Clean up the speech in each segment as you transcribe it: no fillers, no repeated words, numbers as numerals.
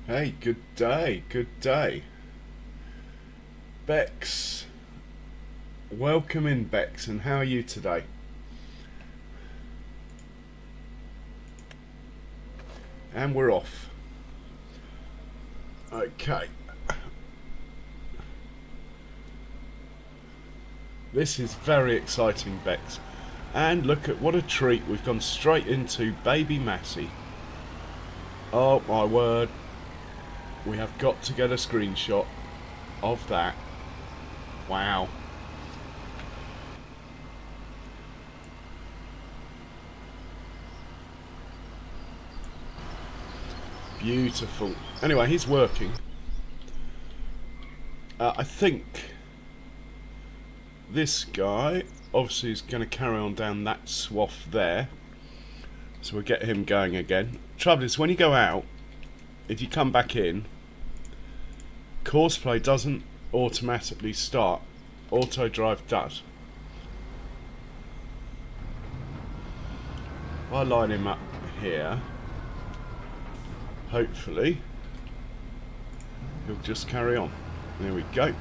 Hey, good day, good day. Bex, welcome in, Bex, and how are you today? And we're off. Okay. This is very exciting, Bex. And look at what a treat, we've gone straight into baby Massey. Oh my word. We have got to get a screenshot of that. Wow. Beautiful. Anyway, he's working. I think this guy obviously is going to carry on down that swath there. So we'll get him going again. Trouble is, when you go out, if you come back in, course play doesn't automatically start. Auto drive does. If I line him up here, hopefully he'll just carry on. There we go.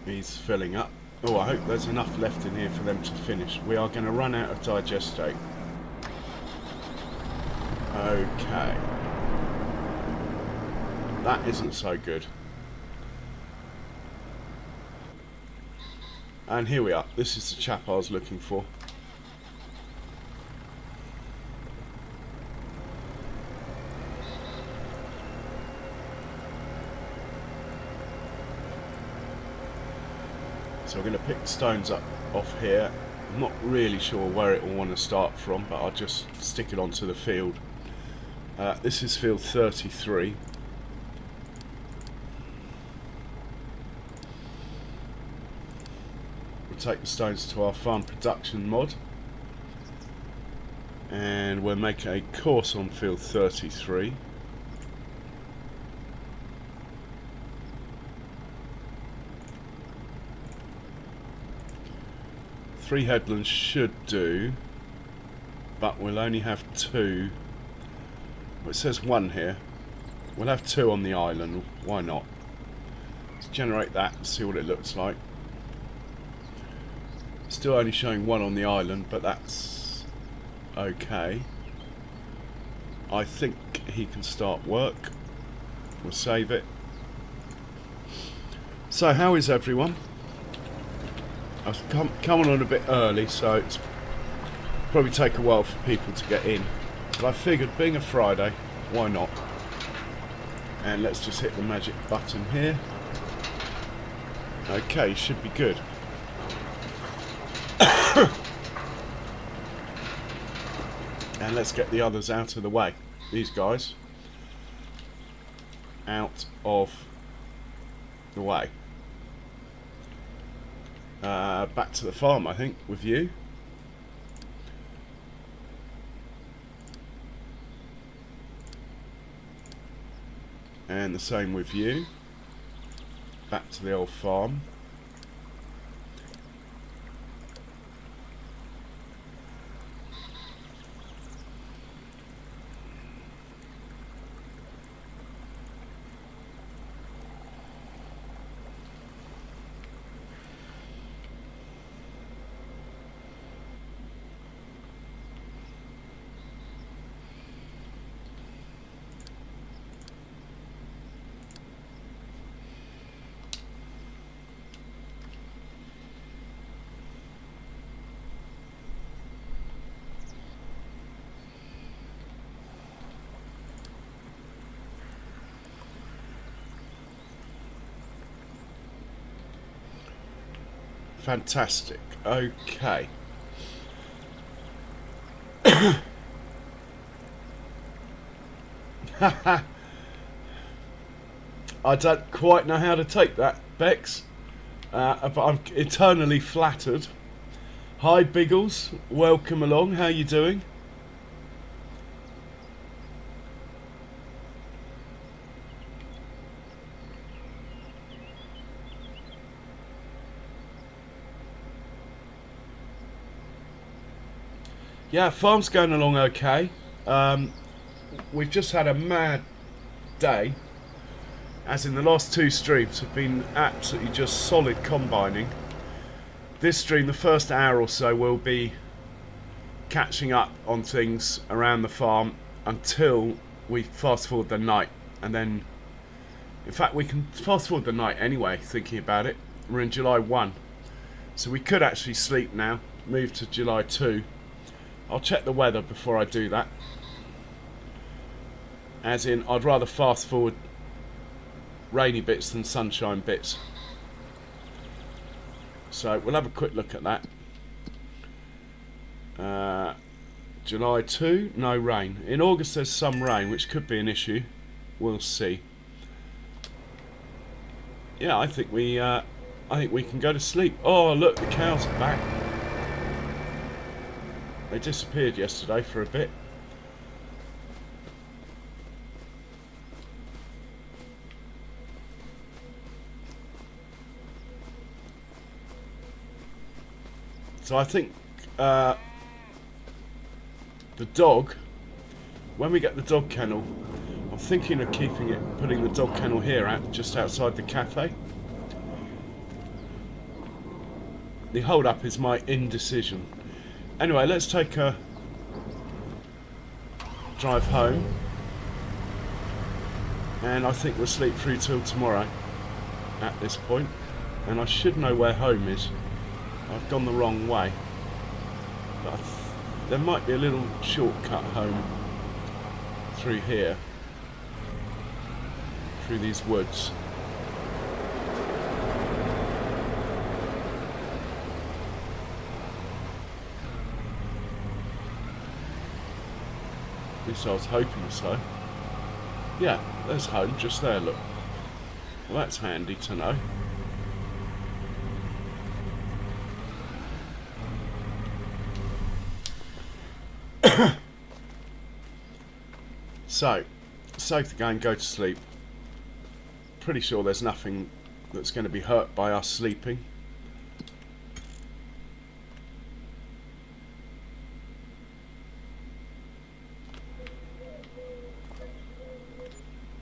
He's filling up. Oh, I hope there's enough left in here for them to finish. We are going to run out of digestate. Okay. That isn't so good. And here we are. This is the chap I was looking for. So we're going to pick the stones up off here. I'm not really sure where it will want to start from, but I'll just stick it onto the field. This is field 33. We'll take the stones to our farm production mod. And we'll make a course on field 33. Three headlands should do, but we'll only have two. Well, it says one here. We'll have two on the island. Why not? Let's generate that and see what it looks like. Still only showing one on the island, but that's okay. I think he can start work. We'll save it. So how is everyone? I've come on a bit early, so it's probably take a while for people to get in. But I figured, being a Friday, why not? And let's just hit the magic button here. Okay, should be good. And let's get the others out of the way. These guys out of the way. Back to the farm, I think, with you. And the same with you. Back to the old farm. Fantastic. Okay. I don't quite know how to take that, Bex, but I'm eternally flattered. Hi, Biggles. Welcome along. How you doing? Yeah, farm's going along okay. We've just had a mad day, as in the last two streams have been absolutely just solid combining. This stream, the first hour or so, will be catching up on things around the farm until we fast forward the night. And then, in fact, we can fast forward the night anyway, thinking about it. We're in July 1. So we could actually sleep now, move to July 2. I'll check the weather before I do that. As in, I'd rather fast forward rainy bits than sunshine bits. So we'll have a quick look at that. July 2, no rain. In August there's some rain, which could be an issue. We'll see. Yeah, I think we can go to sleep. Oh, look, the cows are back. They disappeared yesterday for a bit. So I think the dog, when we get the dog kennel, I'm thinking of putting the dog kennel here just outside the cafe. The hold up is my indecision. Anyway, let's take a drive home, and I think we'll sleep through till tomorrow at this point. And I should know where home is. I've gone the wrong way, but there might be a little shortcut home through here, through these woods. At least I was hoping so. Yeah, there's home just there, look. Well, that's handy to know. So, safe to go and go to sleep. Pretty sure there's nothing that's going to be hurt by us sleeping.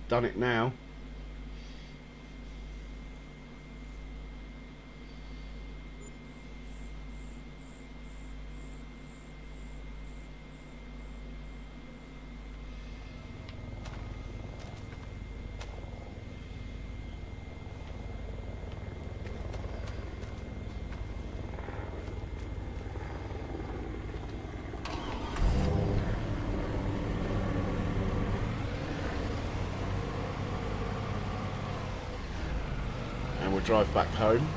Done it now. We'll drive back home.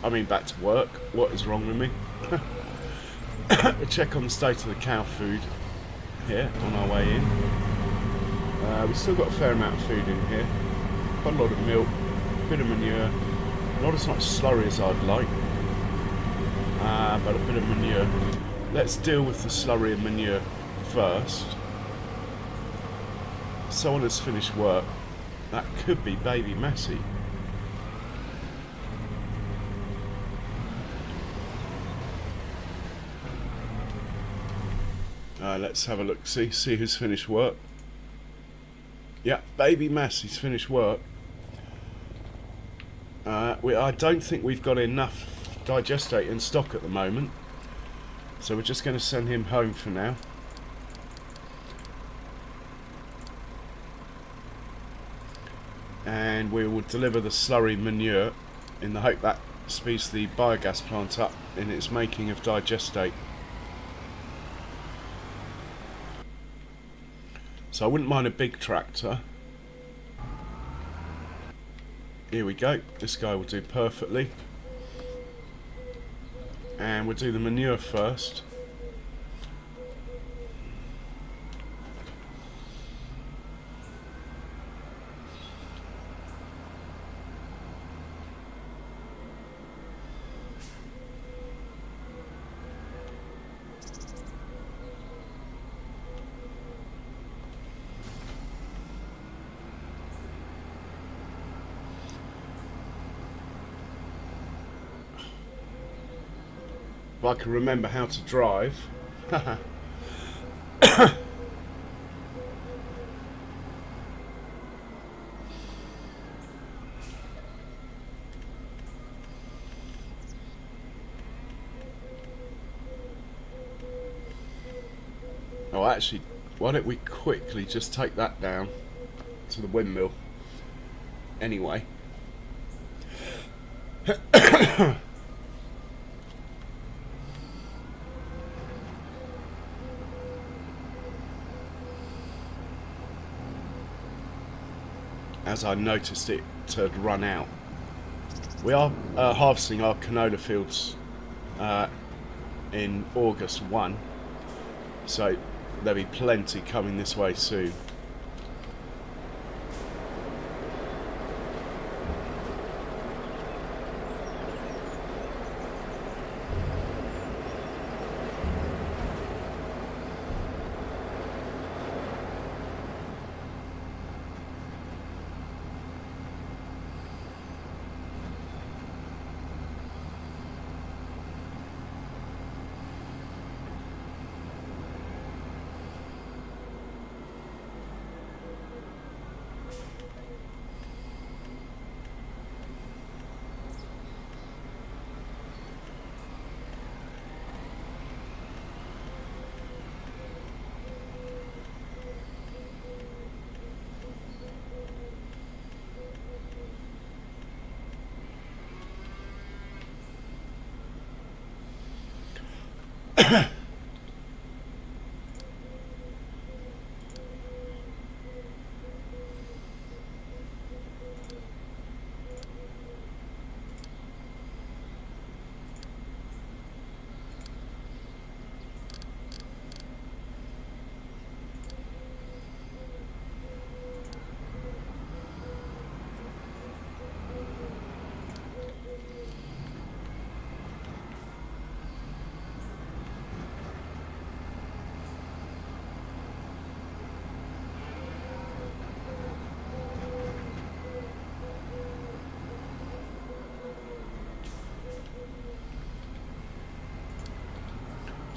I mean back to work. What is wrong with me? We'll check on the state of the cow food here on our way in. We've still got a fair amount of food in here. Quite a lot of milk, a bit of manure. Not as much slurry as I'd like, but a bit of manure. Let's deal with the slurry and manure first. Someone has finished work. That could be baby Massey. Let's have a look, see who's finished work. Yeah, baby Massey's finished work. I don't think we've got enough digestate in stock at the moment. So we're just going to send him home for now. And we will deliver the slurry manure in the hope that speeds the biogas plant up in its making of digestate. So I wouldn't mind a big tractor. Here we go. This guy will do perfectly. And we'll do the manure first. If I can remember how to drive. Oh, actually, why don't we quickly just take that down to the windmill anyway. As I noticed it had run out. We are harvesting our canola fields in August 1, so there'll be plenty coming this way soon.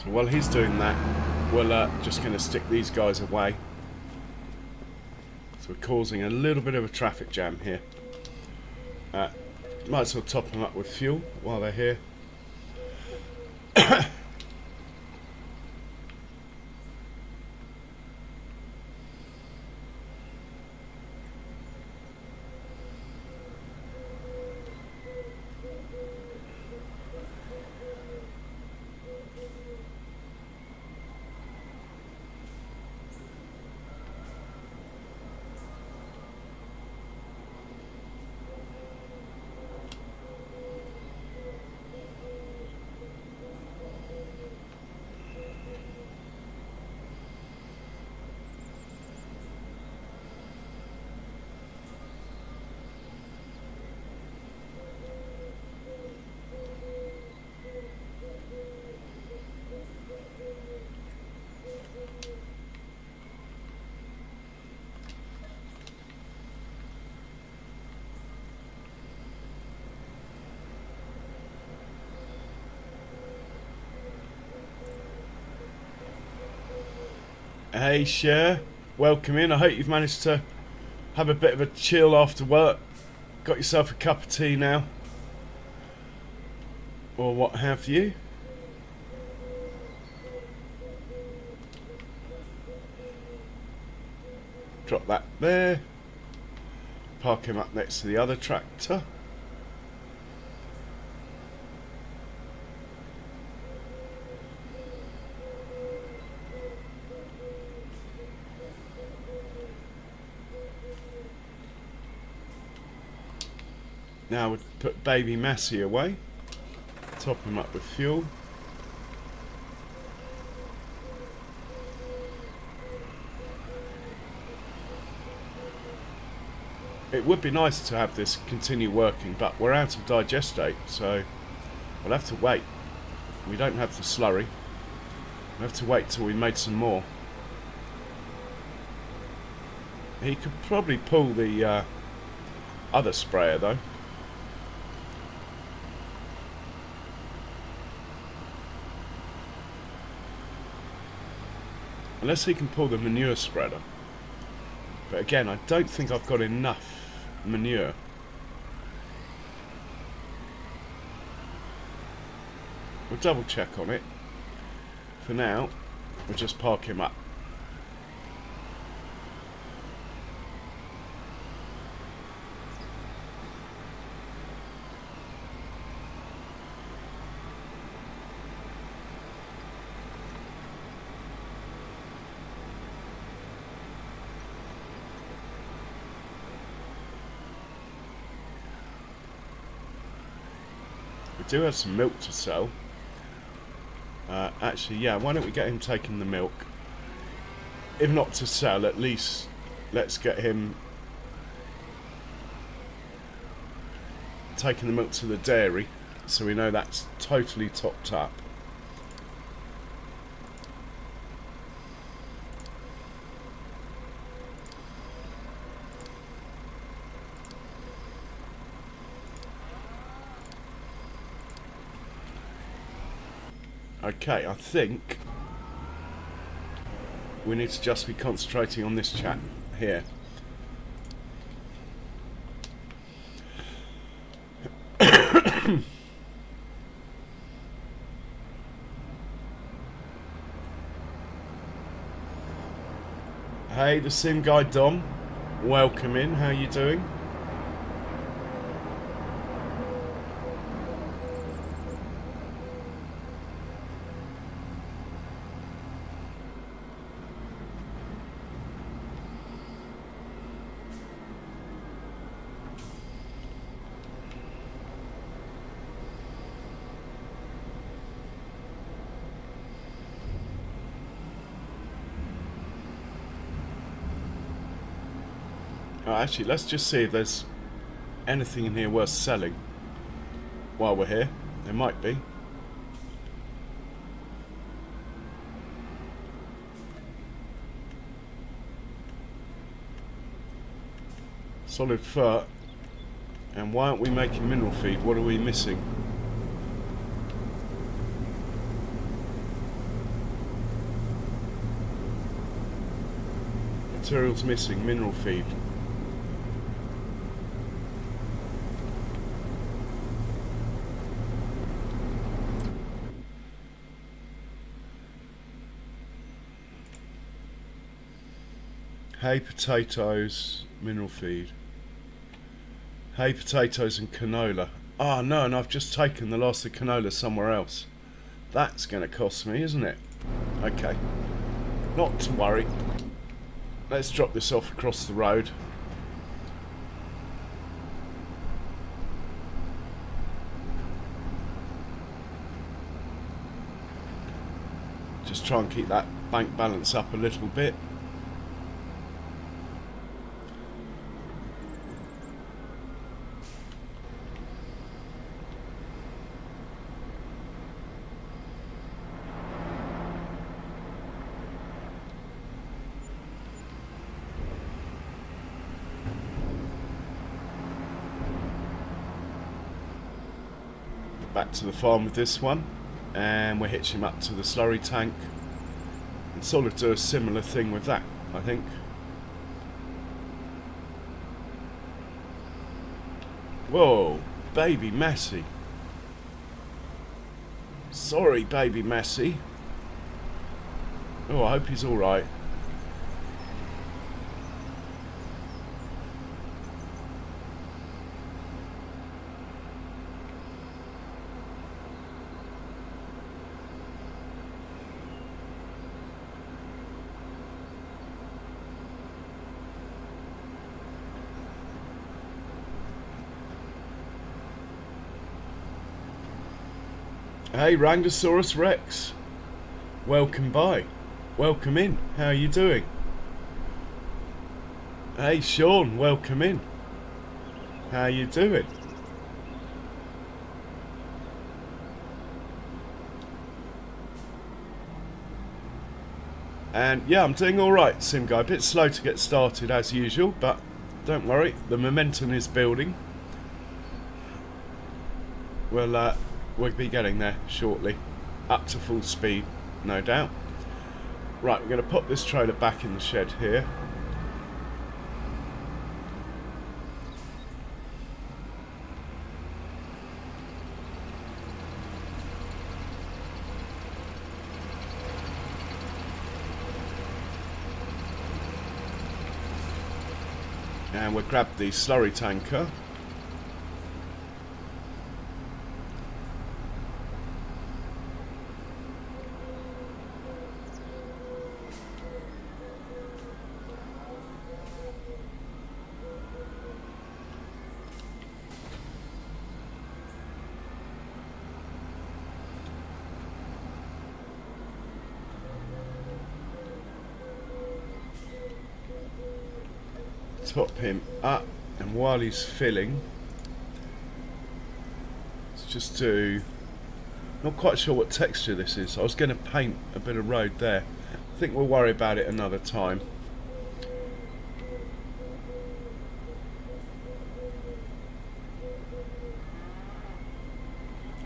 So while he's doing that, we're just going to stick these guys away. So we're causing a little bit of a traffic jam here. Might as well top them up with fuel while they're here. Hey Cher, welcome in. I hope you've managed to have a bit of a chill after work. Got yourself a cup of tea now, or what have you. Drop that there. Park him up next to the other tractor. Now we'll put baby Massey away, top him up with fuel. It would be nice to have this continue working, but we're out of digestate, so we'll have to wait. We don't have the slurry. We'll have to wait till we made some more. He could probably pull the other sprayer though. Unless he can pull the manure spreader. But again, I don't think I've got enough manure. We'll double check on it. For now, we'll just park him up. We do have some milk to sell. Actually, yeah, why don't we get him taking the milk? If not to sell, at least let's get him taking the milk to the dairy, so we know that's totally topped up. Okay, I think we need to just be concentrating on this chat here. Hey, the sim guy Dom, welcome in. How you doing? Actually, let's just see if there's anything in here worth selling while we're here. There might be. Solid fur. And why aren't we making mineral feed? What are we missing? Materials missing, mineral feed. Hay, potatoes, mineral feed. Hay, potatoes and canola. Ah, no, and I've just taken the last of the canola somewhere else. That's going to cost me, isn't it? Okay. Not to worry. Let's drop this off across the road. Just try and keep that bank balance up a little bit. Back to the farm with this one, and we'll hitch him up to the slurry tank and sort of do a similar thing with that, I think. Whoa, baby Massey. Sorry, baby Massey. Oh, I hope he's alright. Hey, Rangosaurus Rex. Welcome by. Welcome in. How are you doing? Hey, Sean. Welcome in. How are you doing? And yeah, I'm doing alright, Sim Guy. A bit slow to get started as usual, but don't worry. The momentum is building. We'll be getting there shortly, up to full speed, no doubt. Right, we're going to put this trailer back in the shed here. And we'll grab the slurry tanker. Top him up, and while he's filling, let's just do, not quite sure what texture this is. I was going to paint a bit of road there. I think we'll worry about it another time.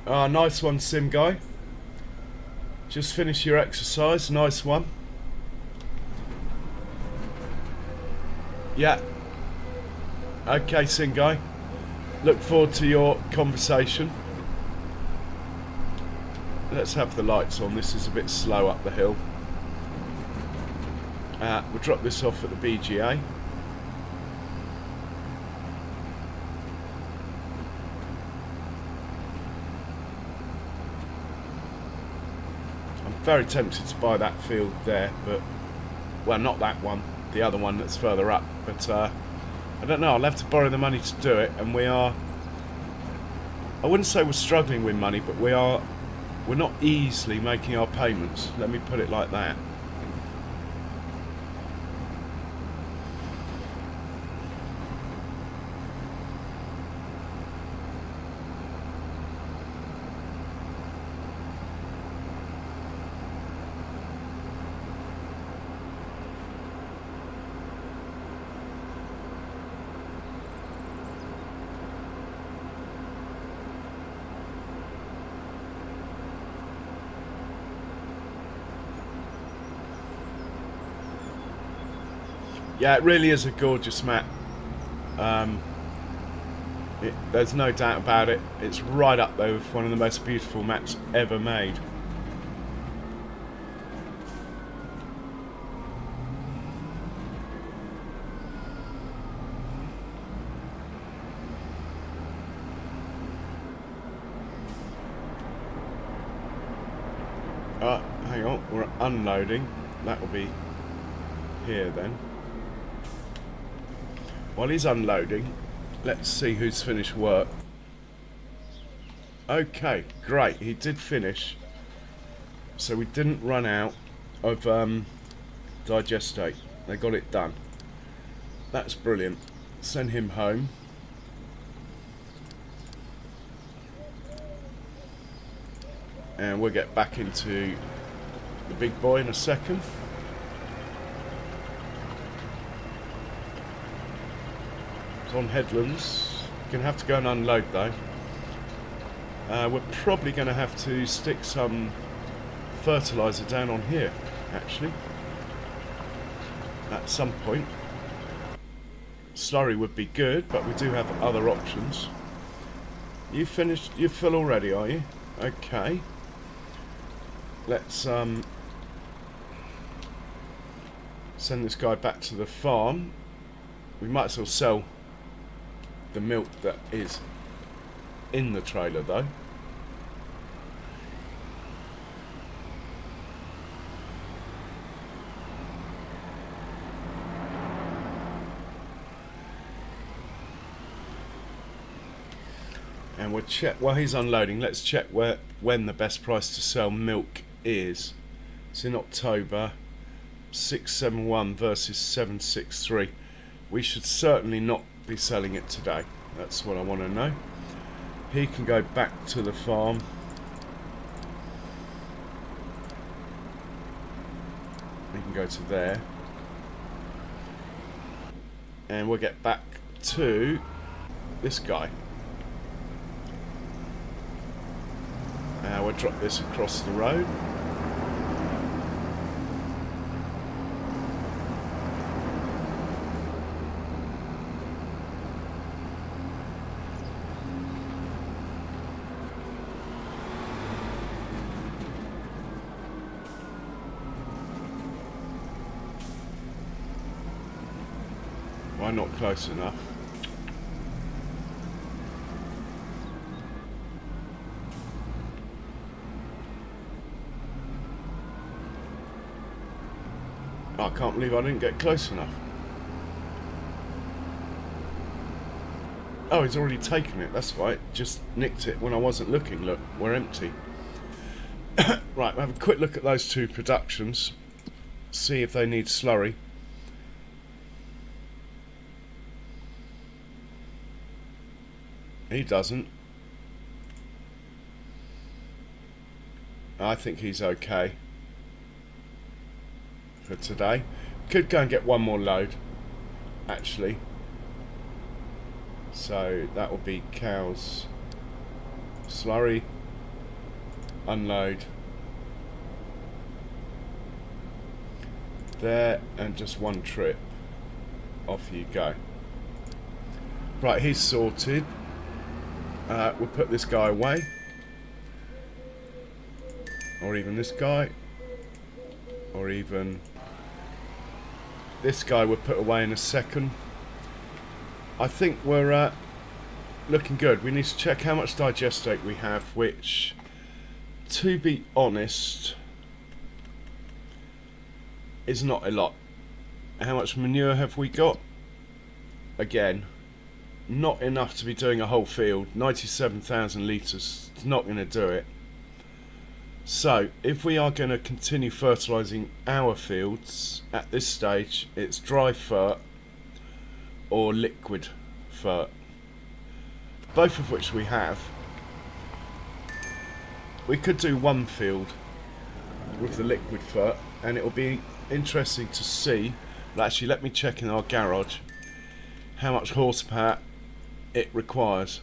Ah, nice one, Sim Guy. Just finish your exercise. Nice one. Yeah. Okay, Sim Guy. Look forward to your conversation. Let's have the lights on. This is a bit slow up the hill. We'll drop this off at the BGA. I'm very tempted to buy that field there, but, well, not that one, the other one that's further up, but I don't know, I'll have to borrow the money to do it, and we are, I wouldn't say we're struggling with money, but we're not easily making our payments, let me put it like that. Yeah, it really is a gorgeous map. There's no doubt about it. It's right up there with one of the most beautiful maps ever made. Hang on, we're unloading. That will be here then. While he's unloading, let's see who's finished work. Okay, great, he did finish. So we didn't run out of digestate. They got it done. That's brilliant. Send him home. And we'll get back into the big boy in a second. It's on headlands. Gonna have to go and unload though. We're probably gonna have to stick some fertilizer down on here, actually, at some point. Slurry would be good, but we do have other options. You finished? You full already, are you? Okay. Let's send this guy back to the farm. We might as well sell the milk that is in the trailer though. And we'll check while he's unloading. Let's check when the best price to sell milk is. It's in October. 671 versus 763. We should certainly not be selling it today. That's what I want to know. He can go back to the farm. He can go to there. And we'll get back to this guy. We'll drop this across the road. Why not close enough? I can't believe I didn't get close enough. Oh, he's already taken it, that's right. Just nicked it when I wasn't looking. Look, we're empty. Right, we'll have a quick look at those two productions. See if they need slurry. He doesn't. I think he's okay for today. Could go and get one more load, actually. So that will be cows, slurry, unload there, and just one trip. Off you go. Right, he's sorted. We'll put this guy away, or even this guy, or even this guy we'll put away in a second. I think we're looking good. We need to check how much digestate we have, which, to be honest, is not a lot. How much manure have we got? Again, not enough to be doing a whole field. 97,000 litres is not going to do it. So, if we are going to continue fertilising our fields, at this stage, it's dry fert or liquid fert, both of which we have. We could do one field with the liquid fert, and it will be interesting to see. Well, actually, let me check in our garage how much horsepower it requires.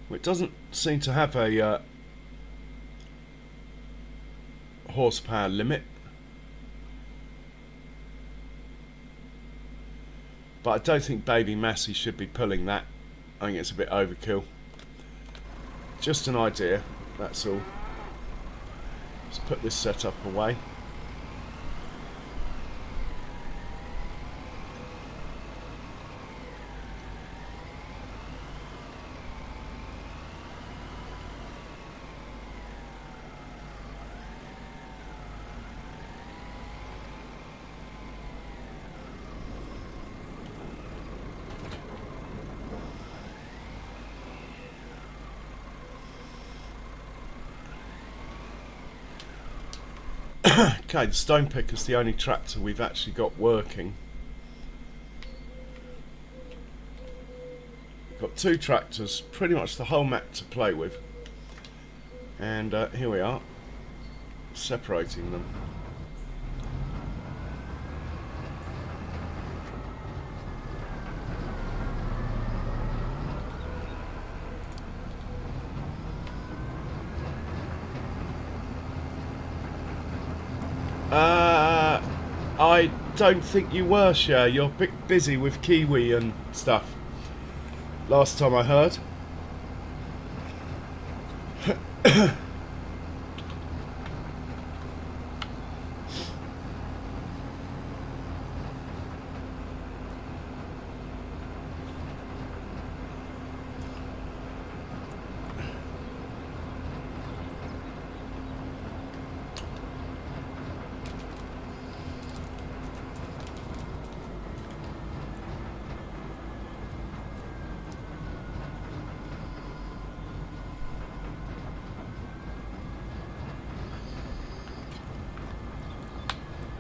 Well, it doesn't seem to have a horsepower limit, but I don't think Baby Massey should be pulling that. I think it's a bit overkill. Just an idea, that's all. Let's put this setup away. Okay, the stone picker's the only tractor we've actually got working. We've got two tractors, pretty much the whole map to play with. And here we are, separating them. I don't think you were, Cher. You're a bit busy with Kiwi and stuff. Last time I heard.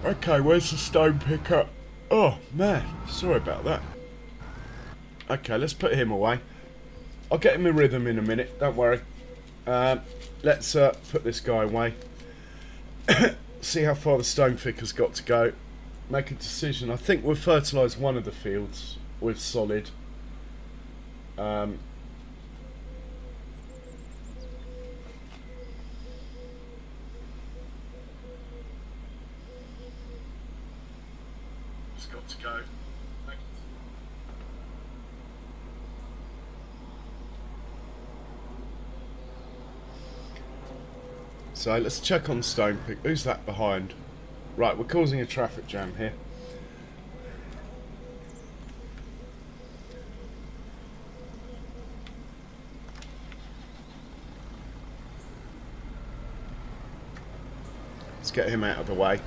Okay, where's the stone picker? Oh man, sorry about that. Okay, let's put him away. I'll get him a rhythm in a minute, don't worry. Let's put this guy away. See how far the stone picker's got to go. Make a decision. I think we'll fertilise one of the fields with solid. Got to go. So let's check on stone pick. Who's that behind? Right, we're causing a traffic jam here. Let's get him out of the way.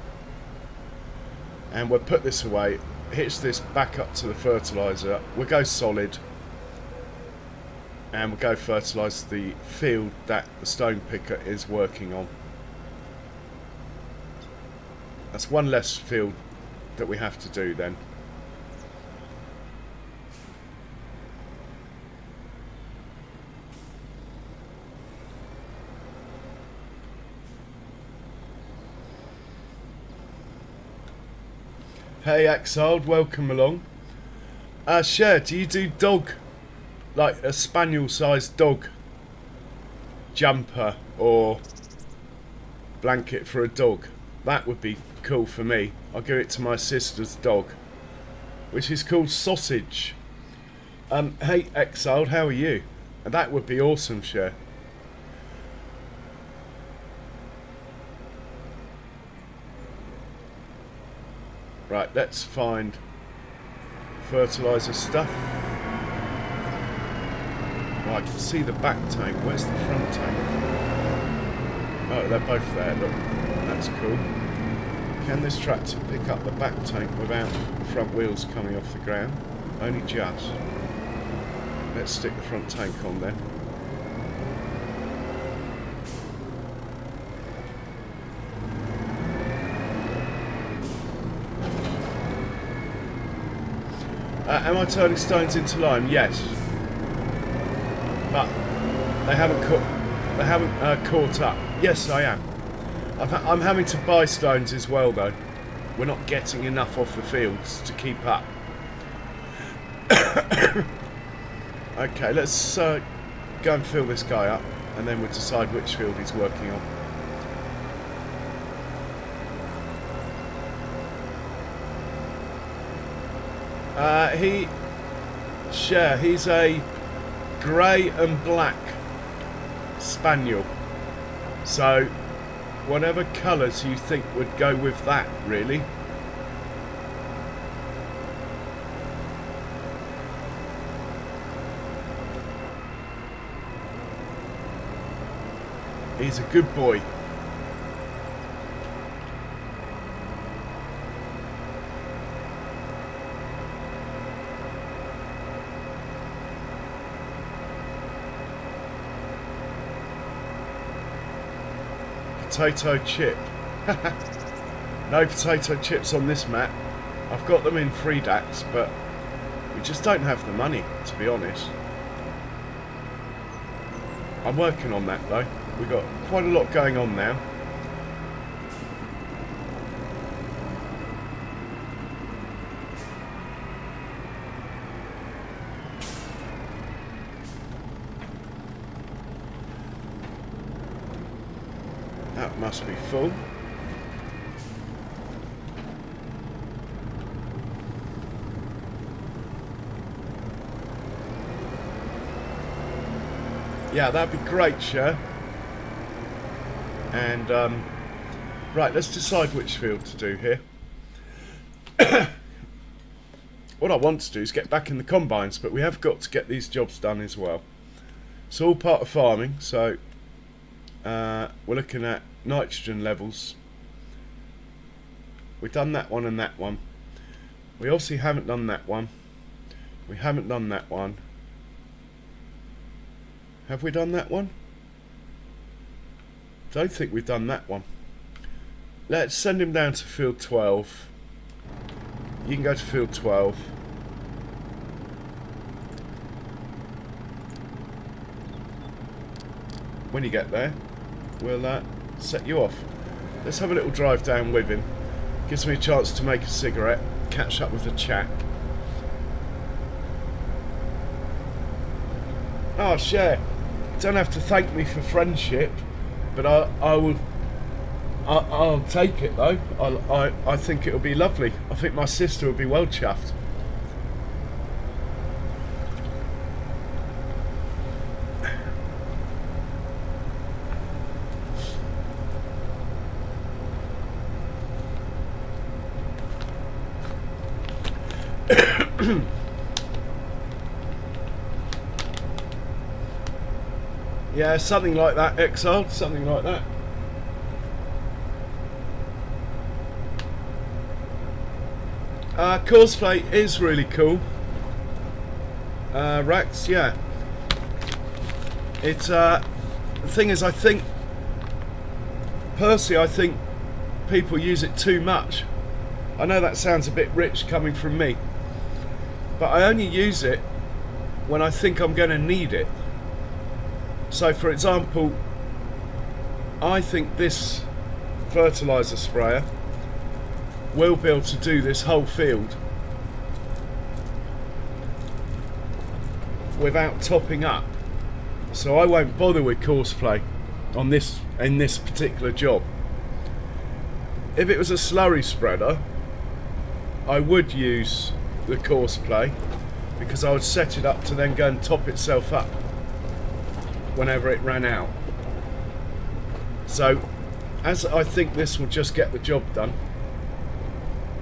And we'll put this away. Hitch this back up to the fertilizer. We'll go solid. And we'll go fertilise the field that the stone picker is working on. That's one less field that we have to do then. Hey Exiled, welcome along. Cher, do you do dog, like a spaniel sized dog jumper or blanket for a dog? That would be cool for me. I'll give it to my sister's dog, which is called Sausage. Hey Exiled, how are you? That would be awesome, Cher. Right, let's find fertilizer stuff. Oh, I can see the back tank. Where's the front tank? Oh, they're both there. Look, that's cool. Can this tractor pick up the back tank without the front wheels coming off the ground? Only just. Let's stick the front tank on then. Am I turning stones into lime? Yes, but they haven't caught up. Yes, I am. I'm having to buy stones as well, though. We're not getting enough off the fields to keep up. Okay, let's go and fill this guy up, and then we'll decide which field he's working on. He's a grey and black spaniel. So, whatever colours you think would go with that, really. He's a good boy. Potato chip. No potato chips on this map. I've got them in free DAX, but we just don't have the money, to be honest. I'm working on that though. We've got quite a lot going on now. That must be full. Yeah, that'd be great, Cher. And, right, let's decide which field to do here. What I want to do is get back in the combines, but we have got to get these jobs done as well. It's all part of farming, so we're looking at nitrogen levels. We've done that one and that one. We obviously haven't done that one. We haven't done that one. Have we done that one? Don't think we've done that one. Let's send him down to field 12. You can go to field 12. When you get there, we'll set you off. Let's have a little drive down with him. Gives me a chance to make a cigarette, catch up with the chat. Oh, Cher, don't have to thank me for friendship, but I'll take it though. I think it'll be lovely. I think my sister will be well chuffed. Yeah, something like that, Exiled, something like that. Courseplay is really cool. Rax, yeah. It's the thing is, I think personally, I think people use it too much. I know that sounds a bit rich coming from me, but I only use it when I think I'm going to need it. So for example, I think this fertilizer sprayer will be able to do this whole field without topping up, so I won't bother with courseplay on this in this particular job. If it was a slurry spreader, I would use the courseplay because I would set it up to then go and top itself up whenever it ran out. So as I think this will just get the job done,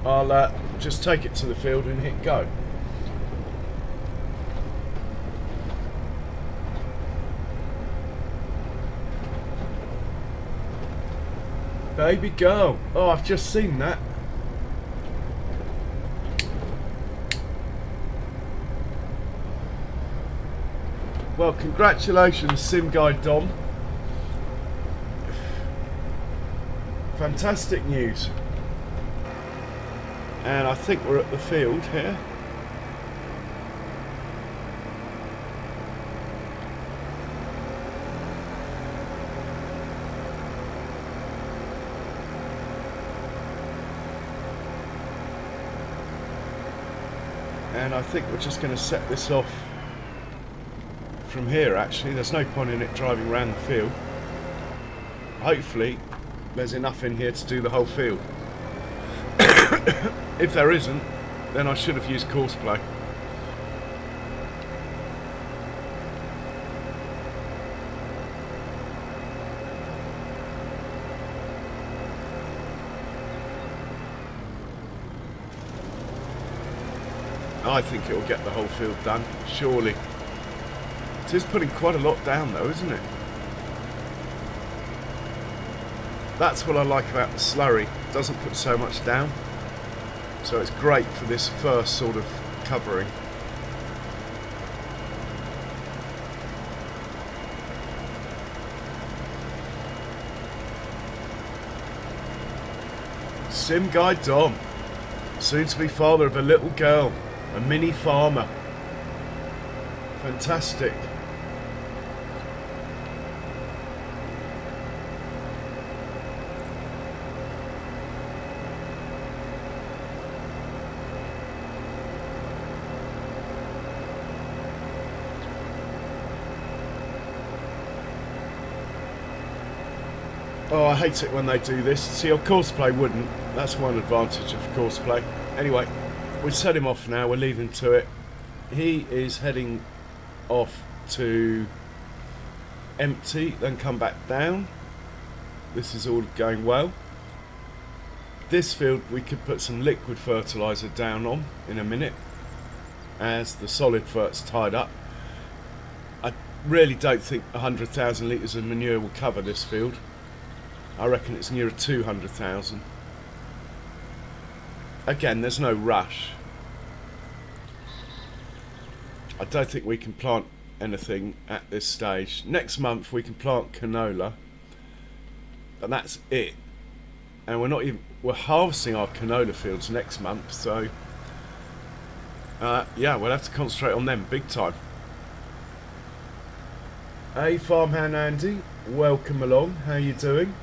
I'll just take it to the field and hit go. Baby girl. Oh, I've just seen that. Well, congratulations, Sim Guy Dom. Fantastic news. And I think we're at the field here. And I think we're just going to set this off from here. Actually, there's no point in it driving around the field. Hopefully there's enough in here to do the whole field. If there isn't, then I should have used courseplay. I think it will get the whole field done, surely. It is putting quite a lot down though, isn't it? That's what I like about the slurry. It doesn't put so much down. So it's great for this first sort of covering. Sim Guy Dom, soon to be father of a little girl, a mini farmer. Fantastic. Oh, I hate it when they do this. See, on courseplay wouldn't. That's one advantage of courseplay. Anyway, we set him off now. We're leaving to it. He is heading off to empty, then come back down. This is all going well. This field we could put some liquid fertilizer down on in a minute as the solid fert's tied up. I really don't think 100,000 litres of manure will cover this field. I reckon it's nearer 200,000. Again, there's no rush. I don't think we can plant anything at this stage. Next month we can plant canola, but that's it. And we're harvesting our canola fields next month, so yeah, we'll have to concentrate on them big time. Hey, farmhand Andy, welcome along. How you doing?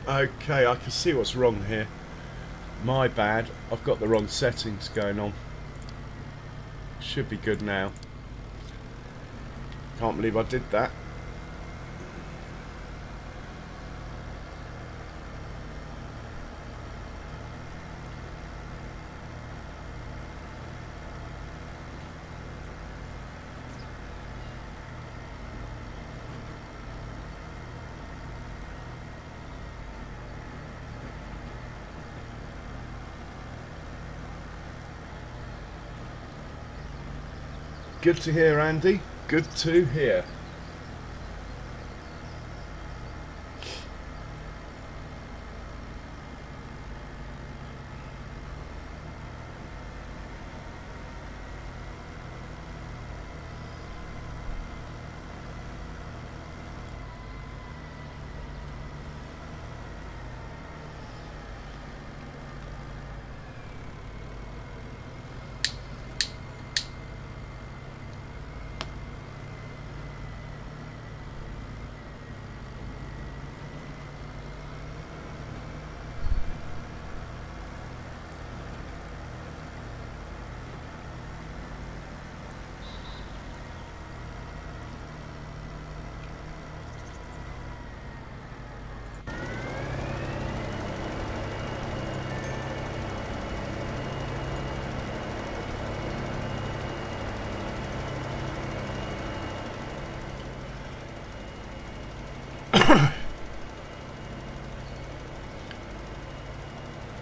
Okay, I can see what's wrong here. My bad. I've got the wrong settings going on. Should be good now. Can't believe I did that. Good to hear, Andy. Good to hear.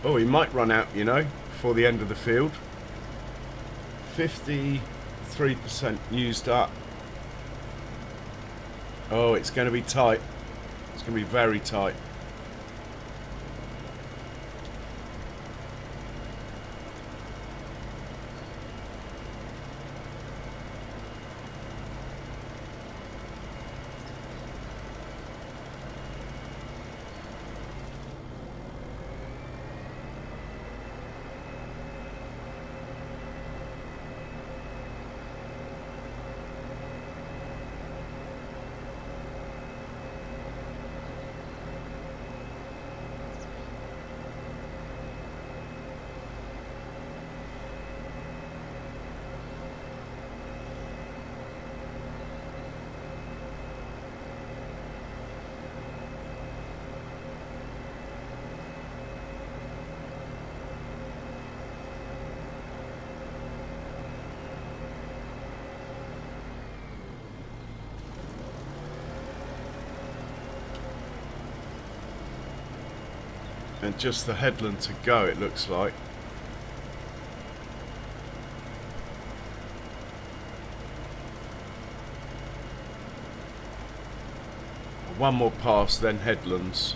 Oh, he might run out, you know, before the end of the field. 53% used up. Oh, it's going to be tight. It's going to be very tight. And just the headland to go, it looks like. One more pass, then headlands.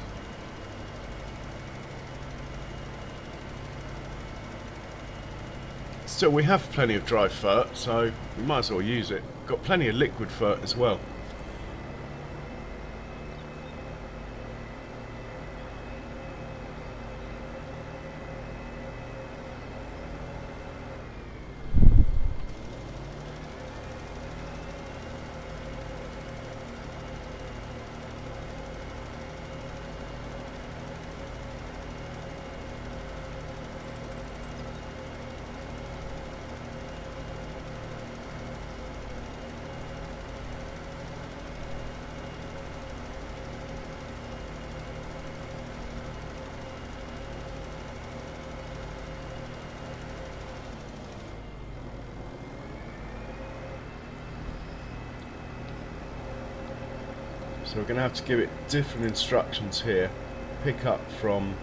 Still, we have plenty of dry fert, so we might as well use it. Got plenty of liquid fert as well. So we're going to have to give it different instructions here. Pick up from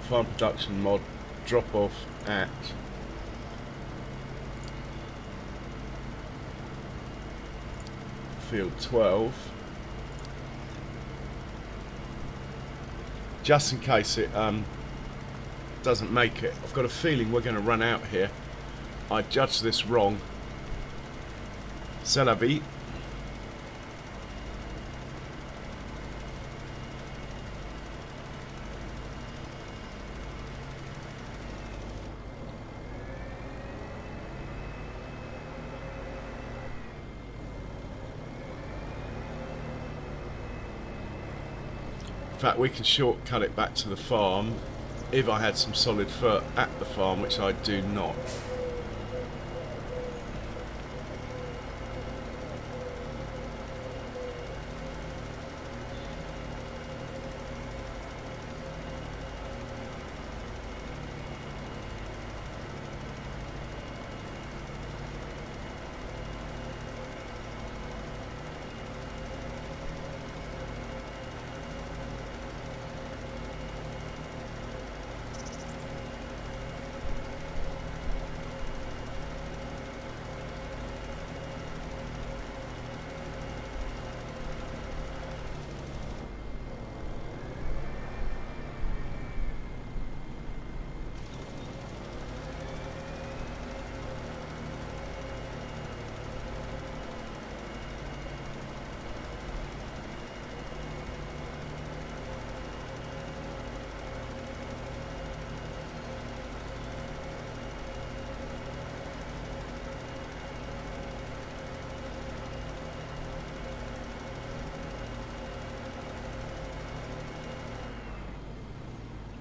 farm production mod, drop off at field 12, just in case it doesn't make it. I've got a feeling we're going to run out here. I judged this wrong. C'est la vie. In fact, we can shortcut it back to the farm if I had some solid fert at the farm, which I do not.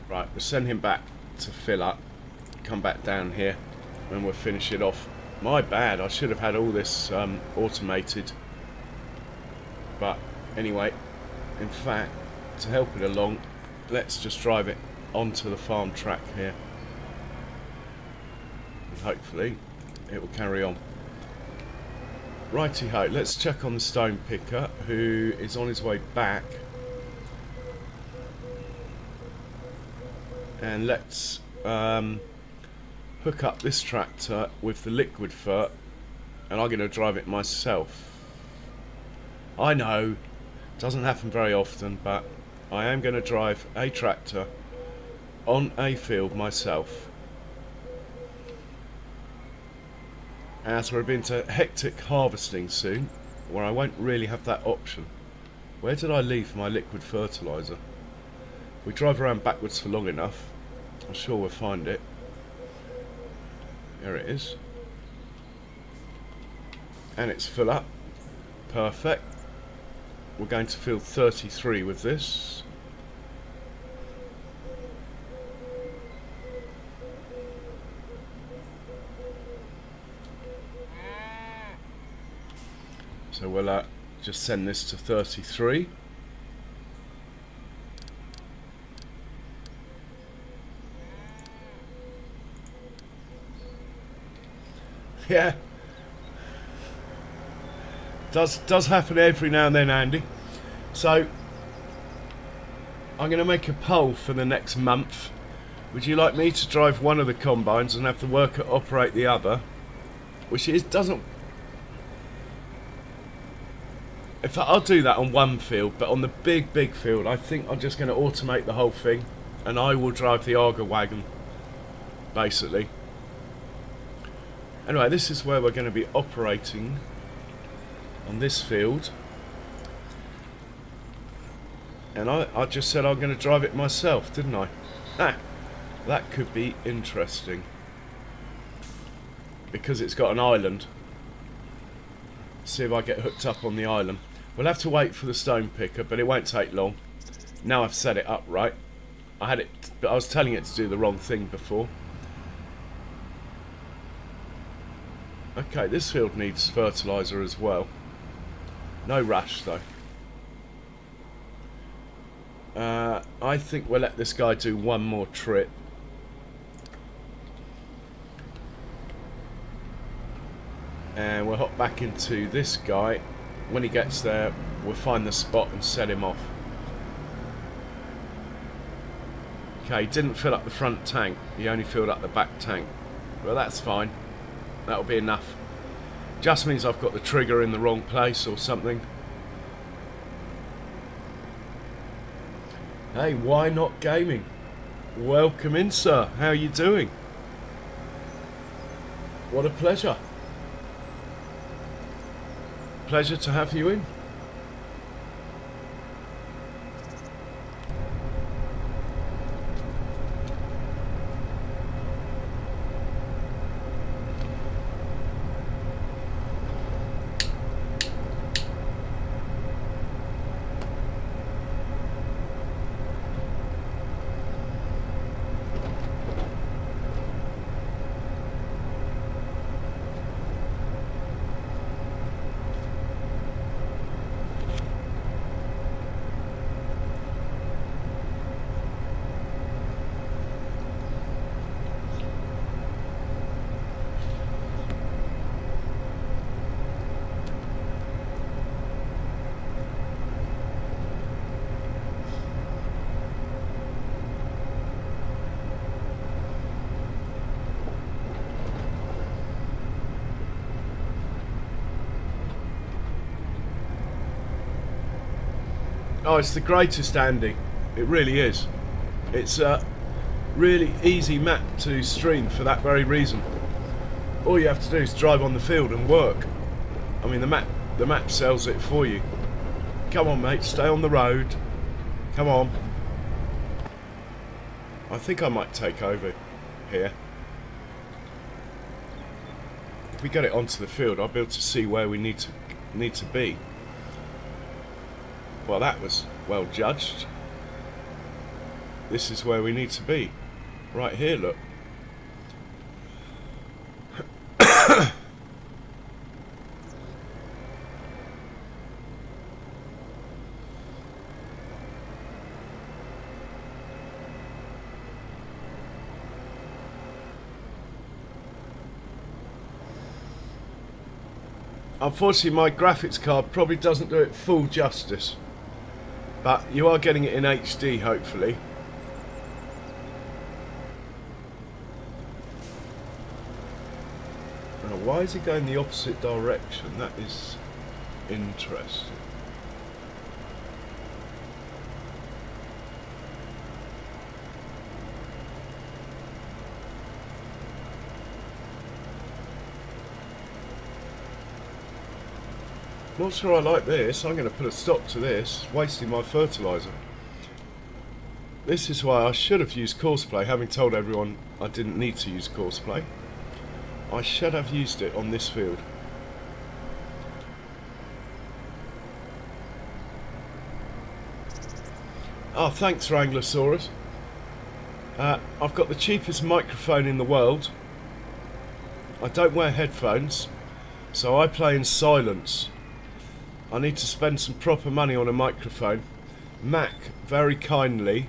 Right, we'll send him back to fill up. Come back down here and we'll finish it off. My bad, I should have had all this automated. But anyway, in fact, to help it along, let's just drive it onto the farm track here. And hopefully it will carry on. Righty-ho, let's check on the stone picker, who is on his way back. And let's hook up this tractor with the liquid fert, and I'm going to drive it myself. I know, doesn't happen very often, but I am going to drive a tractor on a field myself. As we're into hectic harvesting soon, where I won't really have that option. Where did I leave my liquid fertilizer? If we drive around backwards for long enough, I'm sure we'll find it. There it is. And it's full up. Perfect. We're going to field 33 with this. So we'll just send this to 33. Yeah. Does happen every now and then, Andy. So I'm going to make a poll for the next month. Would you like me to drive one of the combines and have the worker operate the other? Which doesn't. In fact, I'll do that on one field, but on the big field, I think I'm just going to automate the whole thing, and I will drive the auger wagon, basically. Anyway, this is where we're going to be operating on this field. And I just said I'm going to drive it myself, didn't I? Ah, that could be interesting. Because it's got an island. See if I get hooked up on the island. We'll have to wait for the stone picker, but it won't take long. Now I've set it up right. I was telling it to do the wrong thing before. Okay, this field needs fertilizer as well. No rush though. I think we'll let this guy do one more trip. And we'll hop back into this guy. When he gets there, we'll find the spot and set him off. Okay, he didn't fill up the front tank. He only filled up the back tank. Well, that's fine. That'll be enough. Just means I've got the trigger in the wrong place or something. Hey, why not gaming? Welcome in, sir. How are you doing? What a pleasure. Pleasure to have you in. Oh, it's the greatest, Andy. It really is. It's a really easy map to stream for that very reason. All you have to do is drive on the field and work. I mean, the map sells it for you. Come on, mate, stay on the road. Come on. I think I might take over here. If we get it onto the field, I'll be able to see where we need to be. Well, that was well judged. This is where we need to be. Right here, look. Unfortunately, my graphics card probably doesn't do it full justice, but you are getting it in HD, hopefully. Now, why is it going the opposite direction? That is interesting. Not sure I like this. I'm going to put a stop to this. Wasting my fertilizer. This is why I should have used courseplay, having told everyone I didn't need to use courseplay. I should have used it on this field. Oh, thanks, Wranglosaurus. I've got the cheapest microphone in the world. I don't wear headphones, so I play in silence. I need to spend some proper money on a microphone. Mac very kindly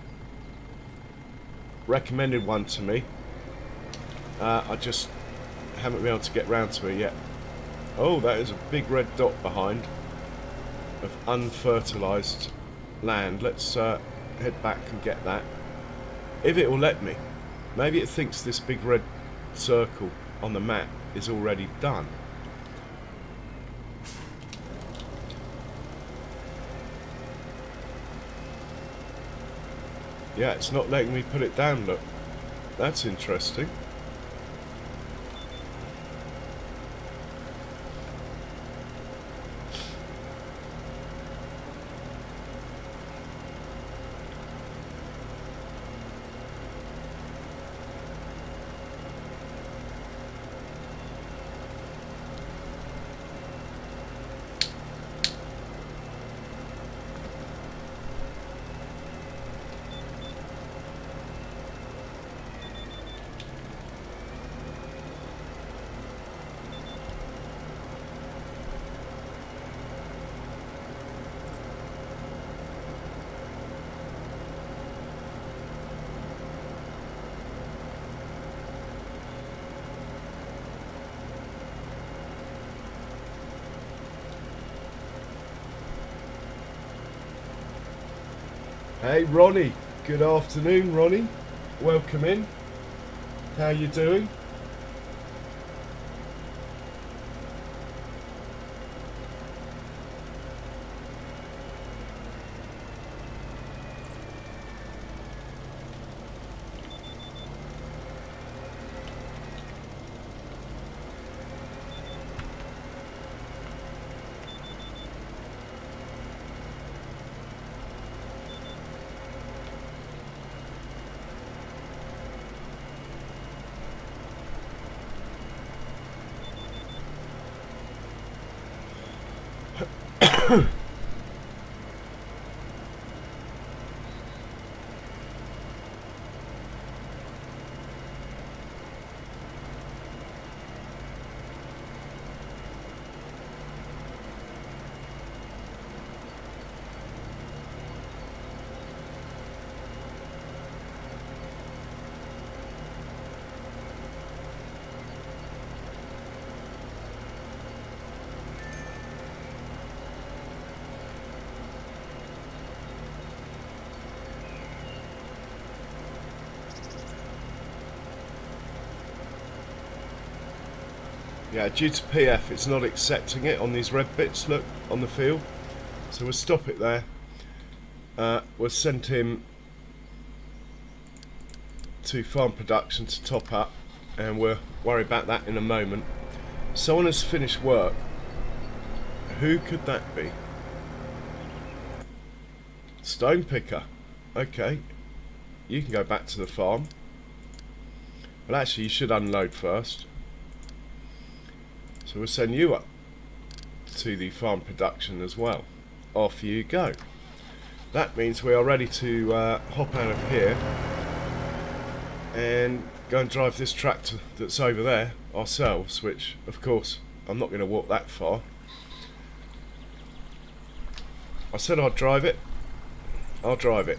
recommended one to me. I just haven't been able to get round to it yet. Oh, that is a big red dot behind of unfertilised land. Let's head back and get that. If it will let me. Maybe it thinks this big red circle on the map is already done. Yeah, it's not letting me put it down, look. That's interesting. Hey Ronnie, good afternoon Ronnie, welcome in, how you doing? Yeah, due to PF it's not accepting it on these red bits, look, on the field. So we'll stop it there. We'll send him to farm production to top up, and we'll worry about that in a moment. Someone has finished work. Who could that be? Stone picker. Okay. You can go back to the farm. Well, actually, you should unload first. So we'll send you up to the farm production as well. Off you go. That means we are ready to hop out of here and go and drive this tractor that's over there ourselves, which of course I'm not going to walk that far. I said I'd drive it. I'll drive it.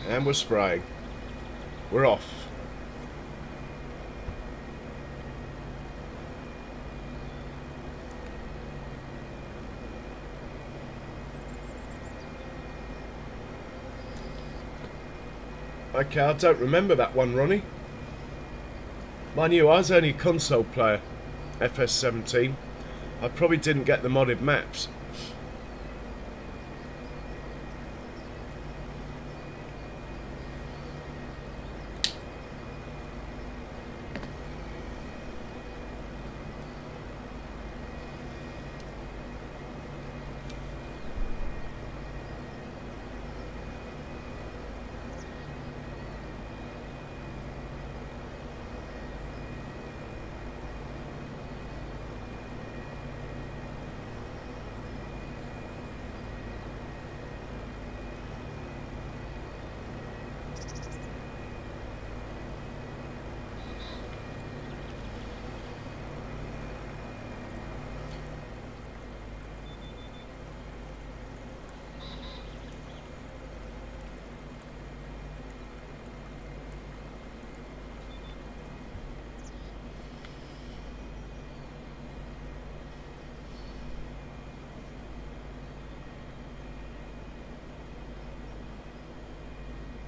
And we're spraying. We're off. Okay, I don't remember that one, Ronnie. Mind you, I was only a console player, FS17. I probably didn't get the modded maps.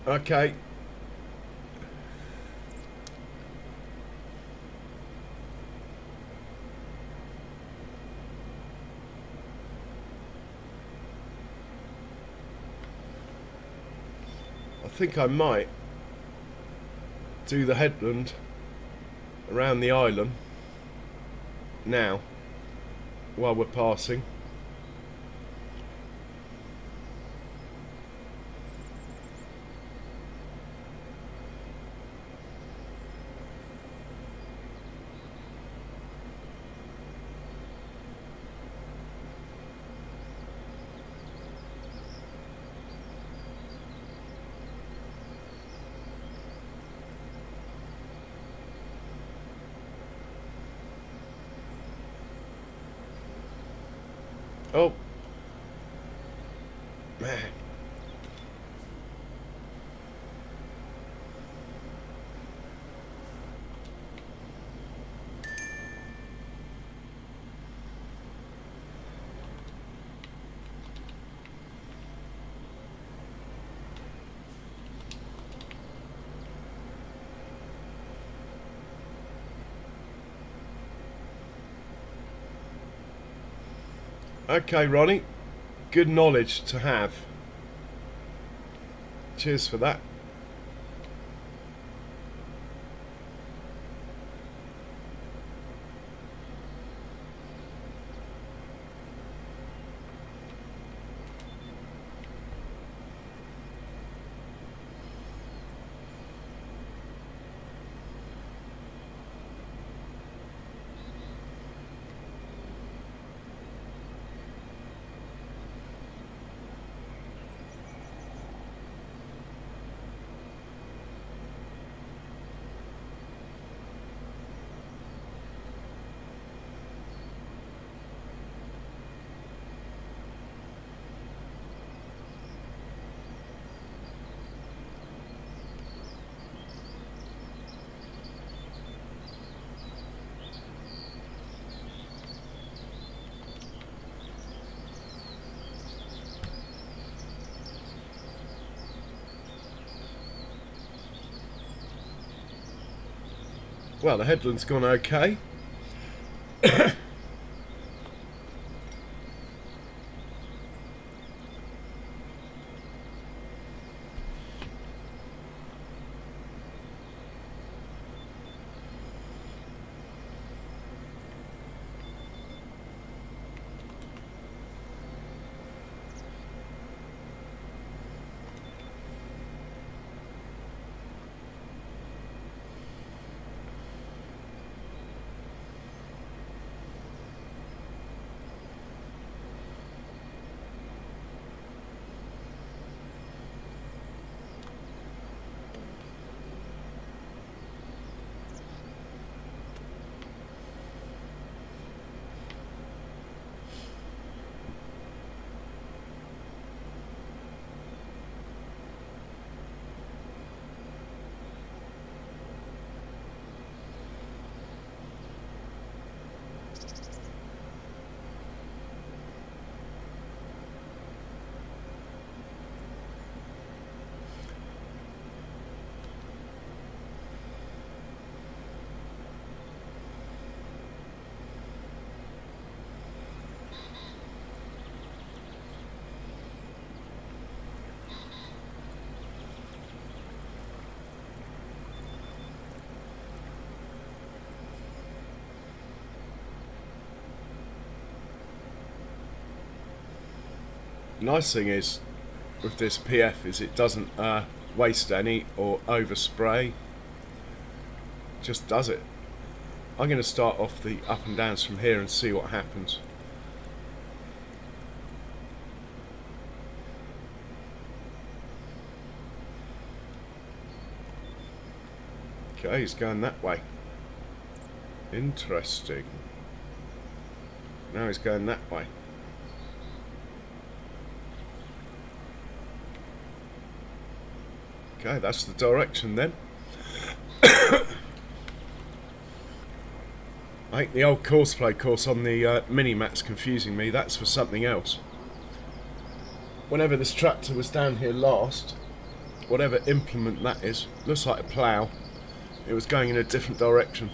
Okay. I think I might do the headland around the island now while we're passing. Oh, man. Okay, Ronnie. Good knowledge to have. Cheers for that. Well, the headland's gone okay. Nice thing is with this PF is it doesn't waste any or overspray. Just does it. I'm going to start off the up and downs from here and see what happens. Okay, he's going that way. Interesting. Now he's going that way. Okay, that's the direction then. I think the old courseplay course on the mini-map's confusing me. That's for something else. Whenever this tractor was down here last, whatever implement that is, looks like a plough, it was going in a different direction.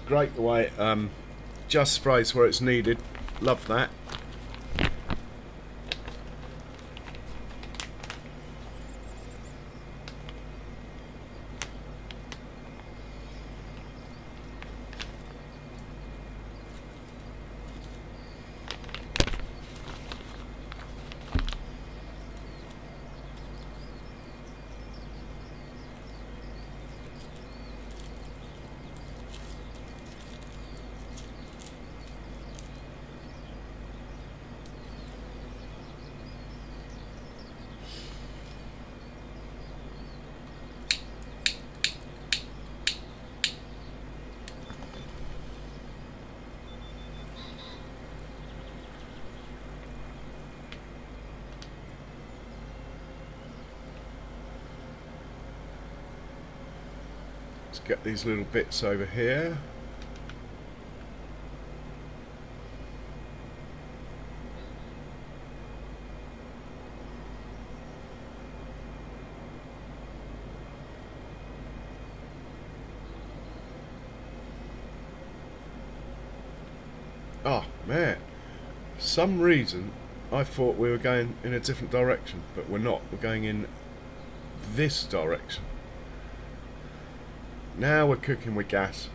Great the way it just sprays where it's needed. Love that. Let's get these little bits over here. Oh man, for some reason I thought we were going in a different direction, but we're not. We're going in this direction. Now we're cooking with gas.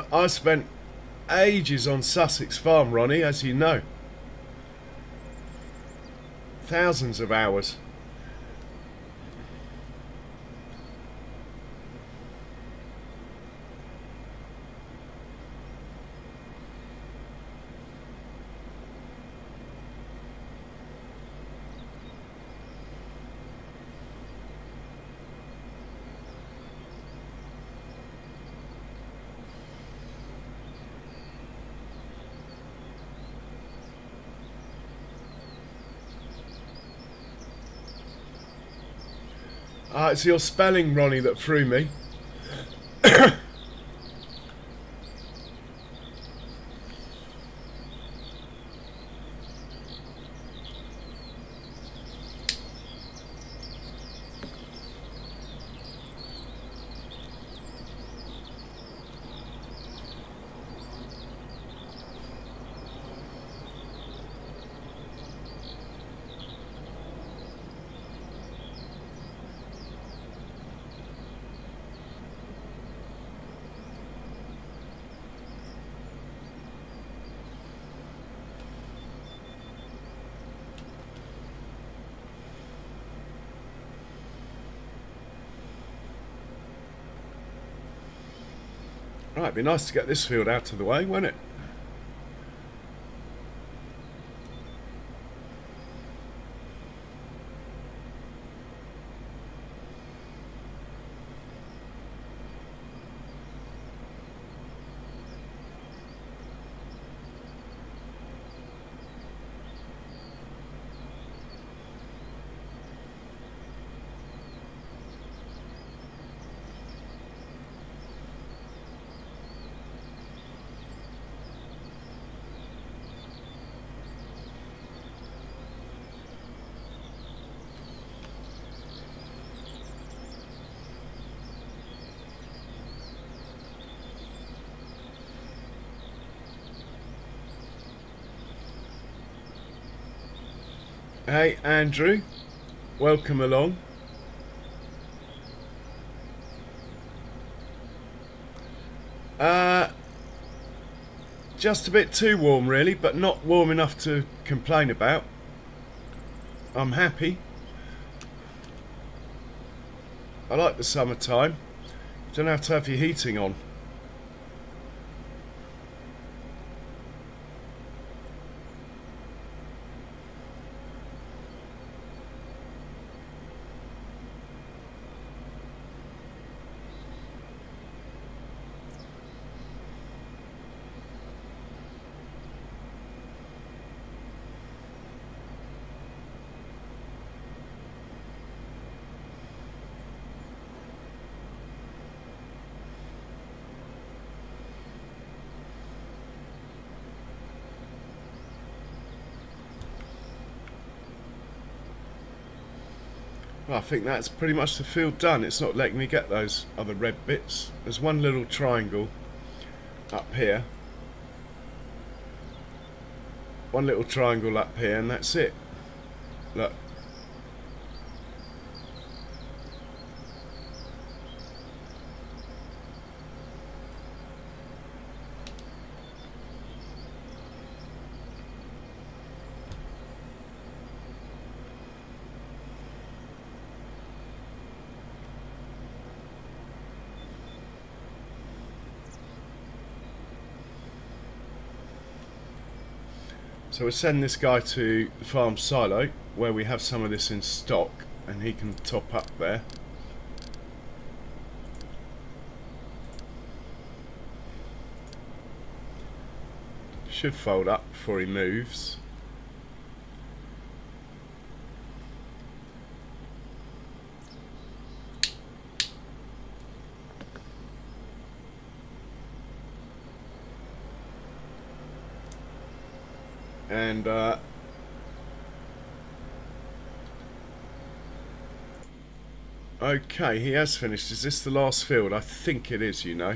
I spent ages on Sussex Farm, Ronnie, as you know. Thousands of hours. It's your spelling, Ronnie, that threw me. Right, it'd be nice to get this field out of the way, wouldn't it? Hey Andrew, welcome along. Just a bit too warm really, but not warm enough to complain about. I'm happy. I like the summertime. You don't have to have your heating on. Well, I think that's pretty much the field done. It's not letting me get those other red bits. There's one little triangle up here. One little triangle up here and that's it. Look. So we'll send this guy to the farm silo where we have some of this in stock and he can top up there. Should fold up before he moves. And okay, he has finished. Is this the last field? I think it is, you know.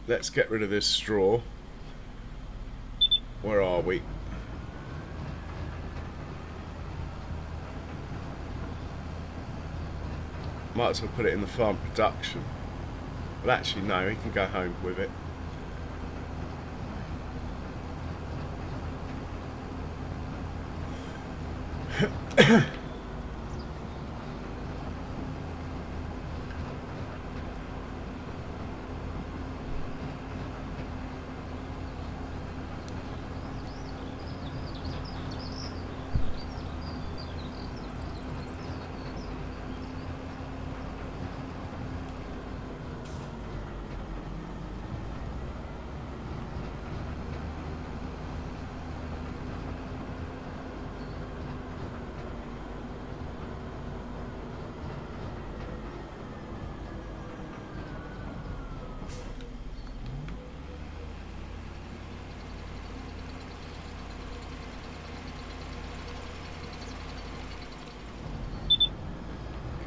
Let's get rid of this straw. Where are we? Might as well put it in the farm production. But actually no, he can go home with it.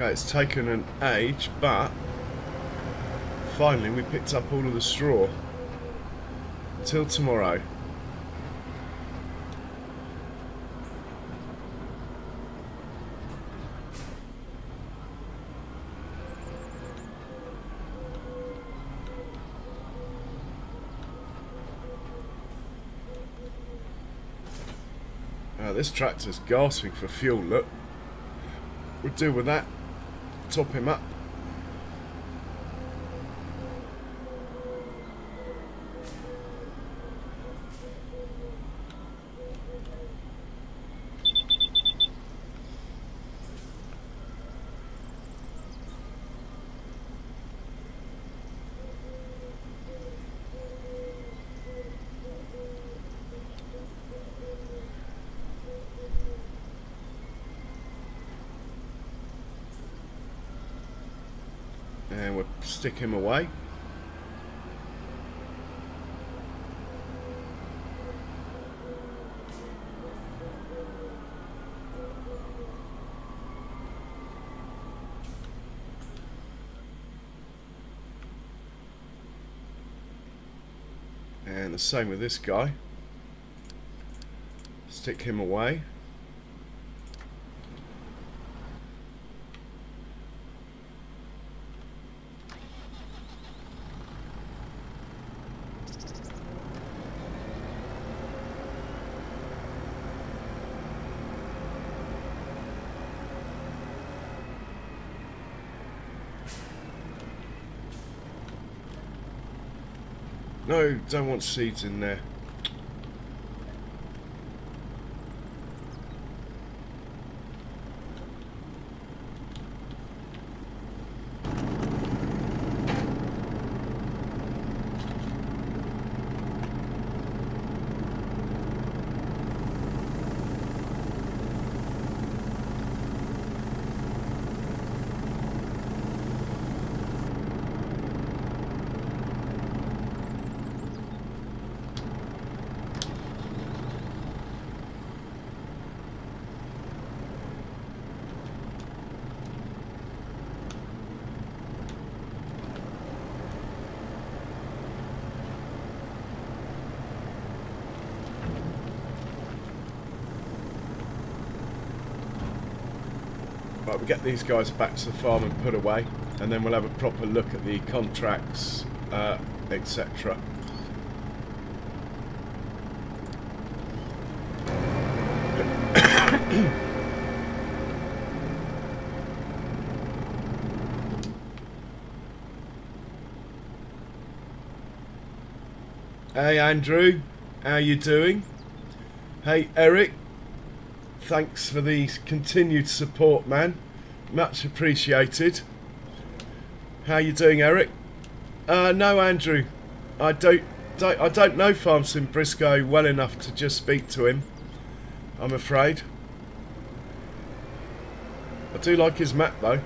Okay, it's taken an age, but finally we picked up all of the straw. Until tomorrow. This tractor's gasping for fuel, look. We'll deal with that. Top him up. And we'll stick him away. And the same with this guy. Stick him away. No, don't want seeds in there. Right, we'll get these guys back to the farm and put away, and then we'll have a proper look at the contracts, etc. Hey Andrew, how you doing? Hey Eric, thanks for the continued support, man. Much appreciated. How you doing, Eric? No, Andrew. I don't know Farmson Briscoe well enough to just speak to him, I'm afraid. I do like his map though.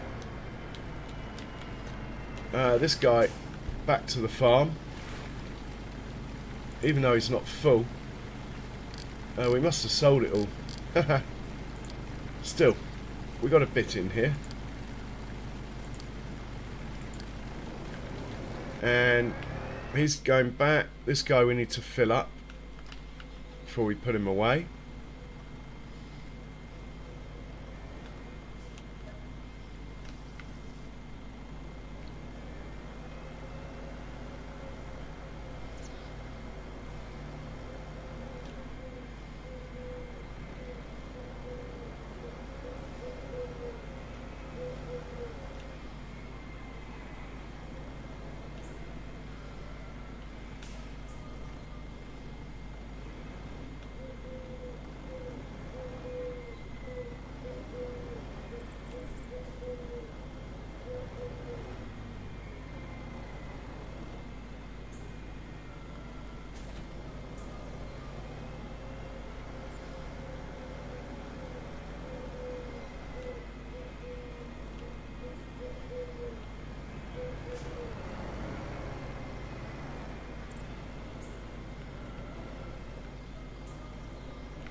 This guy back to the farm, even though he's not full. We must have sold it all. Still, we got a bit in here. And he's going back. This guy we need to fill up before we put him away.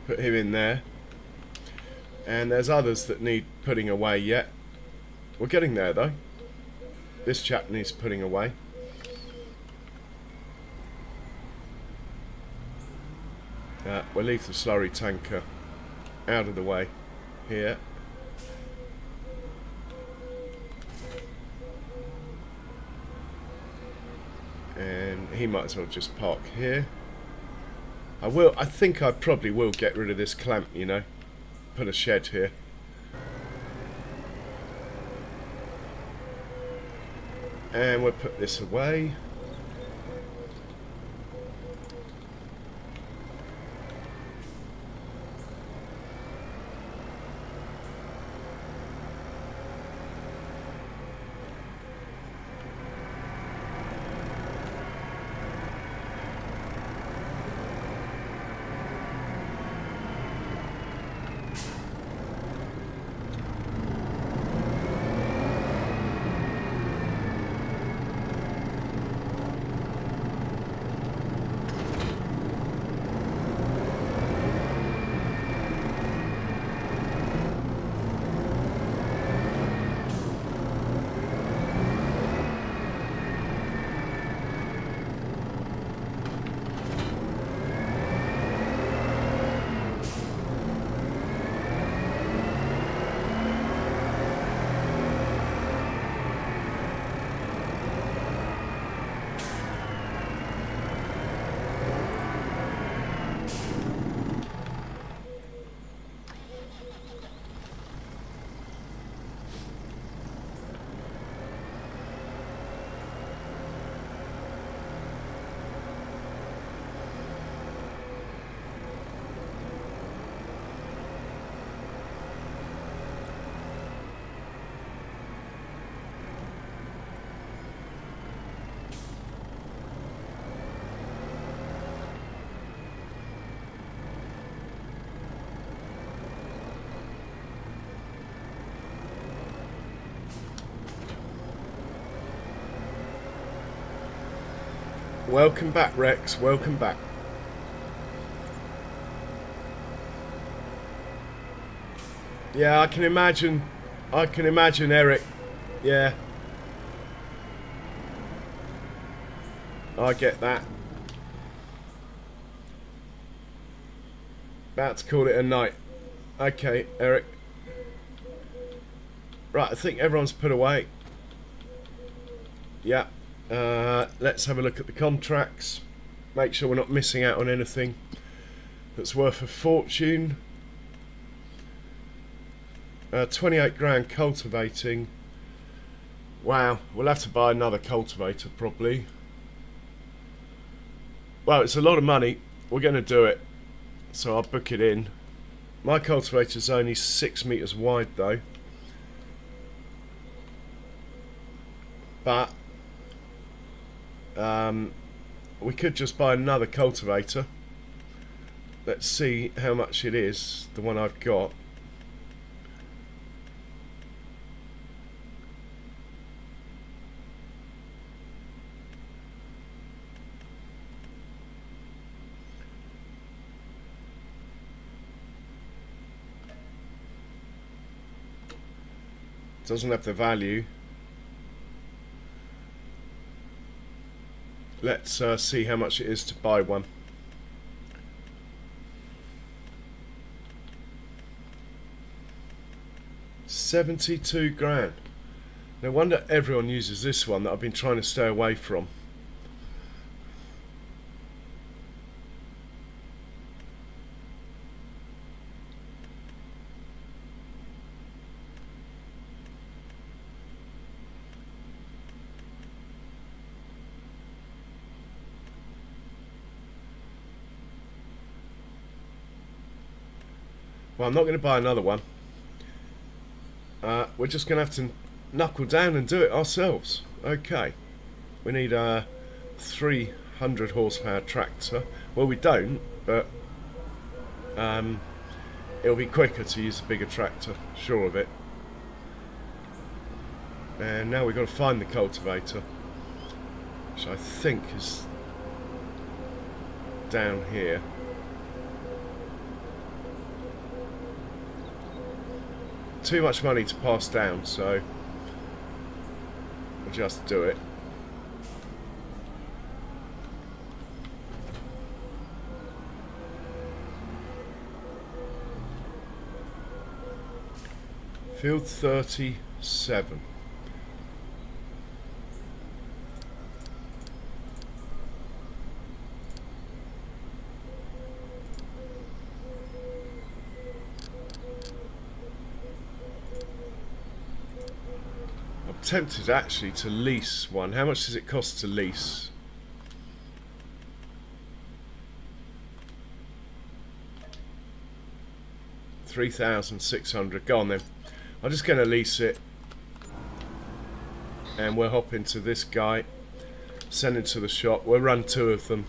Put him in there. And there's others that need putting away yet. We're getting there though. This chap needs putting away. We'll leave the slurry tanker out of the way here. And he might as well just park here. I think I probably will get rid of this clamp, you know. Put a shed here. And we'll put this away. Welcome back, Rex. Welcome back. Yeah, I can imagine, Eric. Yeah. I get that. About to call it a night. Okay, Eric. Right, I think everyone's put away. Yeah. Let's have a look at the contracts. Make sure we're not missing out on anything that's worth a fortune. 28 grand cultivating. Wow, we'll have to buy another cultivator probably. Well, it's a lot of money. We're going to do it. So I'll book it in. My cultivator's only 6 meters wide though. But we could just buy another cultivator. Let's see how much it is, the one I've got. Doesn't have the value. Let's see how much it is to buy one. £72 grand. No wonder everyone uses this one that I've been trying to stay away from. Well, I'm not going to buy another one. We're just going to have to knuckle down and do it ourselves. Okay. We need a 300 horsepower tractor. Well, we don't, but it'll be quicker to use a bigger tractor. Sure of it. And now we've got to find the cultivator, which I think is down here. Too much money to pass down, so just do it. Field 37. I'm tempted actually to lease one. How much does it cost to lease? $3,600. Go on then. I'm just going to lease it, and we'll hop into this guy, send it to the shop. We'll run 2 of them.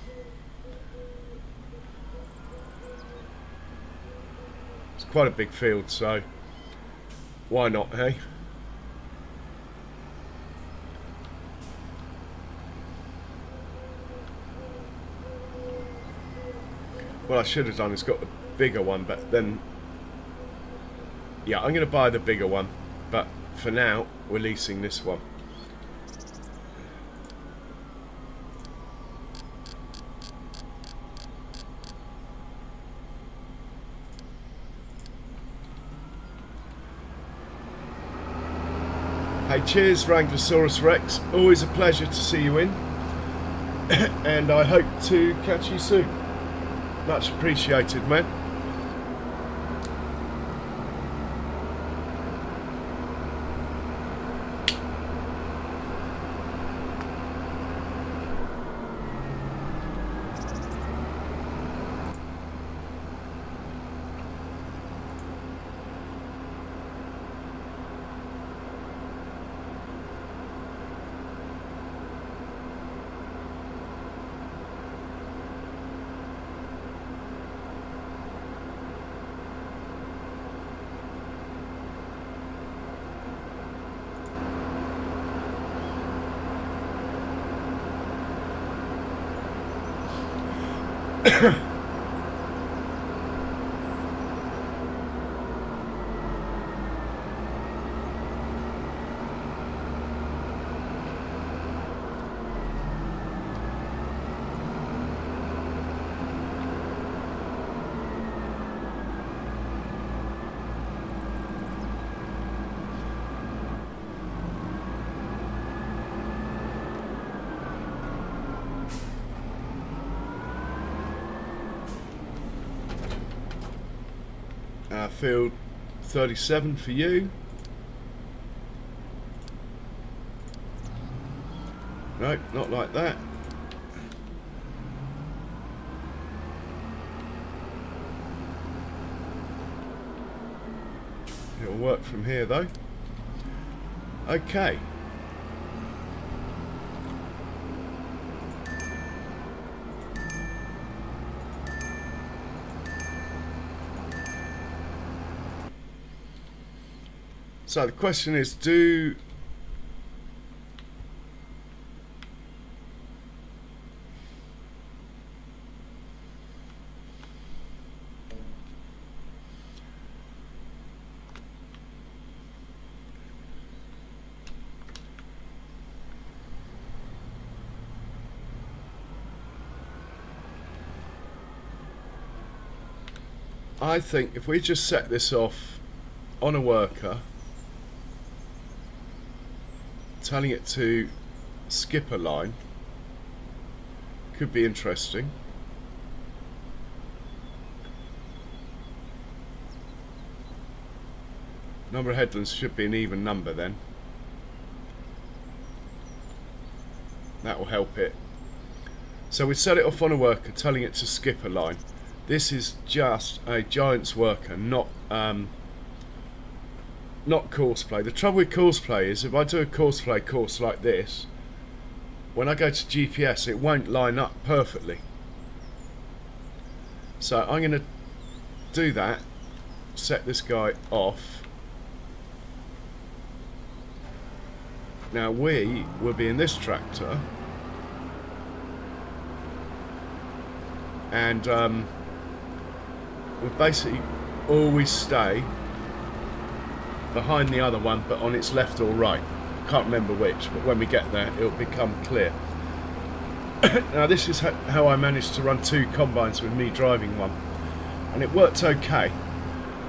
It's quite a big field, so why not, hey? What I should have done is got the bigger one, but then yeah, I'm going to buy the bigger one, but for now we're leasing this one. Hey, cheers Wranglosaurus Rex, always a pleasure to see you in, and I hope to catch you soon. Much appreciated, man. Field 37 for you. No, not like that. It'll work from here though. Okay. So the question is, I think if we just set this off on a worker, telling it to skip a line, could be interesting. Number of headlands should be an even number then. That will help it. So we set it off on a worker, telling it to skip a line. This is just a giant's worker, not course play. The trouble with course play is if I do a course play course like this, when I go to GPS it won't line up perfectly. So I'm going to do that, set this guy off. Now we will be in this tractor, and we'll basically always stay behind the other one, but on its left or right. Can't remember which, but when we get there it'll become clear. Now this is how I managed to run 2 combines with me driving one, and it worked okay.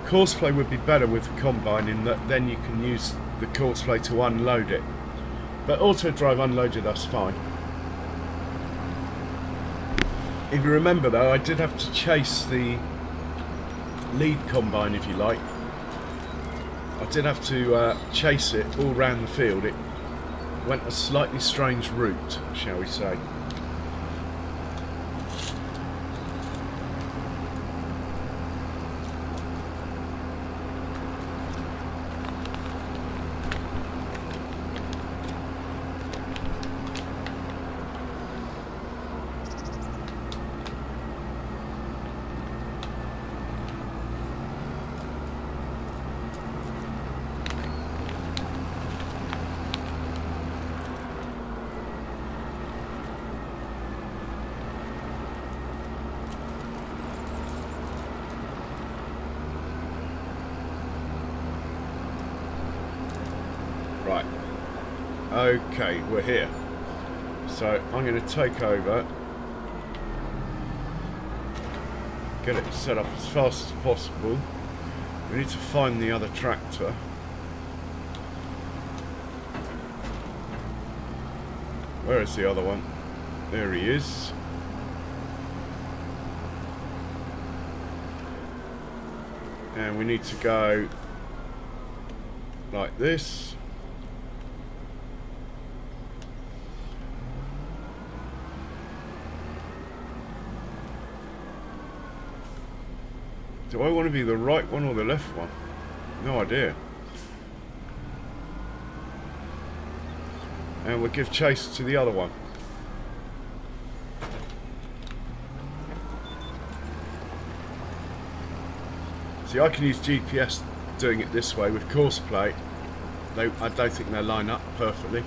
Courseplay would be better with the combine in that then you can use the courseplay to unload it, but auto drive unloaded us fine. If you remember though, I did have to chase the lead combine, if you like. I did have to chase it all round the field. It went a slightly strange route, shall we say. Right, okay, we're here. So I'm going to take over, get it set up as fast as possible. We need to find the other tractor. Where is the other one? There he is. And we need to go like this. Do I want to be the right one or the left one? No idea. And we'll give chase to the other one. See, I can use GPS doing it this way with courseplay. I don't think they line up perfectly.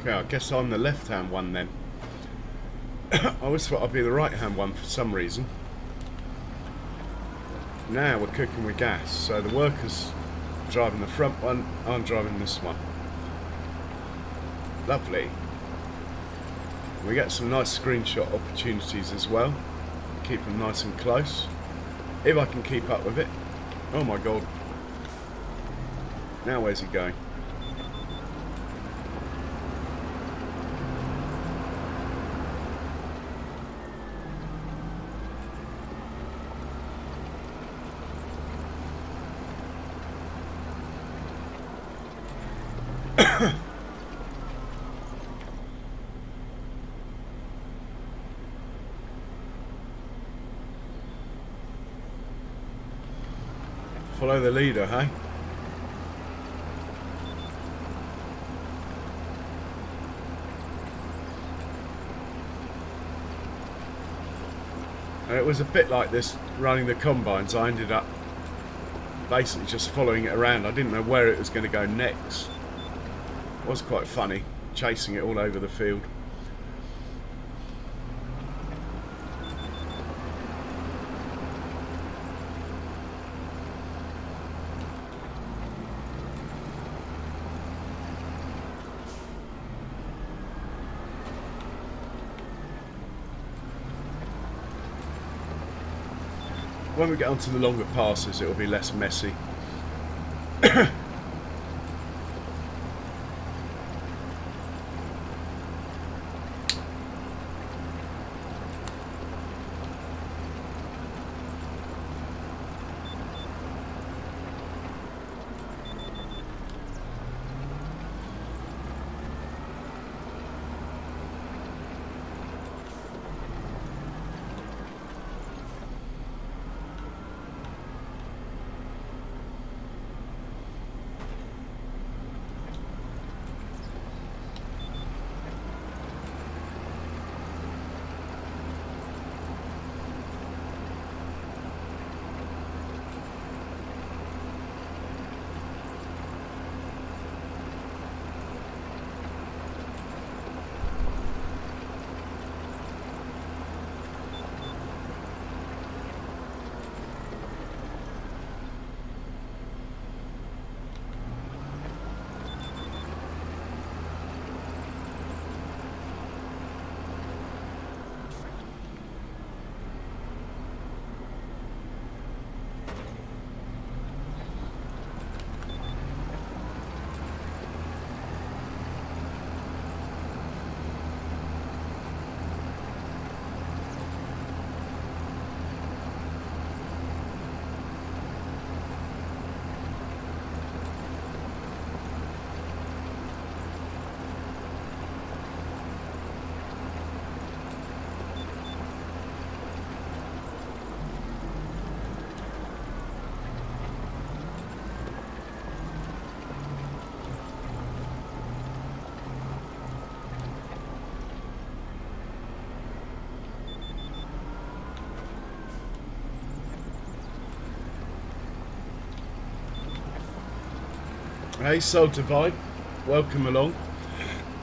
Okay, I guess I'm the left-hand one then. I always thought I'd be the right-hand one for some reason. Now we're cooking with gas, so the worker's driving the front one, I'm driving this one. Lovely. We get some nice screenshot opportunities as well. Keep them nice and close. If I can keep up with it. Oh my god. Now where's he going? Follow the leader, hey? And it was a bit like this running the combines. I ended up basically just following it around. I didn't know where it was going to go next. It was quite funny, chasing it all over the field. When we get onto the longer passes, it'll be less messy. Hey, Soul Divine, welcome along.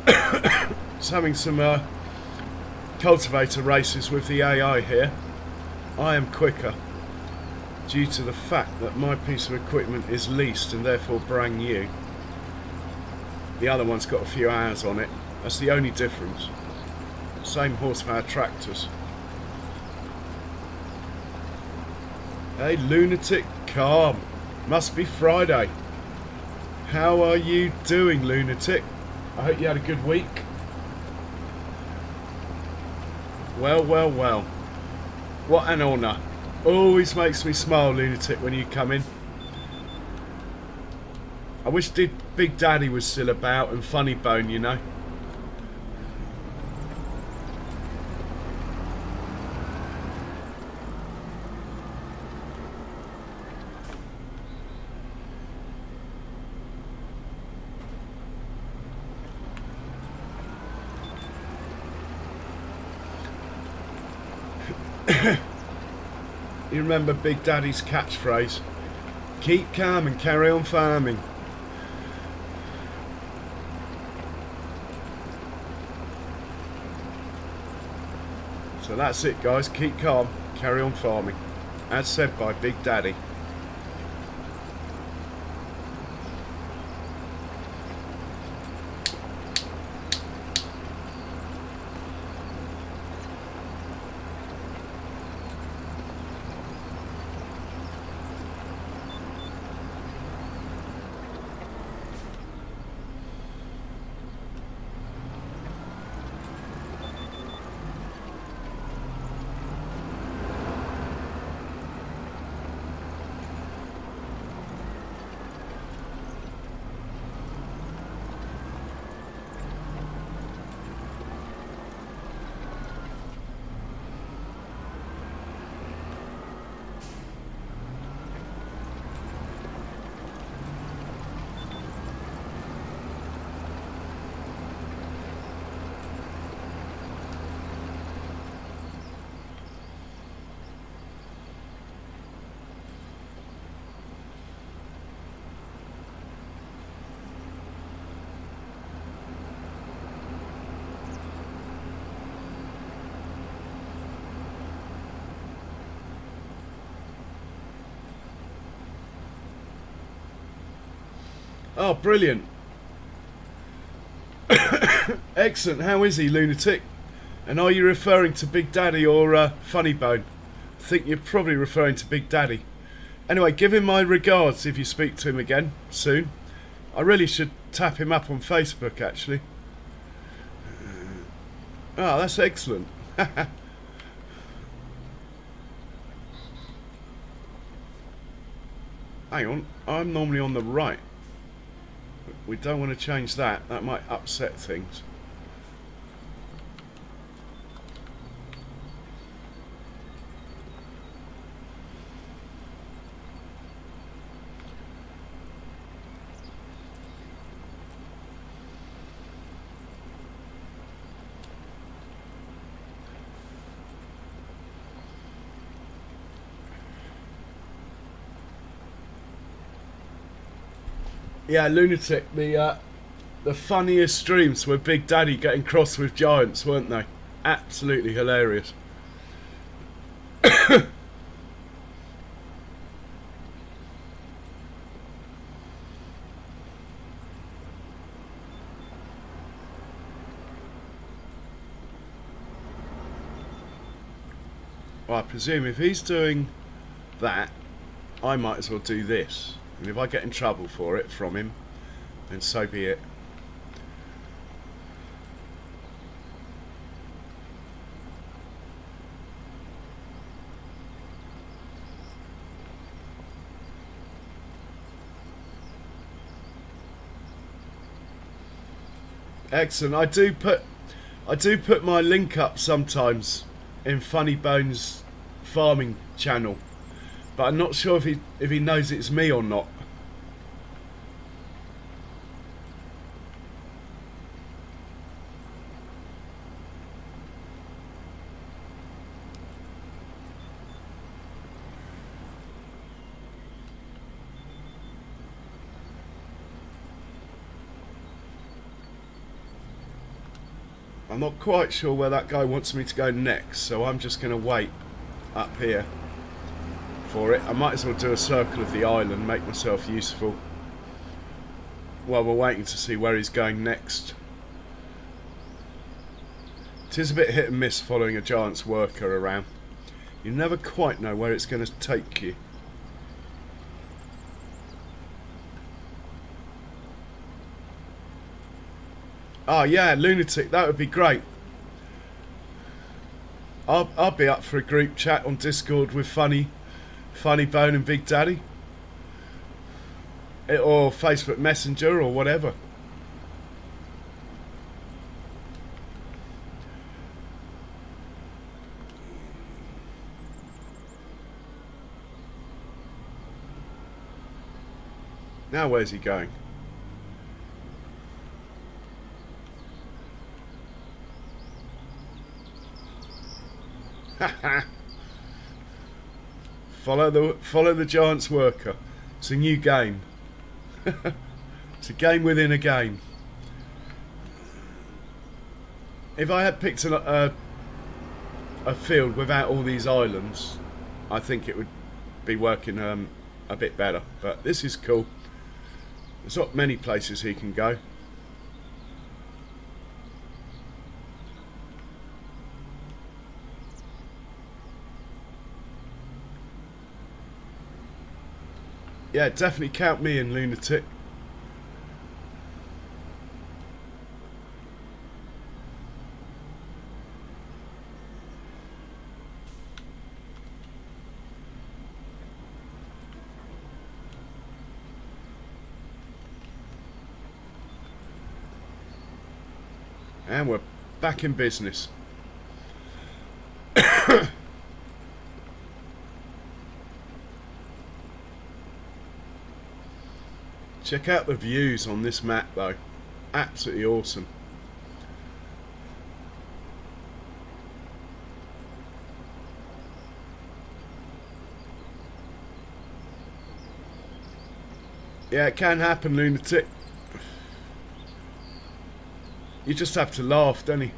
Just having some cultivator races with the AI here. I am quicker due to the fact that my piece of equipment is leased and therefore brand new. The other one's got a few hours on it. That's the only difference. Same horsepower tractors. Hey, lunatic, calm. Must be Friday. How are you doing, lunatic? I hope you had a good week. Well, well, well. What an honour. Always makes me smile, lunatic, when you come in. I wish Big Daddy was still about and Funny Bone, you know. You remember Big Daddy's catchphrase? Keep calm and carry on farming. So that's it, guys. Keep calm, carry on farming. As said by Big Daddy. Oh, brilliant. Excellent. How is he, lunatic? And are you referring to Big Daddy or Funny Bone? I think you're probably referring to Big Daddy. Anyway, give him my regards if you speak to him again soon. I really should tap him up on Facebook, actually. Oh, that's excellent. Hang on, I'm normally on the right. We don't want to change that. That might upset things. Yeah, lunatic. The funniest streams were Big Daddy getting cross with giants, weren't they? Absolutely hilarious. Well, I presume if he's doing that, I might as well do this. And if I get in trouble for it from him, then so be it. Excellent. I do put my link up sometimes in Funny Bones farming channel, but I'm not sure if he knows it's me or not. I'm not quite sure where that guy wants me to go next, so I'm just going to wait up here for it. I might as well do a circle of the island, make myself useful while we're waiting to see where he's going next. It is a bit hit and miss following a giant's worker around. You never quite know where it's going to take you. Oh yeah, lunatic, that would be great. I'll be up for a group chat on Discord with Funny Bone and Big Daddy. Or Facebook Messenger or whatever. Now where's he going? Follow the giant's worker. It's a new game. It's a game within a game. If I had picked a field without all these islands, I think it would be working a bit better. But this is cool. There's not many places he can go. Yeah, definitely count me in, lunatic. And we're back in business. Check out the views on this map though. Absolutely awesome. Yeah, it can happen, lunatic. You just have to laugh, don't you?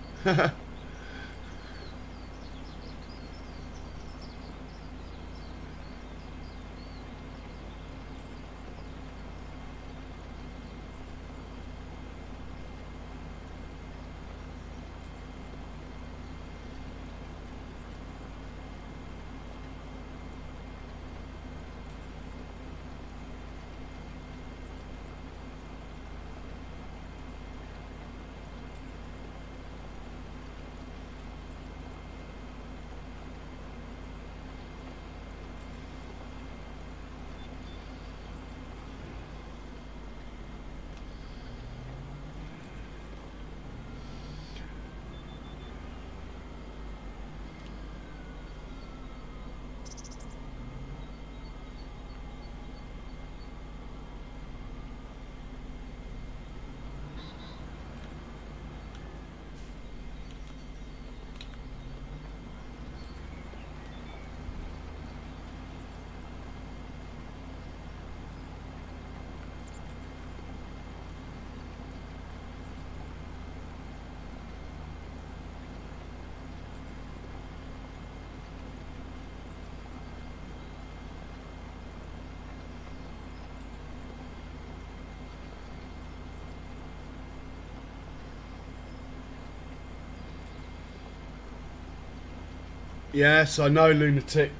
Yes, I know, lunatic.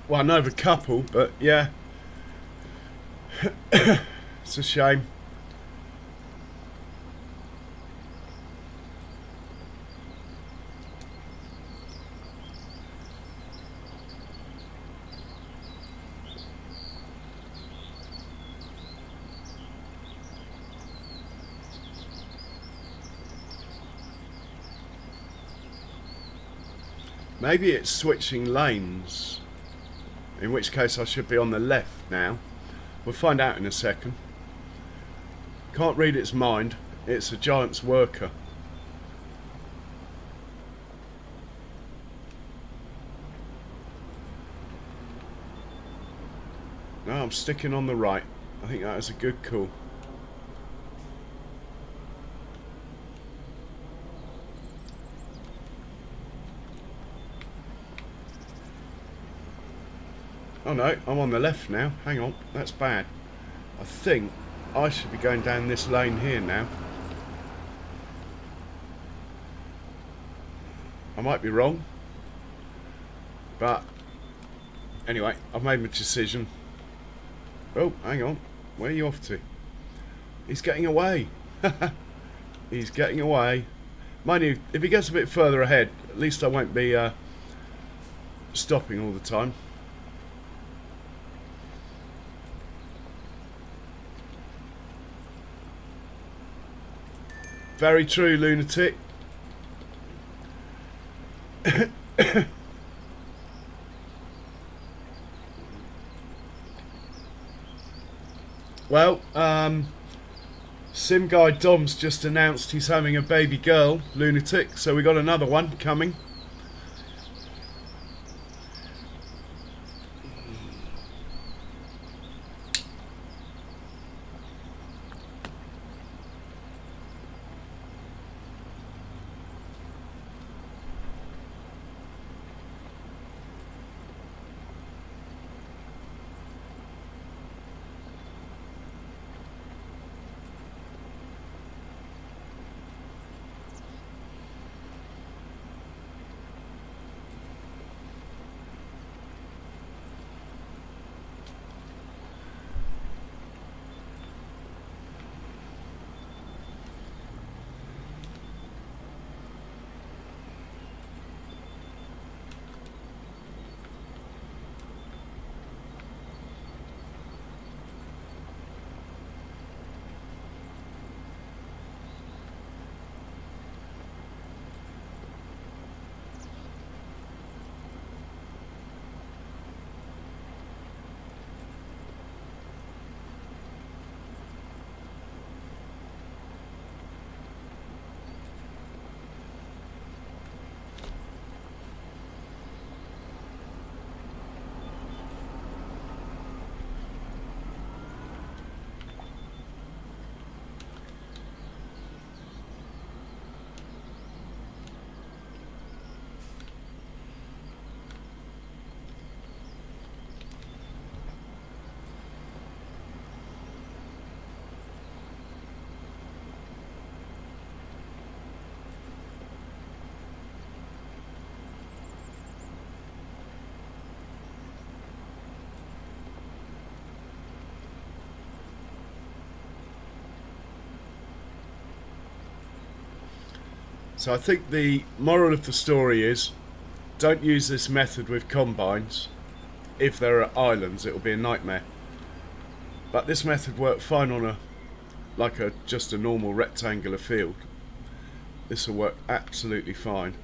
Well, I know of a couple, but yeah. It's a shame. Maybe it's switching lanes, in which case I should be on the left now. We'll find out in a second. Can't read its mind. It's a giant's worker. No, I'm sticking on the right. I think that is a good call. Oh no, I'm on the left now. Hang on, that's bad. I think I should be going down this lane here now. I might be wrong, but anyway, I've made my decision. Oh, hang on. Where are you off to? He's getting away. He's getting away. Mind you, if he gets a bit further ahead, at least I won't be stopping all the time. Very true, lunatic. Well, Sim Guy Dom's just announced he's having a baby girl, lunatic, so we got another one coming. So I think the moral of the story is, don't use this method with combines. If there are islands, it will be a nightmare. But this method worked fine on just a normal rectangular field. This will work absolutely fine.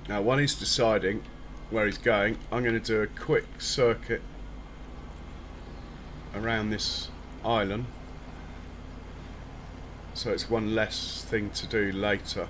Now while he's deciding where he's going, I'm going to do a quick circuit around this island, so it's one less thing to do later.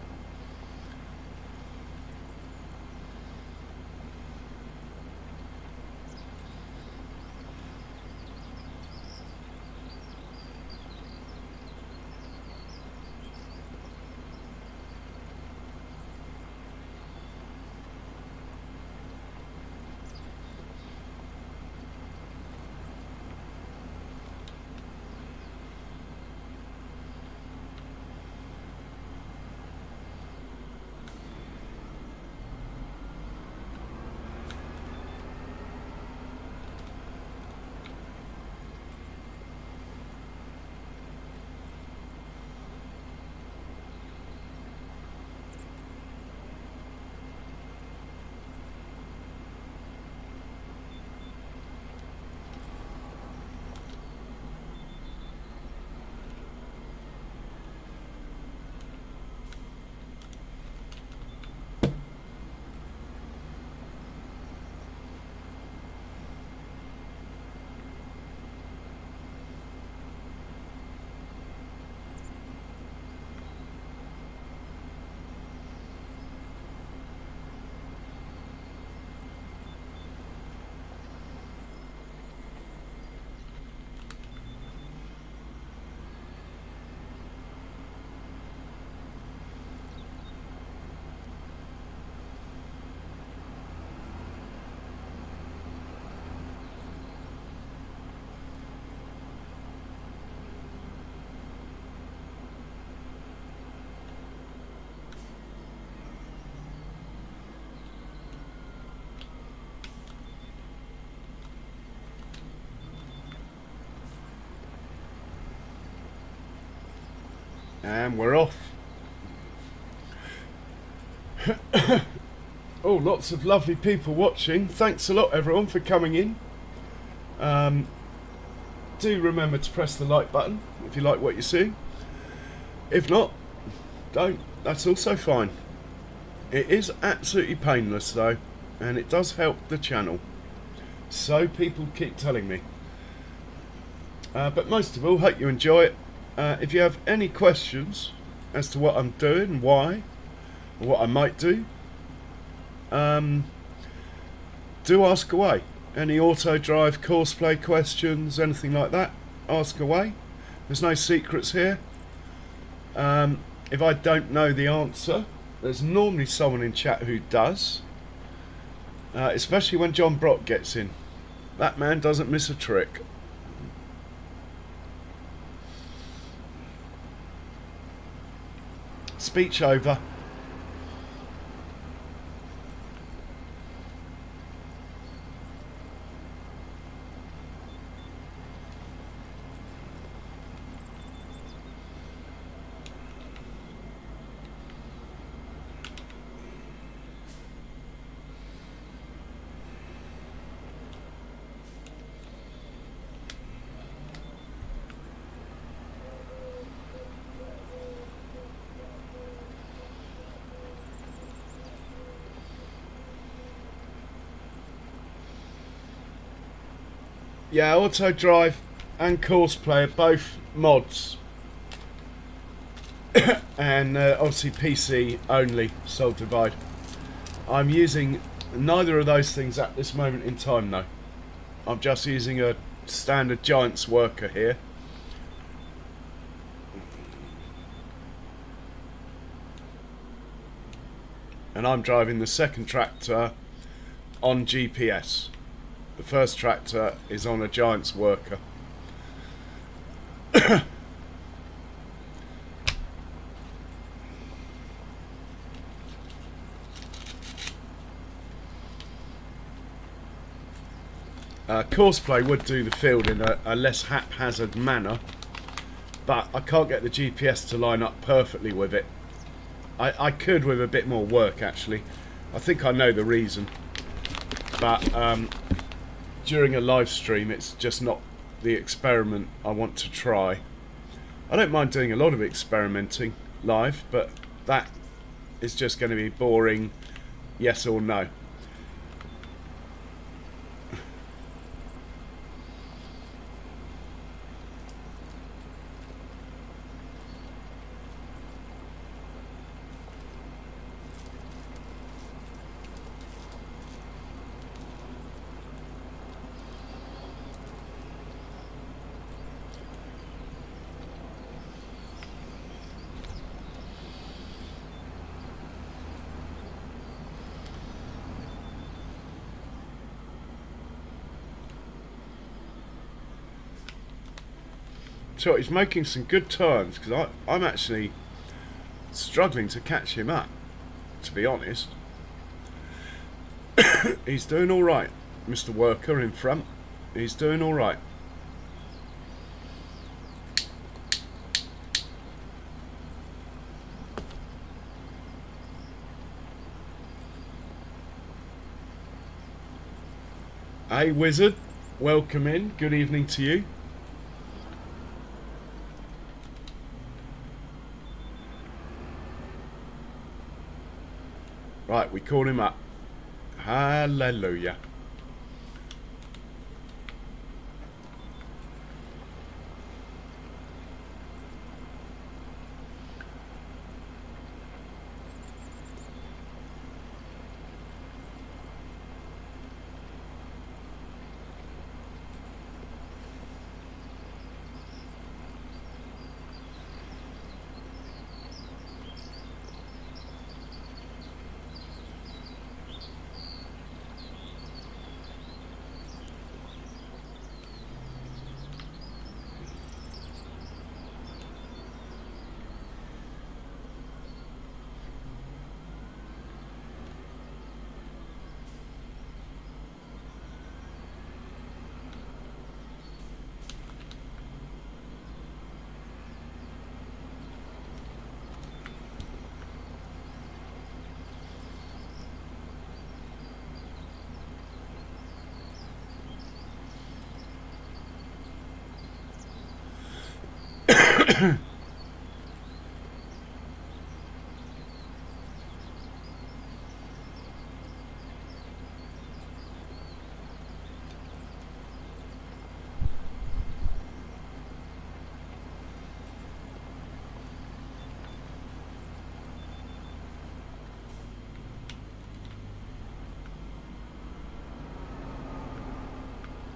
And we're off. Oh, lots of lovely people watching. Thanks a lot everyone for coming in. Do remember to press the like button if you like what you see. If not, don't. That's also fine. It is absolutely painless though, and it does help the channel. So people keep telling me. But most of all, hope you enjoy it. If you have any questions as to what I'm doing, why, or what I might do, do ask away. Any auto drive, course play questions, anything like that, ask away. There's no secrets here. If I don't know the answer, there's normally someone in chat who does, especially when John Brock gets in. That man doesn't miss a trick. Speech over. Yeah, auto drive and course play are both mods, and obviously PC only, Soul Divide. I'm using neither of those things at this moment in time though. I'm just using a standard Giants worker here. And I'm driving the second tractor on GPS. The first tractor is on a Giants worker. Courseplay would do the field in a less haphazard manner, but I can't get the GPS to line up perfectly with it. I could with a bit more work actually. I think I know the reason, but during a live stream it's just not the experiment I want to try. I don't mind doing a lot of experimenting live, but that is just going to be boring Yes or no? So he's making some good turns, because I'm actually struggling to catch him up, to be honest. He's doing all right, Mr. Worker in front. He's doing all right. Hey, Wizard. Welcome in. Good evening to you. Right, we called him up. Hallelujah.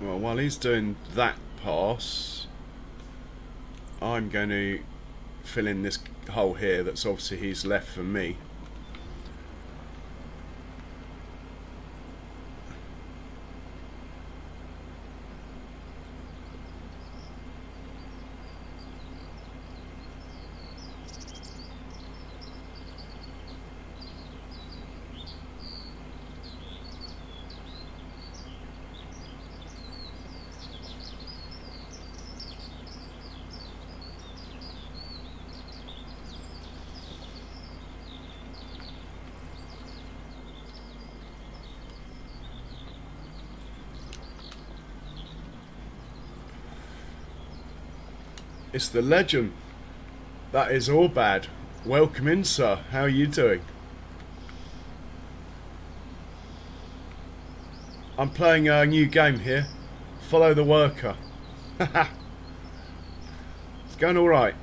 Well, while he's doing that pass, I'm going to fill in this hole here that's obviously he's left for me. It's the legend. That is all bad. Welcome in, sir. How are you doing? I'm playing a new game here. Follow the worker. It's going all right.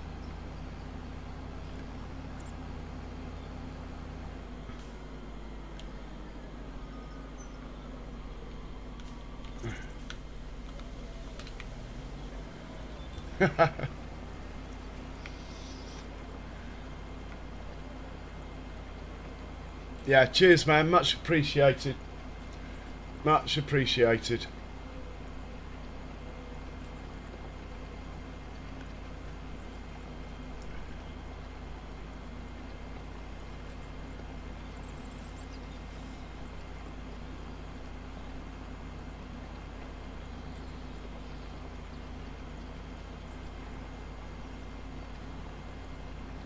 Yeah, cheers, man. Much appreciated. Much appreciated.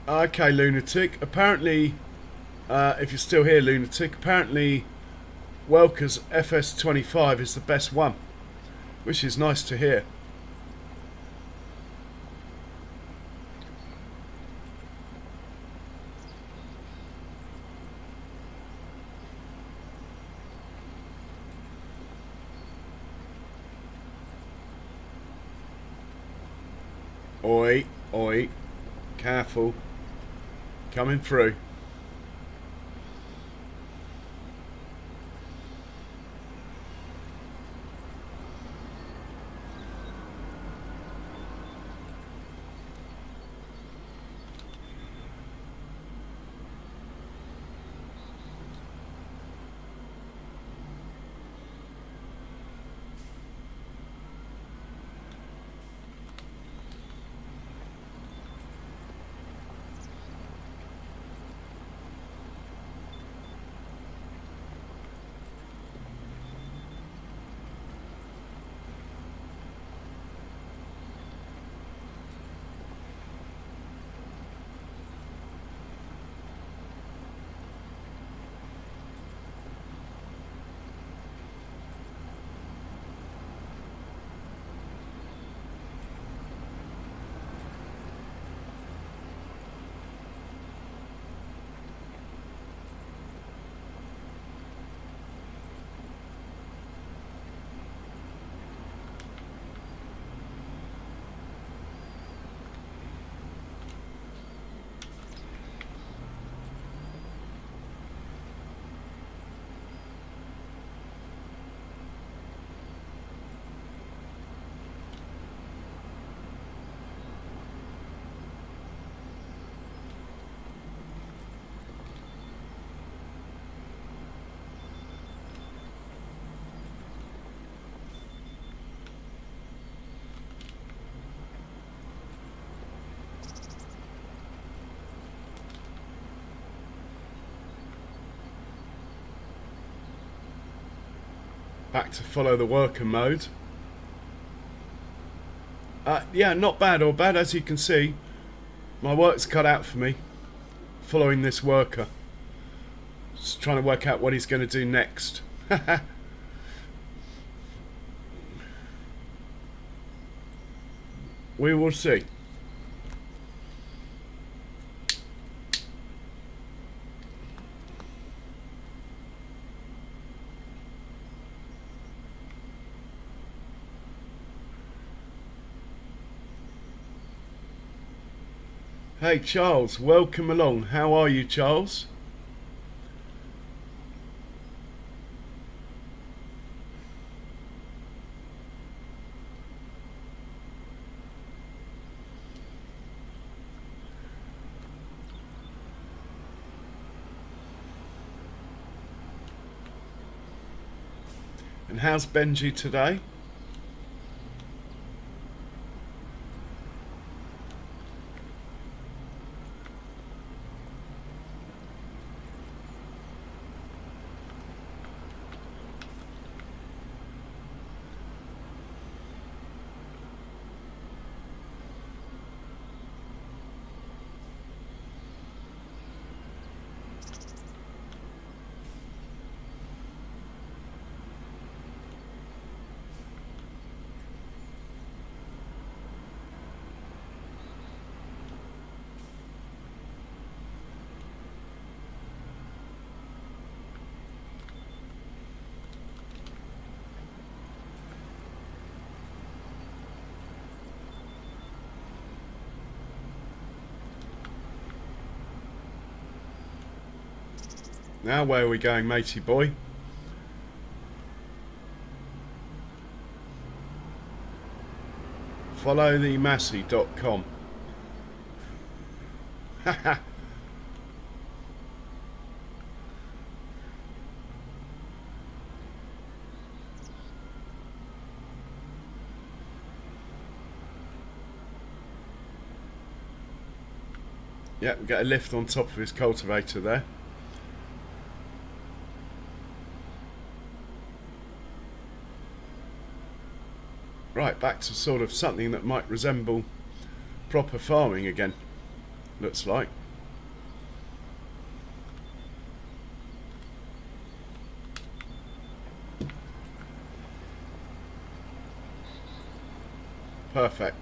Okay, Lunatic. Apparently, if you're still here, Lunatic, apparently Welker's FS25 is the best one, which is nice to hear. Oi, oi. Careful. Coming through. Back to follow the worker mode. Yeah, not bad or bad, as you can see. My work's cut out for me, following this worker. Just trying to work out what he's going to do next. We will see. Hey Charles, welcome along. How are you, Charles? And how's Benji today? Now where are we going, matey boy? Followthemassey.com. Haha. Yeah, we get a lift on top of his cultivator there. Right, back to sort of something that might resemble proper farming again, looks like. Perfect.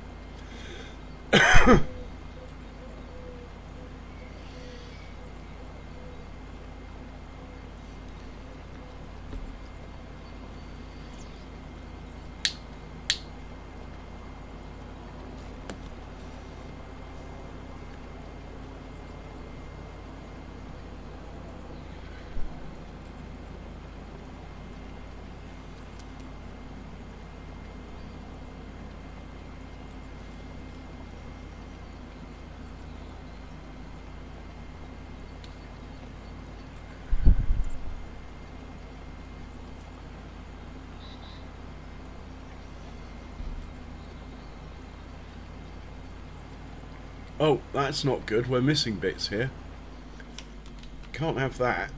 Oh, that's not good. We're missing bits here. Can't have that.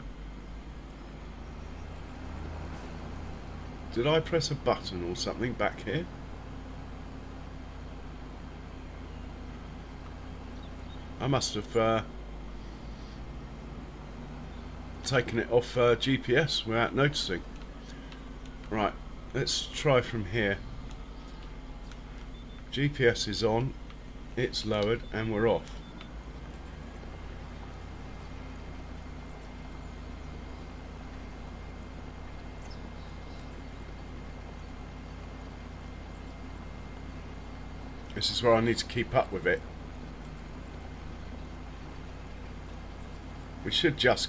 Did I press a button or something back here? I must have taken it off GPS without noticing. Right, let's try from here. GPS is on, it's lowered, and we're off. This is where I need to keep up with it. We should just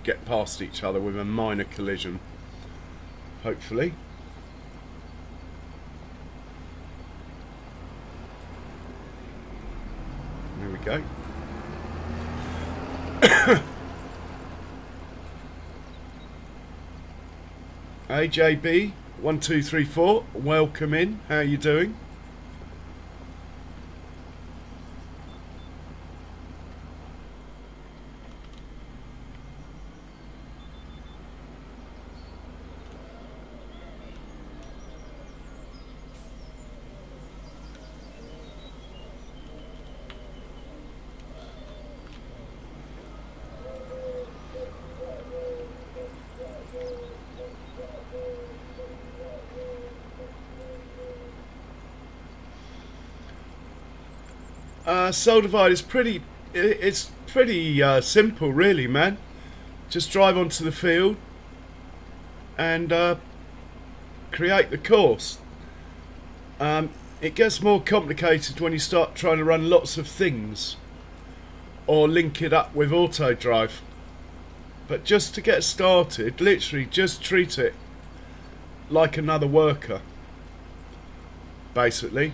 get past each other with a minor collision, hopefully. There we go. AJB 1234, welcome in. How are you doing? Soul Divide is pretty. It's pretty simple, really, man. Just drive onto the field and create the course. It gets more complicated when you start trying to run lots of things or link it up with auto drive. But just to get started, literally just treat it like another worker, basically.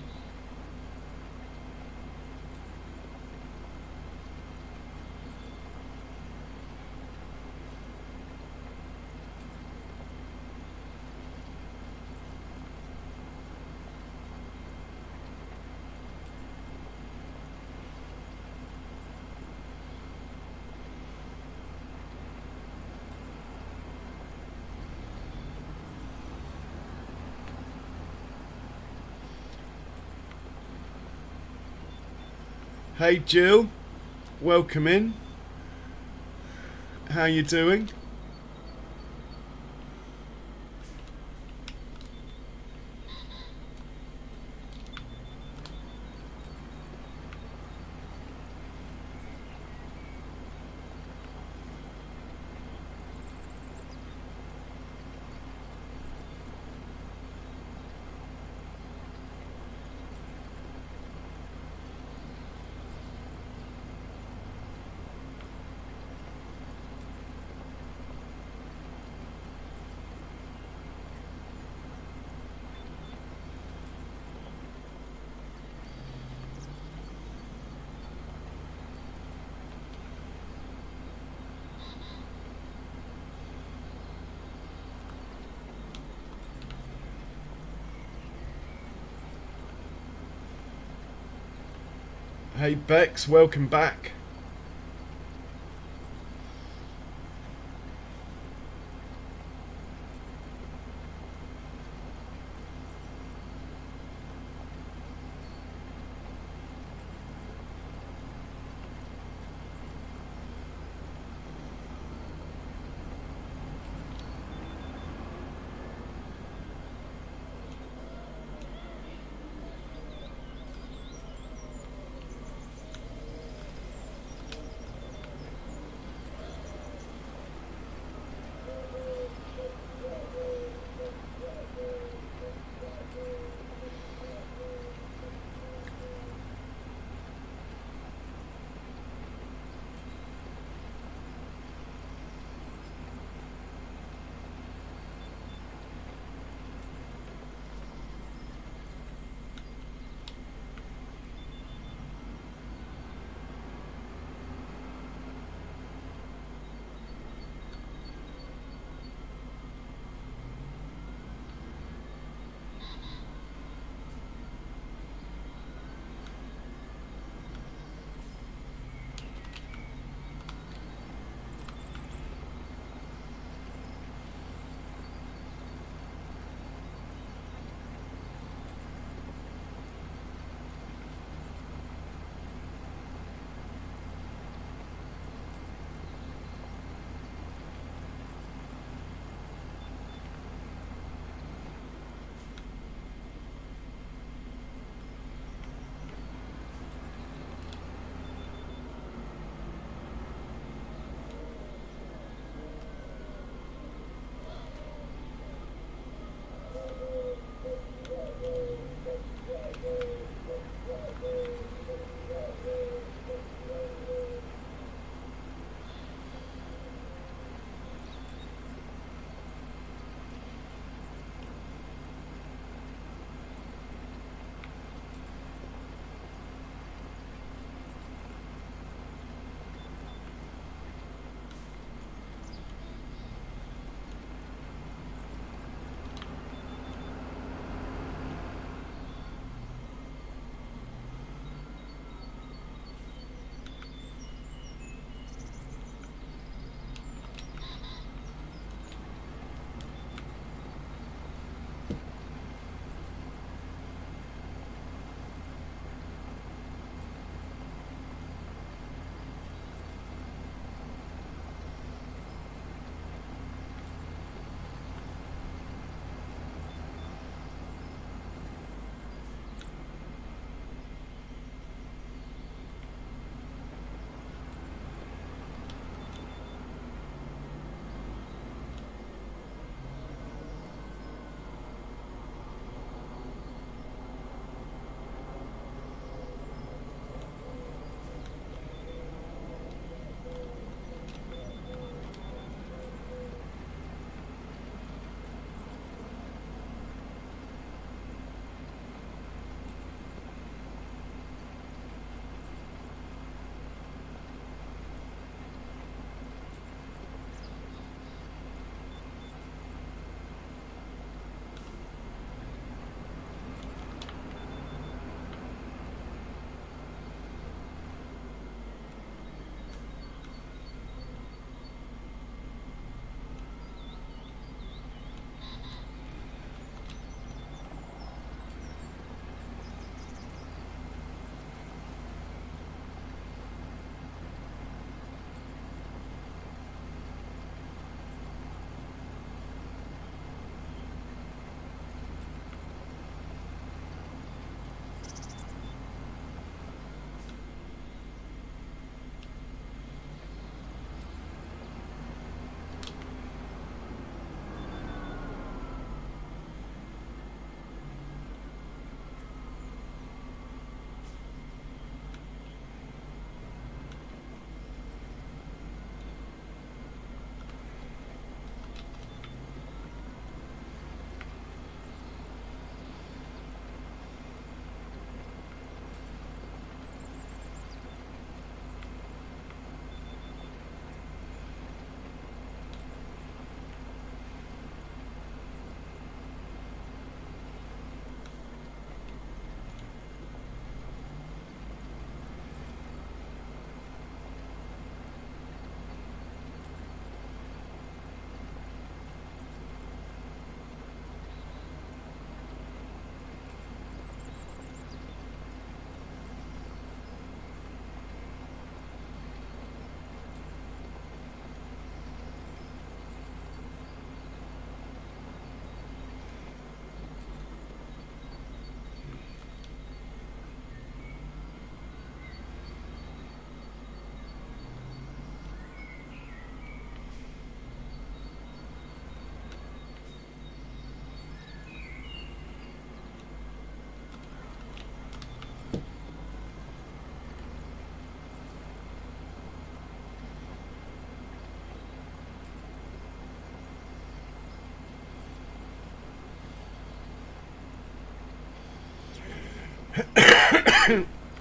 Hey Jill, welcome in. How you doing? Hey Bex, welcome back.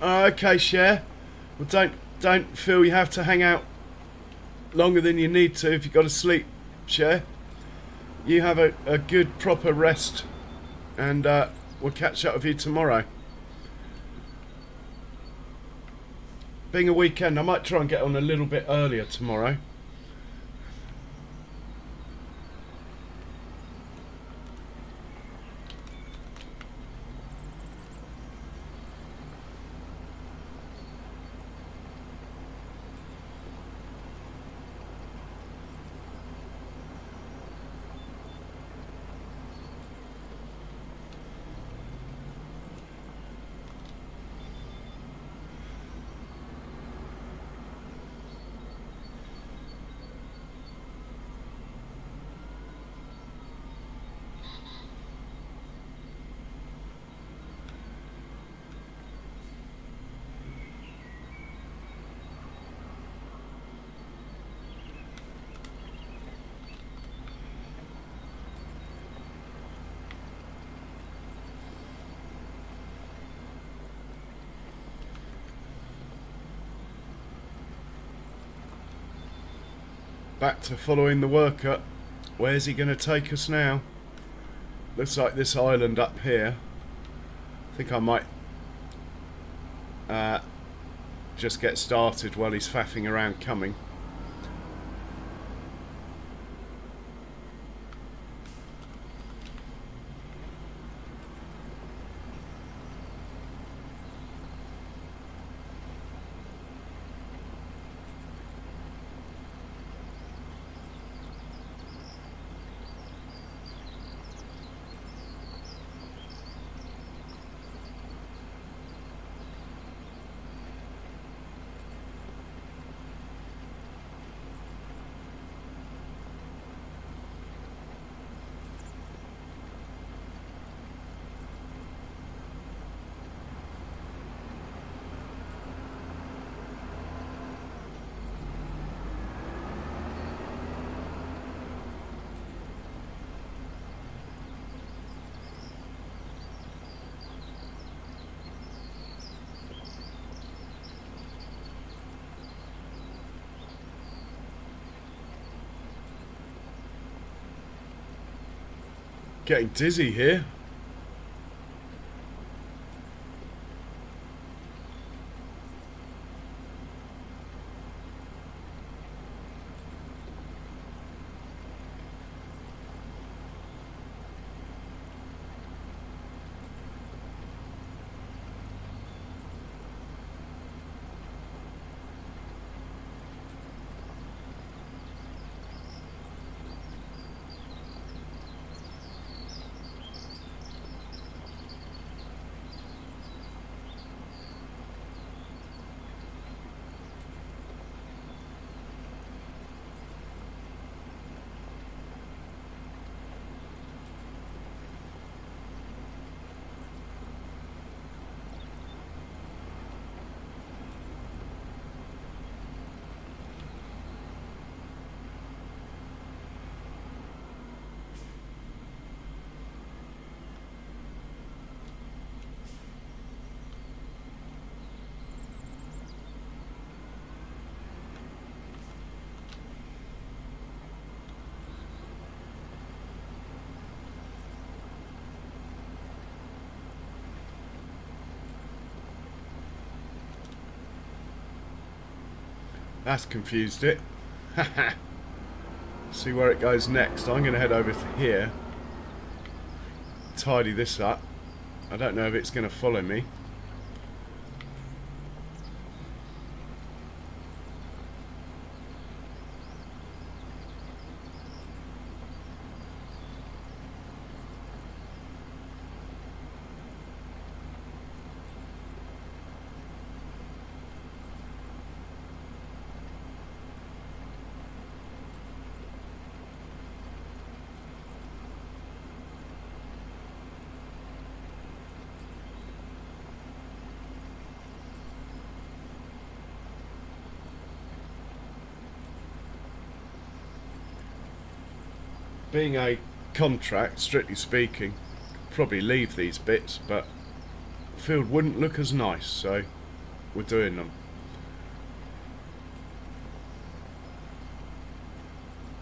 Okay, Cher. Well, don't feel you have to hang out longer than you need to if you've got to sleep, Cher. You have a good proper rest, and we'll catch up with you tomorrow. Being a weekend, I might try and get on a little bit earlier tomorrow. Back to following the worker. Where's he going to take us now? Looks like this island up here. I think I might just get started while he's faffing around coming. Getting dizzy here. That's confused it. See where it goes next. I'm going to head over to here. Tidy this up. I don't know if it's going to follow me. Being a contract, strictly speaking, probably leave these bits, but field wouldn't look as nice, so we're doing them.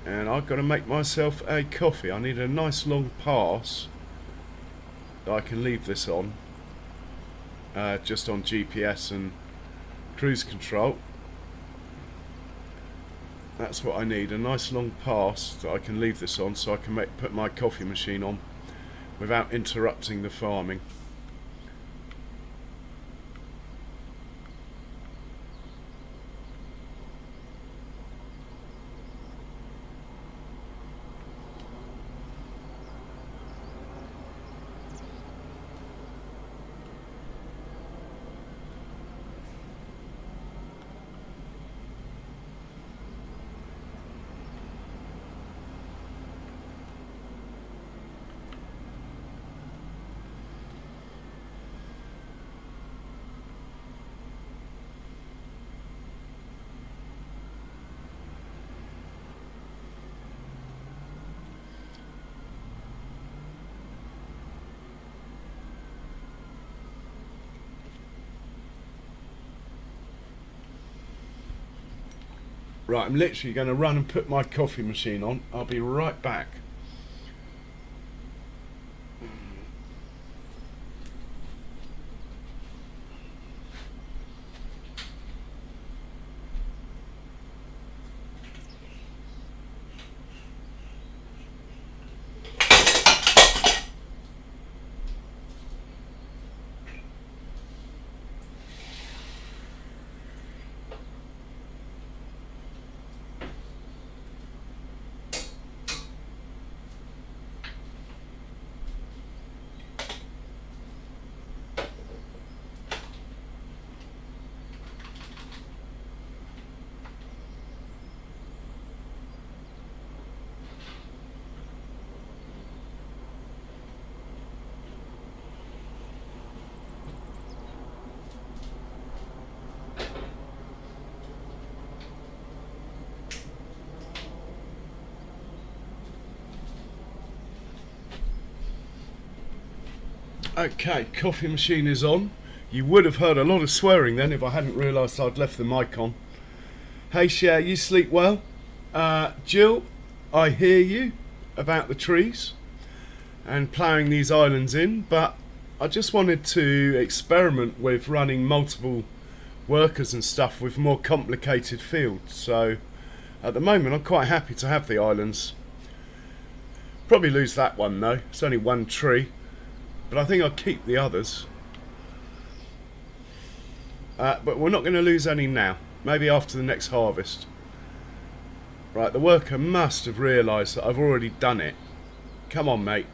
And I've got to make myself a coffee. I need a nice long pass that I can leave this on, just on GPS and cruise control. That's what I need, a nice long pass that I can leave this on so I can put my coffee machine on without interrupting the farming. Right, I'm literally going to run and put my coffee machine on. I'll be right back. Okay, coffee machine is on. You would have heard a lot of swearing then if I hadn't realised I'd left the mic on. Hey Cher, you sleep well? Jill, I hear you about the trees and ploughing these islands in, but I just wanted to experiment with running multiple workers and stuff with more complicated fields. So at the moment I'm quite happy to have the islands. Probably lose that one though, it's only one tree. But I think I'll keep the others. But we're not going to lose any now. Maybe after the next harvest. Right, the worker must have realised that I've already done it. Come on, mate.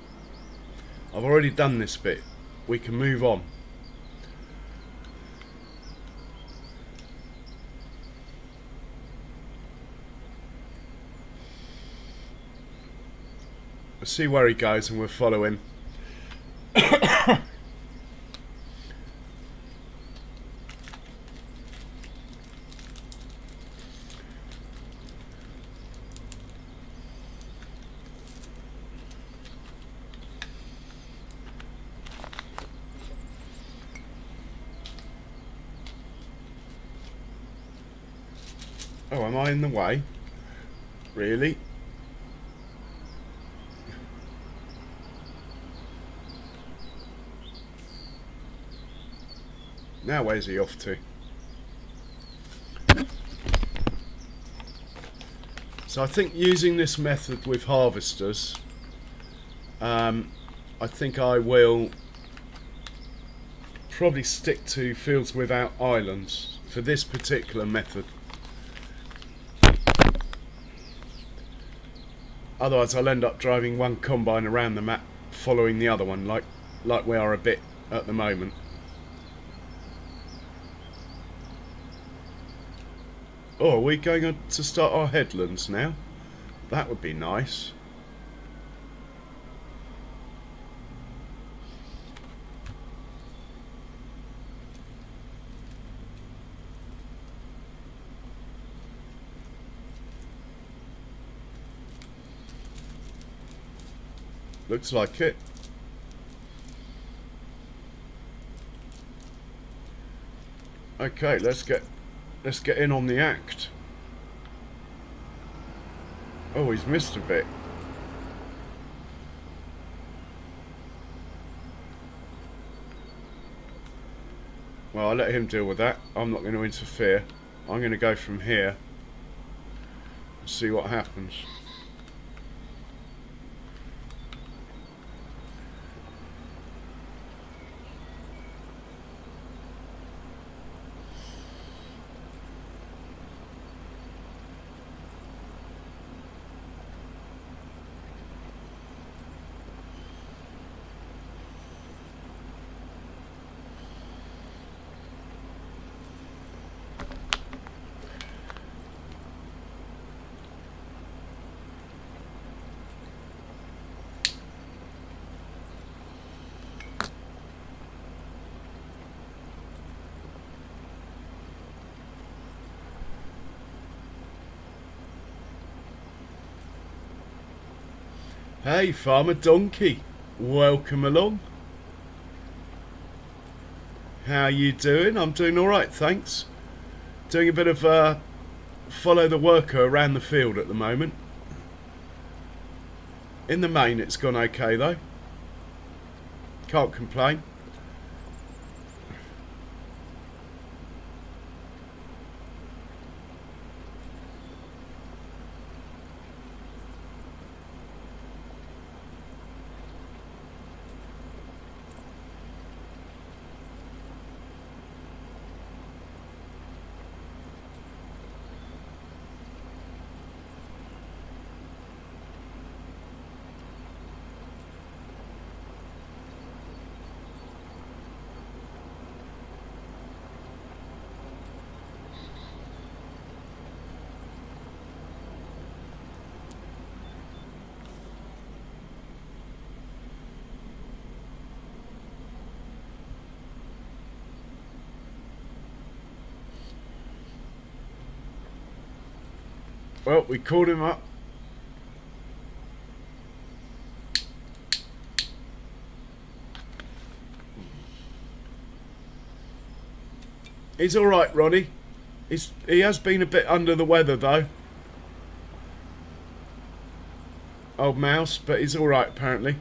I've already done this bit. We can move on. Let's see where he goes and we'll follow him. Oh, am I in the way? Really? Now where's he off to? So I think using this method with harvesters, I think I will probably stick to fields without islands for this particular method. Otherwise I'll end up driving one combine around the map following the other one like we are a bit at the moment. Oh, are we going on to start our headlands now? That would be nice. Looks like it. Okay, let's get in on the act. Oh, he's missed a bit. Well, I'll let him deal with that. I'm not going to interfere. I'm going to go from here and see what happens. Hey, Farmer Donkey, welcome along. How you doing? I'm doing all right, thanks. Doing a bit of follow the worker around the field at the moment. In the main, it's gone okay though. Can't complain. Well, we called him up. He's all right, Ronnie. He has been a bit under the weather though. Old mouse, but he's all right apparently.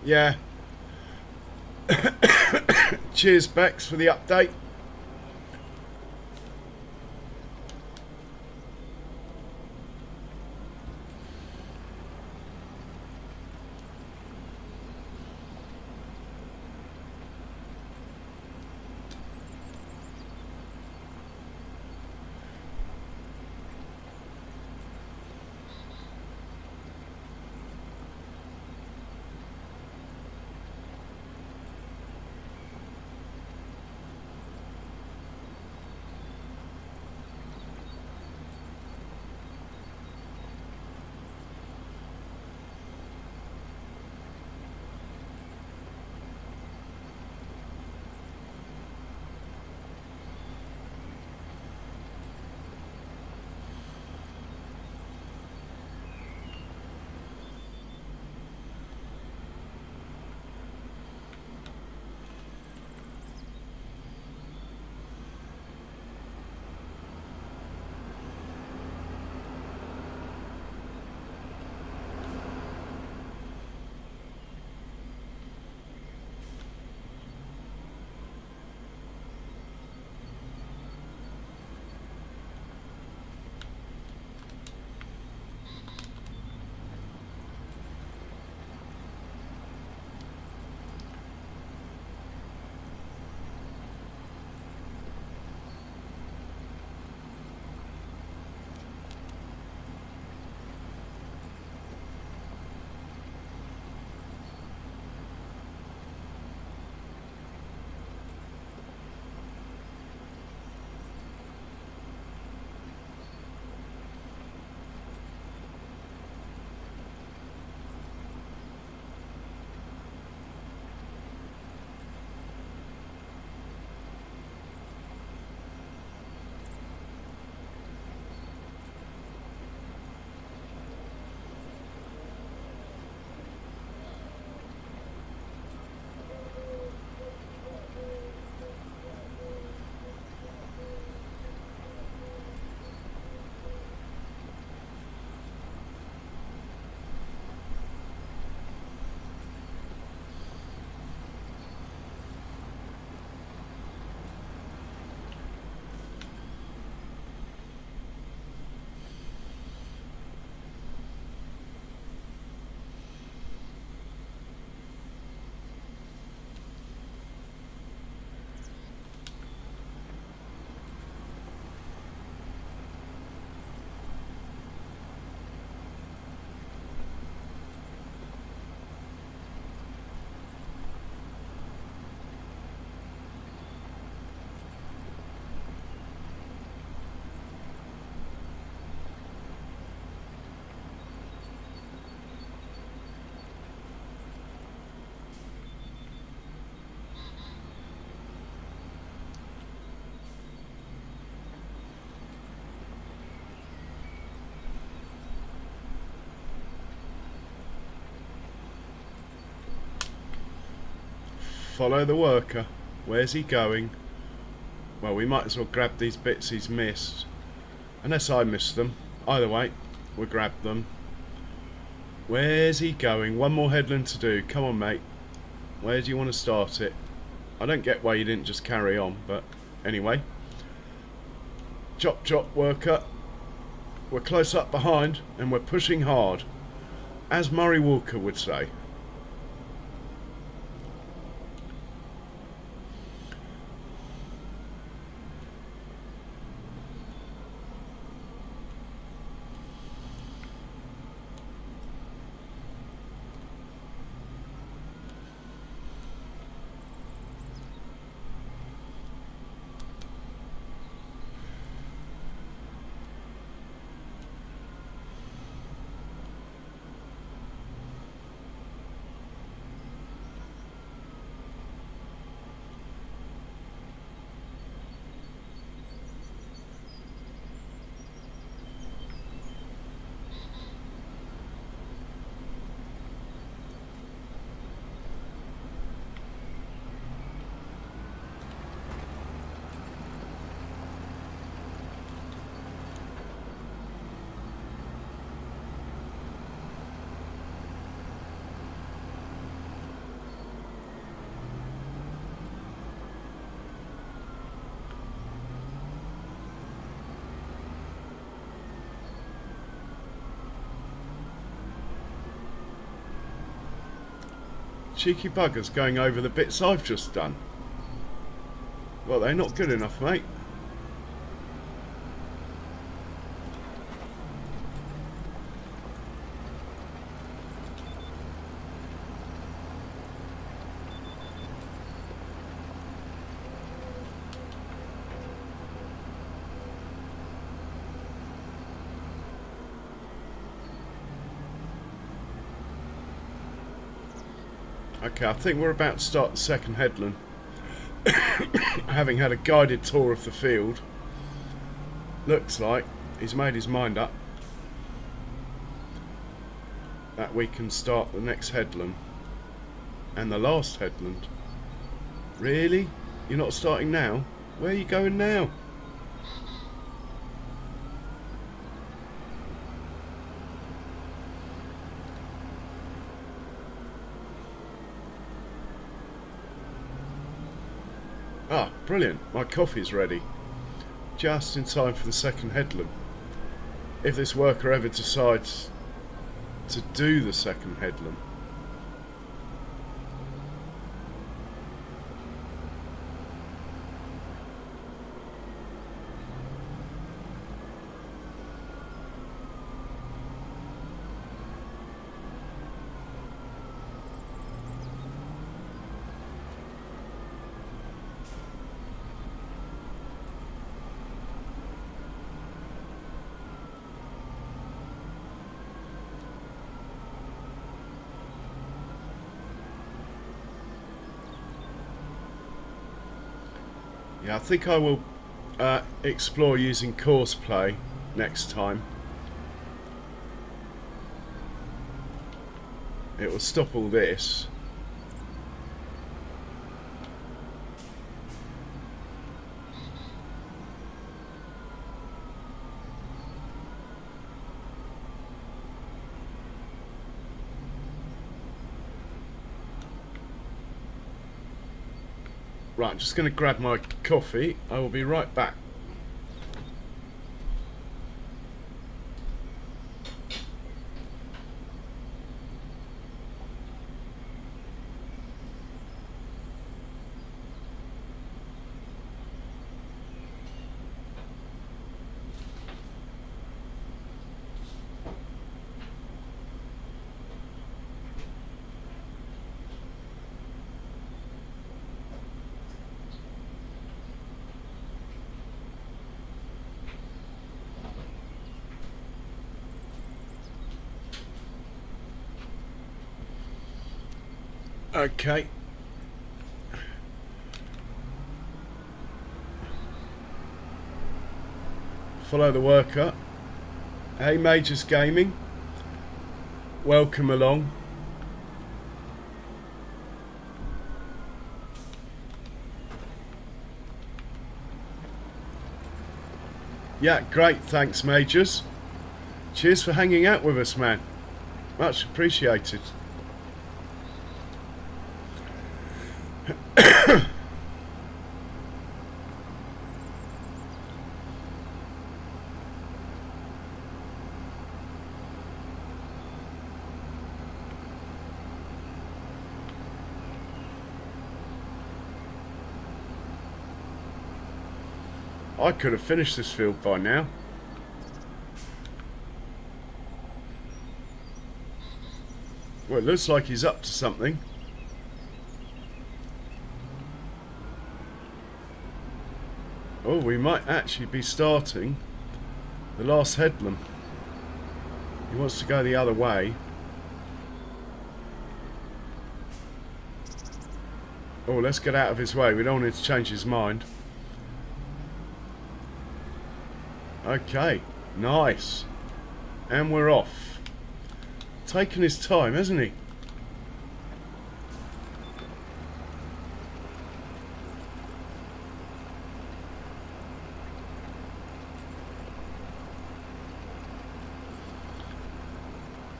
Yeah. Cheers, Bex, for the update. Follow the worker. Where's he going? Well, we might as well grab these bits he's missed. Unless I missed them. Either way, we'll grab them. Where's he going? One more headland to do. Come on, mate. Where do you want to start it? I don't get why you didn't just carry on, but anyway. Chop chop, worker. We're close up behind and we're pushing hard. As Murray Walker would say. Cheeky buggers going over the bits I've just done. Well, they're not good enough, mate. Okay, I think we're about to start the second headland. Having had a guided tour of the field, looks like he's made his mind up that we can start the next headland and the last headland. Really? You're not starting now? Where are you going now? Ah, brilliant. My coffee's ready. Just in time for the second headland. If this worker ever decides to do the second headland. Yeah, I think I will explore using course play next time. It will stop all this. Right, I'm just going to grab my coffee. I will be right back. Okay. Follow the worker. Hey, Majors Gaming. Welcome along. Yeah, great. Thanks, Majors. Cheers for hanging out with us, man. Much appreciated. I could have finished this field by now. Well, it looks like he's up to something. Oh, we might actually be starting the last headland. He wants to go the other way. Oh, let's get out of his way. We don't want him to change his mind. Okay, nice. And we're off. Taking his time, hasn't he?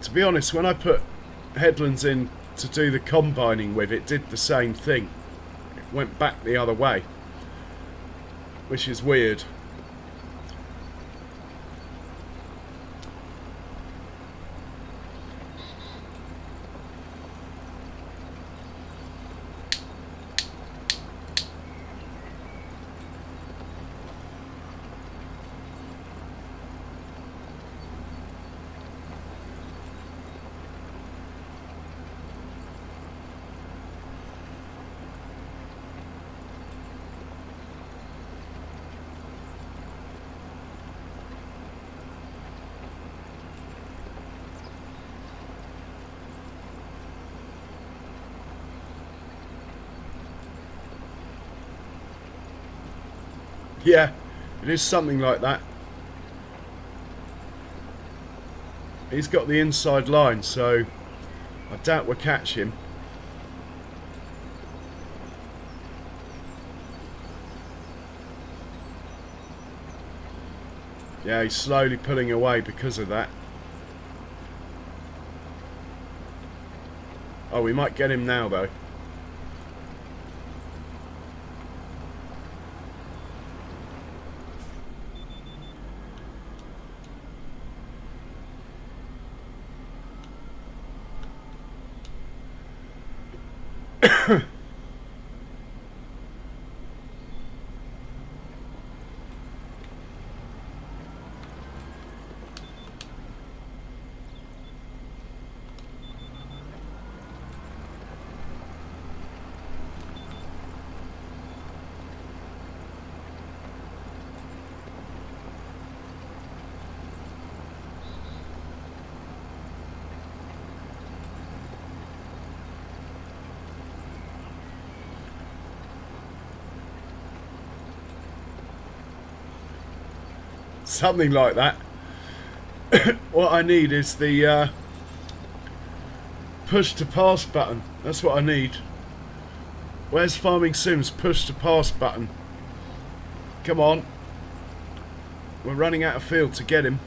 To be honest, when I put headlands in to do the combining with, it did the same thing. It went back the other way, which is weird. Yeah, it is something like that. He's got the inside line, so I doubt we'll catch him. Yeah, he's slowly pulling away because of that. Oh, we might get him now, though. Something like that. What I need is the push to pass button. That's what I need. Where's Farming Sim's push to pass button? Come on. We're running out of field to get him.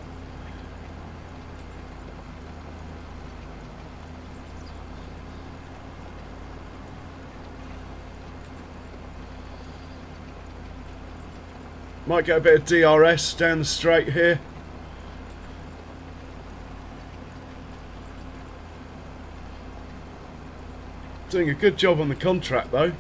Might get a bit of DRS down the straight here. Doing a good job on the contract though.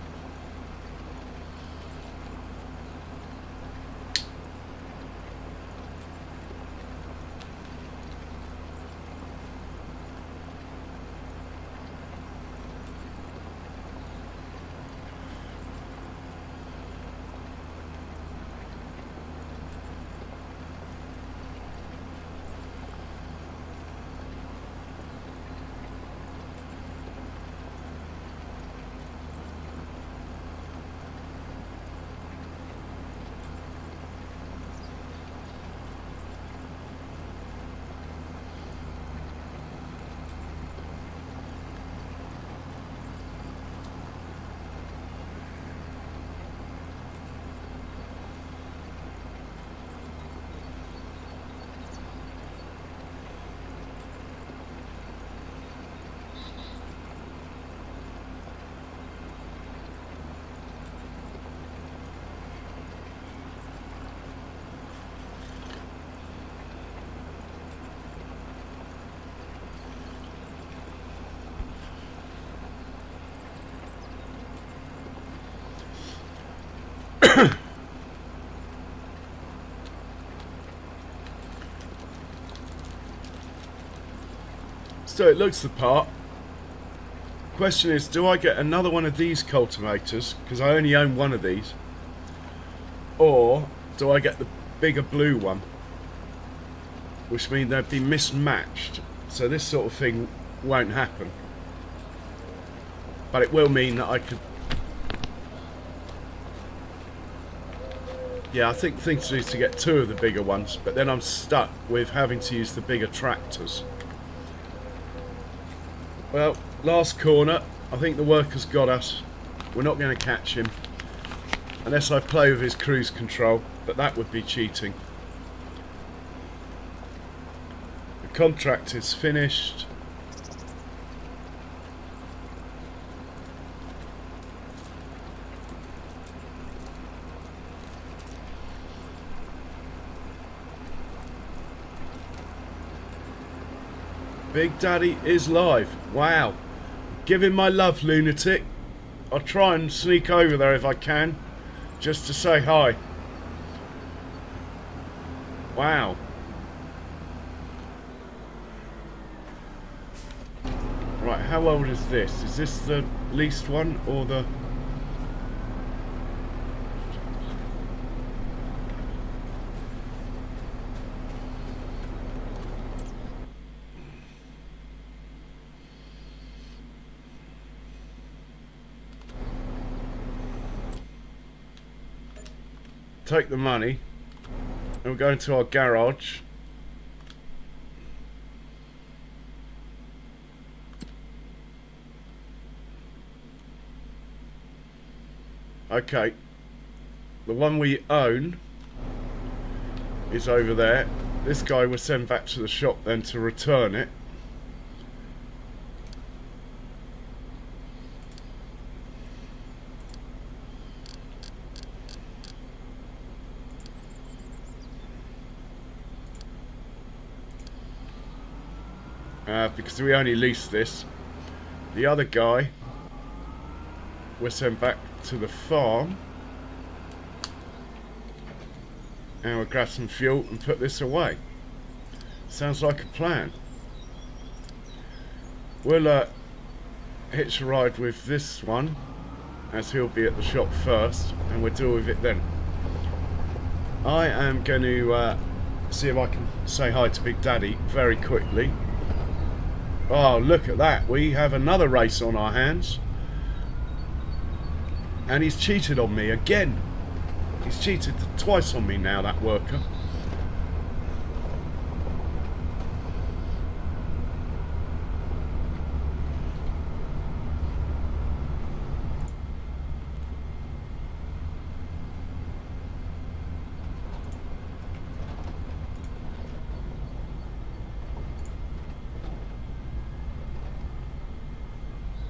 So it looks the part. Question is, do I get another one of these cultivators, because I only own one of these, or do I get the bigger blue one, which means they'd be mismatched, so this sort of thing won't happen, but it will mean that I could, yeah, I think the thing to do is to get two of the bigger ones, but then I'm stuck with having to use the bigger tractors. Well, last corner, I think the worker's got us. We're not going to catch him unless I play with his cruise control, but that would be cheating. The contract is finished. Big Daddy is live. Wow. Give him my love, lunatic. I'll try and sneak over there if I can, just to say hi. Wow. Right, how old is this? Is this the least one or the... Take the money and we'll go into our garage. Okay, the one we own is over there. This guy was sent back to the shop then to return it. Because we only leased this. The other guy was sent back to the farm, and we'll grab some fuel and put this away. Sounds like a plan. We'll hitch a ride with this one, as he'll be at the shop first, and we'll deal with it then. I am going to see if I can say hi to Big Daddy very quickly. Oh, look at that. We have another race on our hands. And he's cheated on me again. He's cheated twice on me now, that worker.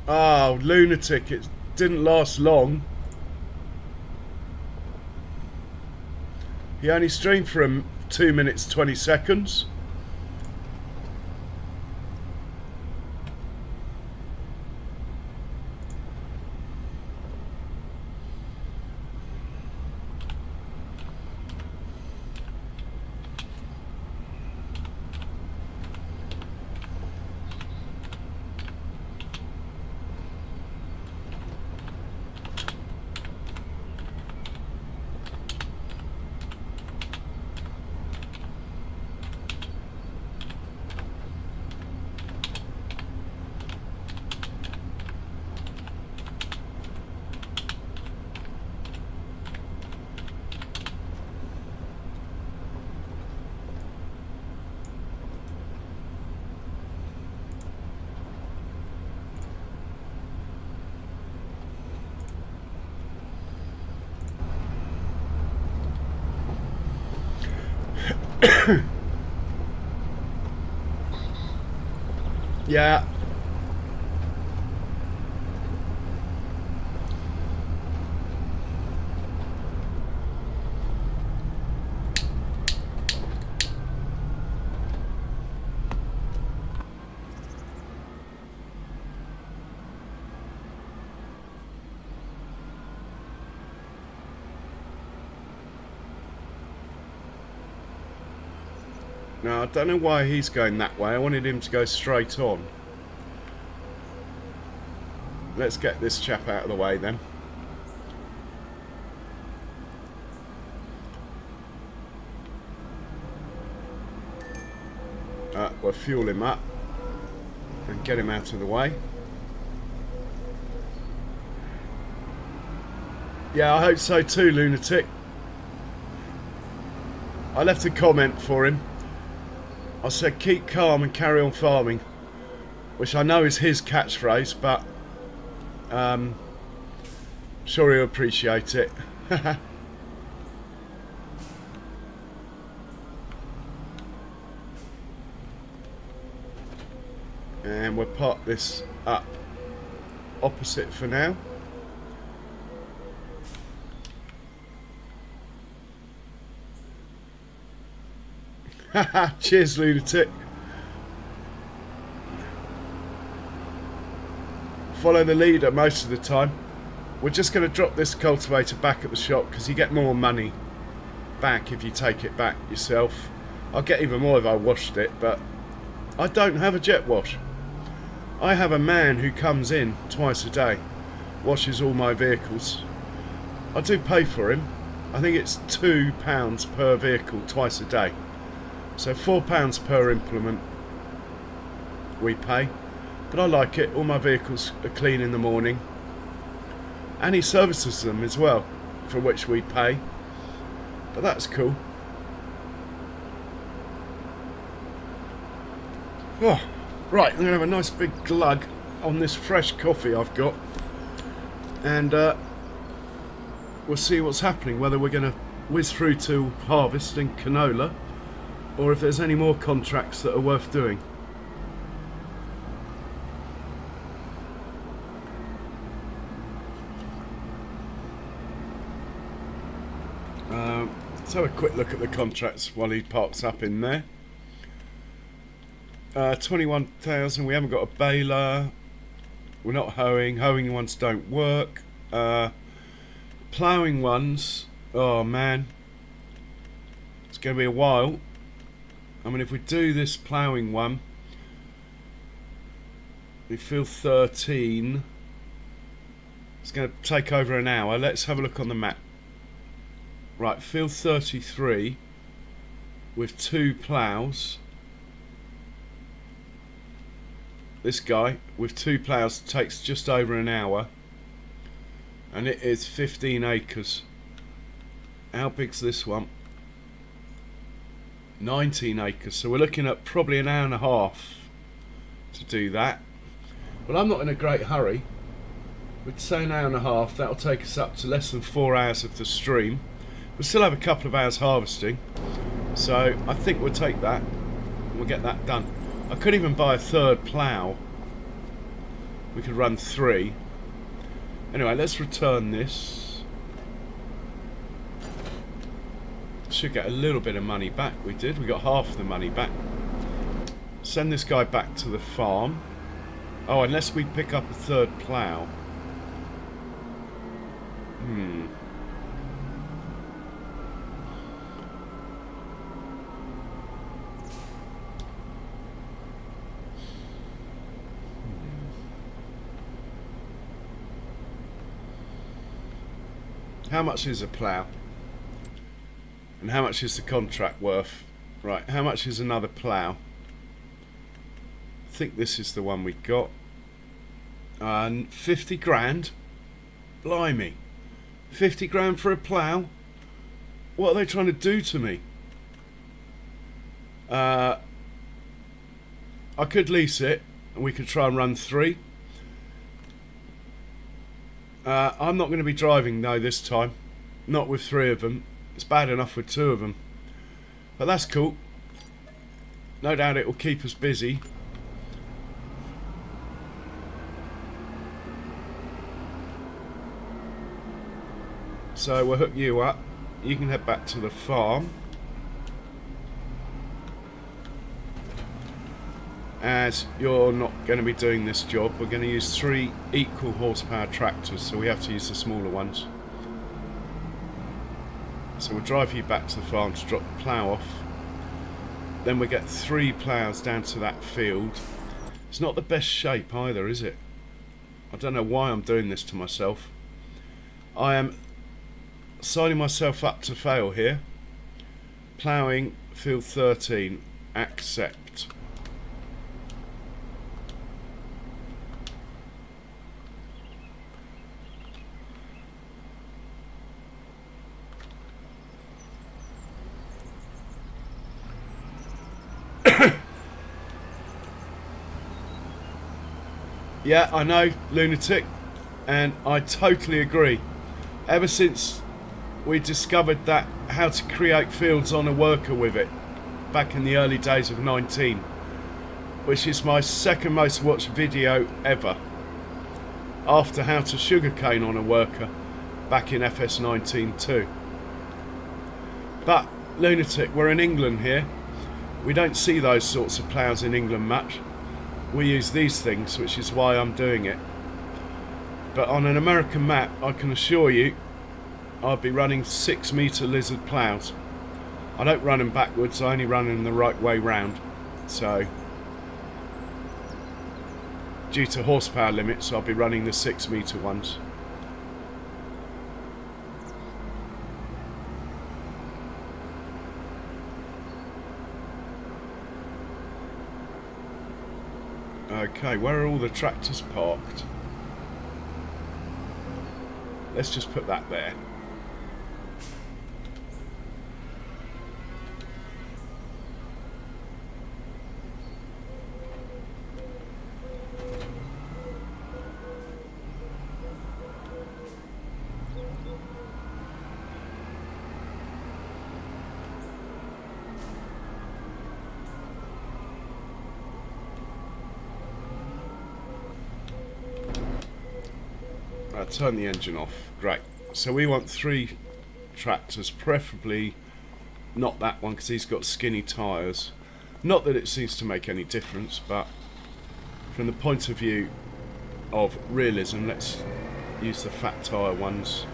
Oh, lunatic, it didn't last long. He only streamed for 2 minutes 20 seconds. Yeah. Now, I don't know why he's going that way. I wanted him to go straight on. Let's get this chap out of the way then. We'll fuel him up and get him out of the way. Yeah, I hope so too, lunatic. I left a comment for him. I said keep calm and carry on farming, which I know is his catchphrase, but sure he'll appreciate it. And we'll park this up opposite for now. Haha, cheers, lunatic. Follow the leader most of the time. We're just going to drop this cultivator back at the shop because you get more money back if you take it back yourself. I'll get even more if I washed it, but I don't have a jet wash. I have a man who comes in twice a day, washes all my vehicles. I do pay for him. I think it's £2 per vehicle twice a day. So £4 per implement we pay. But I like it. All my vehicles are clean in the morning. And he services them as well, for which we pay. But that's cool. Oh. Right, I'm going to have a nice big glug on this fresh coffee I've got, and we'll see what's happening, whether we're going to whiz through to harvesting canola or if there's any more contracts that are worth doing. Let's have a quick look at the contracts while he parks up in there. 21,000, we haven't got a baler, we're not hoeing ones don't work, ploughing ones, oh man, it's going to be a while. I mean, if we do this ploughing one, we fill 13, it's going to take over an hour. Let's have a look on the map. Right, fill 33 with 2 ploughs. This guy with 2 ploughs takes just over an hour, and it is 15 acres. How big's this one? 19 acres. So we're looking at probably an hour and a half to do that. But I'm not in a great hurry. We'd say an hour and a half. That'll take us up to less than 4 hours of the stream. We'll still have a couple of hours harvesting, so I think we'll take that and we'll get that done. I could even buy a 3rd plough. We could run 3. Anyway, let's return this. Should get a little bit of money back. We did. We got half of the money back. Send this guy back to the farm. Oh, unless we pick up a 3rd plough. How much is a plough? And how much is the contract worth? Right, how much is another plough? I think this is the one we got. 50 grand? Blimey. 50 grand for a plough? What are they trying to do to me? I could lease it and we could try and run 3. I'm not going to be driving though this time. Not with 3 of them. It's bad enough with 2 of them. But that's cool. No doubt it will keep us busy. So we'll hook you up. You can head back to the farm. As you're not going to be doing this job, we're going to use 3 equal horsepower tractors, so we have to use the smaller ones. So we'll drive you back to the farm to drop the plough off. Then we get 3 ploughs down to that field. It's not the best shape either, is it? I don't know why I'm doing this to myself. I am signing myself up to fail here. Ploughing, field 13, accept. Yeah, I know, lunatic, and I totally agree. Ever since we discovered that how to create fields on a worker with it back in the early days of 19, which is my second most watched video ever, after how to sugarcane on a worker back in FS19 too. But lunatic, we're in England here. We don't see those sorts of ploughs in England much. We use these things, which is why I'm doing it. But on an American map, I can assure you, I'll be running 6-metre lizard ploughs. I don't run them backwards, I only run them the right way round. So, due to horsepower limits, I'll be running the 6-metre ones. Okay, where are all the tractors parked? Let's just put that there. Turn the engine off. Great. So we want 3 tractors, preferably not that one because he's got skinny tyres. Not that it seems to make any difference, but from the point of view of realism, let's use the fat tyre ones.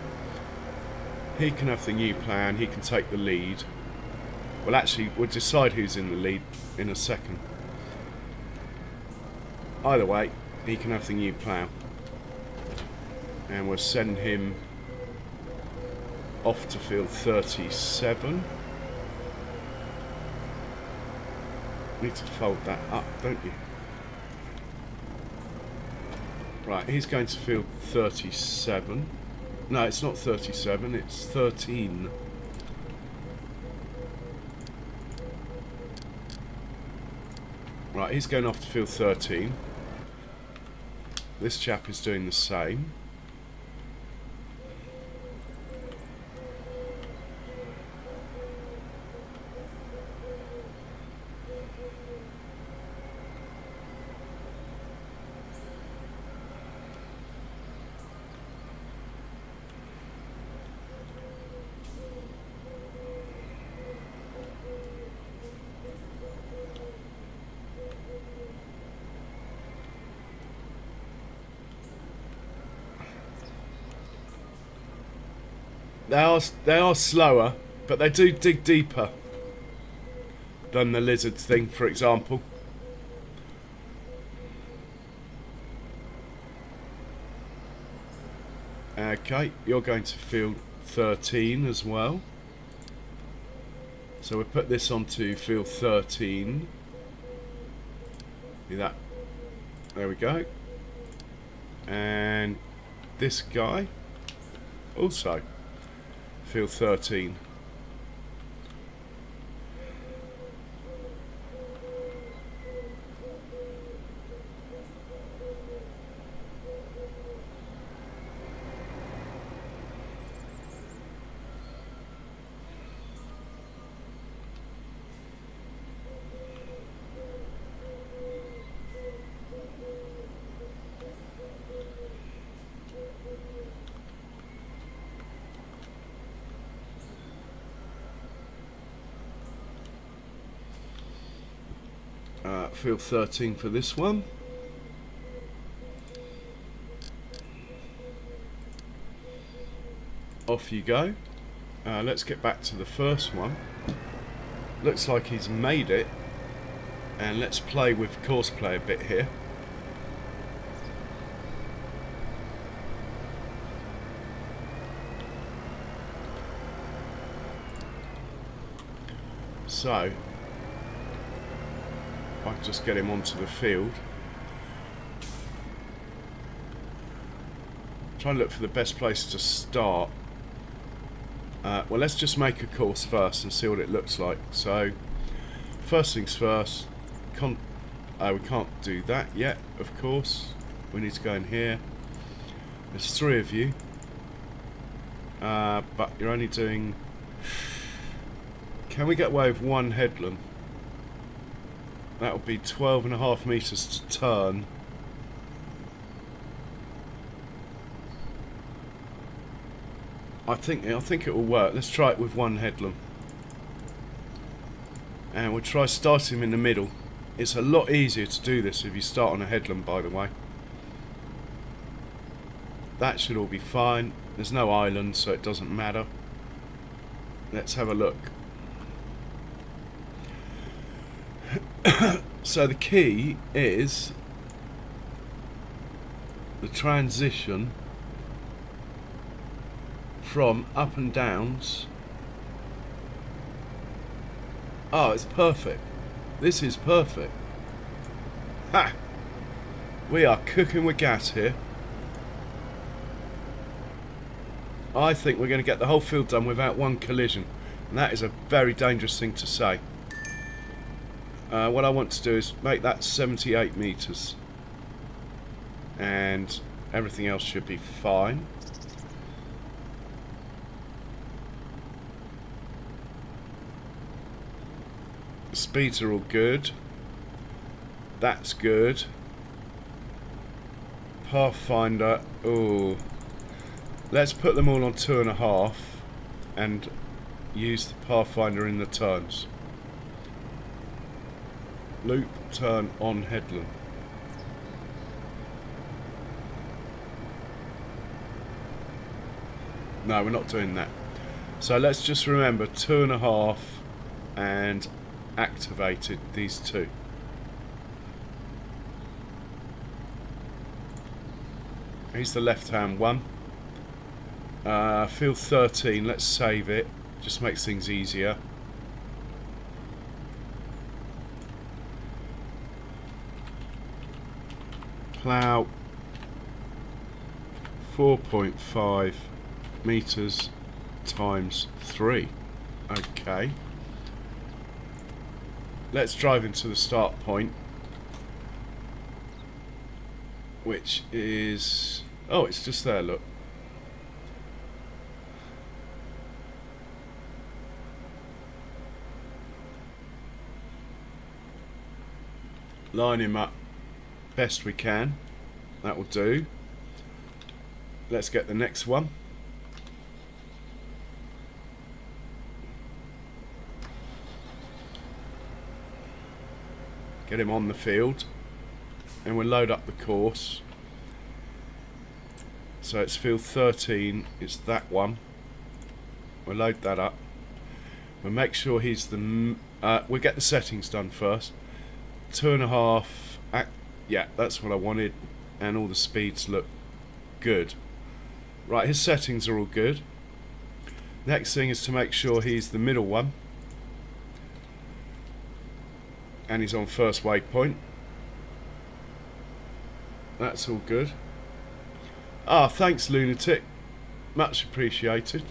He can have the new plan, he can take the lead. Well, actually, we'll decide who's in the lead in a second. Either way, he can have the new plough. And we'll send him off to field 37. Need to fold that up, don't you? Right, he's going to field 37. No, it's not 37, it's 13. Right, he's going off to field 13. This chap is doing the same. They are slower, but they do dig deeper than the lizard thing, for example. Okay, you're going to field 13 as well. So we'll put this onto field 13. Do that. There we go. And this guy also field 13. Field 13 for this one. Off you go. Let's get back to the first one. Looks like he's made it. And let's play with course play a bit here. So I can just get him onto the field. Try and look for the best place to start. Well, let's just make a course first and see what it looks like. So first things first, we can't do that yet, of course. We need to go in here. There's 3 of you, but you're only doing... Can we get away with 1 headland? That would be 12.5 meters to turn. I think it will work. Let's try it with 1 headland. And we'll try starting him in the middle. It's a lot easier to do this if you start on a headland, by the way. That should all be fine. There's no island, so it doesn't matter. Let's have a look. So the key is the transition from up and downs. Oh, it's perfect. This is perfect. Ha! We are cooking with gas here. I think we're going to get the whole field done without 1 collision. And that is a very dangerous thing to say. What I want to do is make that 78 meters. And everything else should be fine. The speeds are all good. That's good. Pathfinder. Oh, let's put them all on 2.5 and use the Pathfinder in the turns. Loop, turn, on headland. No, we're not doing that. So let's just remember 2.5 and activated these 2. Here's the left hand one. Field 13, let's save it. Just makes things easier. Plow 4.5 meters times 3. Okay. Let's drive into the start point, which is... Oh, it's just there, look. Line him up best we can. That will do. Let's get the next one. Get him on the field, and we'll load up the course. So it's field 13, it's that one. We'll load that up. We'll make sure he's the... we'll get the settings done first. 2.5, yeah, that's what I wanted, and all the speeds look good. Right, his settings are all good. Next thing is to make sure he's the middle one, and he's on first waypoint. That's all good. Ah, thanks, Lunatic, much appreciated.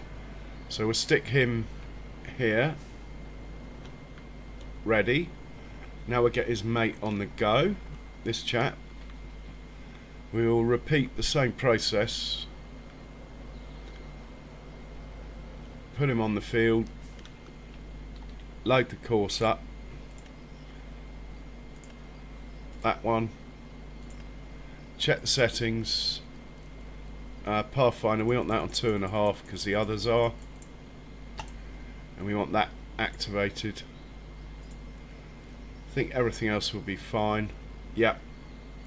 So we'll stick him here, ready. Now we'll get his mate on the go, this chap. We will repeat the same process. Put him on the field, load the course up. That one. Check the settings. Pathfinder, we want that on 2.5 because the others are. And we want that activated. I think everything else will be fine. Yep.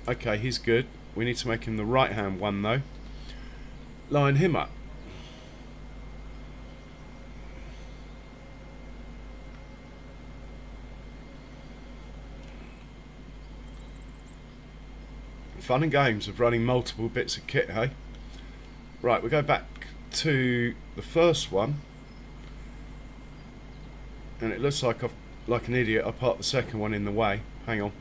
Okay, he's good. We need to make him the right hand one though. Line him up. Fun and games of running multiple bits of kit, hey? Right, we go back to the first one, and it looks like I've, like an idiot, I parked the second one in the way. Hang on.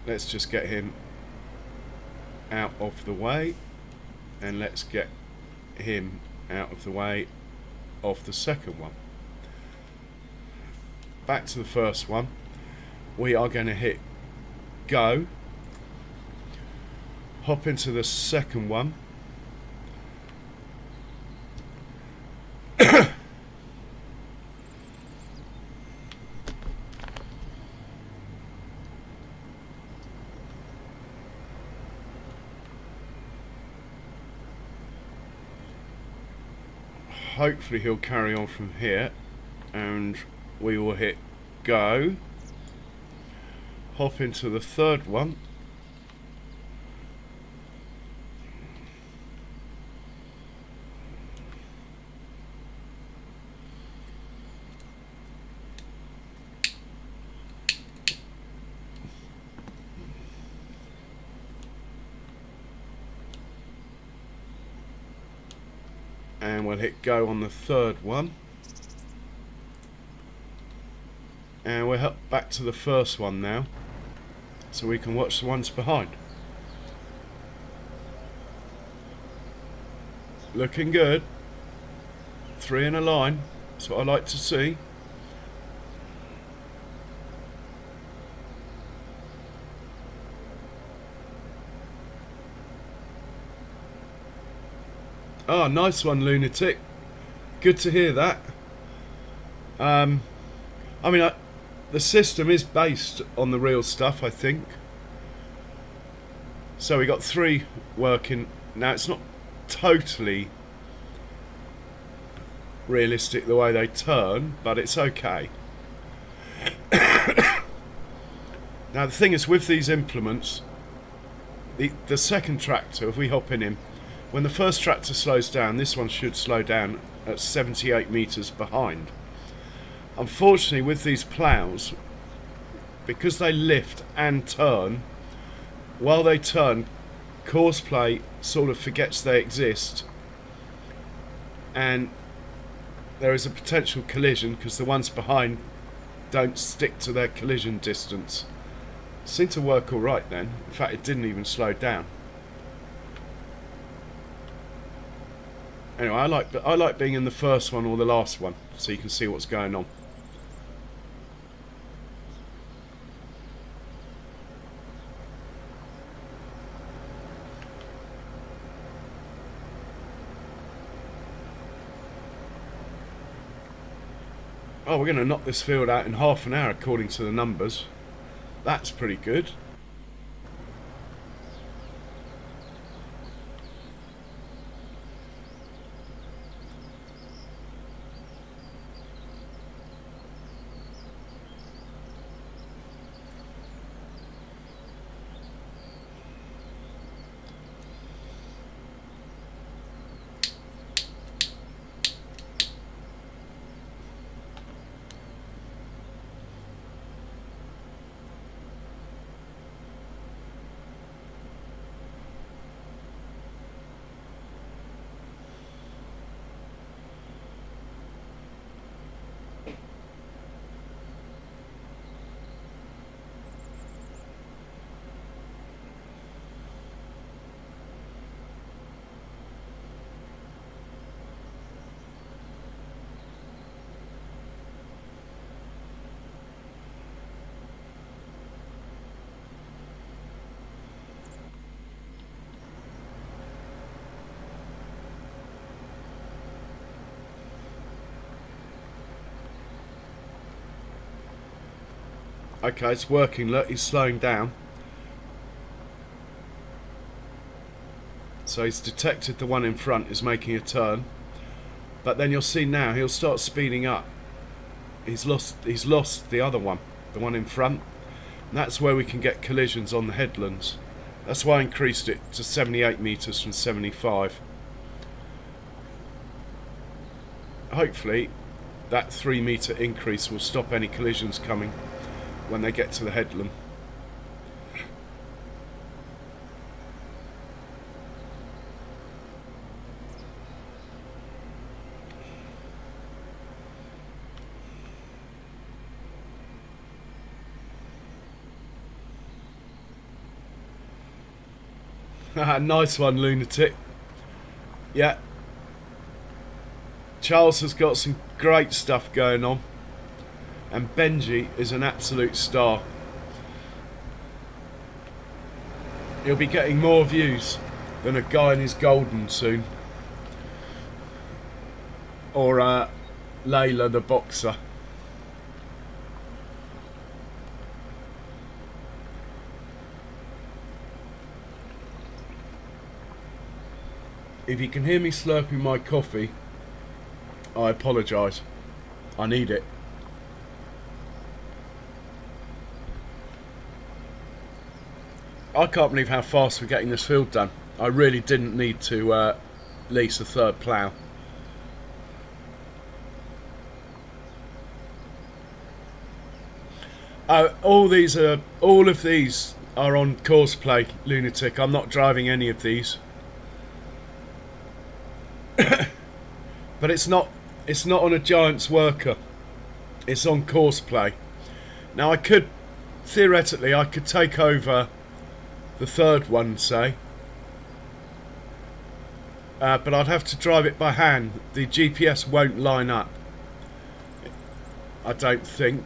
Let's just get him out of the way, and let's get him out of the way of the second one. Back to the first one. We are going to hit go, hop into the second one, hopefully he'll carry on from here, and we will hit go, hop into the third one, and we'll hit go on the third one, and we'll hop back to the first one now so we can watch the ones behind. Looking good. 3 in a line. That's what I like to see. Oh, nice one, Lunatic. Good to hear that. I mean, the system is based on the real stuff, I think. So we got 3 working. Now, it's not totally realistic the way they turn, but it's okay. Now, the thing is, with these implements, the second tractor, if we hop in him, when the first tractor slows down, this one should slow down at 78 metres behind. Unfortunately, with these ploughs, because they lift and turn, while they turn, Courseplay sort of forgets they exist, and there is a potential collision because the ones behind don't stick to their collision distance. It seemed to work alright then. In fact, it didn't even slow down. Anyway, I like being in the first one or the last one, so you can see what's going on. Oh, we're going to knock this field out in half an hour according to the numbers. That's pretty good. Okay, it's working. Look, he's slowing down. So he's detected the one in front is making a turn. But then you'll see now he'll start speeding up. He's lost the other one, the one in front. And that's where we can get collisions on the headlands. That's why I increased it to 78 metres from 75. Hopefully that 3 metre increase will stop any collisions coming when they get to the headland. Nice one, lunatic. Yeah. Charles has got some great stuff going on. And Benji is an absolute star. He'll be getting more views than a guy in his golden soon. Or Layla the boxer. If you can hear me slurping my coffee, I apologise. I need it. I can't believe how fast we're getting this field done. I really didn't need to lease a third plough. All of these are on course play, lunatic. I'm not driving any of these. But it's not on a Giants worker. It's on course play. Now theoretically I could take over the third one, say. But I'd have to drive it by hand. The GPS won't line up, I don't think.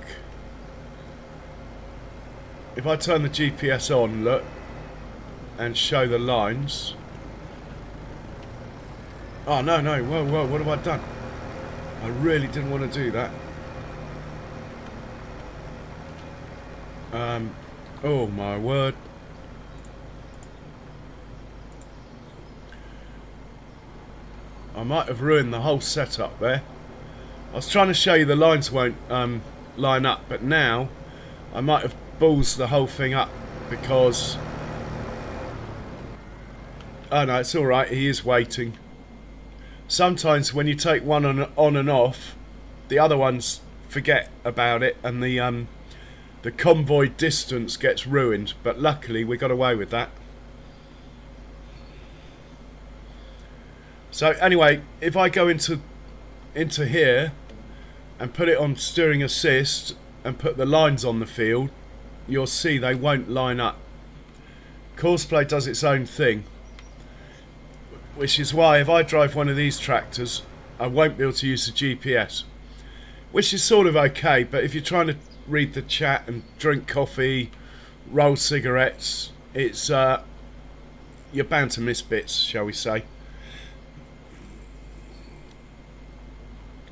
If I turn the GPS on, look, and show the lines. Oh, no, whoa, what have I done? I really didn't want to do that. Oh my word. I might have ruined the whole setup there. I was trying to show you the lines won't line up, but now I might have ballsed the whole thing up because... Oh no, it's alright, he is waiting. Sometimes when you take one on and off, the other ones forget about it and the convoy distance gets ruined, but luckily we got away with that. So anyway, if I go into here and put it on steering assist and put the lines on the field, you'll see they won't line up. Courseplay does its own thing, which is why if I drive one of these tractors, I won't be able to use the GPS, which is sort of okay, but if you're trying to read the chat and drink coffee, roll cigarettes, it's you're bound to miss bits, shall we say.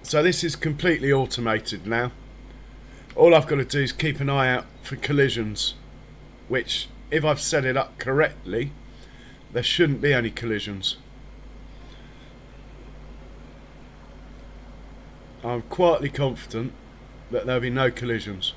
So this is completely automated now. All I've got to do is keep an eye out for collisions, which, if I've set it up correctly, there shouldn't be any collisions. I'm quietly confident that there'll be no collisions.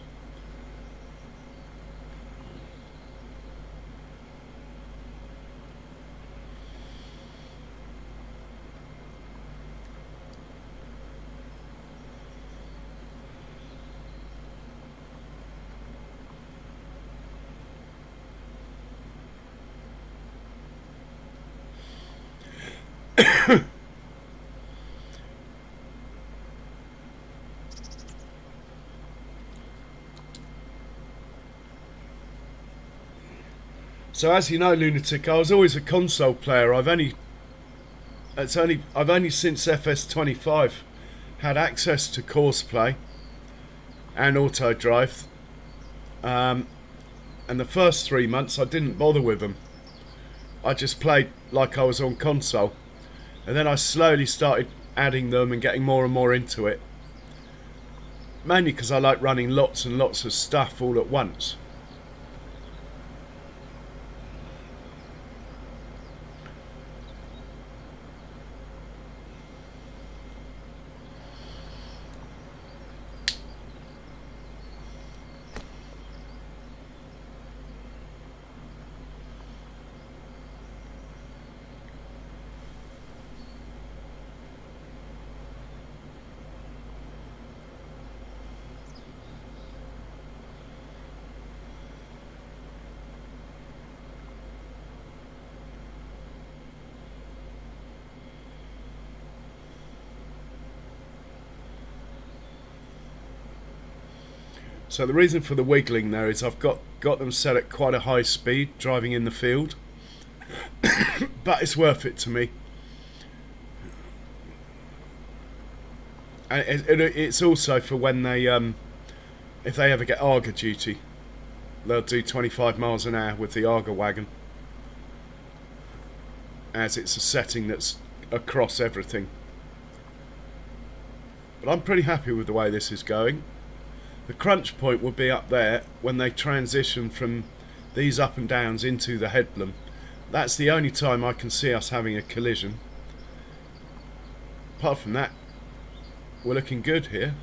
So as you know, lunatic, I was always a console player. I've only since FS25 had access to course play and auto drive, and the first 3 months I didn't bother with them. I just played like I was on console, and then I slowly started adding them and getting more and more into it, mainly because I like running lots and lots of stuff all at once. So the reason for the wiggling there is I've got them set at quite a high speed driving in the field, but it's worth it to me. And it's also for when they, if they ever get Arga duty, they'll do 25 miles an hour with the Arga wagon, as it's a setting that's across everything. But I'm pretty happy with the way this is going. The crunch point will be up there when they transition from these up and downs into the headland. That's the only time I can see us having a collision. Apart from that, we're looking good here.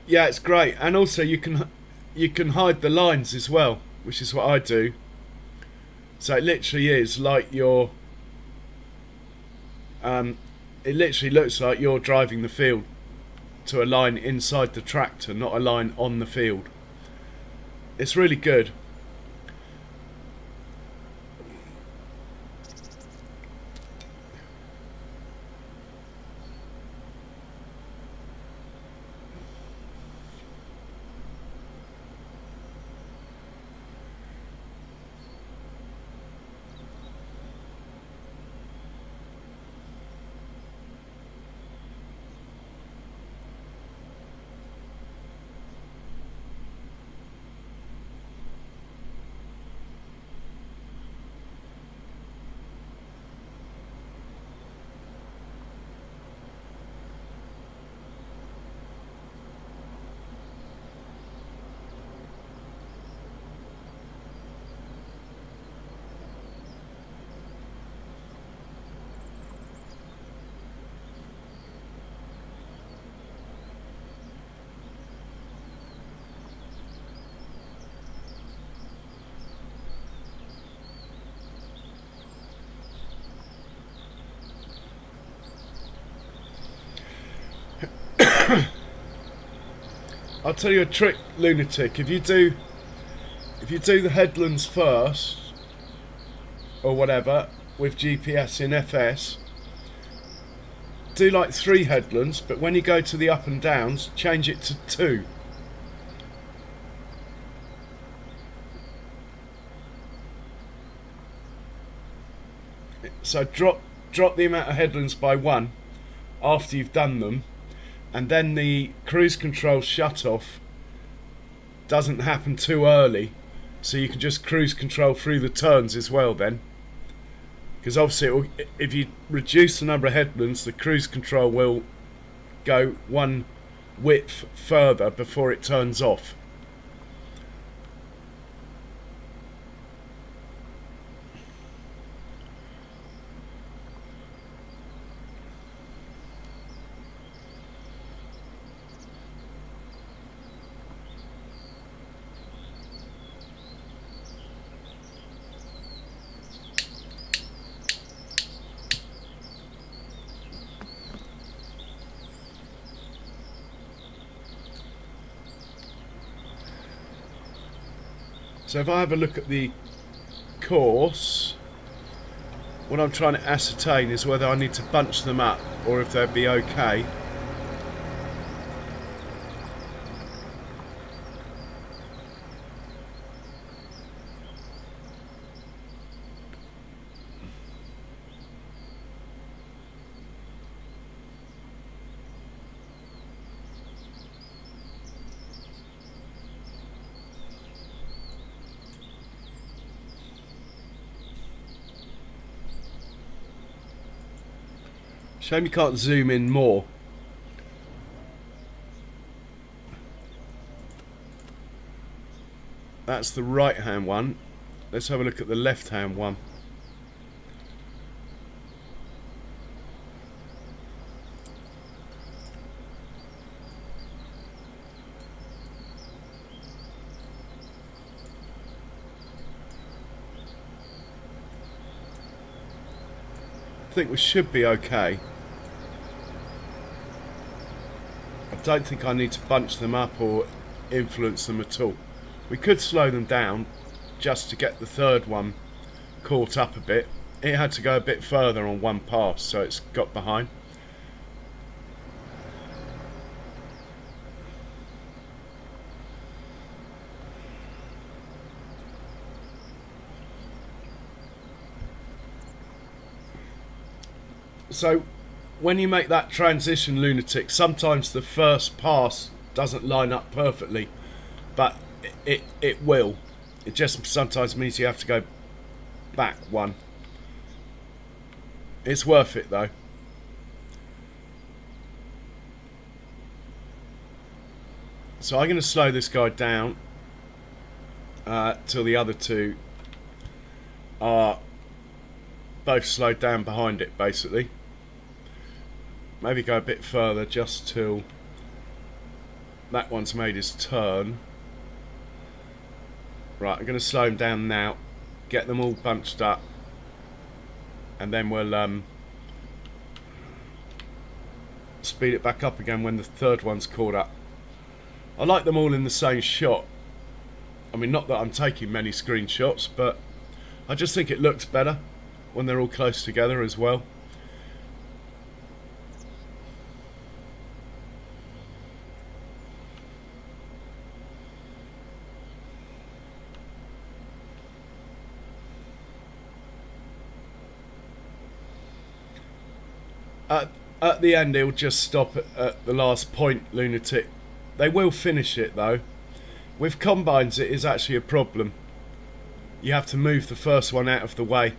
Yeah, it's great, and also you can hide the lines as well, which is what I do. So it literally is like you're, it literally looks like you're driving the field to a line inside the tractor, not a line on the field. It's really good. I'll tell you a trick, lunatic. If you do the headlands first, or whatever, with GPS in FS, do like 3 headlands, but when you go to the up and downs, change it to 2. So drop the amount of headlands by 1 after you've done them, and then the cruise control shut off doesn't happen too early, so you can just cruise control through the turns as well then. Because obviously if you reduce the number of headlands, the cruise control will go one width further before it turns off. So if I have a look at the course, what I'm trying to ascertain is whether I need to bunch them up or if they'd be okay. Shame you can't zoom in more. That's the right hand one. Let's have a look at the left hand one. think we should be okay. I don't think I need to bunch them up or influence them at all. We could slow them down just to get the third one caught up a bit. It had to go a bit further on one pass, so it's got behind. So when you make that transition, lunatic, sometimes the first pass doesn't line up perfectly, but it will. It just sometimes means you have to go back one. It's worth it though. So I'm going to slow this guy down till the other two are both slowed down behind it, basically. Maybe go a bit further just till that one's made his turn. Right, I'm going to slow him down now, get them all bunched up, and then we'll speed it back up again when the third one's caught up. I like them all in the same shot. I mean, not that I'm taking many screenshots, but I just think it looks better when they're all close together as well. At the end, it'll just stop at the last point, lunatic. They will finish it though. With combines, it is actually a problem. You have to move the first one out of the way.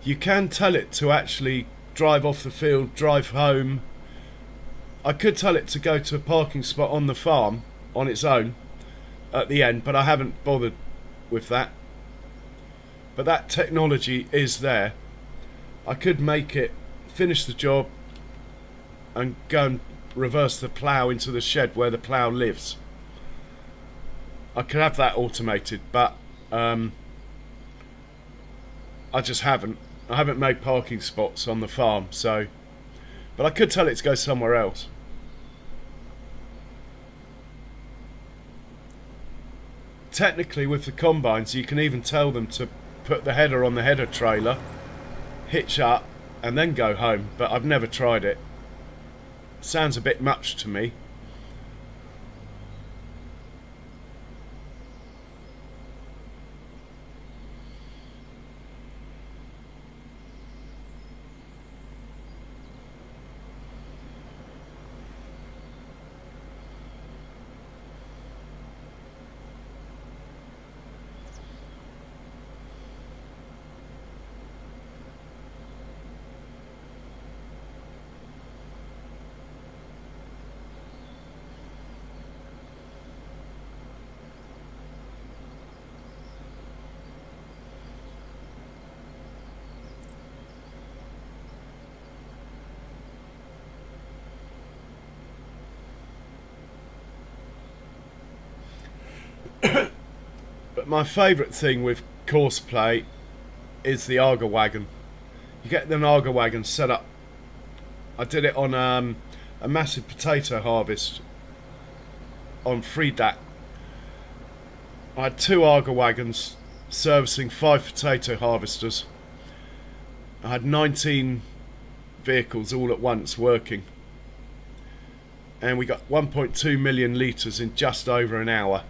You can tell it to actually drive off the field, drive home. I could tell it to go to a parking spot on the farm on its own at the end, but I haven't bothered with that. But that technology is there. I could make it finish the job and go and reverse the plough into the shed where the plough lives. I could have that automated, but I just haven't. I haven't made parking spots on the farm, so. But I could tell it to go somewhere else. Technically, with the combines, you can even tell them to put the header on the header trailer, hitch up, and then go home. But I've never tried it. Sounds a bit much to me. But my favourite thing with course play is the Arga wagon. You get an Arga wagon set up. I did it on a massive potato harvest on Freedat. I had 2 Arga wagons servicing 5 potato harvesters. I had 19 vehicles all at once working. And we got 1.2 million litres in just over an hour.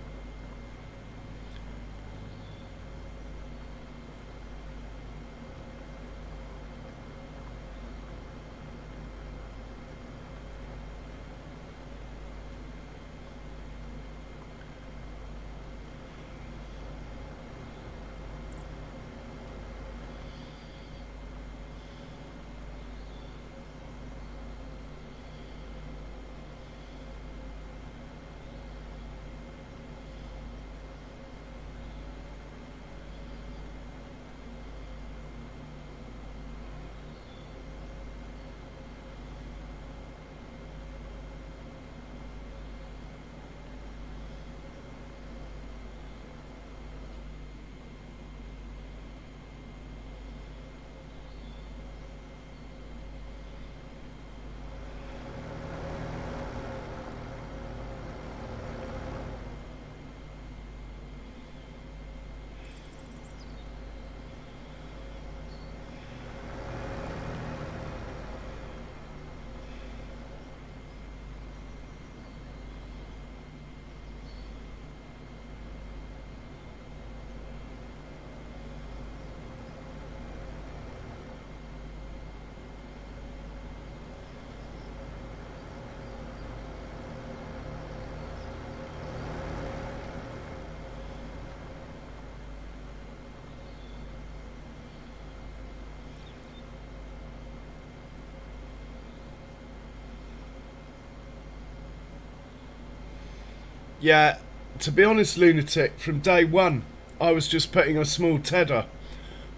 Yeah, to be honest, Lunatic, from day one, I was just putting a small tedder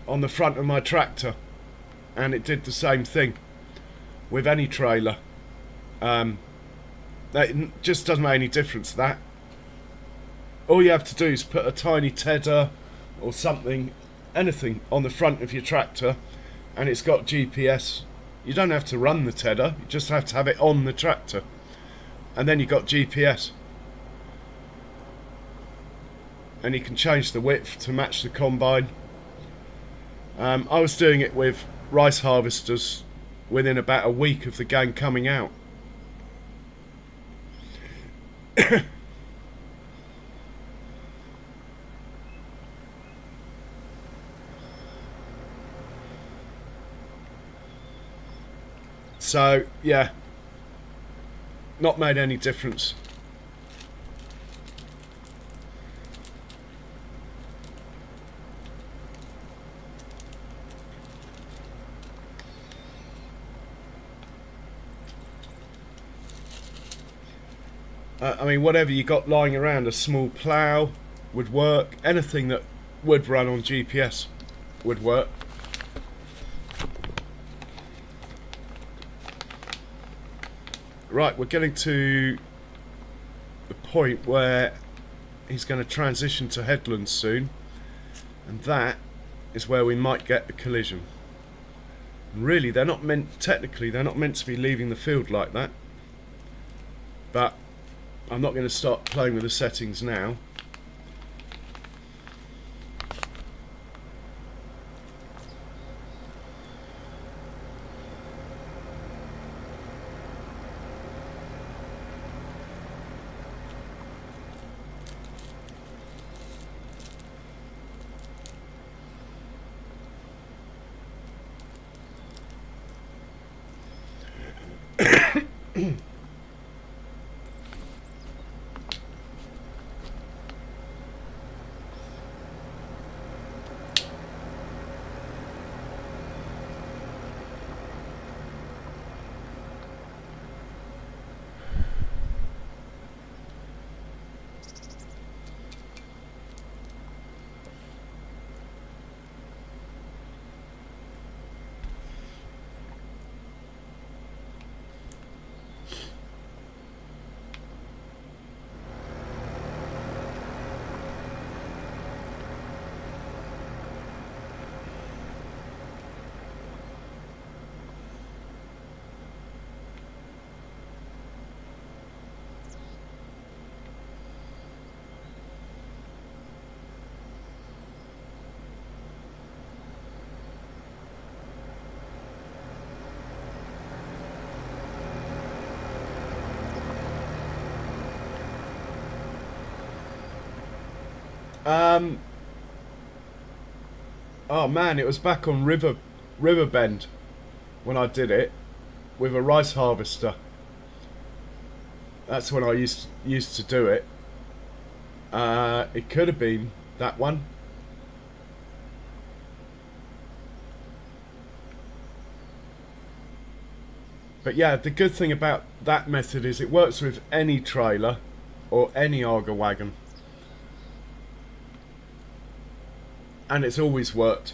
on the front of my tractor, and it did the same thing with any trailer. It just doesn't make any difference, that. All you have to do is put a tiny tedder or something, anything, on the front of your tractor, and it's got GPS. You don't have to run the tedder, you just have to have it on the tractor, and then you've got GPS. And you can change the width to match the combine. I was doing it with rice harvesters within about a week of the gang coming out. So yeah, not made any difference. I mean, whatever you got lying around, a small plough would work. Anything that would run on GPS would work. Right, we're getting to the point where he's going to transition to headlands soon, and that is where we might get a collision. And really, technically they're not meant to be leaving the field like that, but I'm not going to start playing with the settings now. Oh man, it was back on Riverbend when I did it with a rice harvester. That's when I used to do it. It could have been that one. But yeah, the good thing about that method is it works with any trailer or any auger wagon. And it's always worked.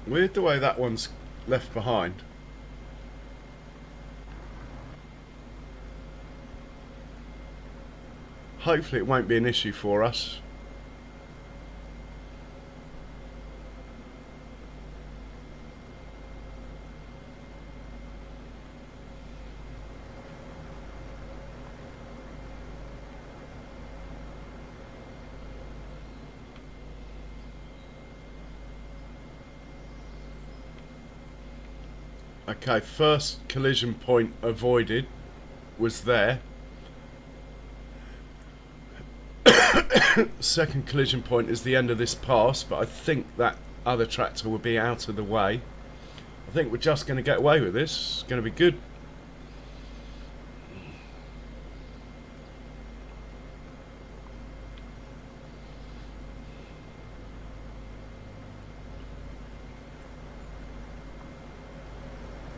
Weird the way that one's left behind. Hopefully it won't be an issue for us. Okay, first collision point avoided was there. Second collision point is the end of this pass, but I think that other tractor will be out of the way. I think we're just going to get away with this. It's going to be good.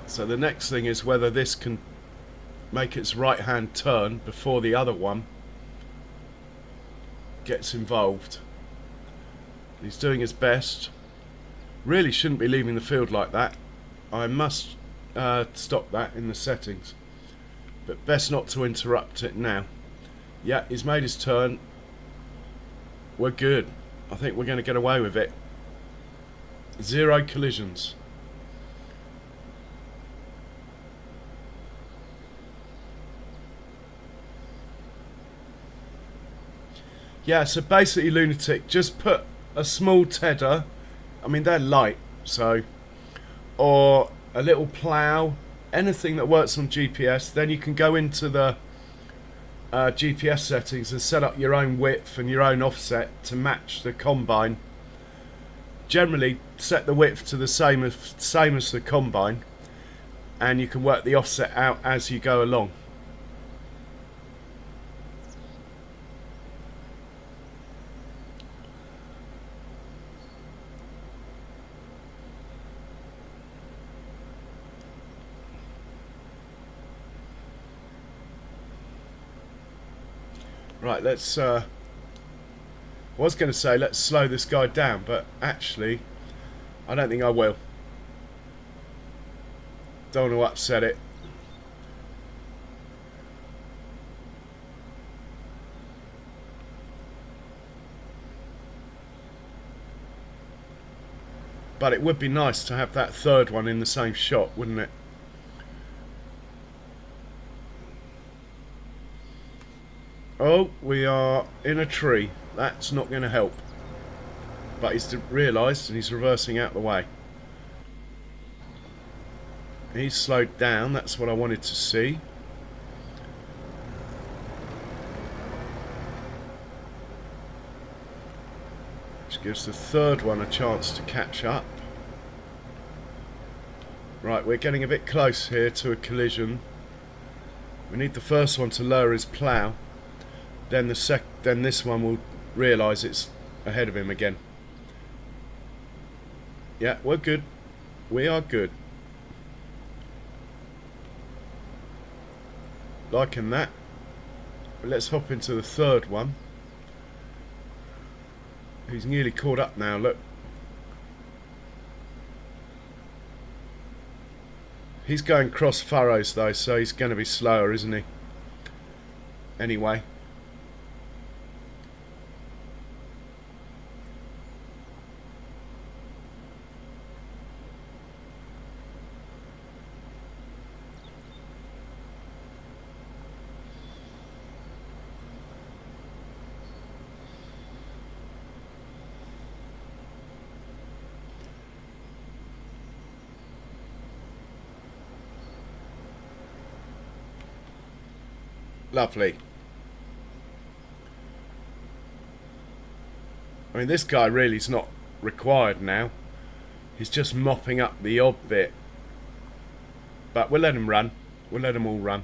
So the next thing is whether this can make its right hand turn before the other one gets involved. He's doing his best. Really shouldn't be leaving the field like that. I must stop that in the settings, but best not to interrupt it now. Yeah, he's made his turn. We're good. I think we're going to get away with it. 0 collisions. Yeah, so basically, Lunatic, just put a small tedder. I mean, they're light, so, or a little plough, anything that works on GPS. Then you can go into the GPS settings and set up your own width and your own offset to match the combine. Generally, set the width to the same as the combine, and you can work the offset out as you go along. Right, let's I was going to say let's slow this guy down, but actually I don't think I will. Don't want to upset it. But it would be nice to have that third one in the same shot, wouldn't it? Oh, we are in a tree. That's not going to help. But he's realised and he's reversing out the way. He's slowed down. That's what I wanted to see. Which gives the third one a chance to catch up. Right, we're getting a bit close here to a collision. We need the first one to lower his plough. Then this one will realise it's ahead of him again. Yeah, we're good. We are good. Liking that. But let's hop into the third one. He's nearly caught up now, look. He's going cross furrows though, so he's going to be slower, isn't he? Anyway. Lovely. I mean, this guy really is not required now. He's just mopping up the odd bit. But we'll let him run. We'll let them all run.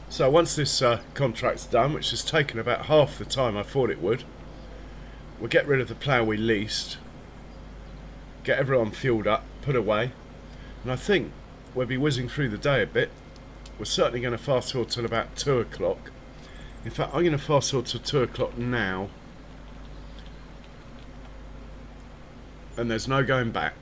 So once this contract's done, which has taken about half the time I thought it would, we'll get rid of the plough we leased, get everyone fueled up, put away, and I think we'll be whizzing through the day a bit. We're certainly going to fast forward till about 2 o'clock. In fact, I'm going to fast forward till 2 o'clock now, and there's no going back.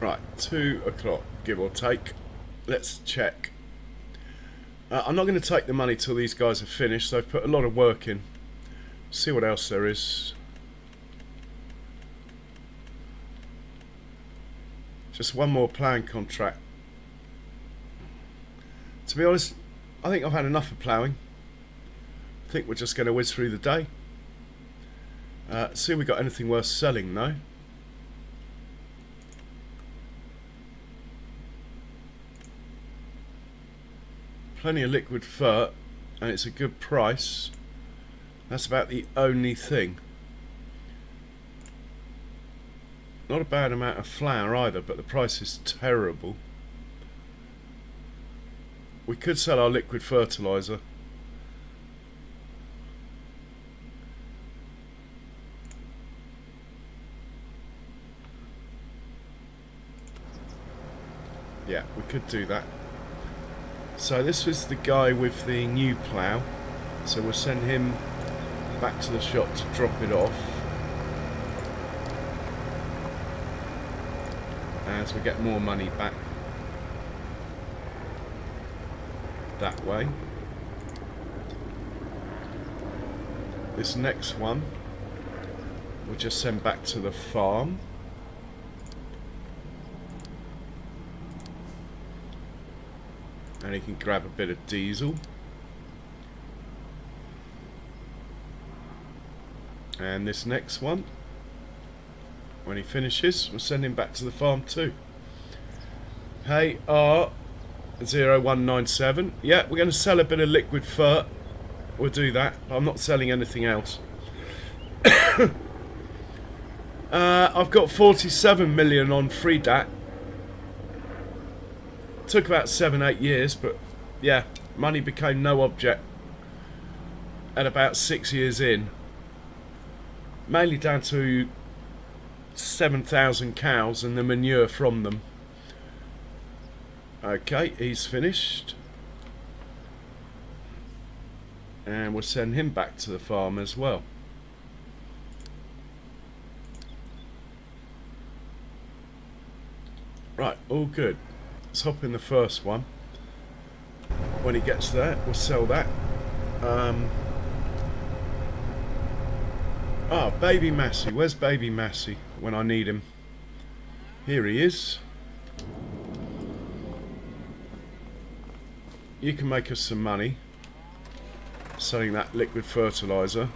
Right, 2 o'clock, give or take. Let's check. I'm not going to take the money till these guys are finished. They've put a lot of work in. See what else there is. Just one more ploughing contract. To be honest, I think I've had enough of ploughing. I think we're just going to whiz through the day. See if we got anything worth selling though. Plenty of liquid fert, and it's a good price. That's about the only thing. Not a bad amount of flour either, but the price is terrible. We could sell our liquid fertilizer. Yeah, we could do that. So this was the guy with the new plough, so we'll send him back to the shop to drop it off as we get more money back that way. This next one we'll just send back to the farm. And he can grab a bit of diesel. And this next one, when he finishes, we'll send him back to the farm too. Hey, R0197. Yeah, we're going to sell a bit of liquid fert. We'll do that. I'm not selling anything else. I've got 47 million on free DAT. Took about 7-8 years, but yeah, money became no object at about 6 years in, mainly down to 7,000 cows and the manure from them. Okay, he's finished, and we'll send him back to the farm as well. Right, all good. Let's hop in the first one. When he gets there, we'll sell that. Baby Massey. Where's Baby Massey when I need him? Here he is. You can make us some money selling that liquid fertilizer.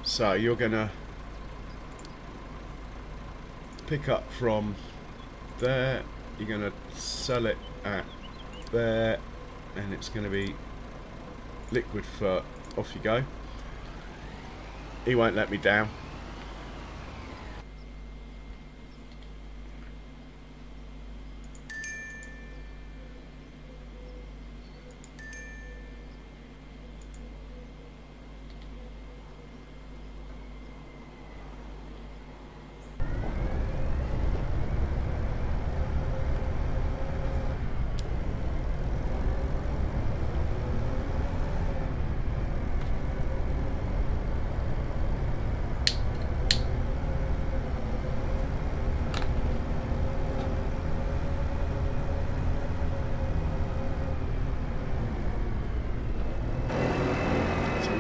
So you're gonna pick up from there, you're gonna sell it at there, and it's gonna be liquid fert. Off you go. He won't let me down.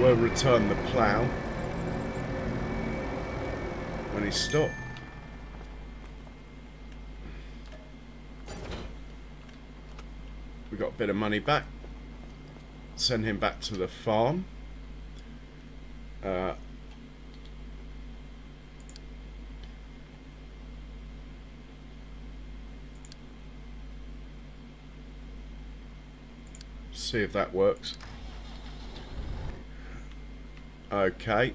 we'll return the plough when he's stopped. We got a bit of money back. Send him back to the farm. See if that works. Okay.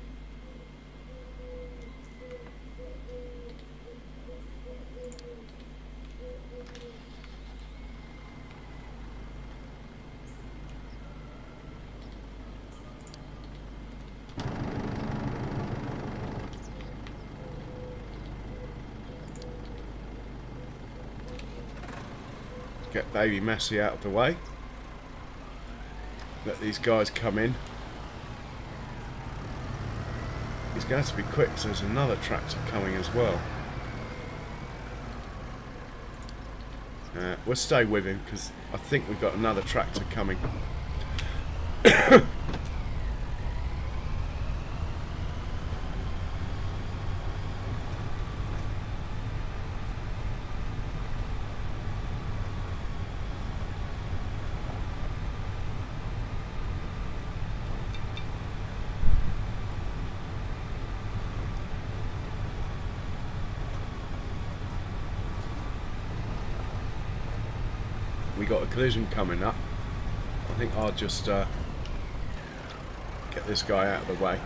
Get baby Massey out of the way. Let these guys come in. He's going to have to be quick because there's another tractor coming as well. We'll stay with him because I think we've got another tractor coming. We got a collision coming up. I think I'll just get this guy out of the way.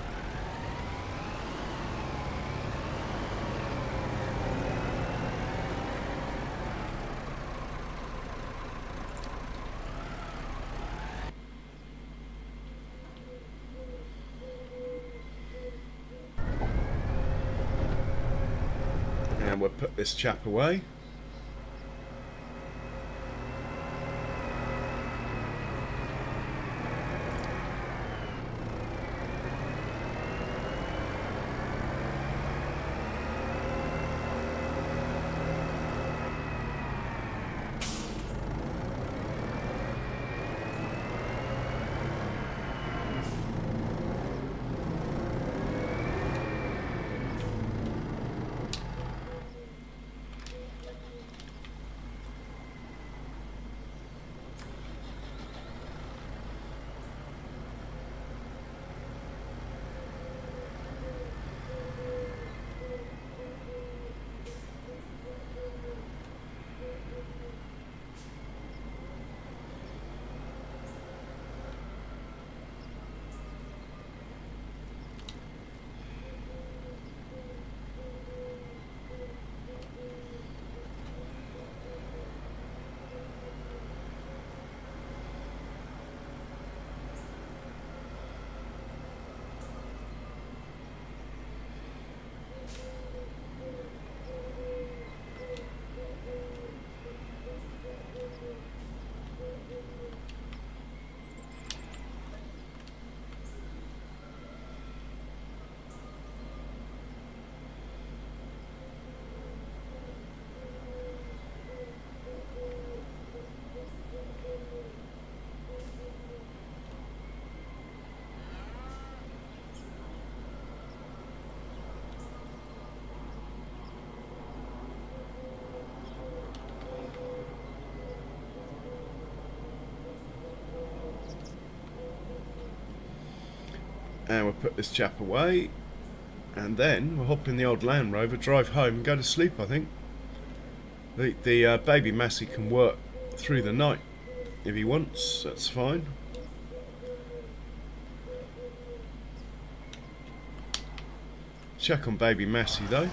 And we'll put this chap away. And we'll put this chap away, and then we'll hop in the old Land Rover, drive home and go to sleep. I think the baby Massey can work through the night if he wants. That's fine. Check on baby Massey though.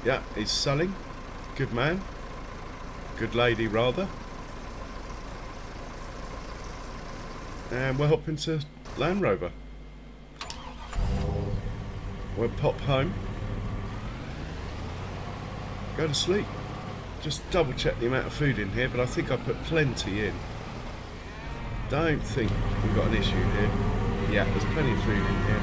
Yeah, he's selling. Good man. Good lady rather. And we'll hop into Land Rover. We'll pop home. Go to sleep. Just double check the amount of food in here, but I think I put plenty in. Don't think we've got an issue here. Yeah, there's plenty of food in here.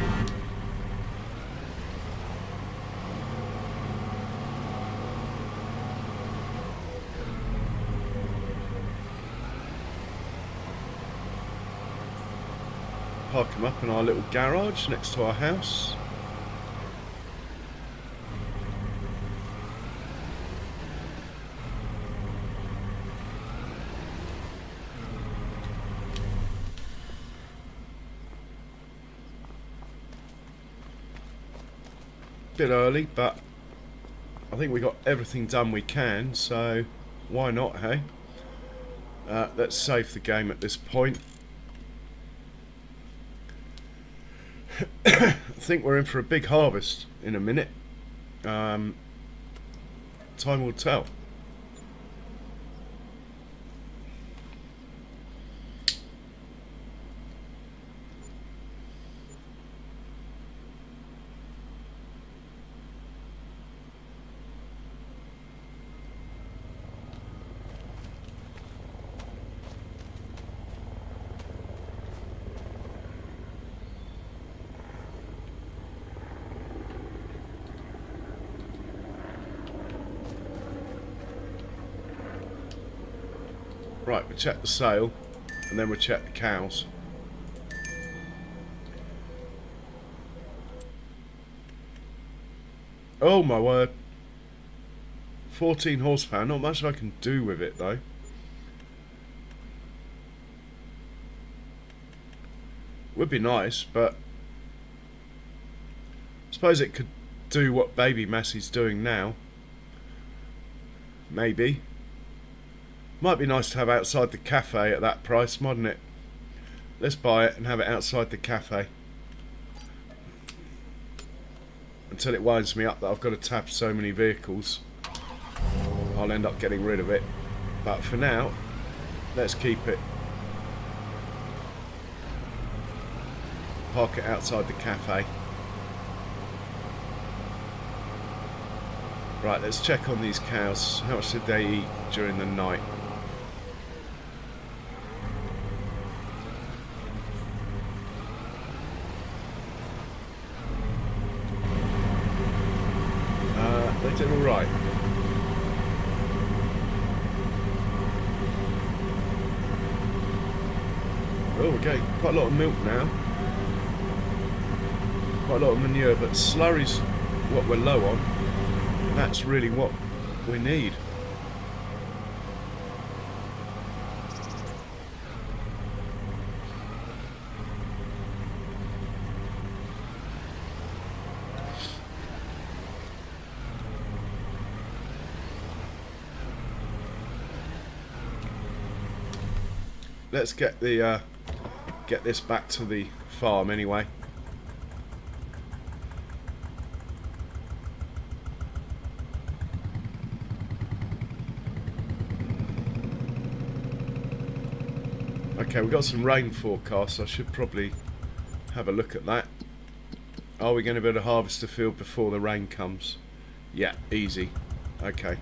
park them up in our little garage next to our house. Bit early, but I think we got everything done we can, so why not, hey? Let's save the game at this point. I think we're in for a big harvest in a minute. Time will tell. Right, we'll check the sale, and then we'll check the cows. Oh my word. 14 horsepower, not much I can do with it though. Would be nice, but I suppose it could do what Baby Massey's doing now. Maybe. Might be nice to have outside the cafe at that price, mightn't it? Let's buy it and have it outside the cafe. Until it winds me up that I've got to tap so many vehicles. I'll end up getting rid of it. But for now, let's keep it. Park it outside the cafe. Right, let's check on these cows. How much did they eat during the night? They did alright. Oh, we're getting quite a lot of milk now. Quite a lot of manure, but slurry's what we're low on. And that's really what we need. Let's get the get this back to the farm anyway. Okay, we've got some rain forecasts. I should probably have a look at that. Are we going to be able to harvest the field before the rain comes? Yeah, easy. Okay.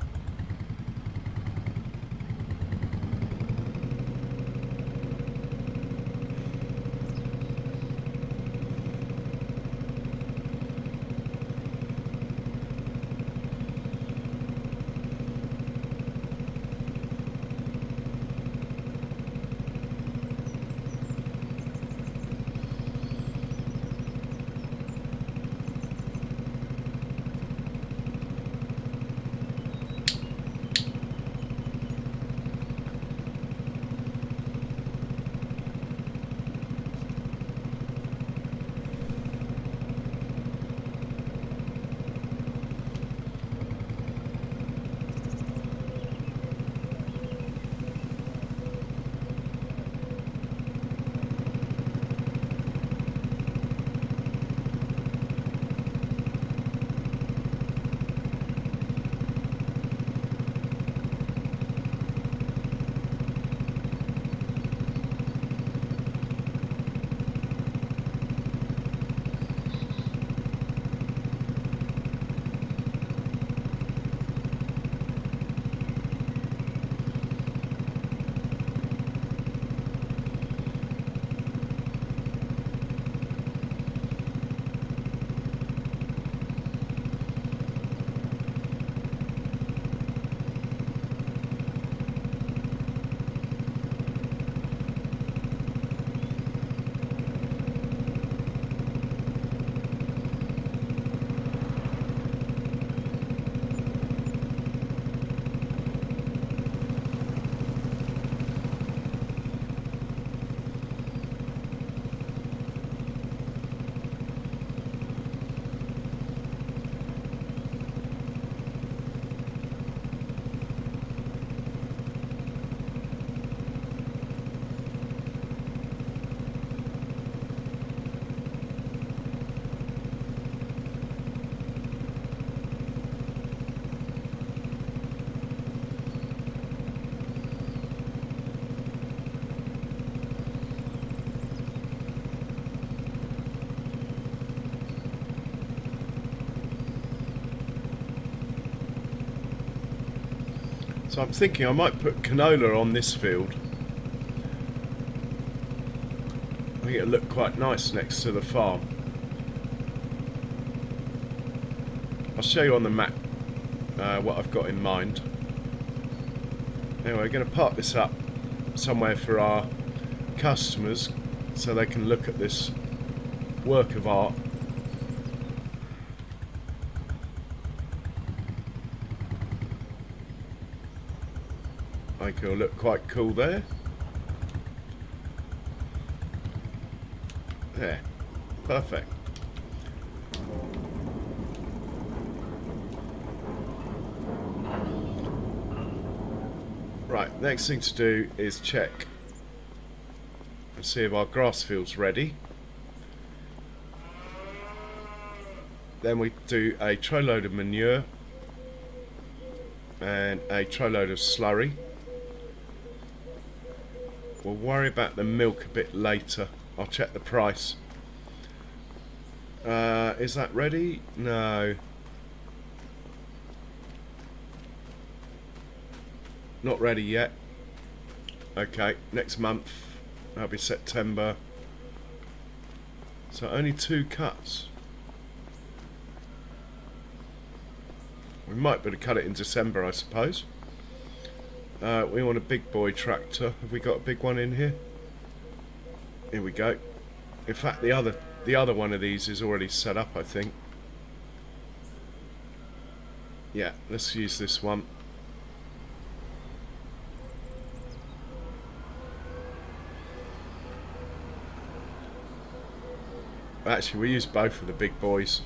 So I'm thinking I might put canola on this field. I think it'll look quite nice next to the farm. I'll show you on the map what I've got in mind. Anyway, we're going to park this up somewhere for our customers so they can look at this work of art. I think it'll look quite cool there. There, perfect. Right, next thing to do is check and see if our grass field's ready. Then we do a tray load of manure and a tray load of slurry. We'll worry about the milk a bit later. I'll check the price. Is that ready? No. Not ready yet. Okay, next month. That'll be September. So only 2 cuts. We might be able to cut it in December, I suppose. We want a big boy tractor. Have we got a big one in here? Here we go. In fact, the other one of these is already set up, I think. Yeah, let's use this one. Actually, we use both of the big boys.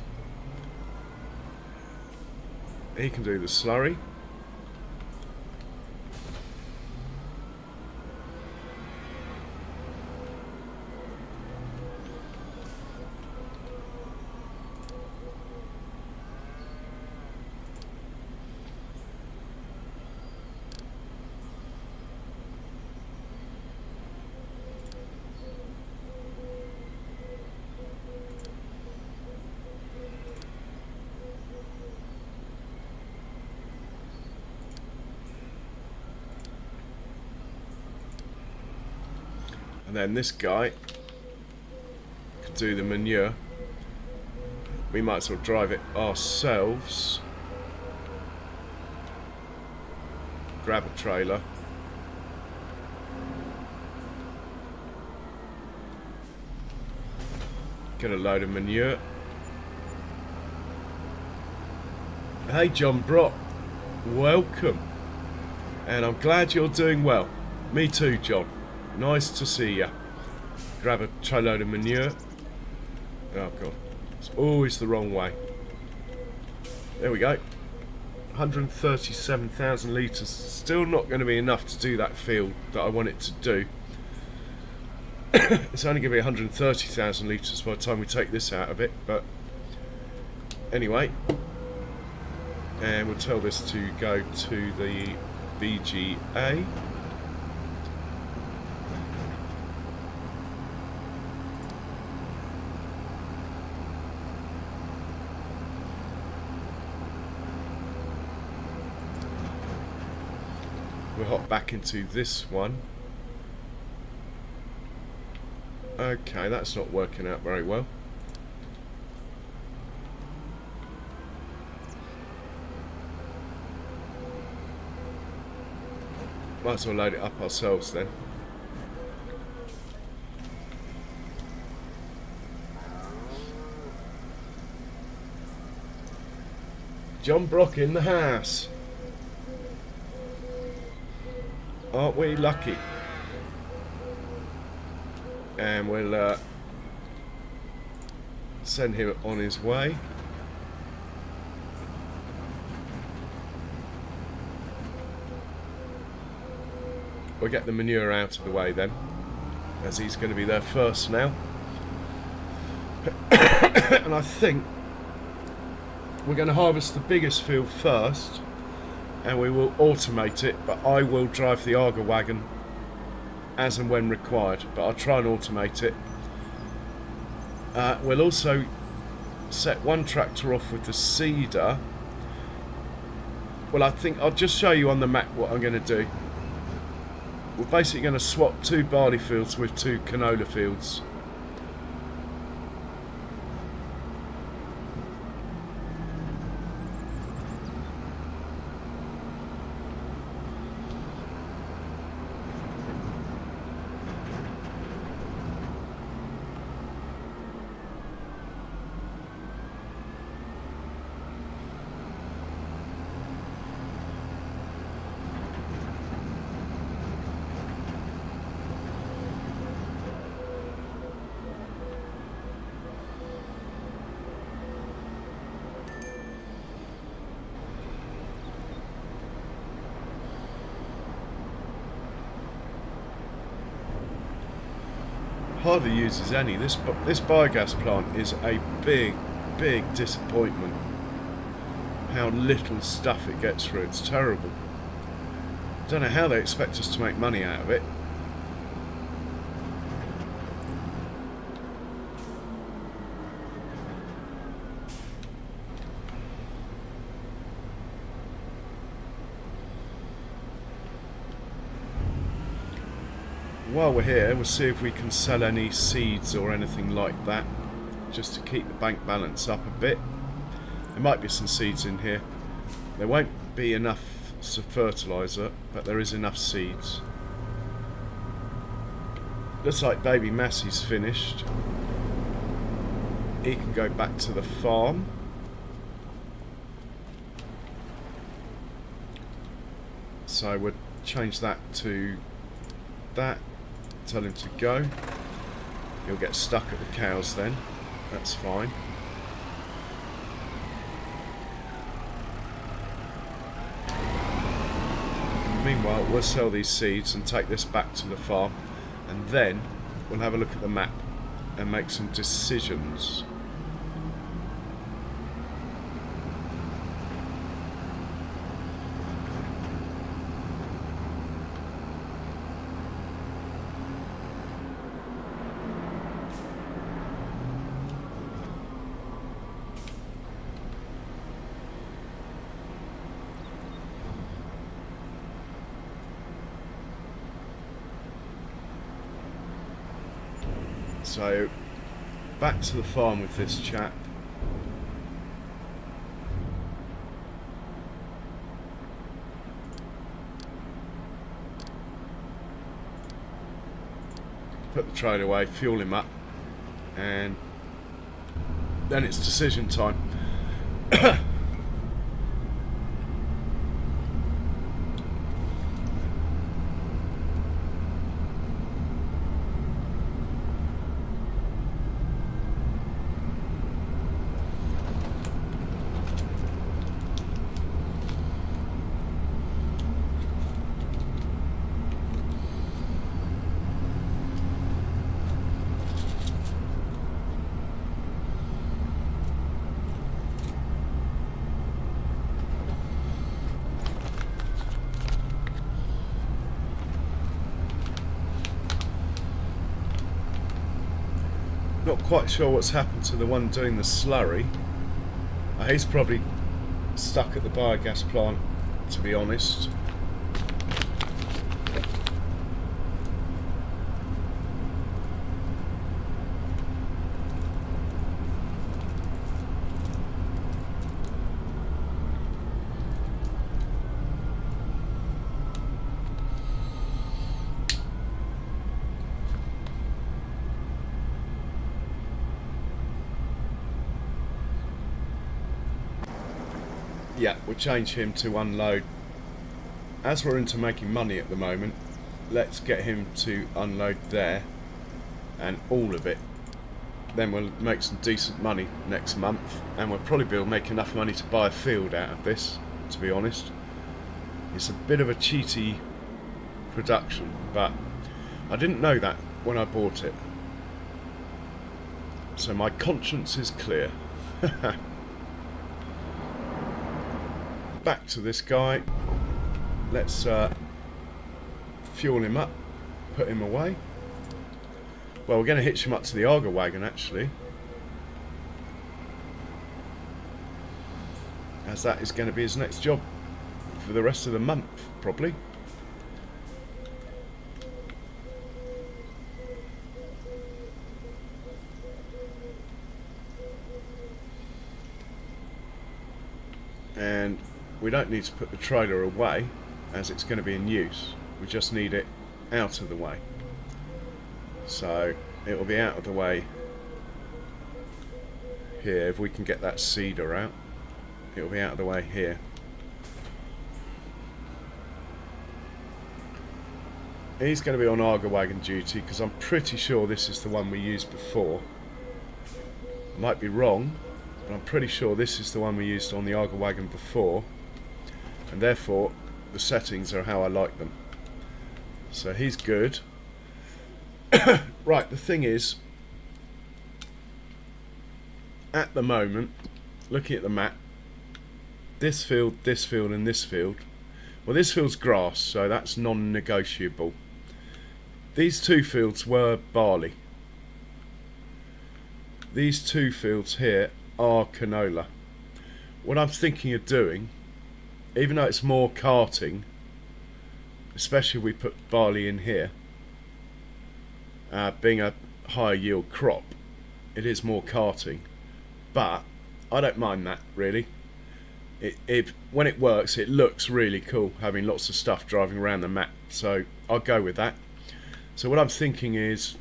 He can do the slurry. And then this guy can do the manure. We might as well drive it ourselves. Grab a trailer. Get a load of manure. Hey John Brock, welcome. And I'm glad you're doing well. Me too, John. Nice to see you. Grab a tray load of manure. Oh god, it's always the wrong way. There we go. 137,000 litres. Still not going to be enough to do that field that I want it to do. It's only going to be 130,000 litres by the time we take this out of it, but anyway. And we'll tell this to go to the BGA. We'll hop back into this one. Okay, that's not working out very well. Might as well load it up ourselves then. John Brock in the house. Aren't we lucky? And we'll send him on his way. We'll get the manure out of the way then, as he's going to be there first now. And I think we're going to harvest the biggest field first, and we will automate it, but I will drive the auger wagon as and when required, but I'll try and automate it. We'll also set one tractor off with the seeder Well, I think I'll just show you on the map what I'm going to do. We're basically going to swap 2 barley fields with 2 canola fields. Hardly uses any. This biogas plant is a big disappointment. How little stuff it gets through, it's terrible. Don't know how they expect us to make money out of it. While we're here, we'll see if we can sell any seeds or anything like that, just to keep the bank balance up a bit. There might be some seeds in here. There won't be enough fertilizer, but there is enough seeds. Looks like baby Massey's finished. He can go back to the farm. So we'll change that to that. Tell him to go. He'll get stuck at the cows then. That's fine. Meanwhile, we'll sell these seeds and take this back to the farm, and then we'll have a look at the map and make some decisions. So, back to the farm with this chap. Put the trailer away, fuel him up, and then it's decision time. Not quite sure what's happened to the one doing the slurry. He's probably stuck at the biogas plant, to be honest. Yeah, we'll change him to unload. As we're into making money at the moment, let's get him to unload there, and all of it. Then we'll make some decent money next month, and we'll probably be able to make enough money to buy a field out of this, to be honest. It's a bit of a cheaty production, but I didn't know that when I bought it. So my conscience is clear. Back to this guy. Let's fuel him up, put him away. Well, we're going to hitch him up to the Arga wagon actually, as that is going to be his next job. for the rest of the month, probably. And we don't need to put the trailer away as it's going to be in use. We just need it out of the way. So it will be out of the way here. If we can get that cedar out, it will be out of the way here. He's going to be on Arga wagon duty because I'm pretty sure this is the one we used before. I might be wrong, but I'm pretty sure this is the one we used on the Arga wagon before, and therefore the settings are how I like them. So he's good. Right, the thing is, at the moment, looking at the map, this field, and this field, well, this field's grass, so that's non-negotiable. These two fields were barley. These two fields here are canola. What I'm thinking of doing, even though it's more carting, especially if we put barley in here, being a higher yield crop, it is more carting, but I don't mind that really. When it works, it looks really cool having lots of stuff driving around the map, so I'll go with that. So what I'm thinking is,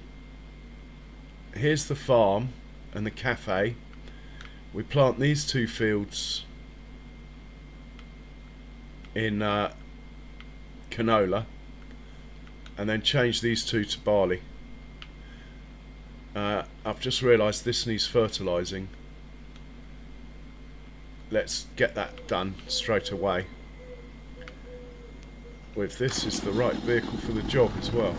here's the farm and the cafe. We plant these two fields in canola and then change these two to barley. I've just realised this needs fertilising. Let's get that done straight away. If this is the right vehicle for the job as well.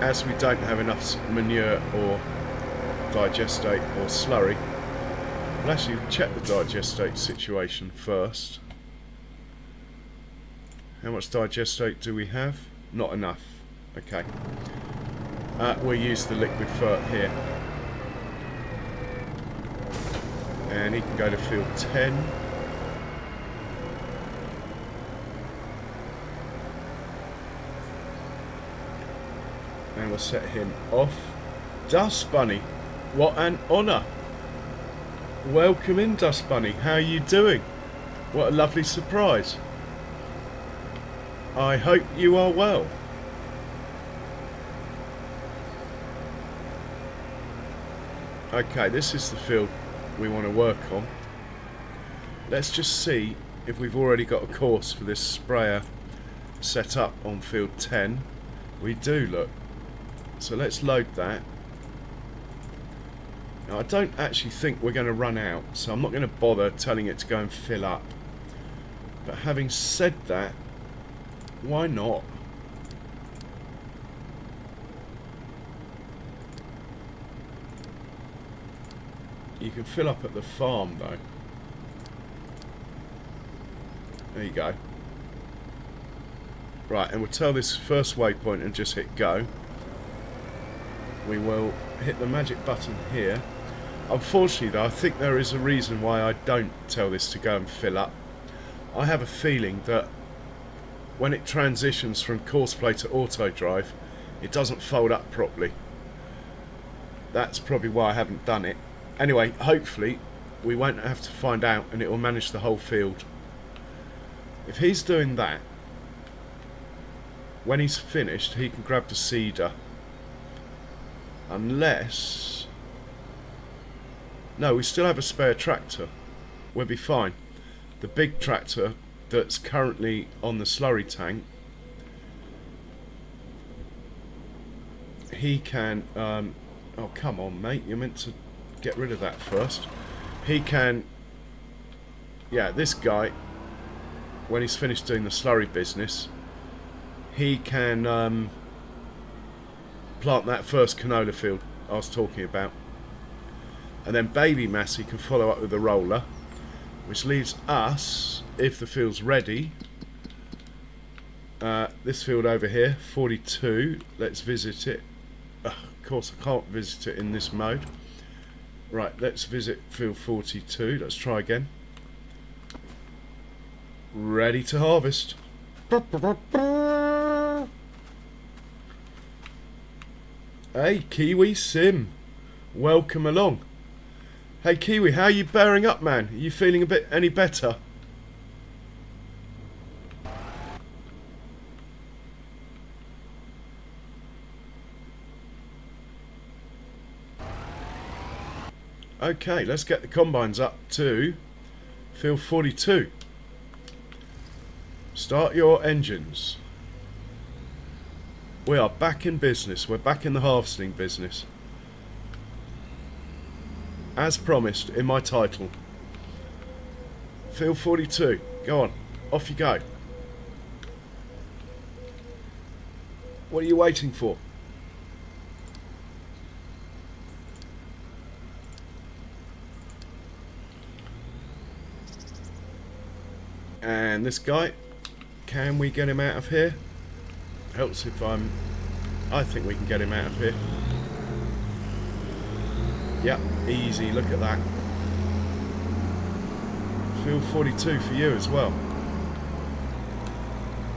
As we don't have enough manure or digestate or slurry, we'll actually check the digestate situation first. How much digestate do we have? Not enough. Okay. We'll use the liquid fert here. And he can go to field 10. And we'll set him off. Dust Bunny, what an honour. Welcome in, Dust Bunny. How are you doing? What a lovely surprise. I hope you are well. Okay, this is the field we want to work on. Let's just see if we've already got a course for this sprayer set up on field 10. We do, look. So let's load that. Now I don't actually think we're going to run out, so I'm not going to bother telling it to go and fill up. But having said that, why not? You can fill up at the farm though. There you go. Right, and we'll tell this first waypoint and just hit go. We will hit the magic button here. Unfortunately though, I think there is a reason why I don't tell this to go and fill up. I have a feeling that when it transitions from courseplay to auto drive, it doesn't fold up properly. That's probably why I haven't done it. Anyway, hopefully we won't have to find out and it will manage the whole field. If he's doing that, when he's finished he can grab the seeder. Unless... no, we still have a spare tractor. We'll be fine. The big tractor that's currently on the slurry tank, he can... oh, come on, mate. You're meant to get rid of that first. He can... yeah, this guy, when he's finished doing the slurry business, he can... plant that first canola field I was talking about, and then Baby Massey can follow up with the roller, which leaves us, if the field's ready, this field over here, 42. Let's visit it. Of course I can't visit it in this mode. Right, let's visit field 42. Let's try again. Ready to harvest. Hey, Kiwi Sim. Welcome along. Hey, Kiwi, how are you bearing up, man? Are you feeling any better? Okay, let's get the combines up to field 42. Start your engines. We are back in business. We're back in the harvesting business. As promised in my title. Field 42. Go on. Off you go. What are you waiting for? And this guy, can we get him out of here? Helps if I think we can get him out of here. Yep, easy, look at that. Field 42 for you as well.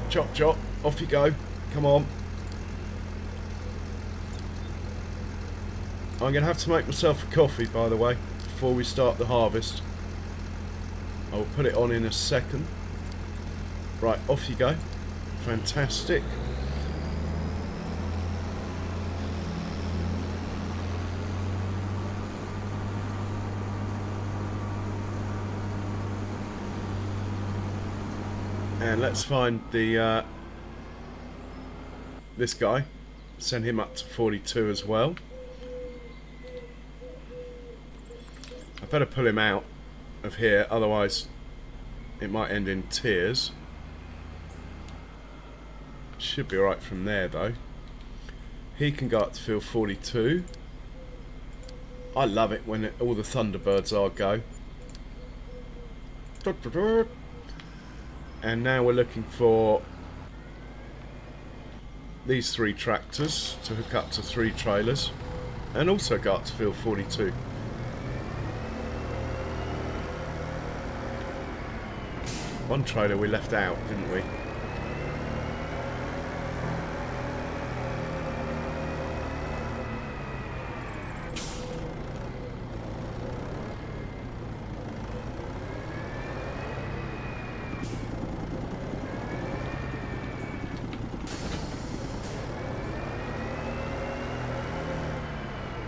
Chop chop, off you go, come on. I'm going to have to make myself a coffee, by the way, before we start the harvest. I'll put it on in a second. Right, off you go. Fantastic. And let's find the this guy. Send him up to 42 as well. I better pull him out of here, otherwise it might end in tears. Should be alright from there though. He can go up to field 42. I love it when all the Thunderbirds are go. And now we're looking for these 3 tractors to hook up to 3 trailers and also go up to field 42. One trailer we left out, didn't we?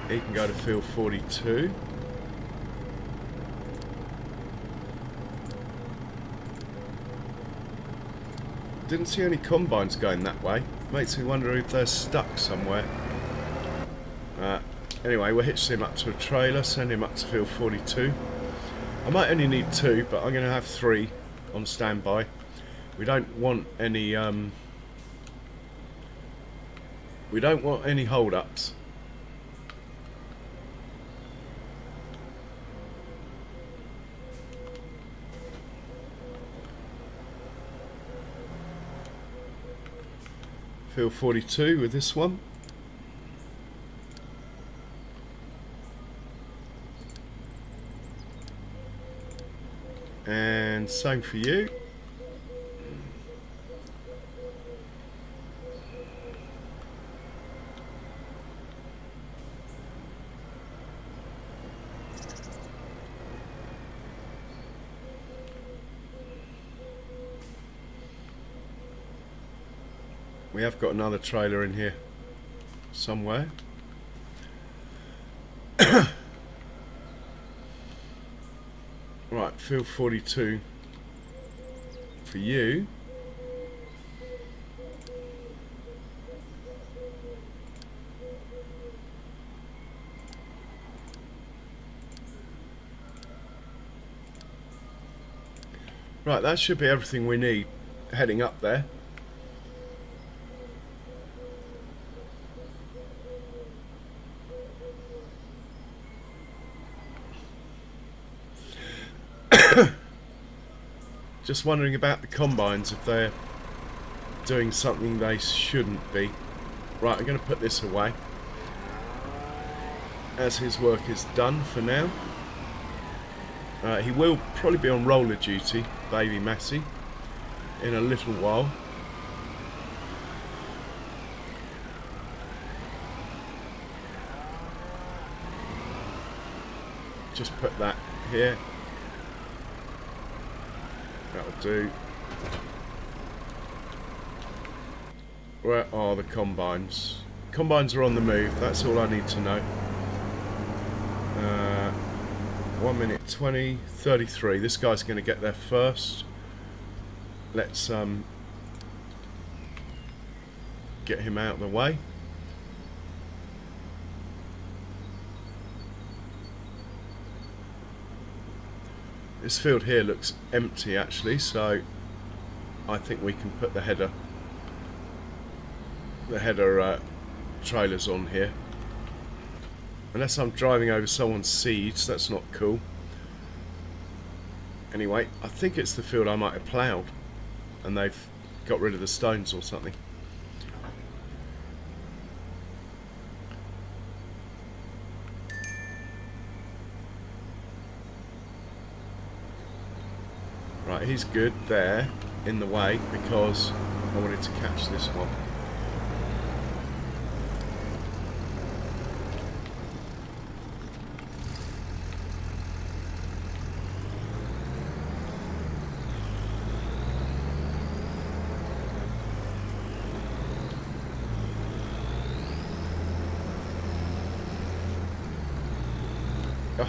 He can go to field 42. Didn't see any combines going that way. Makes me wonder if they're stuck somewhere. Anyway, we'll hitch him up to a trailer, send him up to field 42. I might only need 2, but I'm going to have 3 on standby. We don't want any hold-ups. Field 42 with this one. And same for you. We have got another trailer in here somewhere. Right, field 42 for you. Right, that should be everything we need heading up there. Just wondering about the combines, if they're doing something they shouldn't be. Right, I'm going to put this away. as his work is done for now. He will probably be on roller duty, baby Massey, in a little while. Just put that here. That'll do. Where are the combines? Combines are on the move, that's all I need to know. 1 minute 20, 33. This guy's going to get there first. Let's get him out of the way. This field here looks empty actually, so I think we can put the header trailers on here. Unless I'm driving over someone's seeds, that's not cool. Anyway, I think it's the field I might have ploughed and they've got rid of the stones or something. Right, he's good there in the way because I wanted to catch this one. Oh.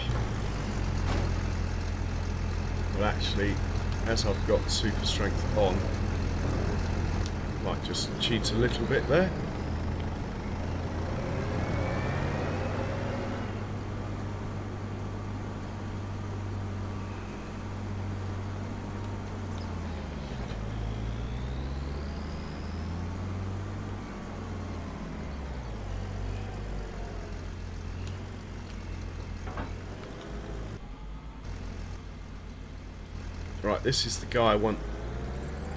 Well, actually, as I've got super strength on, might just cheat a little bit there. Right, this is the guy I want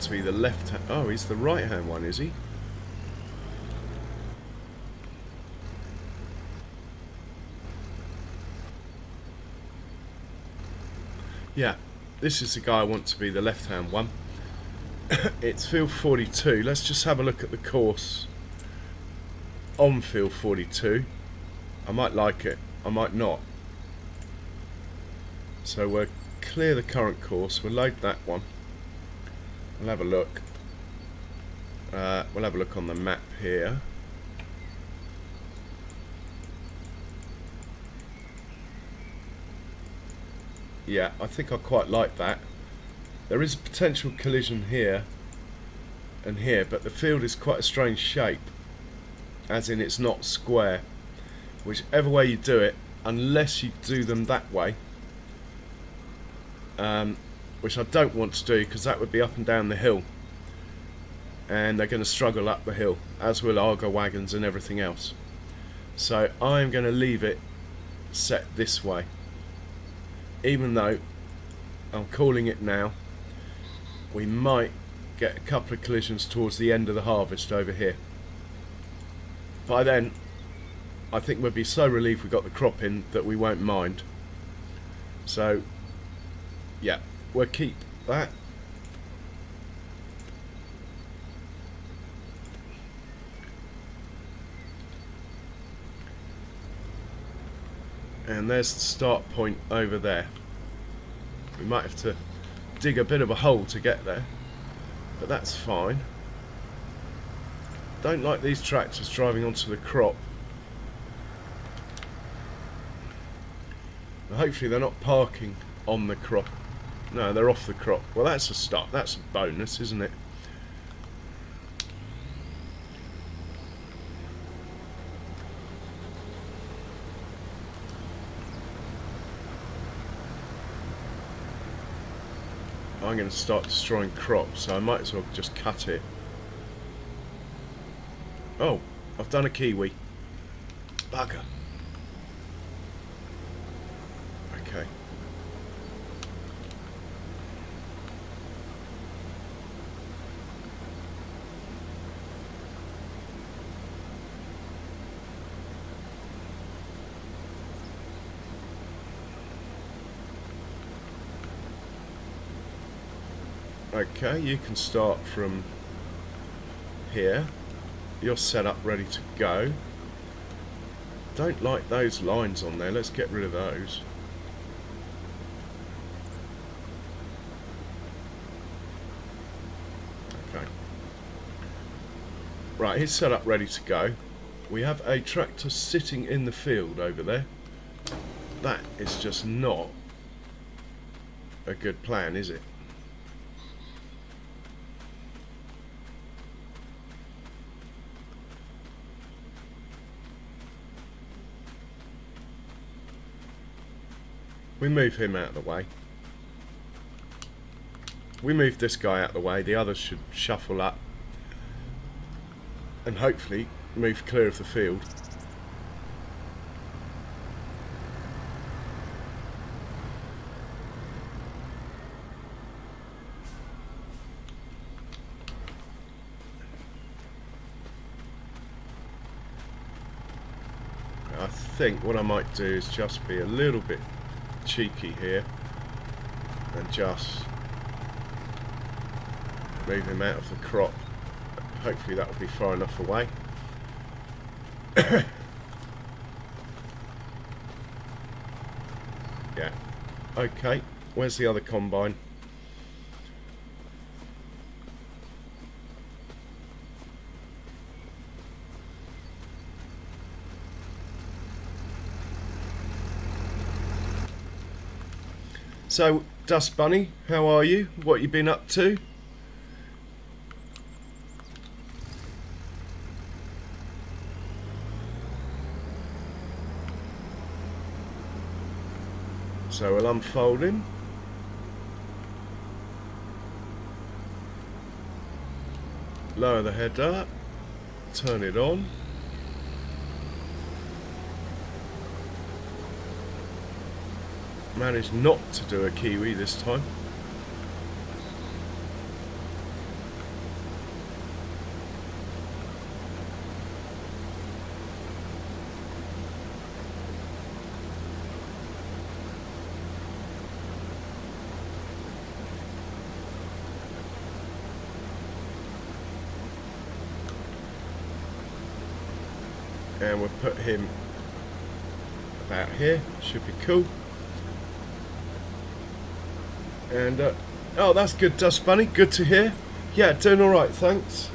to be the left hand. Oh, he's the right hand one, is he? Yeah, this is the guy I want to be the left hand one. It's field 42. Let's just have a look at the course on field 42. I might like it, I might not. So we're clear the current course, we'll load that one. We'll have a look. We'll have a look on the map here. Yeah, I think I quite like that. There is a potential collision here and here, but the field is quite a strange shape, as in it's not square. Whichever way you do it, unless you do them that way, which I don't want to do because that would be up and down the hill, and they're going to struggle up the hill, as will Argo wagons and everything else. So I'm going to leave it set this way, even though I'm calling it now. We might get a couple of collisions towards the end of the harvest over here. By then I think we'll be so relieved we got the crop in that we won't mind. So yeah, we'll keep that. And there's the start point over there. We might have to dig a bit of a hole to get there, but that's fine. Don't like these tractors driving onto the crop. Hopefully they're not parking on the crop. No, they're off the crop. Well, that's a start. That's a bonus, isn't it? I'm going to start destroying crops, so I might as well just cut it. Oh, I've done a kiwi. Bugger. Okay. Okay, you can start from here. You're set up, ready to go. Don't like those lines on there. Let's get rid of those. Okay. Right, he's set up, ready to go. We have a tractor sitting in the field over there. That is just not a good plan, is it? We move him out of the way. We move this guy out of the way. The others should shuffle up and hopefully move clear of the field. I think what I might do is just be a little bit cheeky here and just move him out of the crop. Hopefully that will be far enough away. Yeah. Okay, where's the other combine? So, Dust Bunny, how are you? What you been up to? So we'll unfold him. Lower the header. Turn it on. Managed not to do a kiwi this time. And we'll put him about here. Should be cool. And oh, that's good, Dust Bunny. Good to hear. Yeah, doing all right, thanks.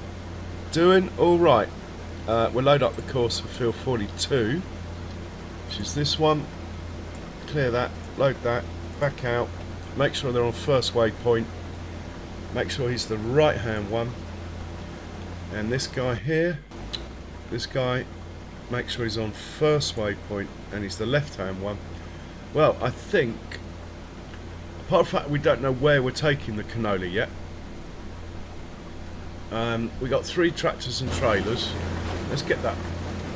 Doing all right. We'll load up the course for field 42, which is this one. Clear that, load that, back out. Make sure they're on first waypoint. Make sure he's the right-hand one. And this guy here, this guy, make sure he's on first waypoint and he's the left-hand one. Well, I think, apart from the fact we don't know where we're taking the canola yet, we got 3 tractors and trailers. Let's get that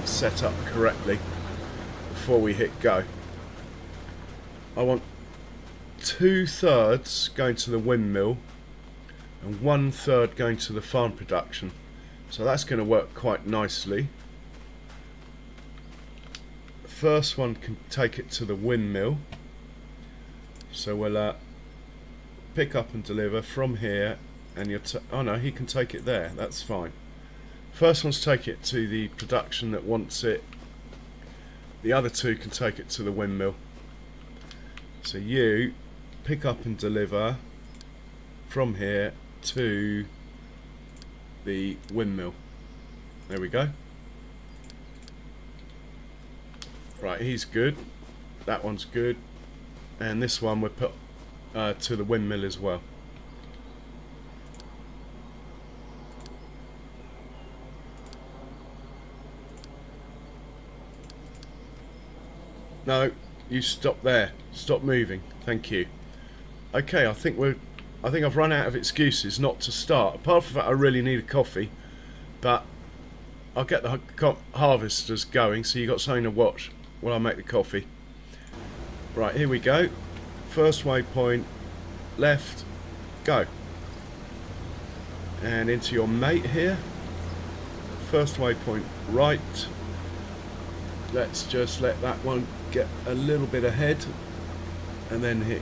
set up correctly before we hit go. I want 2/3 going to the windmill and 1/3 going to the farm production. So that's going to work quite nicely. The first one can take it to the windmill. So we'll pick up and deliver from here, and you're oh no, he can take it there. That's fine. First one's take it to the production that wants it. The other 2 can take it to the windmill. So you pick up and deliver from here to the windmill. There we go. Right, he's good. That one's good. And this one we'll put to the windmill as well. No, you stop there. Stop moving. Thank you. Okay, I think I've run out of excuses not to start. Apart from that, I really need a coffee, but I'll get the harvesters going, so you got something to watch while I make the coffee. Right, here we go. First waypoint, left, go. And into your mate here. First waypoint, right. Let's just let that one get a little bit ahead and then hit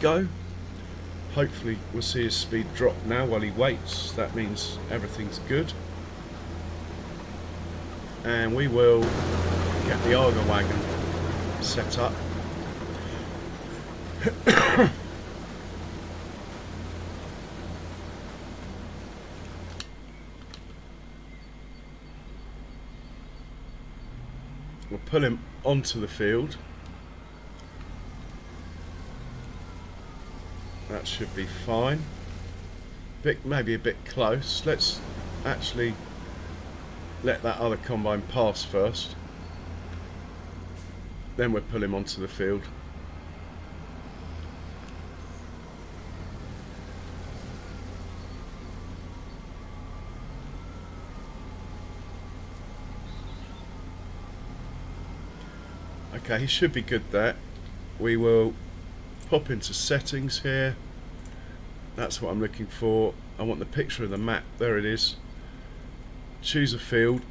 go. Hopefully we'll see his speed drop now while he waits. That means everything's good. And we will get the auger wagon set up. We'll pull him onto the field. That should be fine. Maybe a bit close. Let's actually let that other combine pass first. Then we'll pull him onto the field. Okay, he should be good there. We will pop into settings here. That's what I'm looking for. I want the picture of the map. There it is. Choose a field.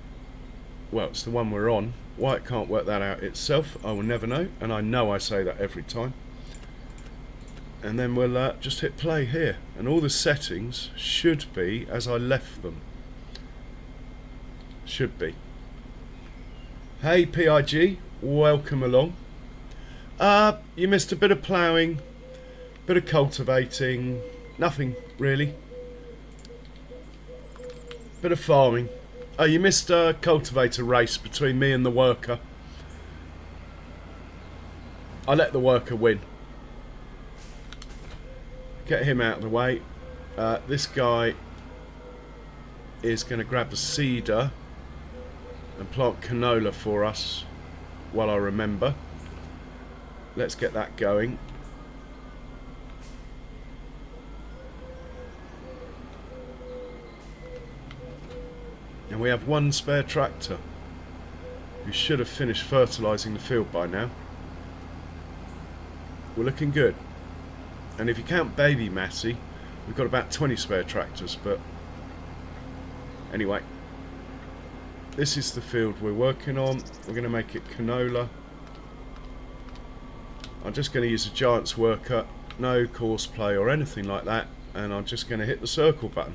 Well, it's the one we're on. Why it can't work that out itself, I will never know. And I know I say that every time. And then we'll just hit play here. And all the settings should be as I left them. Should be. Hey PIG, welcome along. You missed a bit of ploughing, bit of cultivating, nothing really. Bit of farming. Oh, you missed a cultivator race between me and the worker. I let the worker win. Get him out of the way. This guy is going to grab the seeder and plant canola for us while I remember. Let's get that going. And we have one spare tractor. We should have finished fertilising the field by now. We're looking good. And if you count Baby Massey, we've got about 20 spare tractors, but anyway. This is the field we're working on. We're going to make it canola. I'm just going to use a Giants worker, no course play or anything like that, and I'm just going to hit the circle button.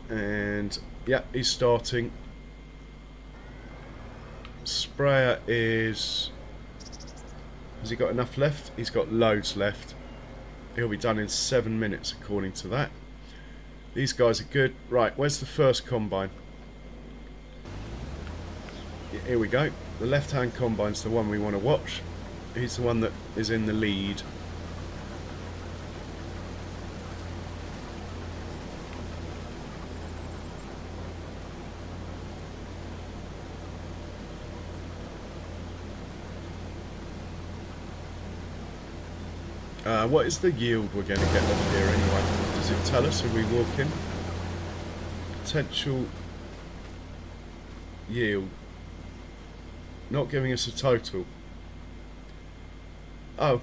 And yeah, he's starting. Sprayer is... has he got enough left? He's got loads left. He'll be done in 7 minutes according to that. These guys are good. Right, where's the first combine? Here we go. The left-hand combine's the one we want to watch. He's the one that is in the lead. What is the yield we're going to get off here anyway? Does it tell us? Are we walking? Potential yield. Not giving us a total. Oh,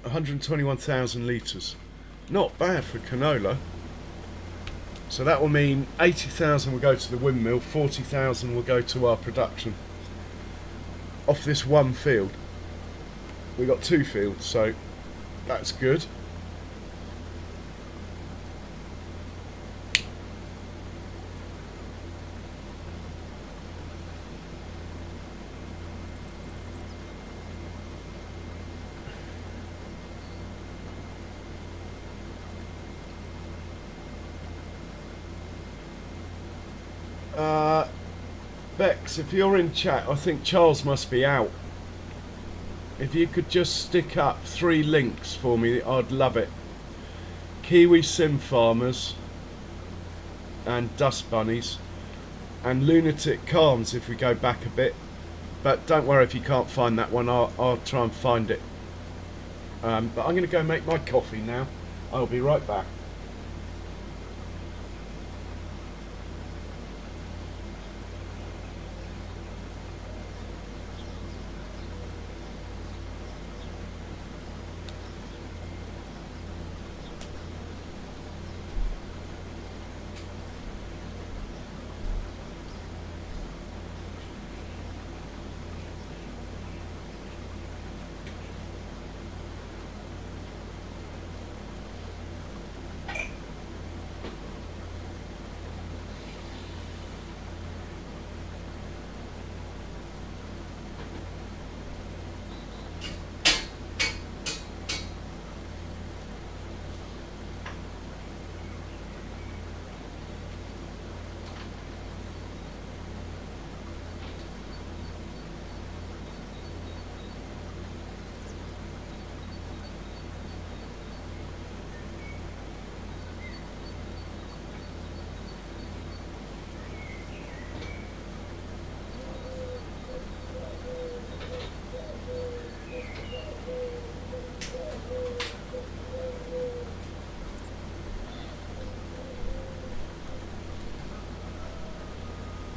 121,000 litres. Not bad for canola. So that will mean 80,000 will go to the windmill, 40,000 will go to our production. Off this one field. We got 2 fields, so that's good. Bex, if you're in chat, I think Charles must be out. If you could just stick up 3 links for me, I'd love it. Kiwi Sim Farmers and Dust Bunnies and Lunatic Calms if we go back a bit. But don't worry if you can't find that one, I'll try and find it. But I'm going to go make my coffee now. I'll be right back.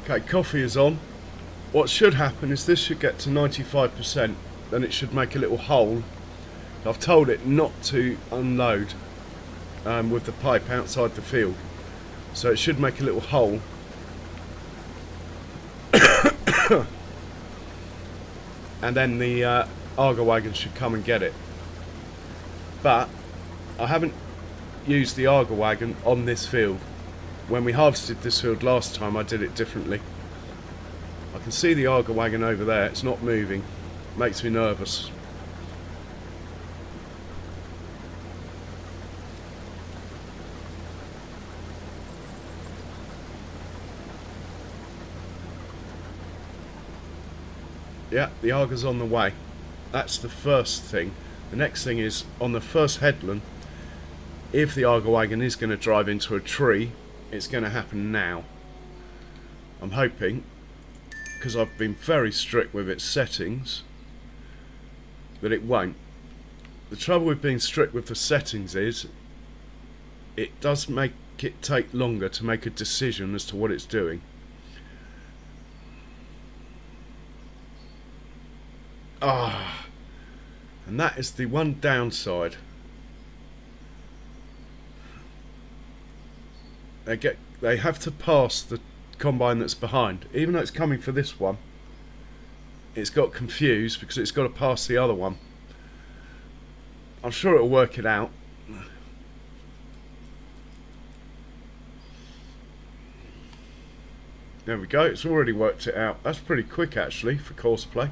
Okay, coffee is on. What should happen is this should get to 95%, then it should make a little hole. I've told it not to unload with the pipe outside the field, so it should make a little hole. And then the Arga wagon should come and get it. But I haven't used the Arga wagon on this field. When we harvested this field last time, I did it differently. I can see the Arga wagon over there. It's not moving. Makes me nervous. Yeah, the Arga's on the way. That's the first thing. The next thing is, on the first headland, if the Arga wagon is going to drive into a tree, it's going to happen now. I'm hoping, because I've been very strict with its settings, that it won't. The trouble with being strict with the settings is, it does make it take longer to make a decision as to what it's doing. And that is the one downside. They have to pass the combine that's behind. Even though it's coming for this one, it's got confused because it's got to pass the other one. I'm sure it'll work it out. There we go, it's already worked it out. That's pretty quick actually for course play.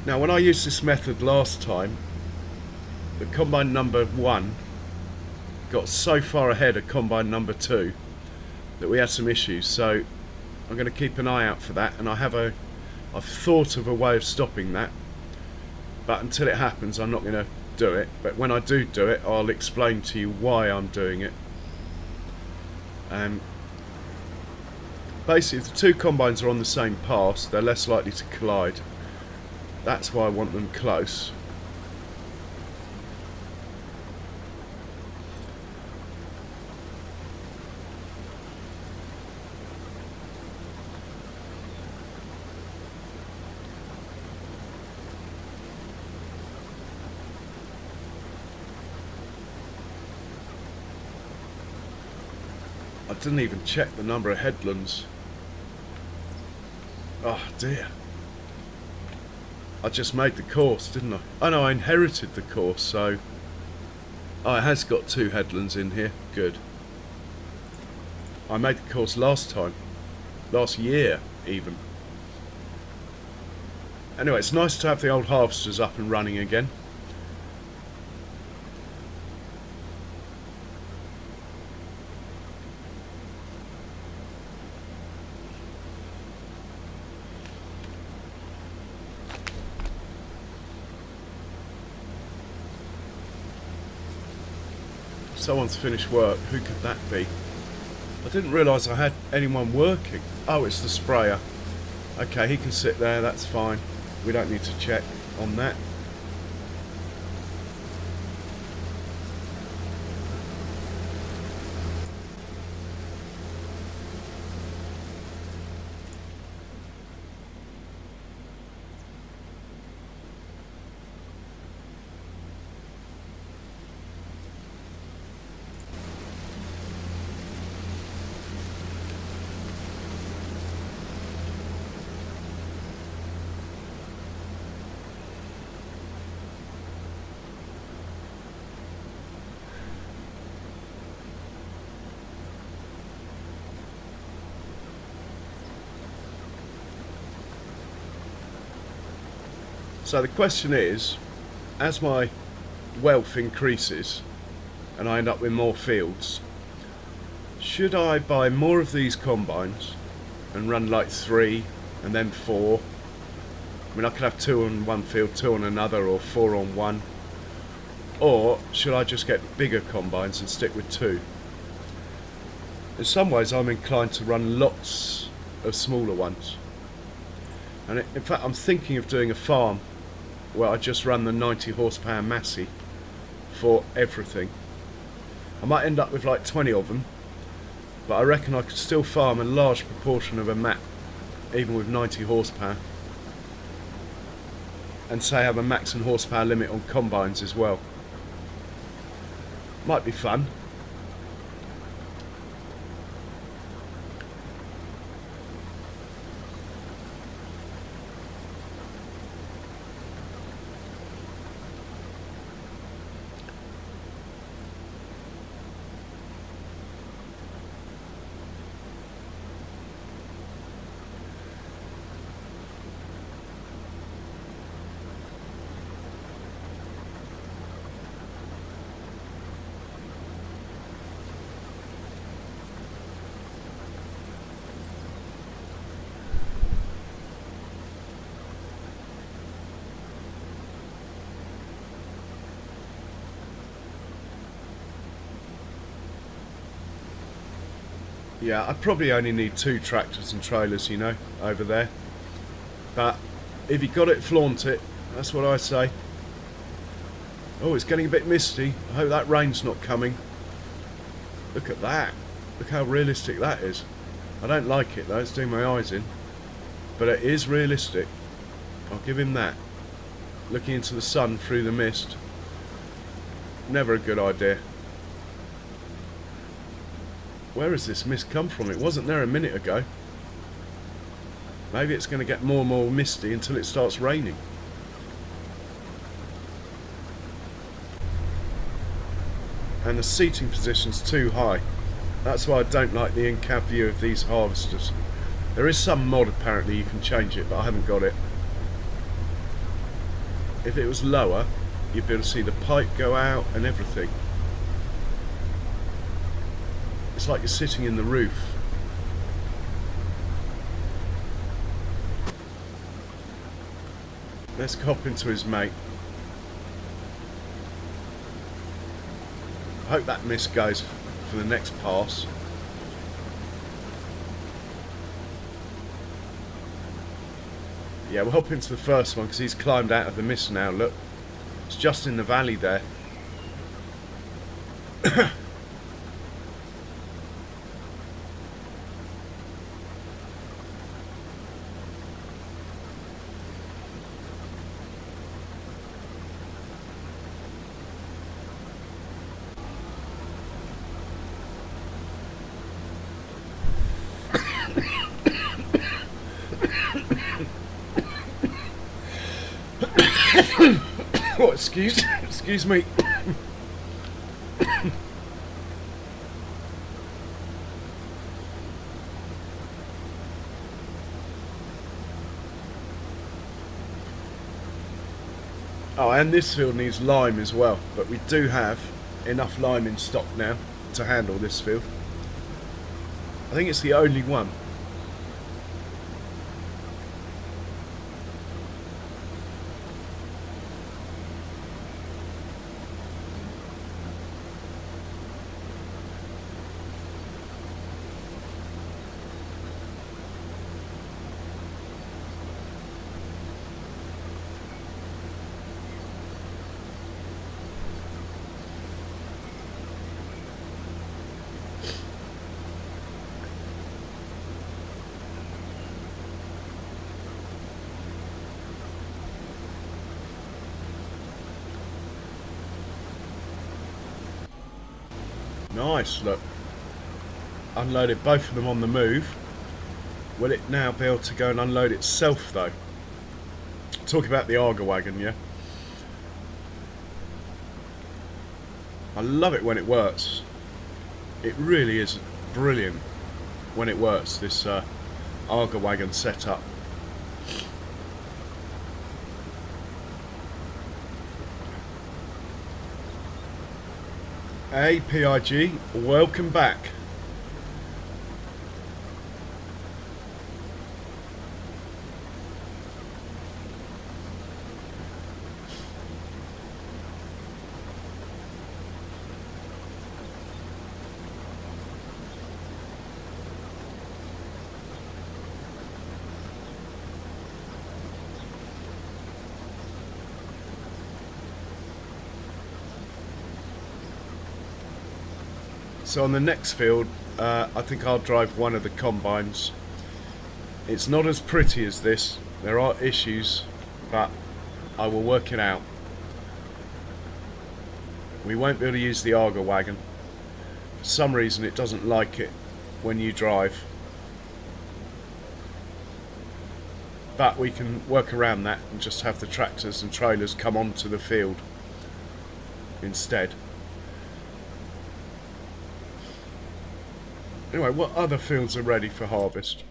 Now when I used this method last time, the combine number 1 got so far ahead of combine number 2 that we had some issues, so I'm going to keep an eye out for that, and I've thought of a way of stopping that, but until it happens I'm not going to do it. But when I do it, I'll explain to you why I'm doing it. Basically, if the two combines are on the same pass, they're less likely to collide. That's why I want them close. I didn't even check the number of headlands. Oh dear. I just made the course, didn't I? Oh no, I inherited the course, so... Oh, it has got 2 headlands in here. Good. I made the course last time. Last year, even. Anyway, it's nice to have the old harvesters up and running again. Someone's finished work. Who could that be? I didn't realise I had anyone working. Oh, it's the sprayer. Okay, he can sit there, that's fine. We don't need to check on that. So the question is, as my wealth increases and I end up with more fields, should I buy more of these combines and run like 3 and then 4? I mean, I could have 2 on one field, 2 on another, or 4 on one. Or should I just get bigger combines and stick with 2? In some ways I'm inclined to run lots of smaller ones. And in fact I'm thinking of doing a farm where I just run the 90 horsepower Massey for everything. I might end up with like 20 of them, but I reckon I could still farm a large proportion of a map even with 90 horsepower, and say have a max and horsepower limit on combines as well. Might be fun. Yeah, I probably only need 2 tractors and trailers, you know, over there. But if you got it, flaunt it. That's what I say. Oh, it's getting a bit misty. I hope that rain's not coming. Look at that. Look how realistic that is. I don't like it though, it's doing my eyes in. But it is realistic. I'll give him that. Looking into the sun through the mist. Never a good idea. Where has this mist come from? It wasn't there a minute ago. Maybe it's going to get more and more misty until it starts raining. And the seating position's too high. That's why I don't like the in-cab view of these harvesters. There is some mod apparently you can change it, but I haven't got it. If it was lower, you'd be able to see the pipe go out and everything. It's like you're sitting in the roof. Let's hop into his mate. I hope that mist goes for the next pass. Yeah, we'll hop into the first one because he's climbed out of the mist now, look. It's just in the valley there. Oh, excuse me. Oh, and this field needs lime as well, but we do have enough lime in stock now to handle this field. I think it's the only one. Nice, look. Unloaded both of them on the move. Will it now be able to go and unload itself though? Talk about the Arga wagon, yeah? I love it when it works. It really is brilliant when it works, this Arga wagon setup. Hey PIG, welcome back. So on the next field, I think I'll drive one of the combines. It's not as pretty as this. There are issues, but I will work it out. We won't be able to use the auger wagon. For some reason it doesn't like it when you drive. But we can work around that and just have the tractors and trailers come onto the field instead. Anyway, what other fields are ready for harvest?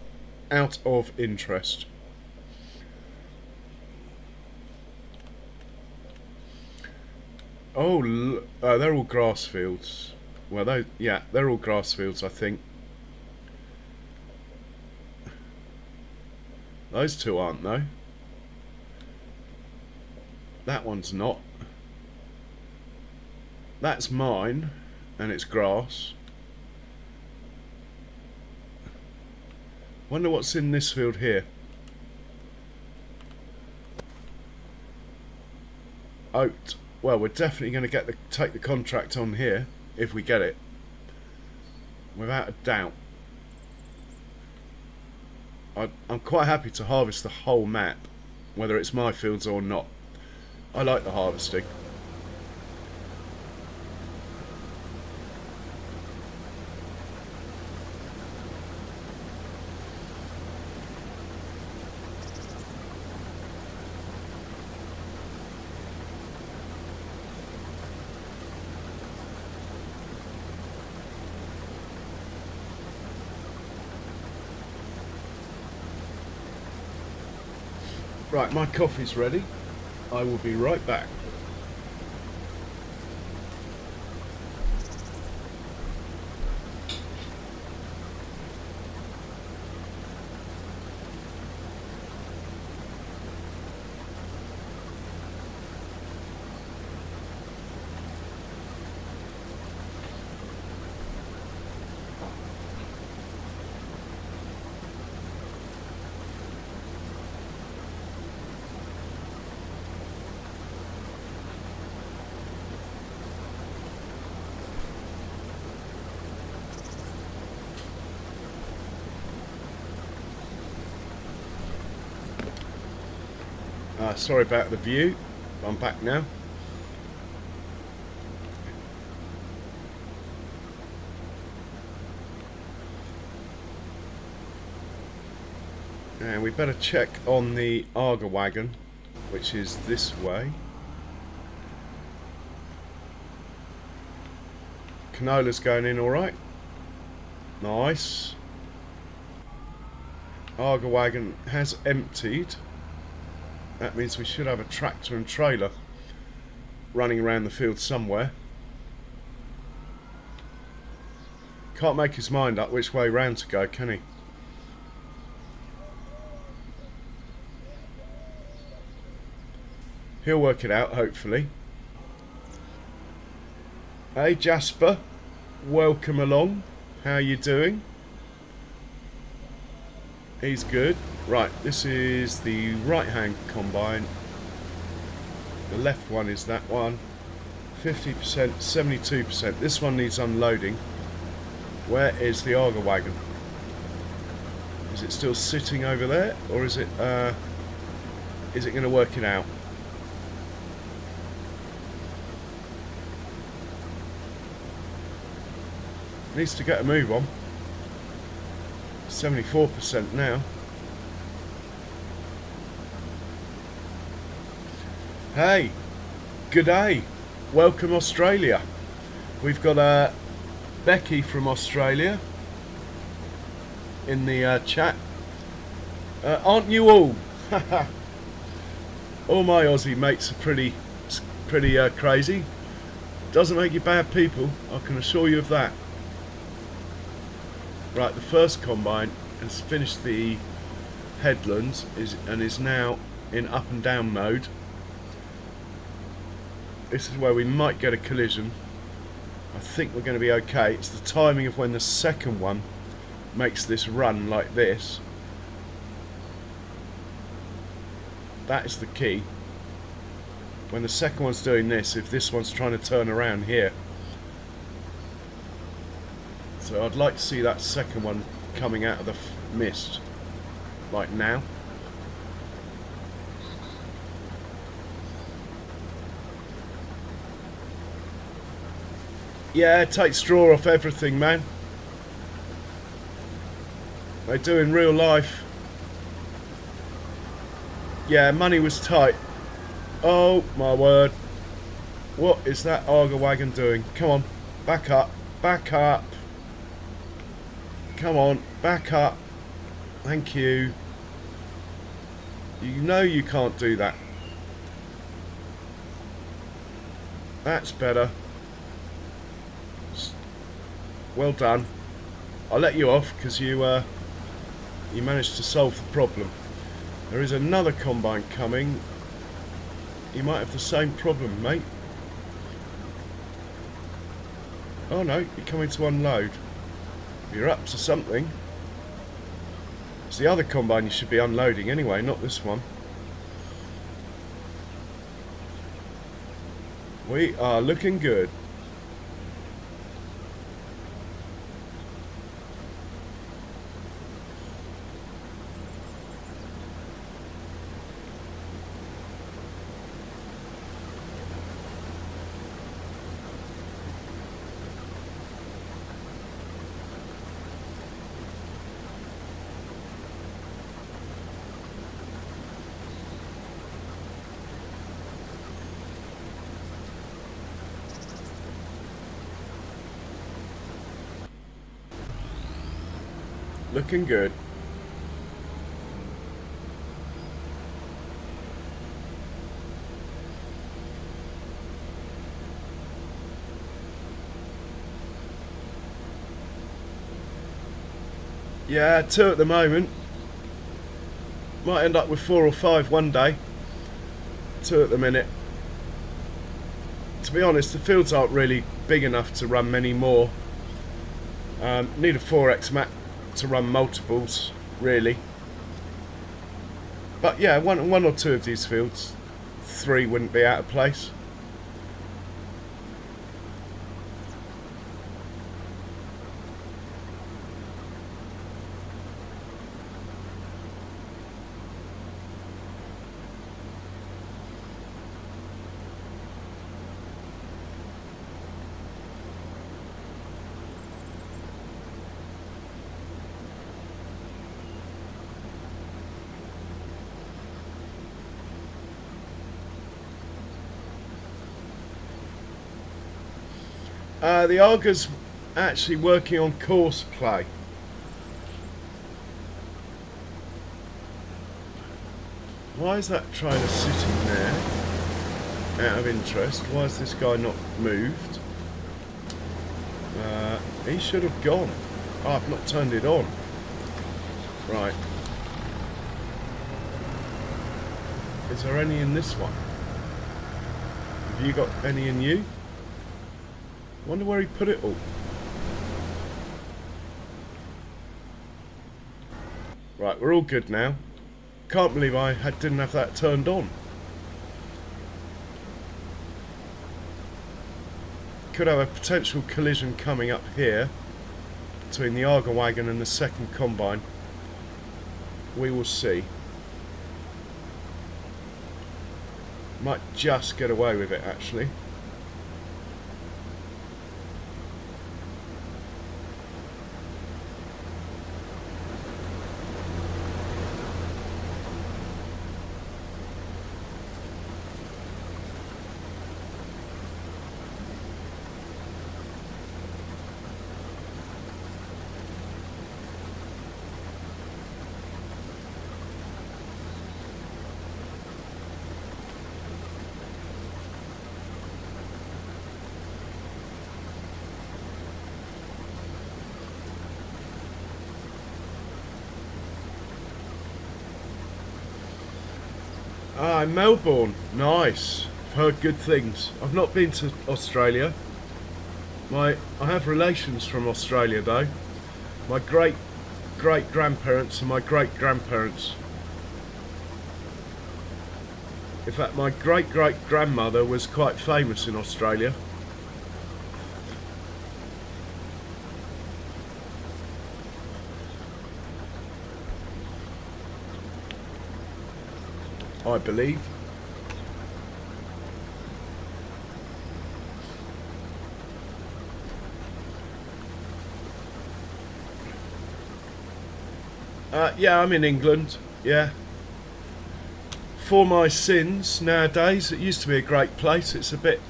Out of interest. Oh, they're all grass fields. Well, they're all grass fields, I think. Those two aren't, though. That one's not. That's mine, and it's grass. Wonder what's in this field here. Oat. Well, we're definitely going to take the contract on here if we get it, without a doubt. I'm quite happy to harvest the whole map, whether it's my fields or not. I like the harvesting. Right, my coffee's ready. I will be right back. Sorry about the view. I'm back now. And we better check on the auger wagon, which is this way. Canola's going in alright. Nice. Auger wagon has emptied. That means we should have a tractor and trailer running around the field somewhere. Can't make his mind up which way round to go, can he? He'll work it out, hopefully. Hey Jasper, welcome along. How you doing? He's good. Right, this is the right hand combine. The left one is that one. 50%, 72%. This one needs unloading. Where is the auger wagon? Is it still sitting over there, or is it going to work it out? Needs to get a move on. 74% now. Hey, good day. Welcome Australia. We've got Becky from Australia in the chat. Aren't you all? All my Aussie mates are pretty crazy. Doesn't make you bad people, I can assure you of that. Right, the first combine has finished the headlands and is now in up and down mode. This is where we might get a collision. I think we're going to be okay. It's the timing of when the second one makes this run like this. That is the key. When the second one's doing this, if this one's trying to turn around here, So I'd like to see that second one coming out of the mist, like now. Yeah, take straw off everything, man. They do in real life. Yeah, money was tight. Oh my word. What is that Arga wagon doing? Come on, back up, back up. Come on, back up. Thank you. You know you can't do that. That's better. Well done. I'll let you off because you managed to solve the problem. There is another combine coming. You might have the same problem, mate. Oh no, you're coming to unload. You're up to something. It's the other combine you should be unloading anyway, not this one. We are looking good. Looking good. Yeah, 2 at the moment. Might end up with 4 or 5 one day. 2 at the minute. To be honest, the fields aren't really big enough to run many more. Need a 4x mat to run multiples, really. But yeah, one or 2 of these fields, 3 wouldn't be out of place. The auger's actually working on coarse clay. Why is that trailer sitting there? Out of interest, why has this guy not moved? He should have gone. Oh, I've not turned it on. Right. Is there any in this one? Have you got any in you? Wonder where he put it all. Right, we're all good now. Can't believe I didn't have that turned on. Could have a potential collision coming up here between the Arga wagon and the second combine. We will see. Might just get away with it actually. Ah, in Melbourne. Nice. I've heard good things. I've not been to Australia. I have relations from Australia though. My great-great-grandparents and my great-grandparents. In fact, my great-great-grandmother was quite famous in Australia. I believe. Yeah, I'm in England. Yeah. For my sins nowadays, it used to be a great place. It's a bit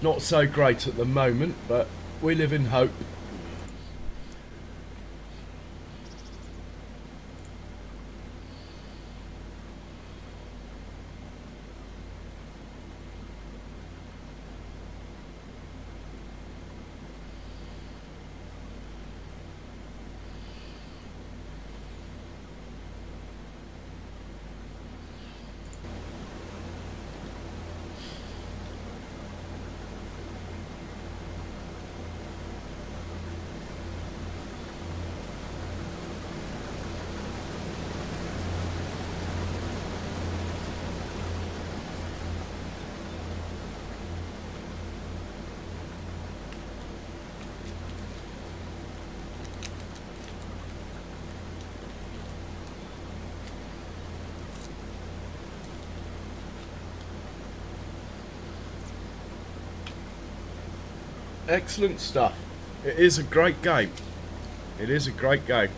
not so great at the moment, but we live in hope. Excellent stuff. It is a great game. It is a great game.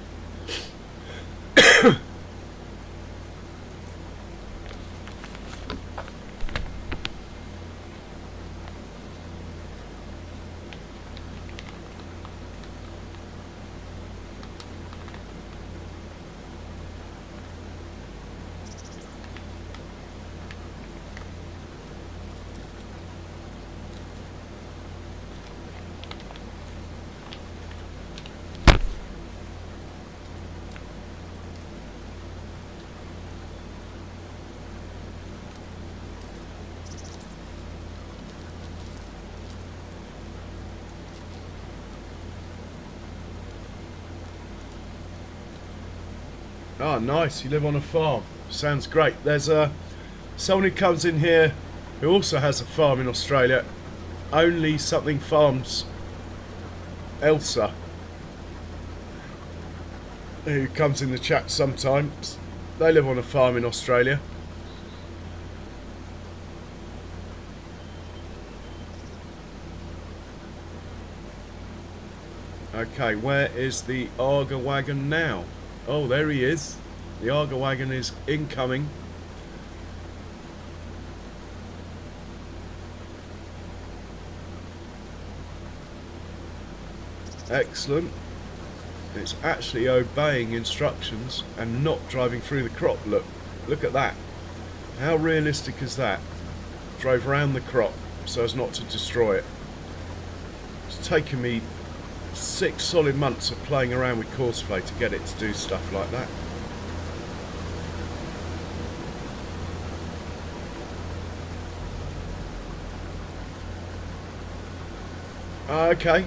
Oh, nice. You live on a farm. Sounds great. There's someone who comes in here who also has a farm in Australia. Only Something Farms Elsa, who comes in the chat sometimes. They live on a farm in Australia. Okay, where is the Arga wagon now? Oh, there he is. The Arga wagon is incoming. Excellent. It's actually obeying instructions and not driving through the crop. Look at that. How realistic is that? Drove around the crop so as not to destroy it. It's taken me 6 solid months of playing around with Courseplay to get it to do stuff like that. Okay.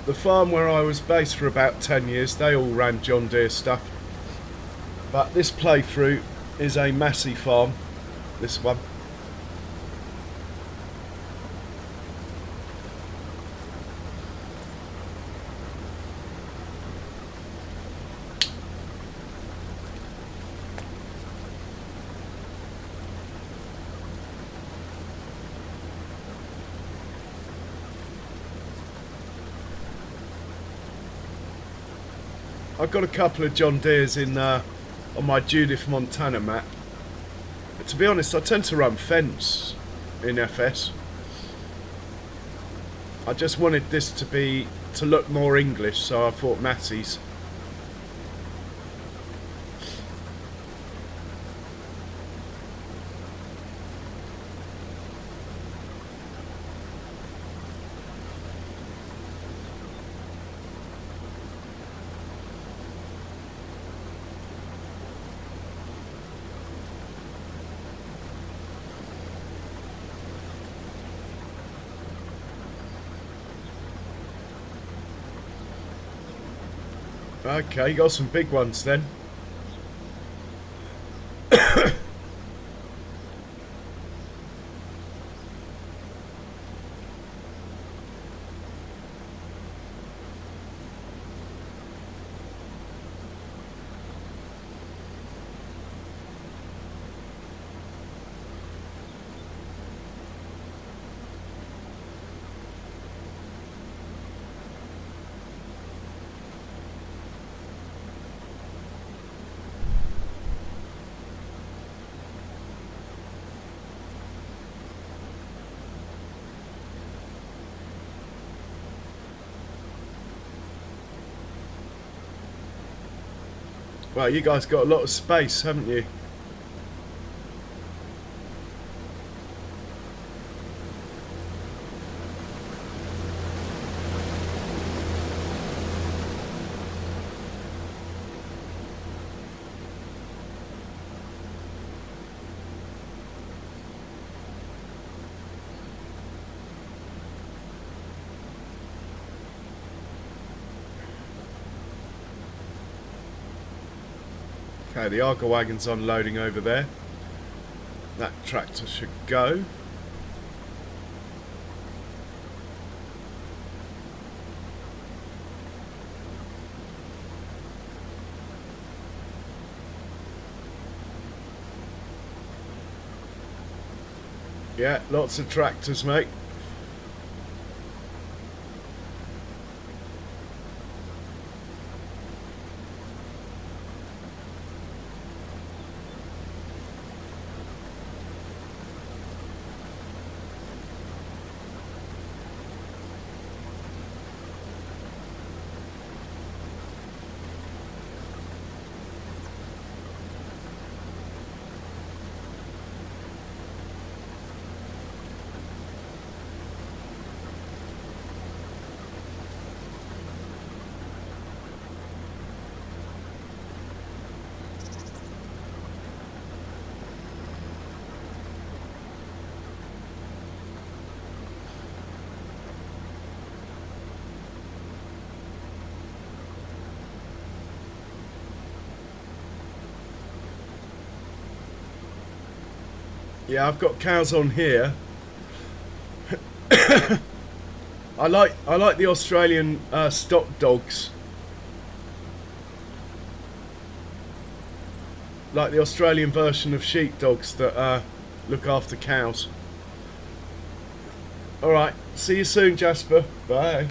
The farm where I was based for about 10 years, they all ran John Deere stuff. But this playthrough is a Massey farm, this one. I've got a couple of John Deeres in on my Judith Montana map. But to be honest, I tend to run fence in FS. I just wanted this to look more English, so I thought Massey's. Okay, you got some big ones then. Well, you guys got a lot of space, haven't you? Okay, the Arga wagon's unloading over there. That tractor should go. Yeah, lots of tractors, mate. Yeah, I've got cows on here. I like the Australian stock dogs. Like the Australian version of sheepdogs that look after cows. Alright, see you soon, Jasper. Bye.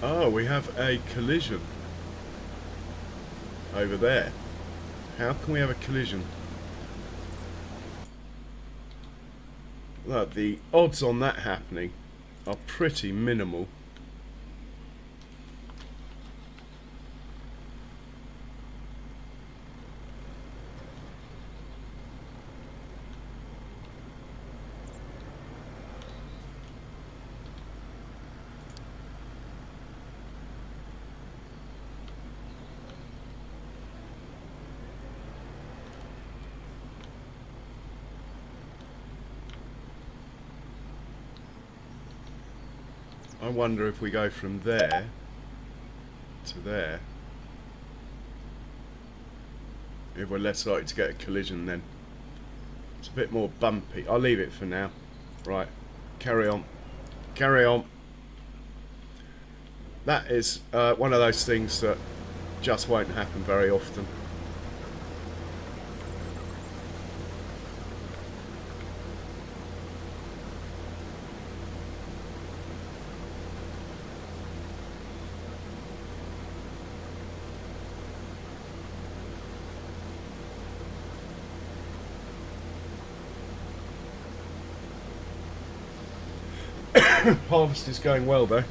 Oh, we have a collision over there. How can we have a collision? Look, the odds on that happening are pretty minimal. I wonder if we go from there to there, if we're less likely to get a collision then. It's a bit more bumpy. I'll leave it for now. Right, carry on. Carry on. That is one of those things that just won't happen very often. Harvest is going well though.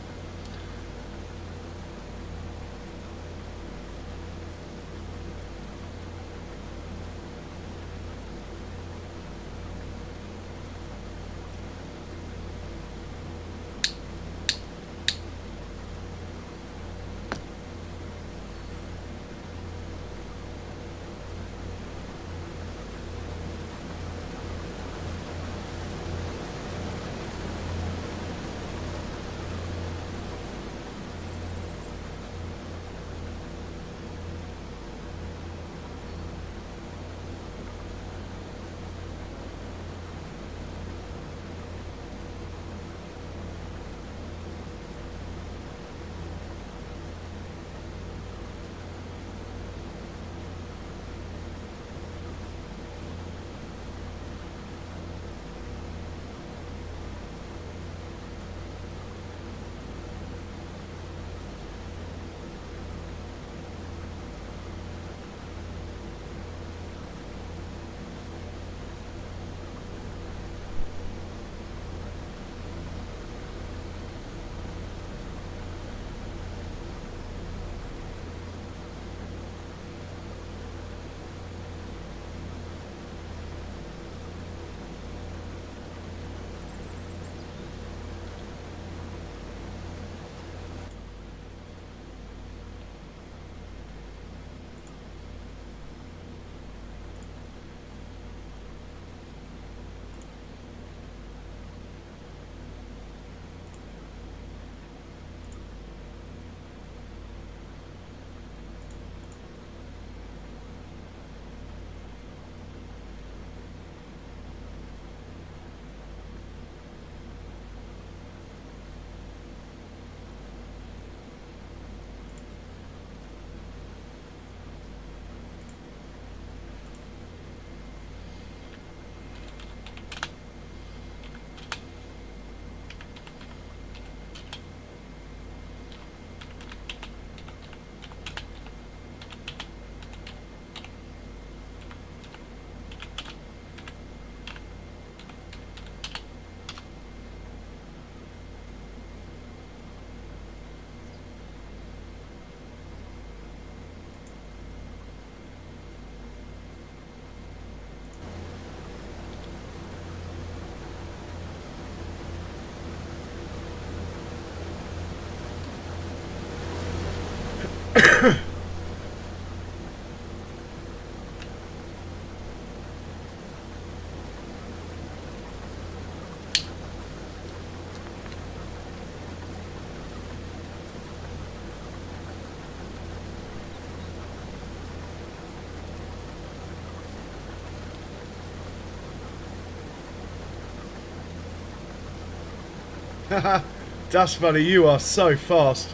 That's funny, you are so fast.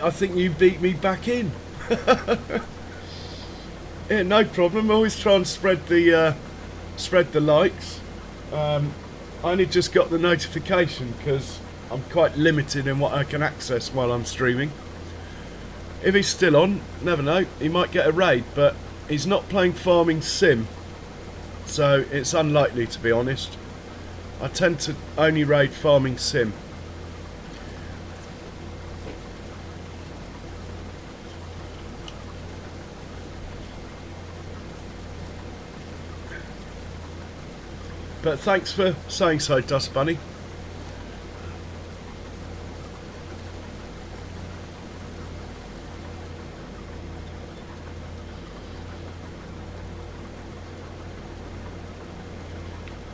I think you beat me back in. Yeah, no problem. Always try and spread the likes. I only just got the notification because I'm quite limited in what I can access while I'm streaming. If he's still on, never know, he might get a raid, but he's not playing Farming Sim, so it's unlikely, to be honest. I tend to only raid Farming Sim. But thanks for saying so, Dust Bunny. You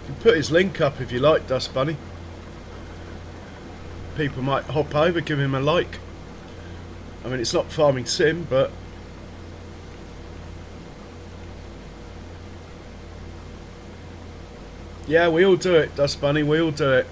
can put his link up if you like, Dust Bunny. People might hop over, give him a like. I mean, it's not Farming Sim, but... yeah, we all do it, Dust Bunny, we all do it.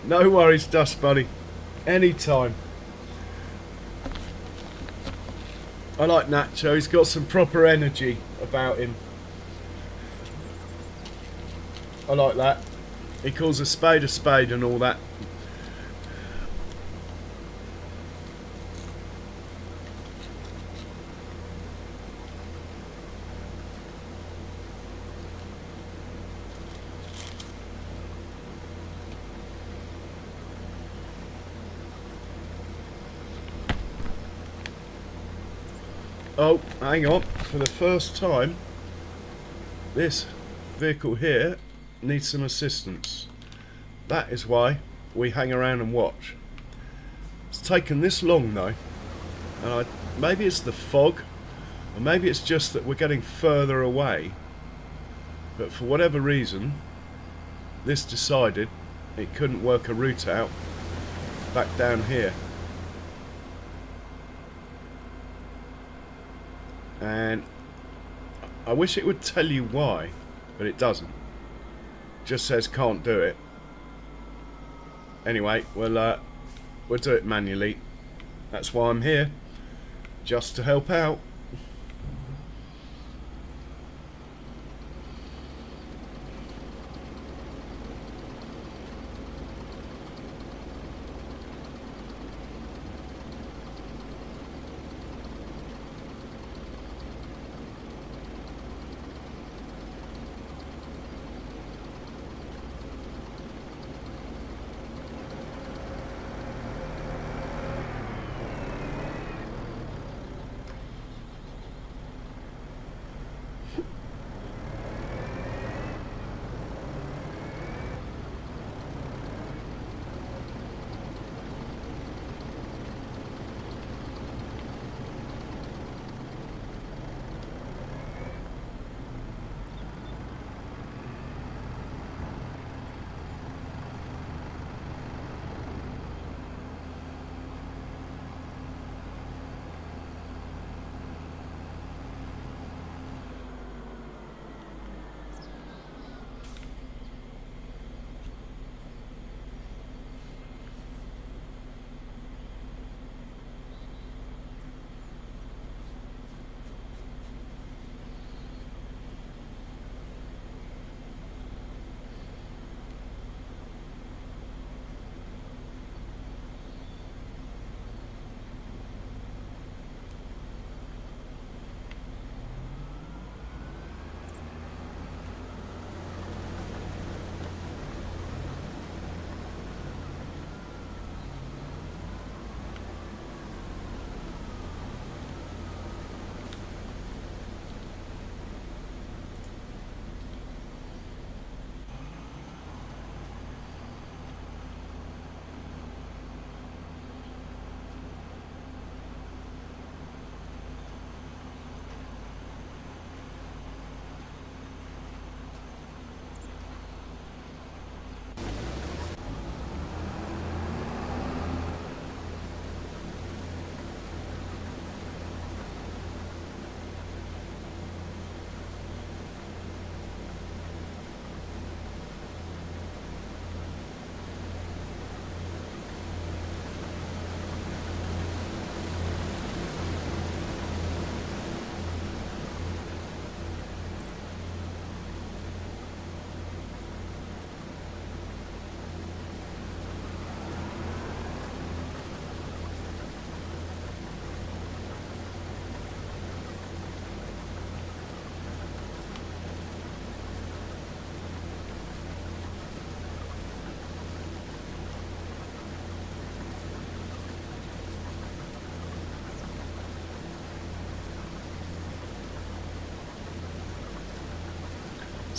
No worries, Dust Bunny. Anytime. I like Nacho, he's got some proper energy about him. I like that. He calls a spade and all that. Oh, hang on. For the first time, this vehicle here needs some assistance. That is why we hang around and watch. It's taken this long though, and maybe it's the fog, or maybe it's just that we're getting further away, but for whatever reason this decided it couldn't work a route out back down here. And I wish it would tell you why, but it doesn't. It just says can't do it. Anyway, we'll do it manually. That's why I'm here, just to help out.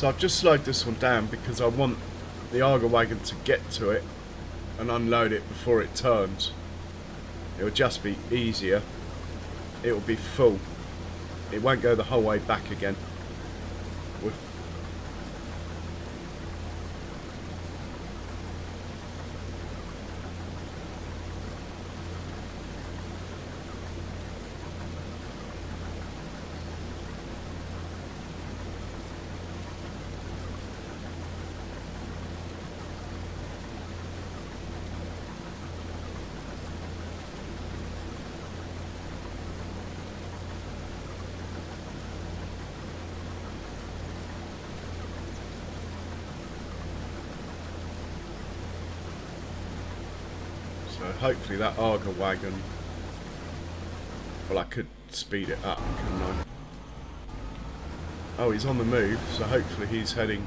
So I've just slowed this one down because I want the auger wagon to get to it and unload it before it turns. It will just be easier. It will be full. It won't go the whole way back again. With So hopefully that auger wagon, well, I could speed it up, couldn't I? Oh, he's on the move, so hopefully he's heading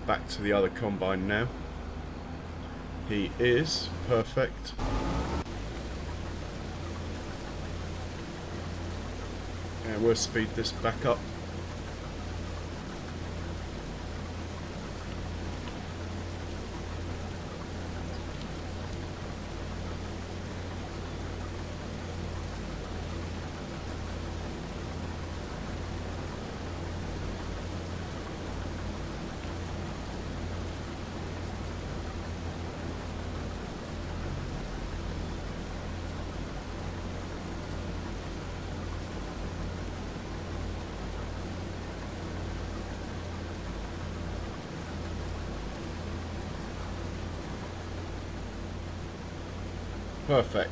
back to the other combine now. He is. Perfect. And we'll speed this back up. Perfect.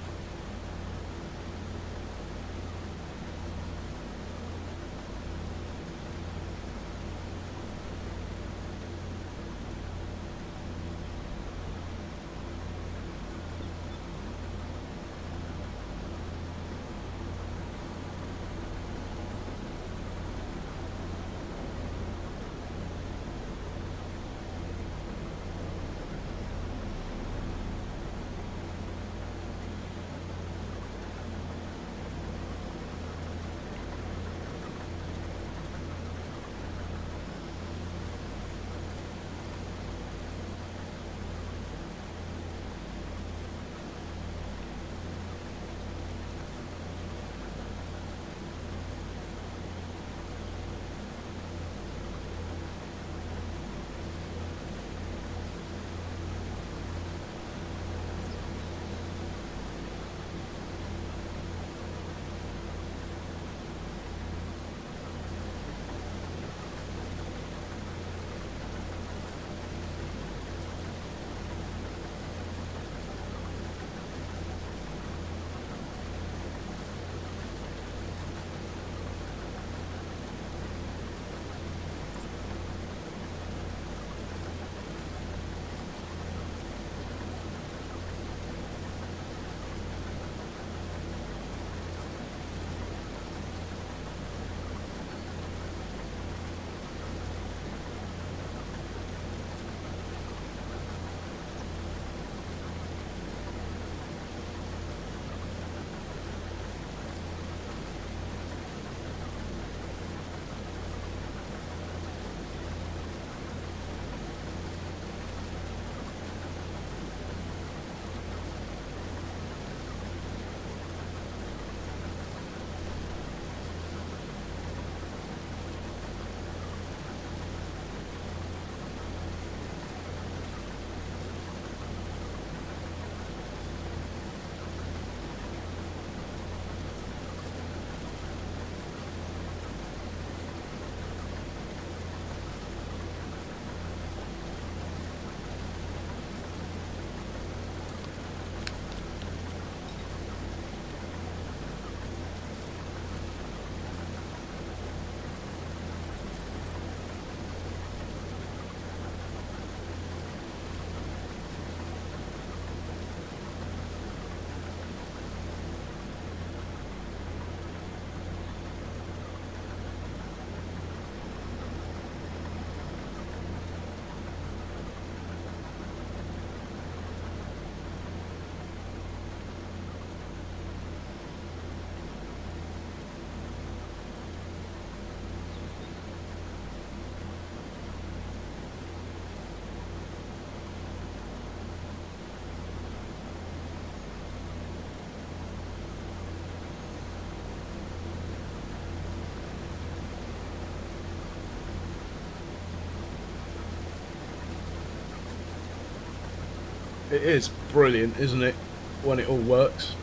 It is brilliant, isn't it, when it all works?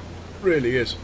Really is.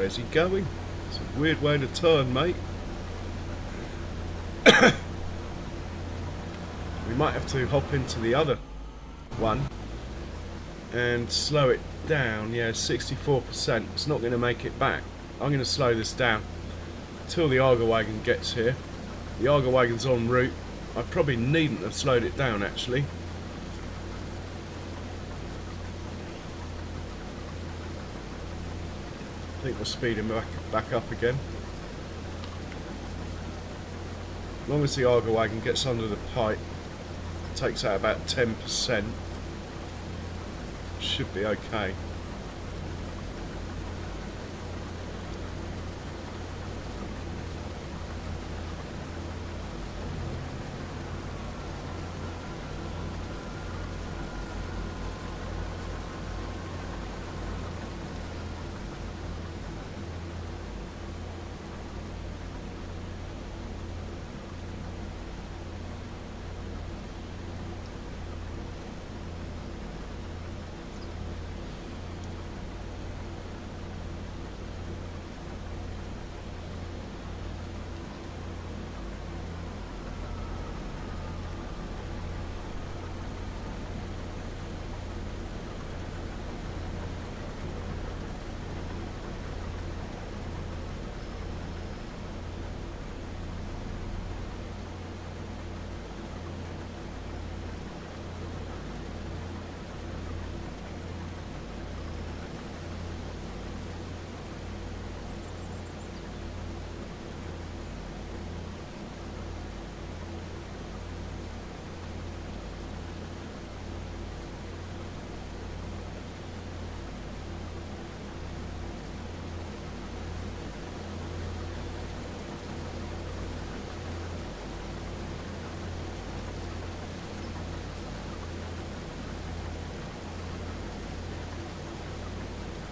Where's he going? It's a weird way to turn, mate. We might have to hop into the other one and slow it down. Yeah, 64%. It's not going to make it back. I'm going to slow this down until the Arga wagon gets here. The Arga wagon's en route. I probably needn't have slowed it down, actually. I think we'll speed him back up again. As long as the Arga wagon gets under the pipe, takes out about 10%, should be okay.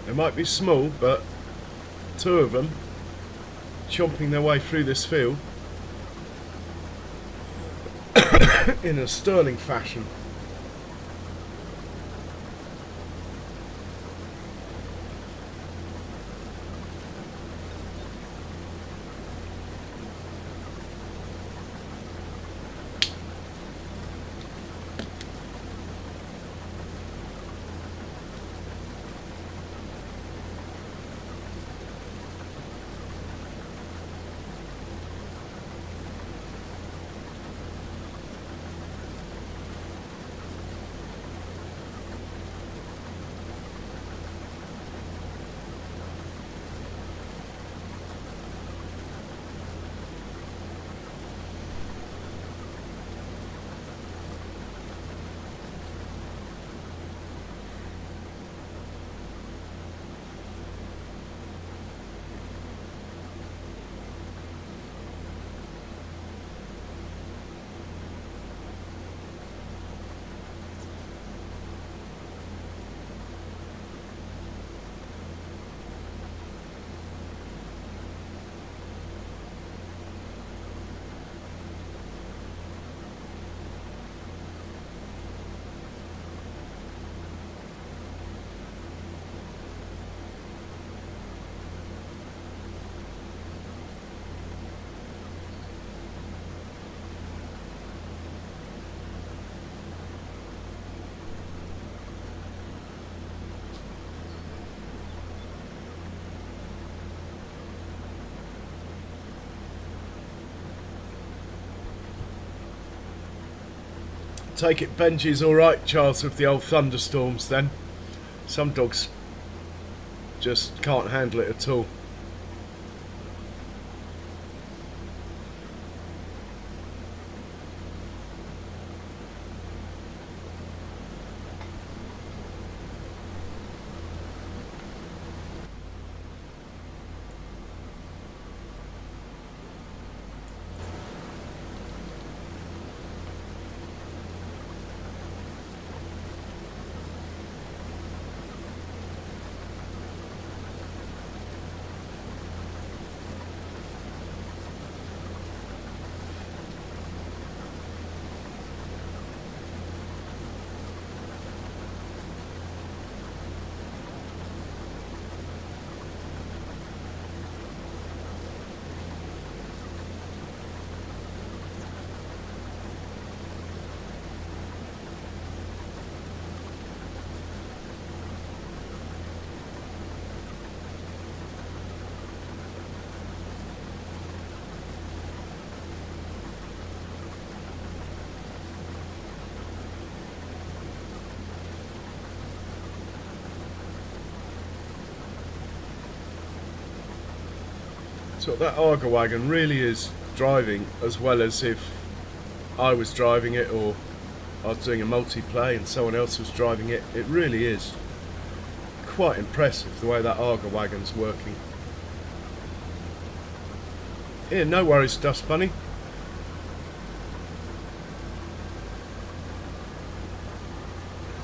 They might be small, but two of them chomping their way through this field in a sterling fashion. Take it Benji's alright, Charles, with the old thunderstorms then. Some dogs just can't handle it at all. So that Arga wagon really is driving as well as if I was driving it, or I was doing a multiplay and someone else was driving it. It really is quite impressive the way that Arga wagon's working. Yeah, no worries, Dust Bunny.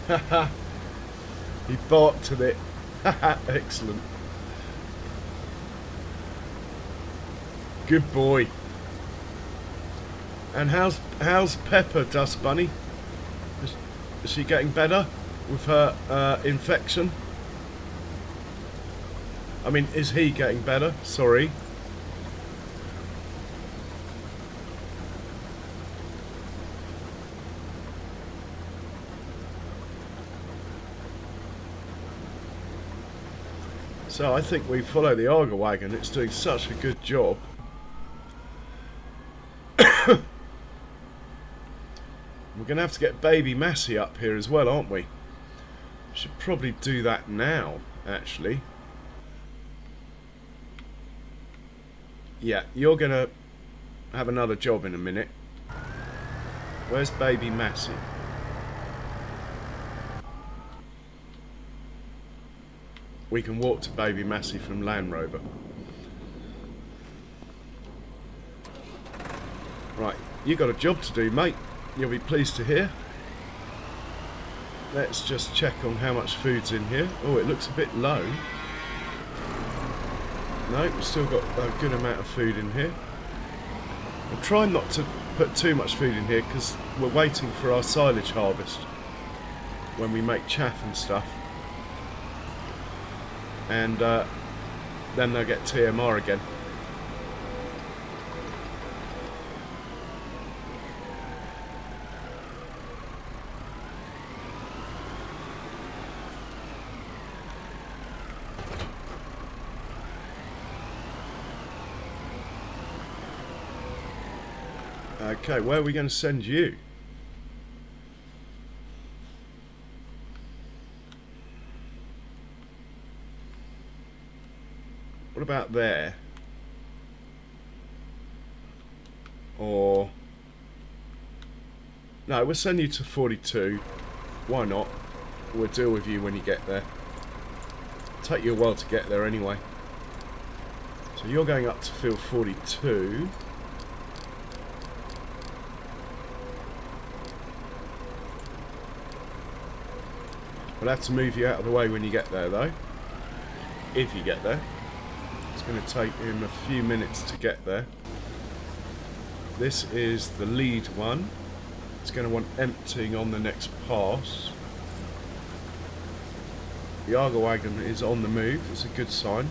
Haha, he barked at it. Haha, excellent. Good boy. And how's Pepper, Dust Bunny? Is she getting better with her infection? I mean, is he getting better? Sorry. So I think we follow the Arga wagon. It's doing such a good job. We're going to have to get baby Massey up here as well, aren't we? Should probably do that now, actually. Yeah, you're going to have another job in a minute. Where's baby Massey? We can walk to baby Massey from Land Rover. Right, you got a job to do, mate. You'll be pleased to hear. Let's just check on how much food's in here. Oh, it looks a bit low. No, we've still got a good amount of food in here. I'm trying not to put too much food in here because we're waiting for our silage harvest when we make chaff and stuff. And then they'll get TMR again. Okay, where are we going to send you? What about there? Or... no, we'll send you to 42. Why not? We'll deal with you when you get there. It'll take you a while to get there anyway. So you're going up to field 42. We'll have to move you out of the way when you get there, though. If you get there. It's going to take him a few minutes to get there. This is the lead one. It's going to want emptying on the next pass. The Arga wagon is on the move. It's a good sign.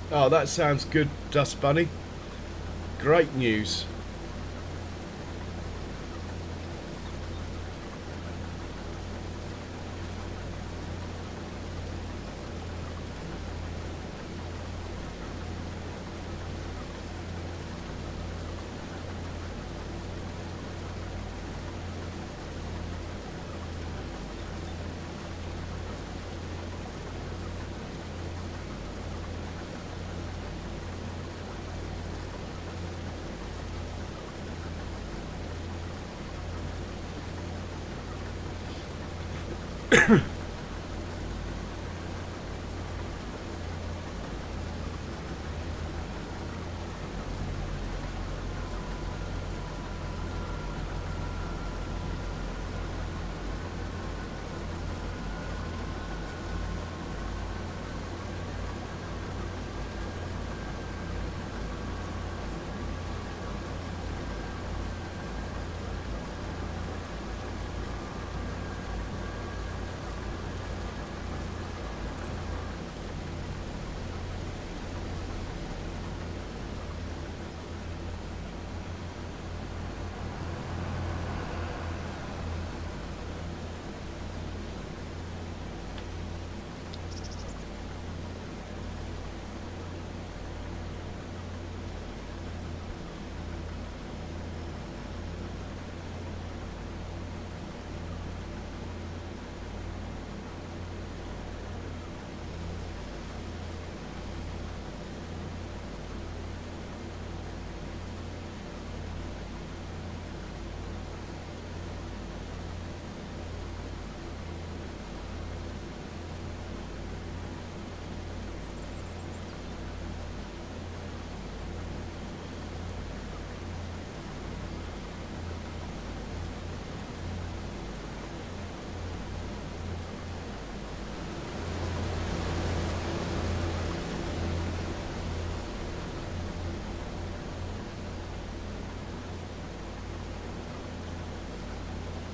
Oh, that sounds good, Dust Bunny. Great news.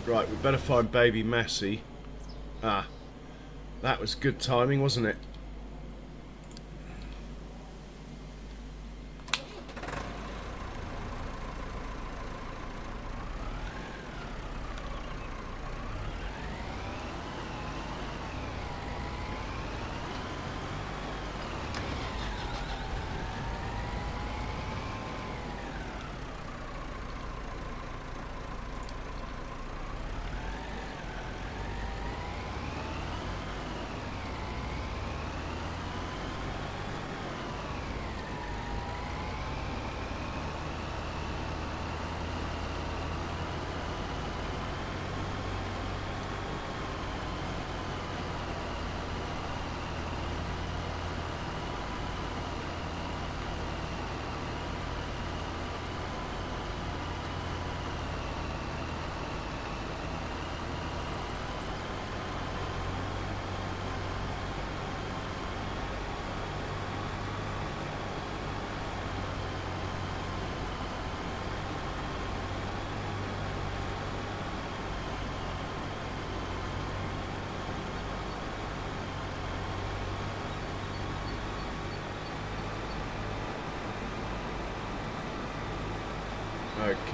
Right, we better find baby Massey. Ah, that was good timing, wasn't it?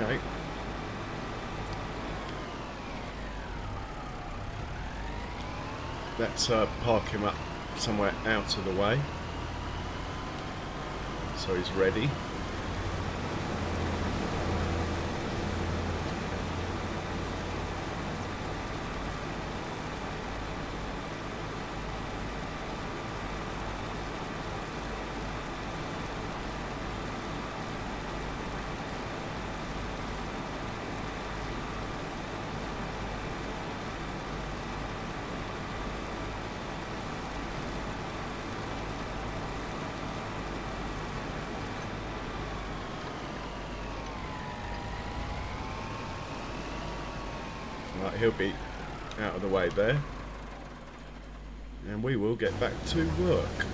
Okay. Let's park him up somewhere out of the way. So he's ready. Right, he'll be out of the way there. And we will get back to work.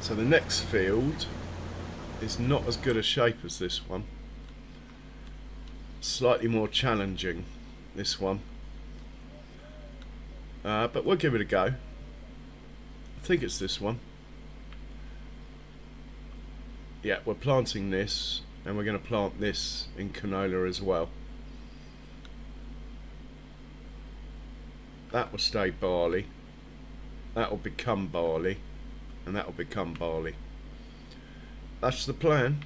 So the next field is not as good a shape as this one. Slightly more challenging, this one. But we'll give it a go. I think it's this one. Yeah, we're planting this, and we're going to plant this in canola as well. That will stay barley. That will become barley. And that will become barley. That's the plan.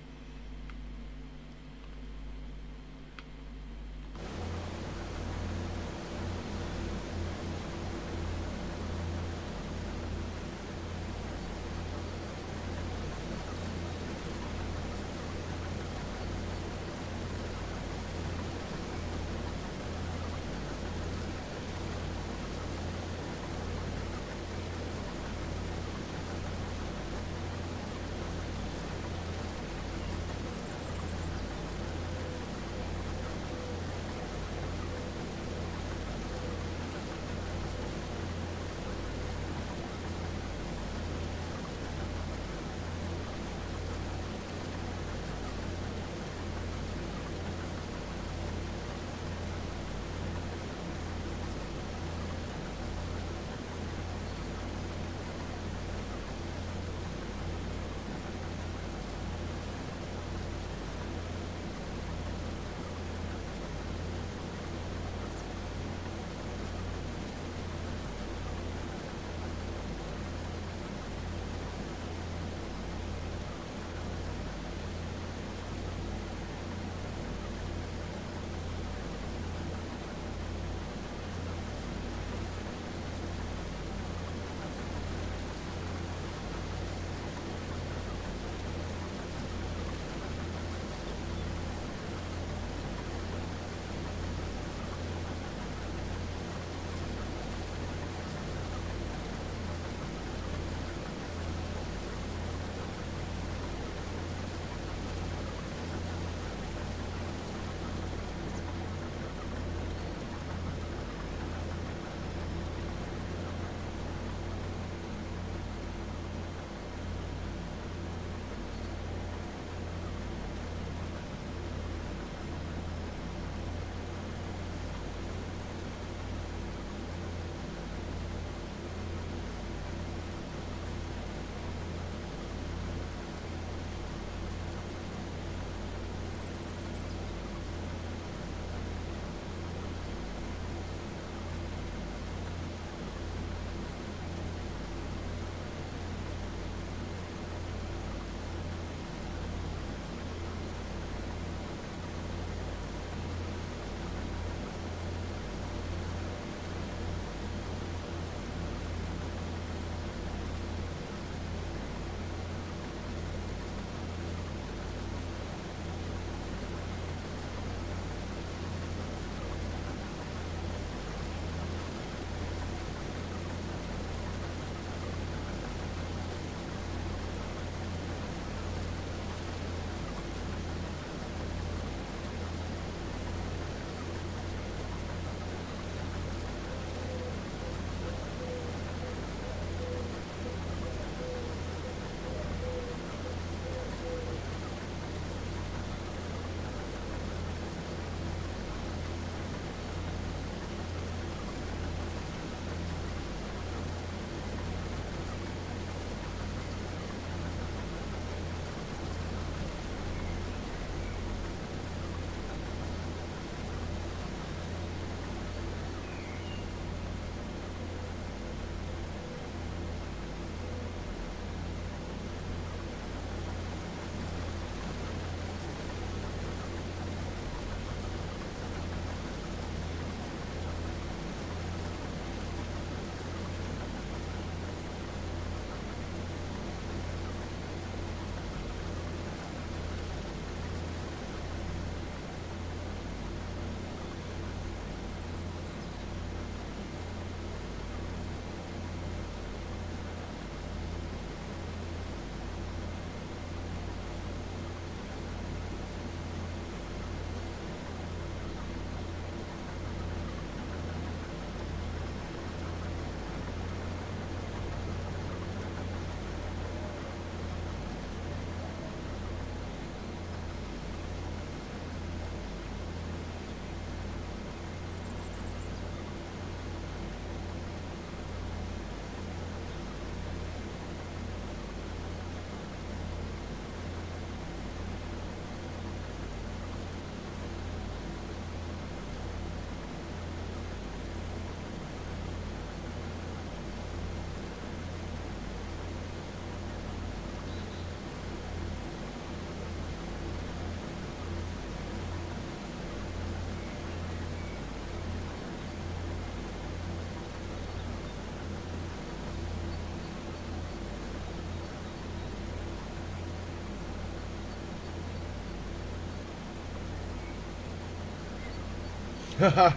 um,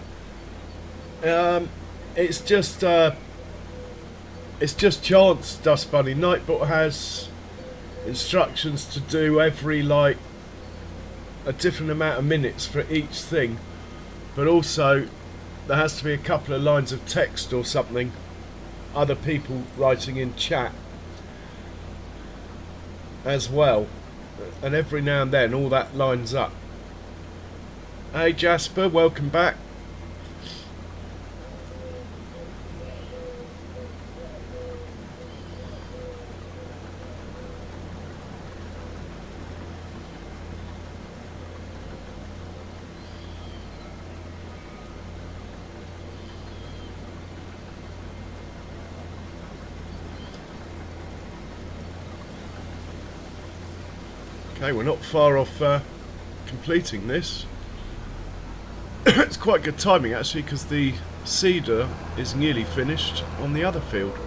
it's just chance, Dust Bunny. Nightbot has instructions to do every like a different amount of minutes for each thing, but also there has to be a couple of lines of text or something, other people writing in chat as well, and every now and then all that lines up. Hey Jasper, welcome back. Okay, we're not far off completing this. It's quite good timing actually, because the cedar is nearly finished on the other field.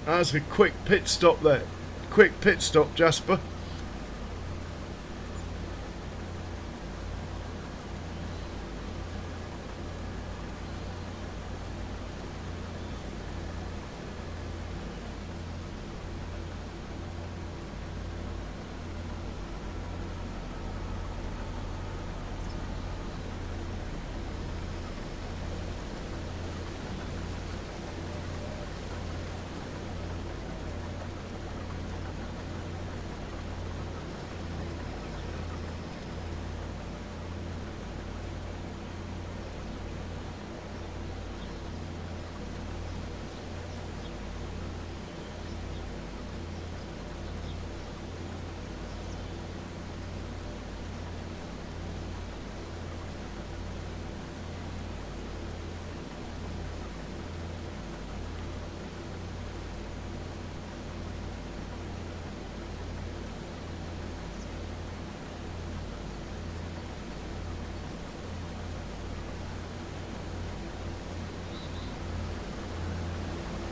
That's a quick pit stop there. Quick pit stop, Jasper.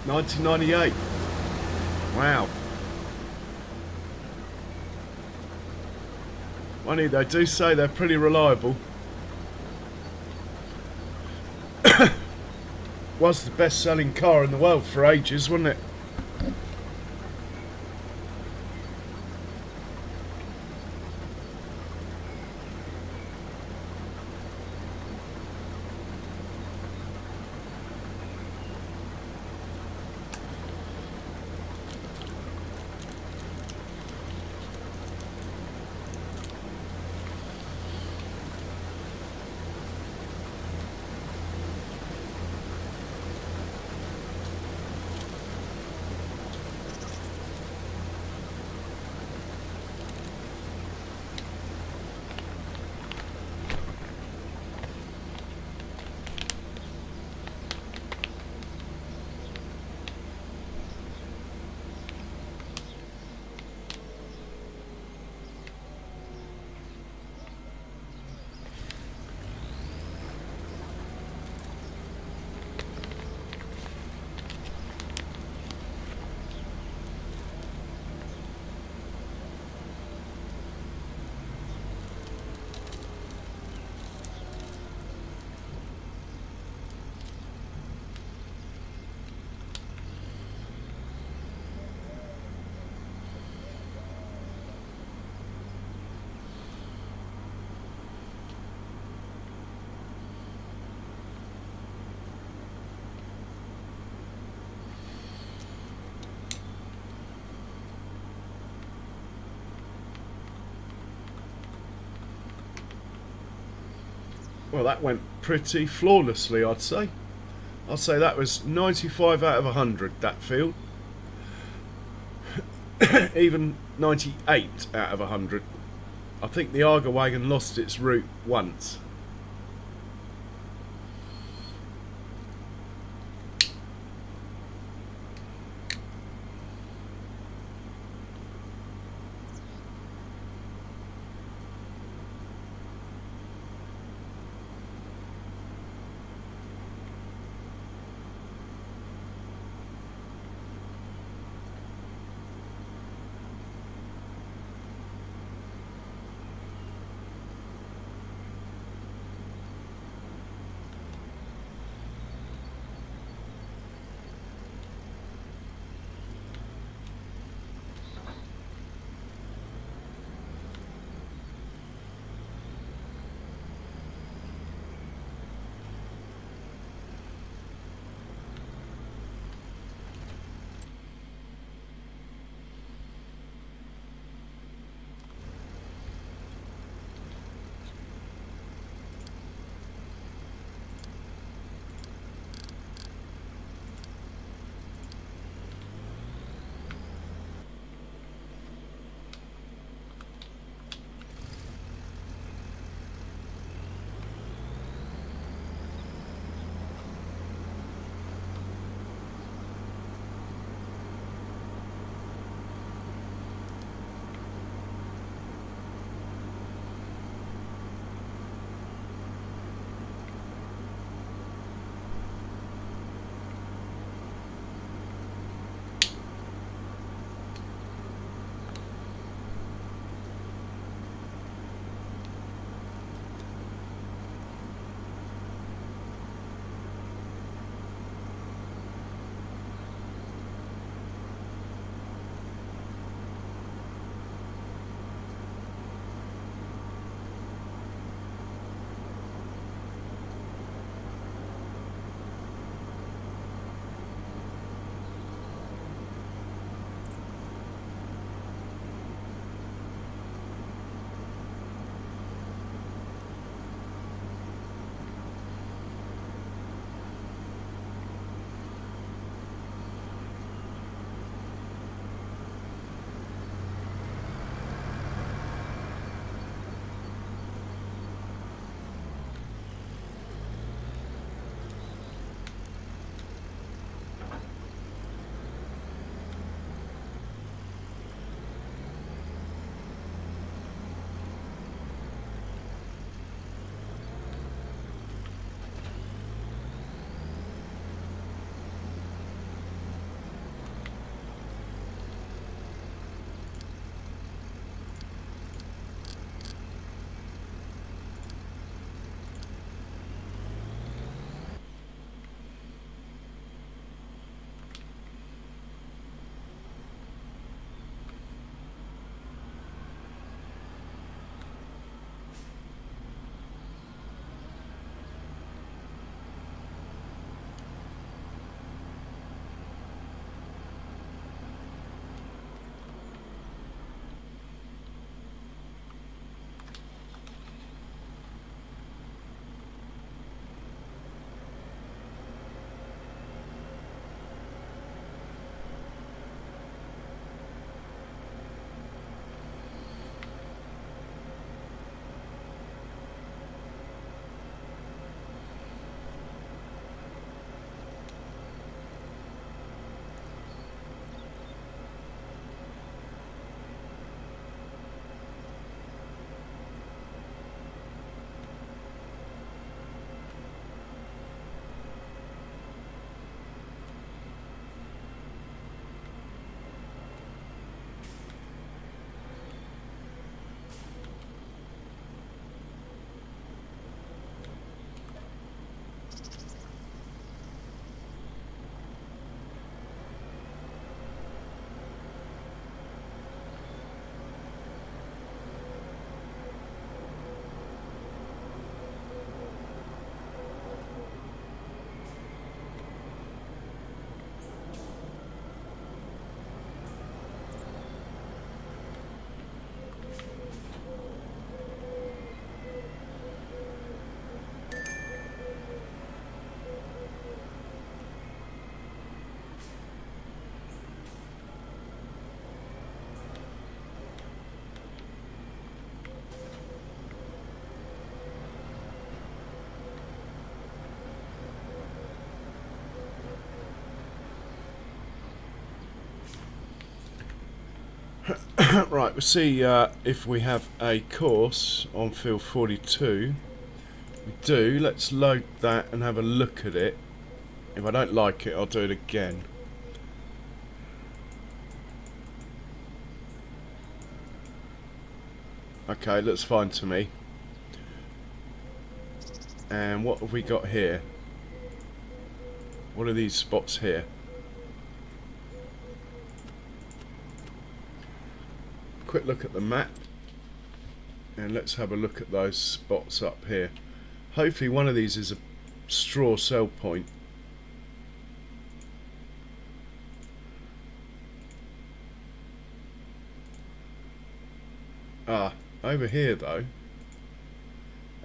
$19.98. Wow. Funny, they do say they're pretty reliable. Was the best-selling car in the world for ages, wasn't it? Well, that went pretty flawlessly, I'd say. I'd say that was 95 out of 100, that field. Even 98 out of 100. I think the Arga wagon lost its route once. Right, we'll see if we have a course on field 42. We do. Let's load that and have a look at it. If I don't like it, I'll do it again. Okay, looks fine to me. And what have we got here? What are these spots here? Quick look at the map. And let's have a look at those spots up here. Hopefully one of these is a straw sell point. Ah, over here though.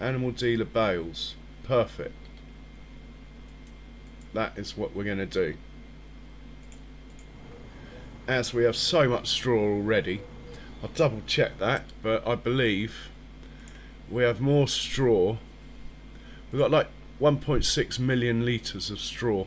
Animal dealer bales. Perfect. That is what we're going to do. As we have so much straw already, I'll double check that, but I believe we have more straw. We've got like 1.6 million litres of straw.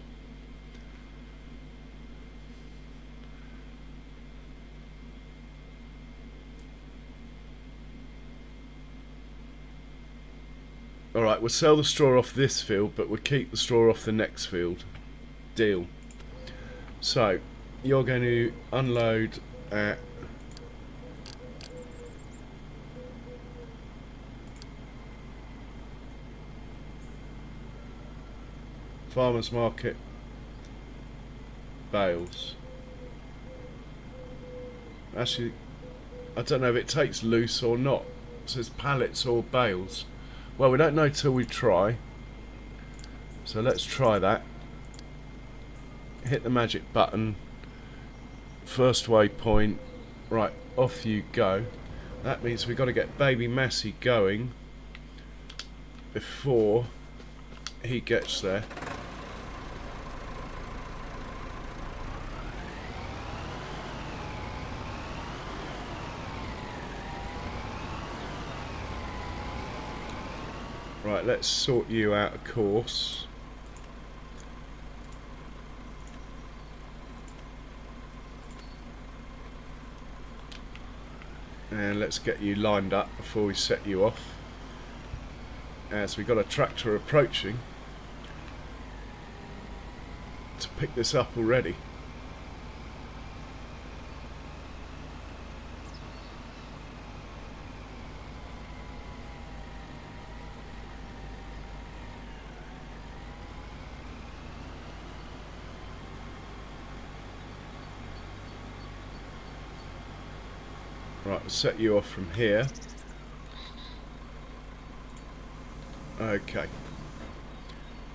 Alright, we'll sell the straw off this field, but we'll keep the straw off the next field. Deal. So, you're going to unload at Farmers Market bales. Actually, I don't know if it takes loose or not. It says pallets or bales. Well, we don't know till we try. So let's try that. Hit the magic button. First waypoint. Right, off you go. That means we've got to get baby Massey going before he gets there. Right, let's sort you out a course. And let's get you lined up before we set you off. As we've got a tractor approaching to pick this up already. Right, we'll set you off from here. Okay.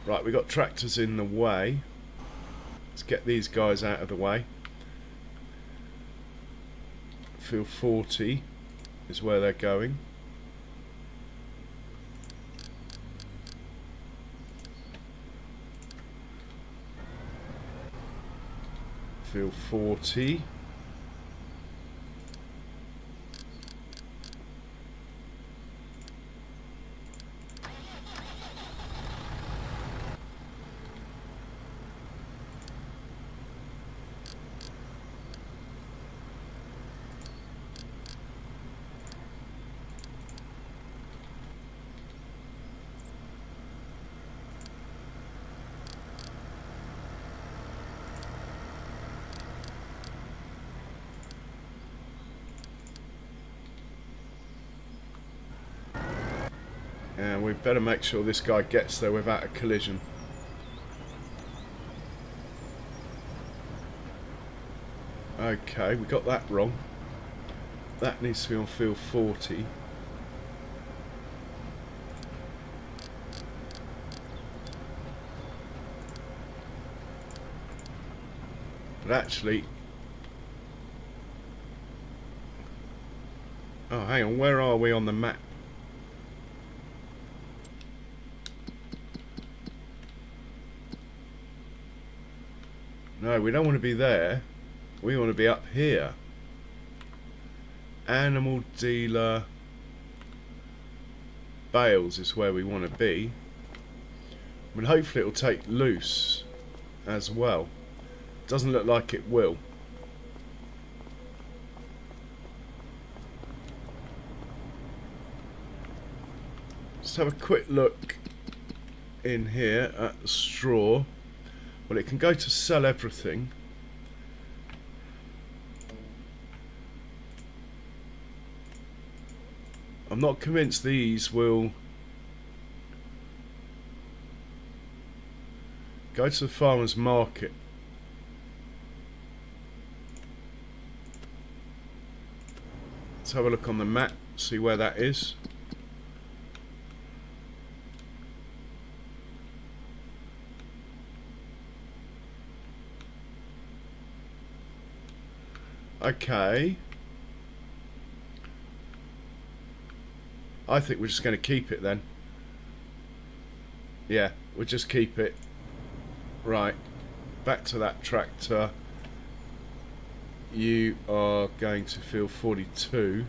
Right, we've got tractors in the way. Let's get these guys out of the way. Field 40 is where they're going. Field 40. And we better make sure this guy gets there without a collision. Okay, we got that wrong. That needs to be on field 40. But actually... Oh, hang on, where are we on the map? No, we don't want to be there. We want to be up here. Animal dealer bales is where we want to be. I mean, hopefully it'll take loose as well. Doesn't look like it will. Let's have a quick look in here at the straw. Well, it can go to sell everything. I'm not convinced these will go to the farmer's market. Let's have a look on the map, see where that is. Okay. I think we're just going to keep it then. Yeah, we'll just keep it. Right. Back to that tractor. You are going to field 42.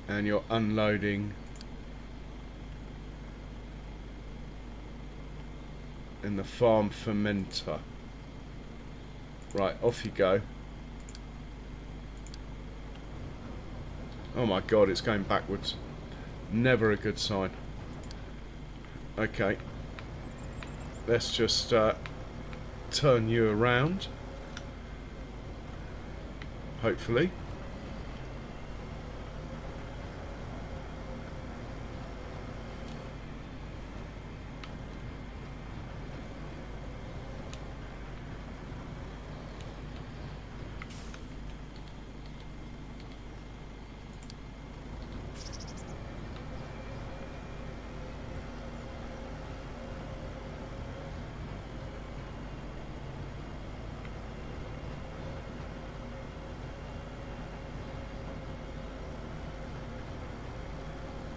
And you're unloading in the farm fermenter. Right, off you go. Oh my god, it's going backwards. Never a good sign. Okay. Let's just turn you around. Hopefully.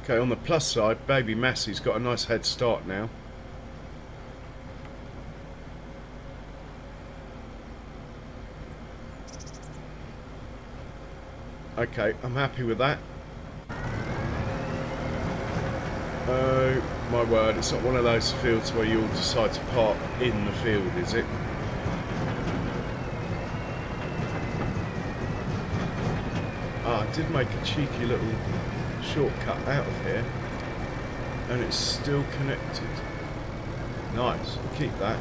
Okay, on the plus side, baby Massey's got a nice head start now. Okay, I'm happy with that. Oh my word, it's not one of those fields where you'll decide to park in the field, is it? Ah, I did make a cheeky little shortcut out of here, and it's still connected. Nice, we'll keep that.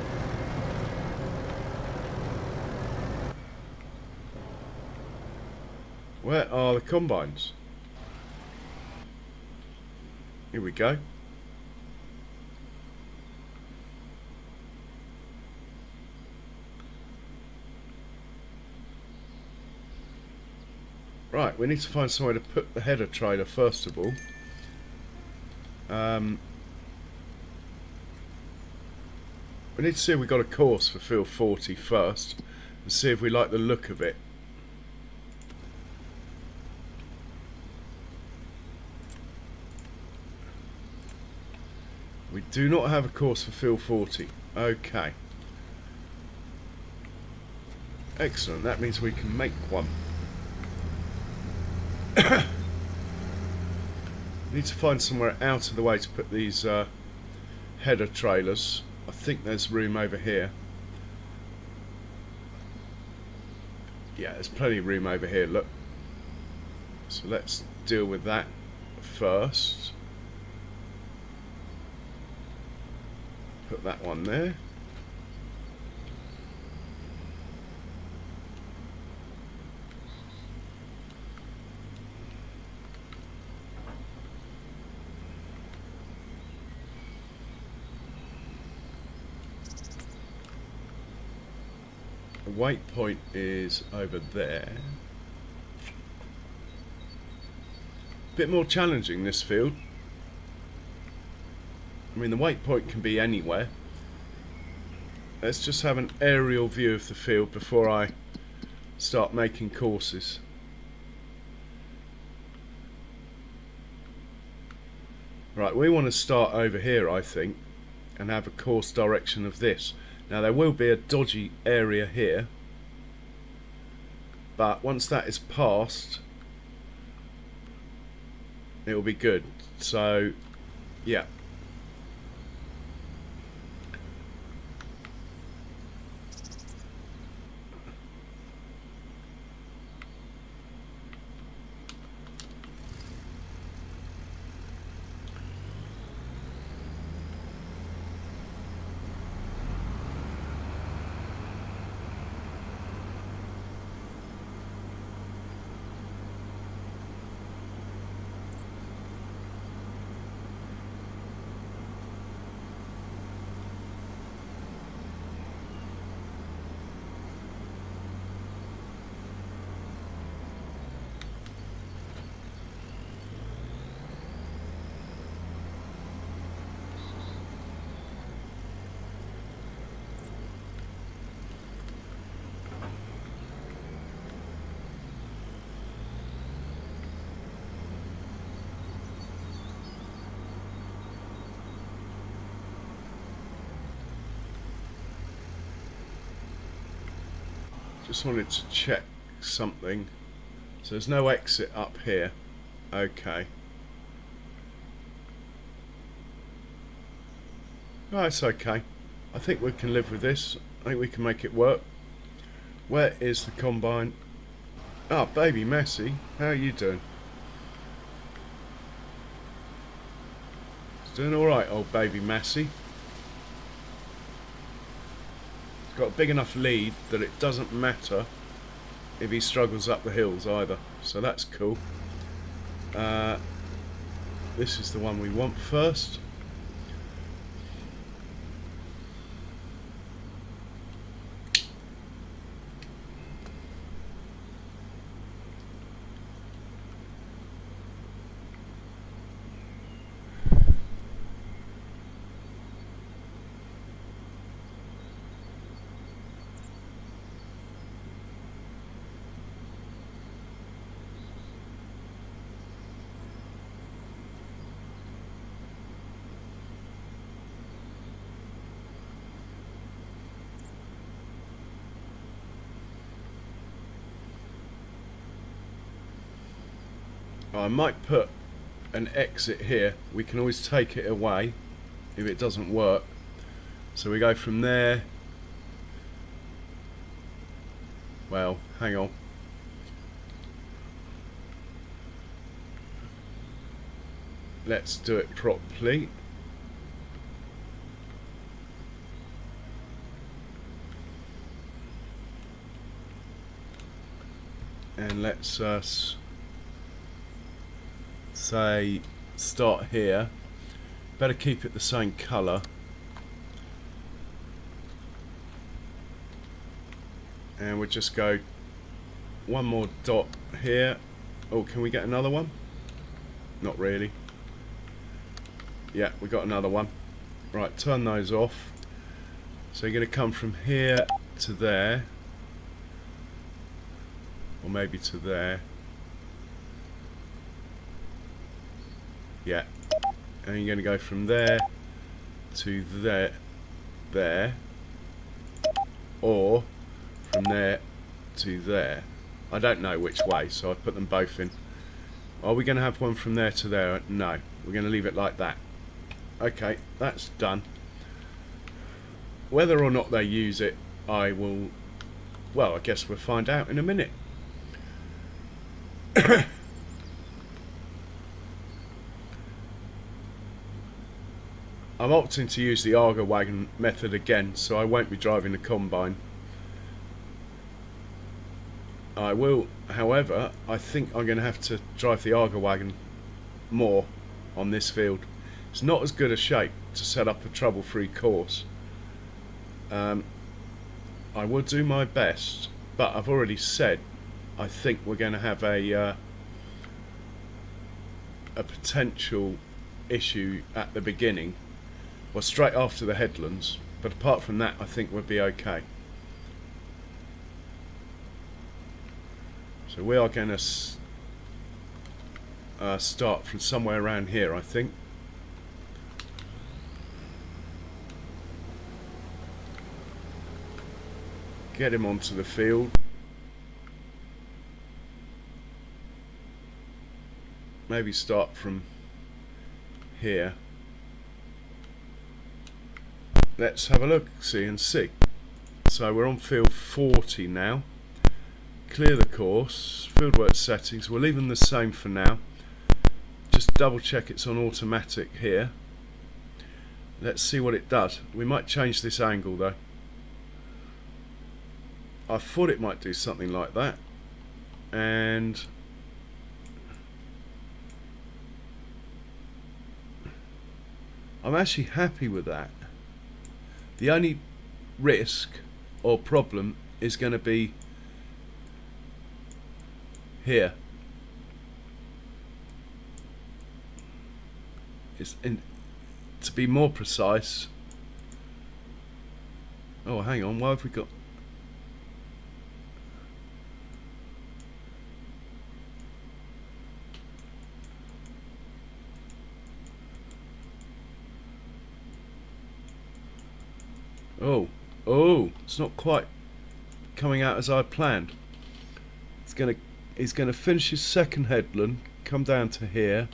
Where are the combines? Here we go. Right, we need to find somewhere to put the header trailer first of all. We need to see if we got a course for field 40 first, and see if we like the look of it. We do not have a course for field 40. Okay. Excellent, that means we can make one. Need to find somewhere out of the way to put these header trailers. I think there's room over here. Yeah, there's plenty of room over here, look. So let's deal with that first. Put that one there. The waypoint is over there. Bit more challenging this field. I mean, the waypoint can be anywhere. Let's just have an aerial view of the field before I start making courses. Right, we want to start over here, I think, and have a course direction of this. Now there will be a dodgy area here, but once that is passed, it will be good. So, yeah. Just wanted to check something. So there's no exit up here. Okay. Oh, it's okay. I think we can live with this. I think we can make it work. Where is the combine? Ah, baby Massey, how are you doing? It's doing alright, old baby Massey. He's got a big enough lead that it doesn't matter if he struggles up the hills either. So that's cool. This is the one we want first. I might put an exit here. We can always take it away if it doesn't work. So we go from there. Well, hang on. Let's do it properly. And let's say start here. Better keep it the same colour. And we'll just go one more dot here. Oh, can we get another one? Not really. Yeah, we got another one. Right, turn those off. So you're going to come from here to there. Or maybe to there. Yeah. And you're going to go from there to there. Or from there to there. I don't know which way, so I put them both in. Are we going to have one from there to there? No. We're going to leave it like that. Okay, that's done. Whether or not they use it, I will... Well, I guess we'll find out in a minute. I'm opting to use the Arga wagon method again, so I won't be driving the combine. I will, however, I think I'm going to have to drive the Arga wagon more on this field. It's not as good a shape to set up a trouble-free course. I will do my best, but I've already said I think we're going to have a potential issue at the beginning, well, straight after the headlands, but apart from that I think we'll be okay. So we are going to start from somewhere around here, I think. Get him onto the field. Maybe start from here. Let's have a look, see and see. So we're on field 40 now. Clear the course, fieldwork settings, we'll leave them the same for now. Just double check it's on automatic here. Let's see what it does. We might change this angle though. I thought it might do something like that, and I'm actually happy with that. The only risk or problem is going to be here. To be more precise. Oh, hang on, why have we got... Oh, it's not quite coming out as I planned. He's gonna finish his second headland, come down to here,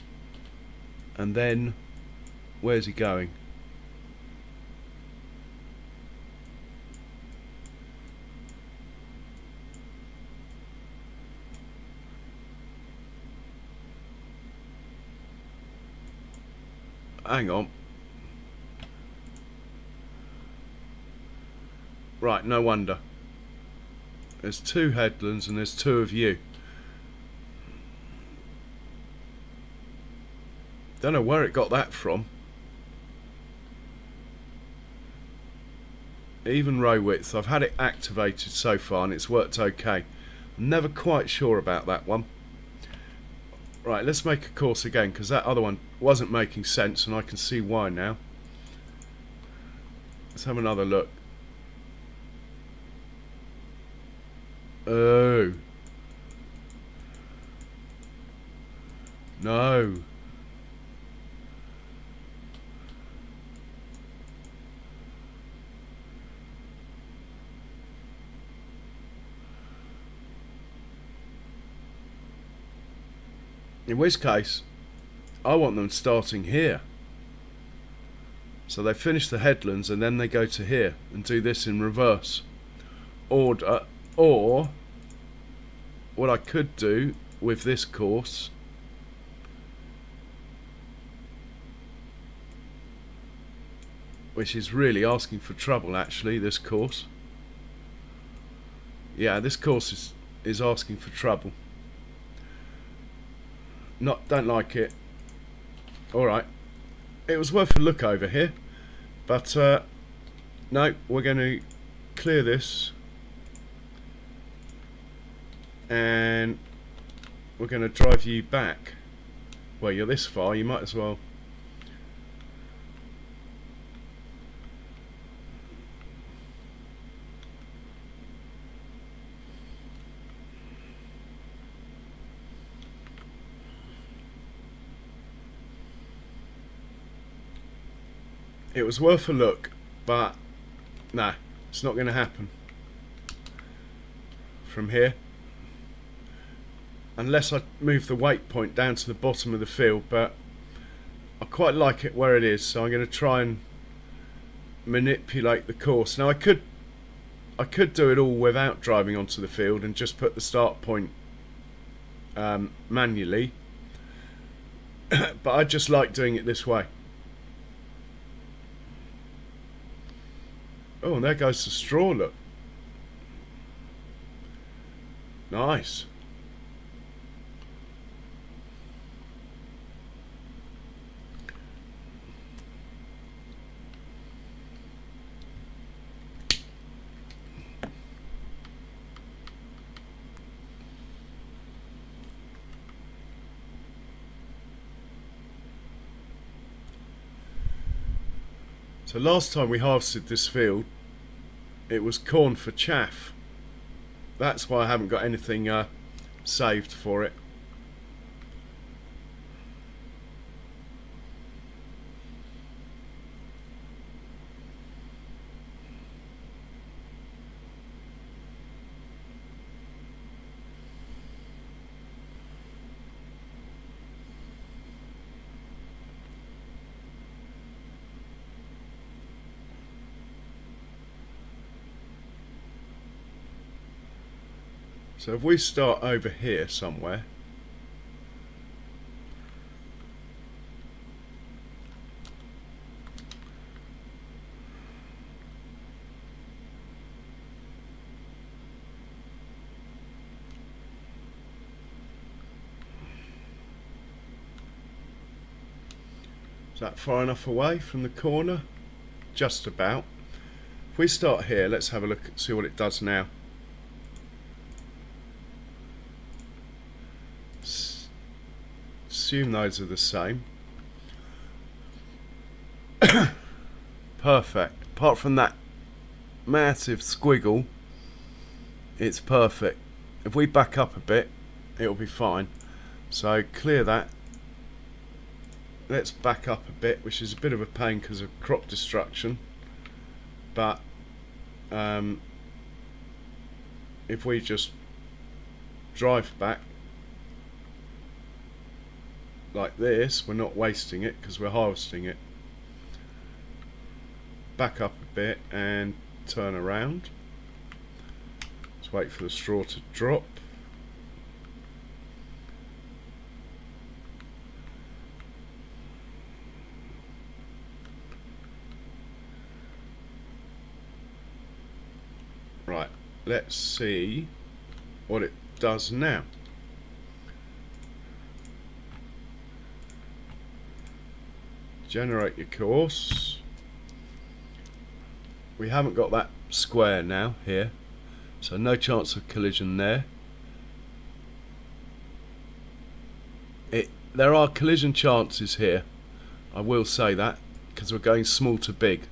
and then where's he going? Hang on. Right, no wonder. There's 2 headlands and there's 2 of you. Don't know where it got that from. Even row width. I've had it activated so far and it's worked okay. I'm never quite sure about that one. Right, let's make a course again, because that other one wasn't making sense and I can see why now. Let's have another look. Oh. No. In which case, I want them starting here. So they finish the headlands and then they go to here and do this in reverse order. Or what I could do with this course which is really asking for trouble actually, this course. Yeah, this course is asking for trouble. Don't like it. Alright. It was worth a look over here. But no, we're going to clear this. And we're going to drive you back. Well, you're this far, you might as well. It was worth a look, but nah, it's not going to happen from here. Unless I move the weight point down to the bottom of the field, but I quite like it where it is, so I'm going to try and manipulate the course. Now I could do it all without driving onto the field and just put the start point manually, but I just like doing it this way. Oh, and there goes the straw, look. Nice. So last time we harvested this field, it was corn for chaff. That's why I haven't got anything saved for it. So if we start over here somewhere, is that far enough away from the corner? Just about. If we start here, let's have a look and see what it does now. Assume those are the same. Perfect. Apart from that massive squiggle, it's perfect. If we back up a bit, it'll be fine. So clear that. Let's back up a bit, which is a bit of a pain because of crop destruction, but if we just drive back like this, we're not wasting it because we're harvesting it. Back up a bit and turn around. Let's wait for the straw to drop. Right, let's see what it does now. Generate your course. We haven't got that square now here, so no chance of collision there. There are collision chances here, I will say that, because we're going small to big.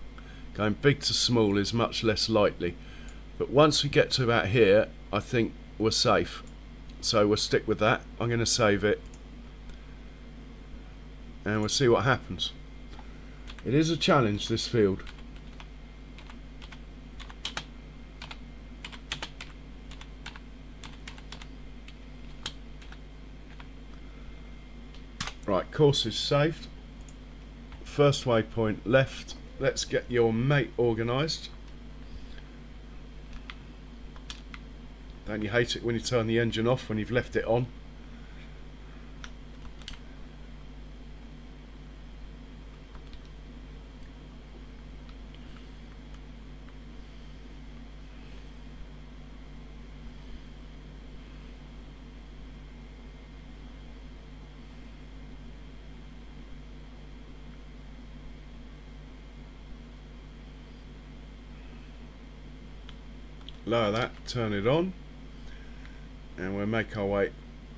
Going big to small is much less likely. But once we get to about here, I think we're safe. So we'll stick with that. I'm going to save it. And we'll see what happens. It is a challenge, this field. Right, course is saved. First waypoint left. Let's get your mate organised. Don't you hate it when you turn the engine off when you've left it on? Lower that, turn it on, and we'll make our way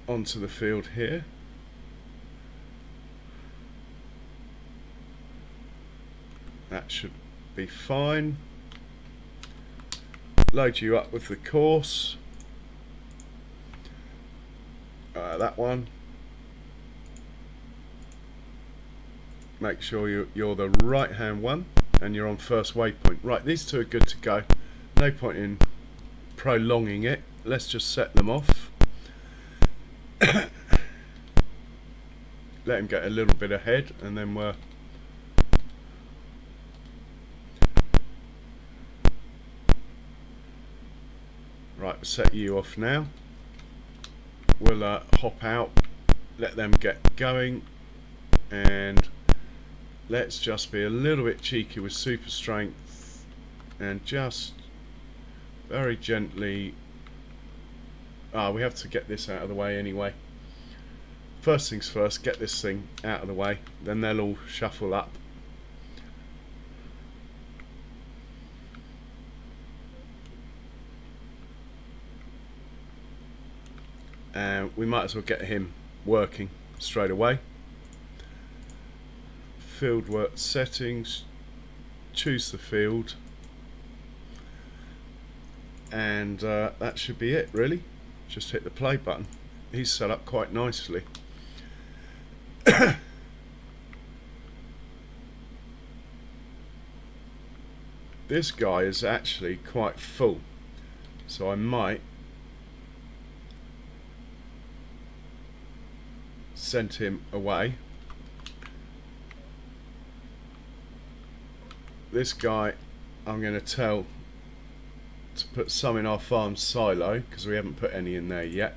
onto the field here. That should be fine. Load you up with the course. That one. Make sure you're the right hand one and you're on first waypoint. Right, these two are good to go. No point in prolonging it. Let's just set them off. Let him get a little bit ahead and then we're right, set you off now. We'll hop out, let them get going, and let's just be a little bit cheeky with super strength and just very gently. We have to get this out of the way anyway. First things first, get this thing out of the way, then they'll all shuffle up. And we might as well get him working straight away. Field work settings, choose the field, and that should be it really. Just hit the play button. He's set up quite nicely. This guy is actually quite full, so I might send him away. This guy I'm going to tell to put some in our farm silo because we haven't put any in there yet.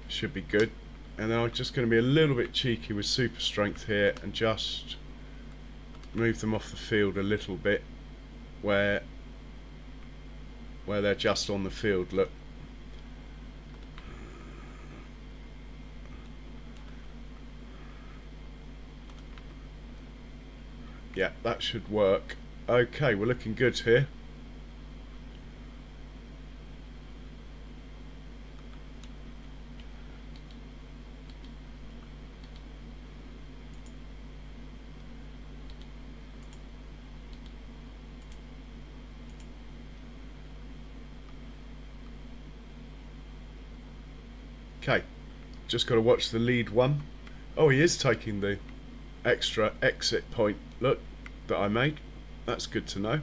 Should be good. And then I'm just going to be a little bit cheeky with super strength here and just move them off the field a little bit where they're just on the field. Look. Yeah, that should work. Okay, we're looking good here. Okay, just got to watch the lead one. Oh, he is taking the extra exit point, look, that I made. That's good to know.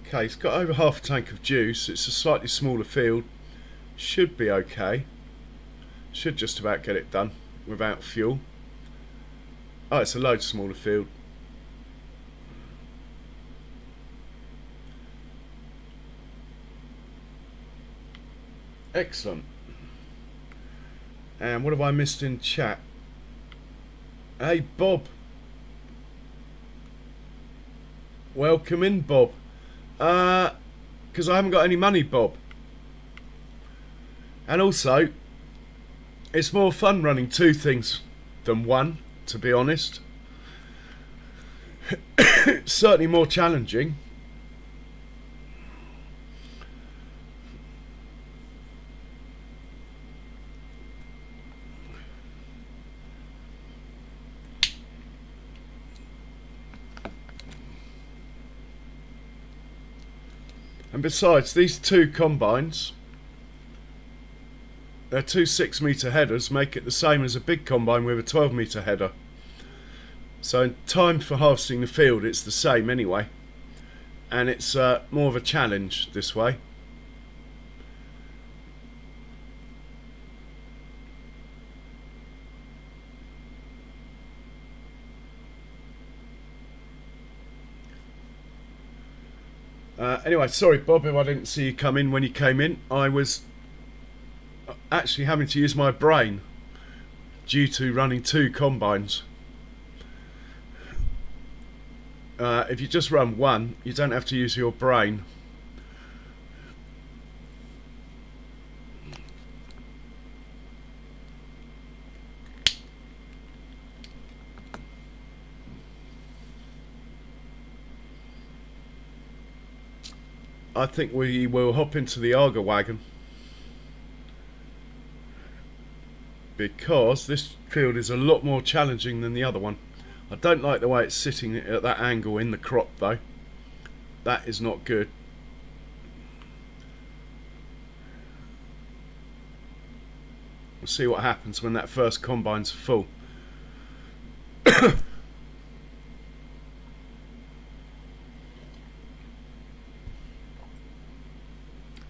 Okay, it's got over half a tank of juice. It's a slightly smaller field. Should be okay. Should just about get it done without fuel. Oh, it's a load smaller field. Excellent. And what have I missed in chat? Hey, Bob. Welcome in, Bob. Because I haven't got any money, Bob. And also, it's more fun running two things than one, to be honest. It's certainly more challenging. And besides, these two combines, they're two 6-metre headers, make it the same as a big combine with a 12-metre header. So in time for harvesting the field, it's the same anyway. And it's more of a challenge this way. Anyway, sorry Bob if I didn't see you come in when you came in. I was actually having to use my brain due to running two combines. If you just run one, you don't have to use your brain. I think we will hop into the Arga wagon because this field is a lot more challenging than the other one. I don't like the way it's sitting at that angle in the crop though. That is not good. We'll see what happens when that first combine's full.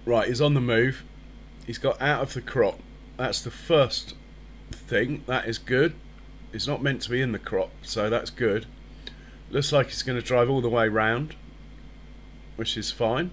Right, he's on the move. He's got out of the crop. That's the first thing. That is good. It's not meant to be in the crop, so that's good. Looks like he's going to drive all the way round, which is fine.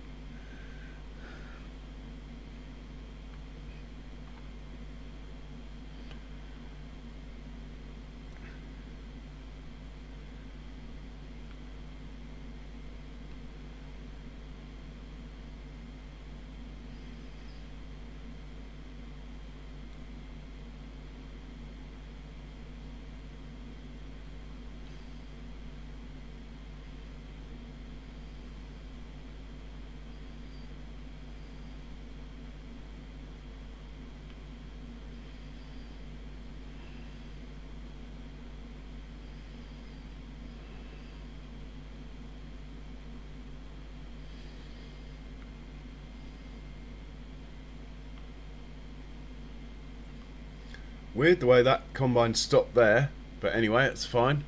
Weird the way that combine stopped there, but anyway, it's fine.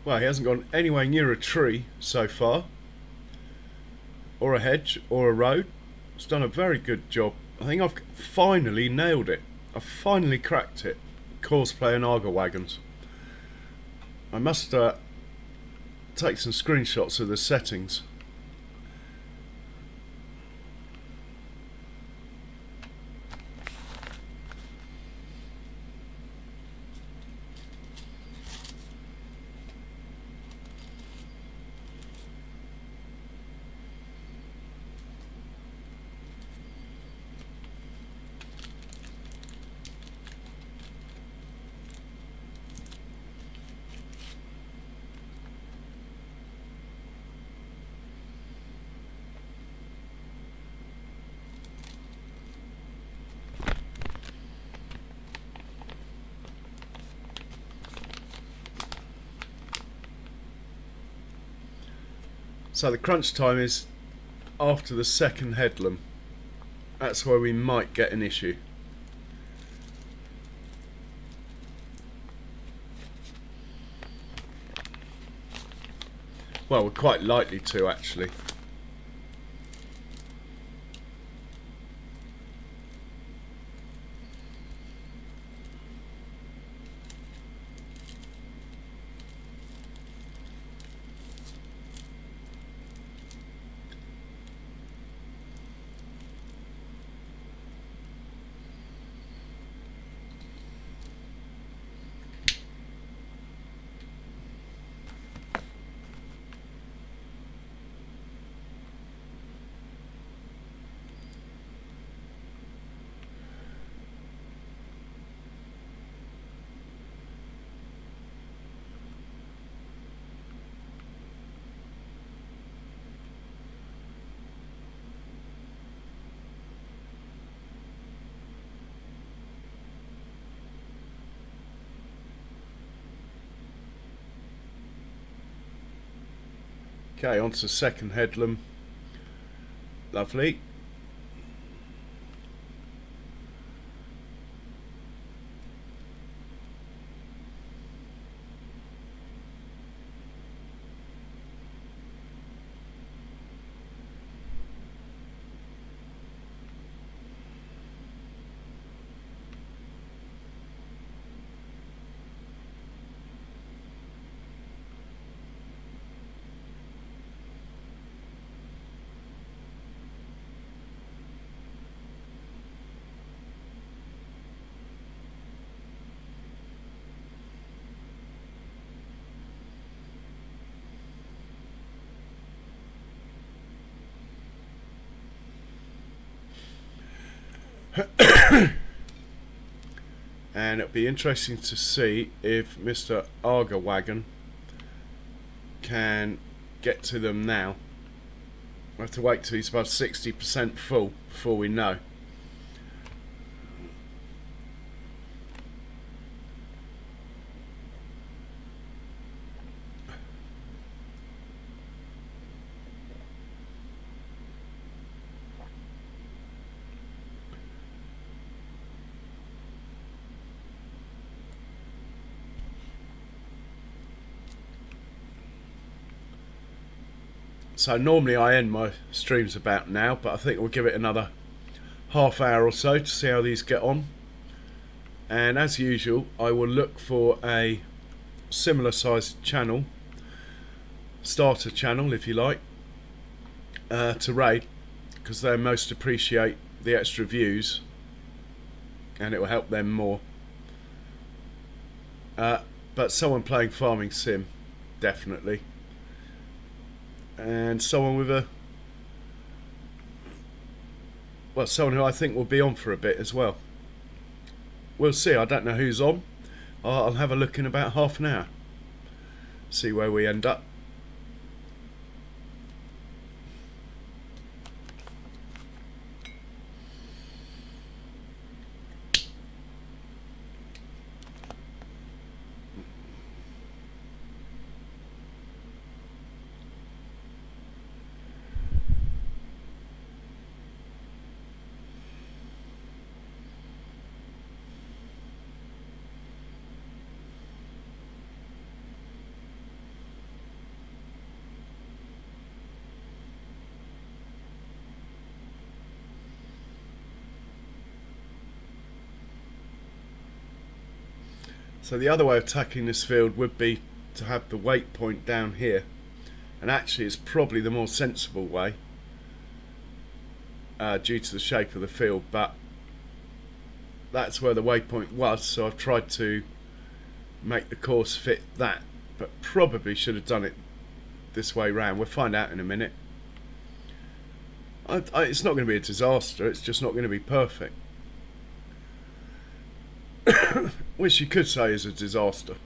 Well, he hasn't gone anywhere near a tree so far, or a hedge, or a road. It's done a very good job. I think I've finally nailed it. I've finally cracked it. Cosplay and Arga wagons. I must take some screenshots of the settings. So the crunch time is after the second headlam. That's where we might get an issue. Well, we're quite likely to, actually. Okay, on to the second headlam. Lovely. And it'll be interesting to see if Mr. Arga Wagon can get to them now. We'll have to wait till he's above 60% full before we know. So normally I end my streams about now, but I think we'll give it another half hour or so to see how these get on. And as usual, I will look for a similar sized channel, starter channel if you like, to raid, because they most appreciate the extra views and it will help them more. But someone playing farming sim, definitely. And someone with a, well, someone who I think will be on for a bit as well. We'll see. I don't know who's on. I'll have a look in about half an hour, see where we end up. So the other way of tackling this field would be to have the weight point down here, and actually it's probably the more sensible way due to the shape of the field, but that's where the waypoint was, so I've tried to make the course fit that, but probably should have done it this way round. We'll find out in a minute. It's not going to be a disaster, it's just not going to be perfect. Which you could say is a disaster.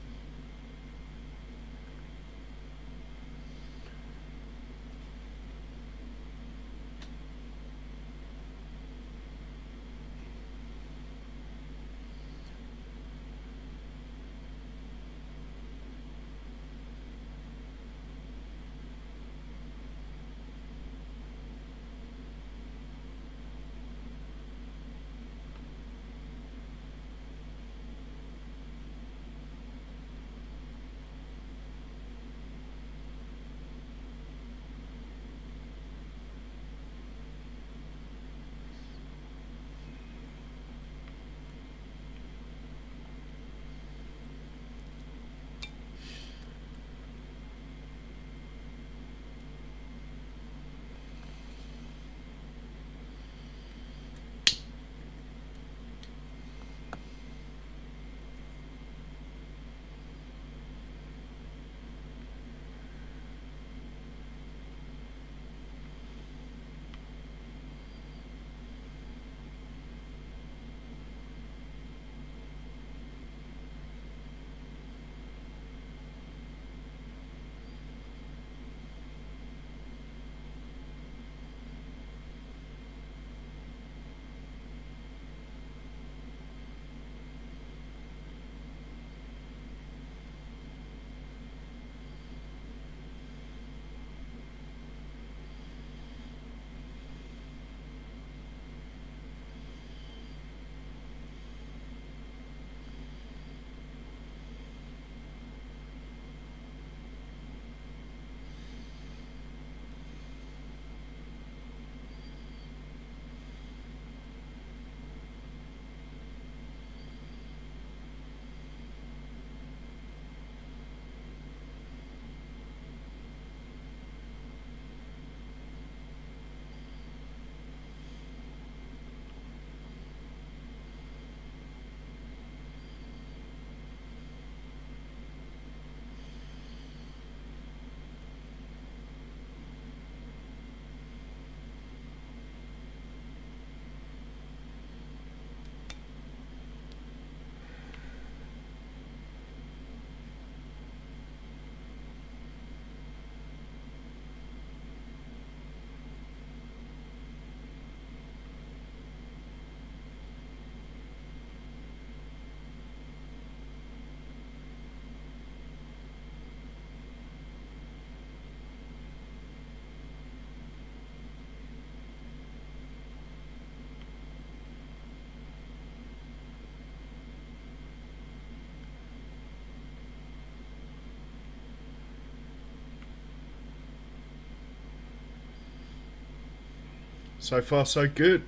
So far so good.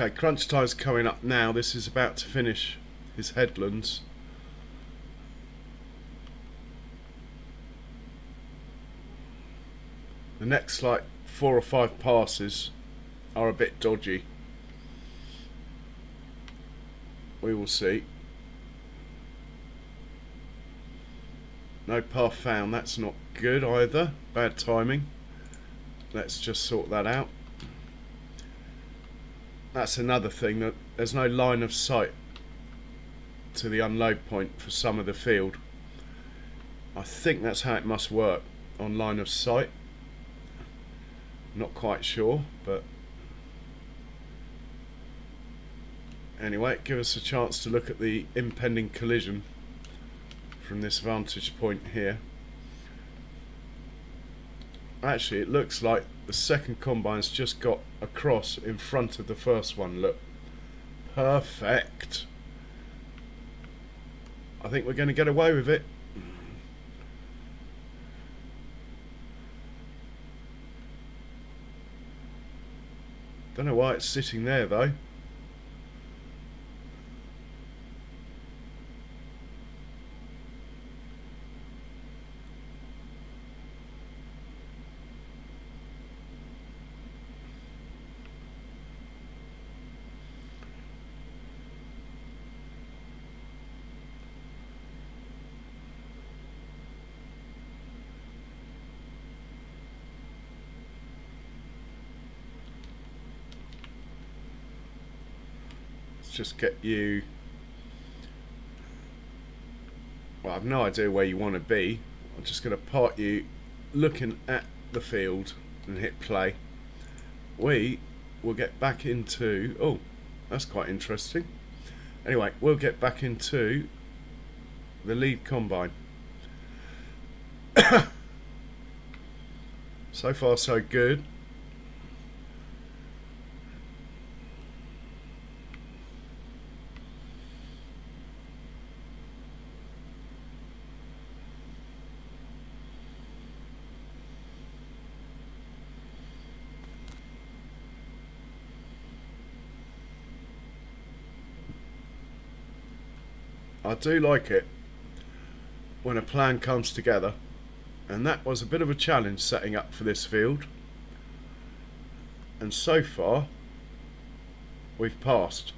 Okay, crunch time's coming up now. This is about to finish his headlands. The next like 4 or 5 passes are a bit dodgy. We will see. No path found, that's not good either. Bad timing. Let's just sort that out. That's another thing, that there's no line of sight to the unload point for some of the field. I think that's how it must work, on line of sight. Not quite sure, but anyway, give us a chance to look at the impending collision from this vantage point here. Actually, it looks like the second combine's just got across in front of the first one. Look, perfect. I think we're going to get away with it. Don't know why it's sitting there though. Just get you, well, I've no idea where you want to be. I'm just going to part you looking at the field and hit play. We will get back into, oh, that's quite interesting. Anyway, we'll get back into the lead combine. So far so good. I do like it when a plan comes together, and that was a bit of a challenge setting up for this field, and so far we've passed.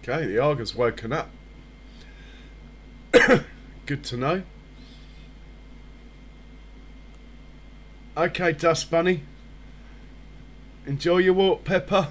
Okay, the Arga's woken up. Good to know. Okay, Dust Bunny. Enjoy your walk, Pepper.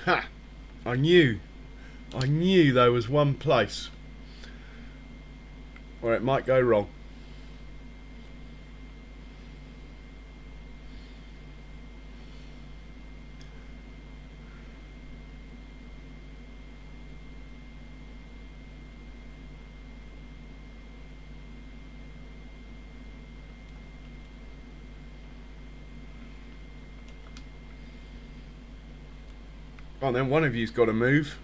Ha! I knew there was one place where it might go wrong. Oh, then one of you's got to move.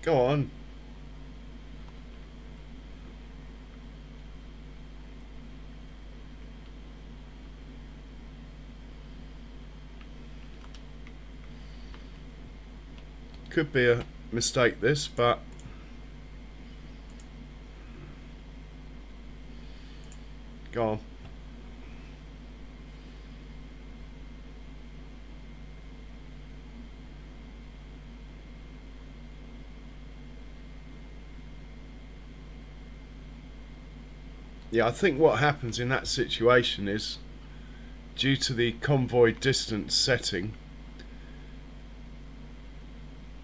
Go on. Could be a mistake this, but go on. Yeah, I think what happens in that situation is, due to the convoy distance setting,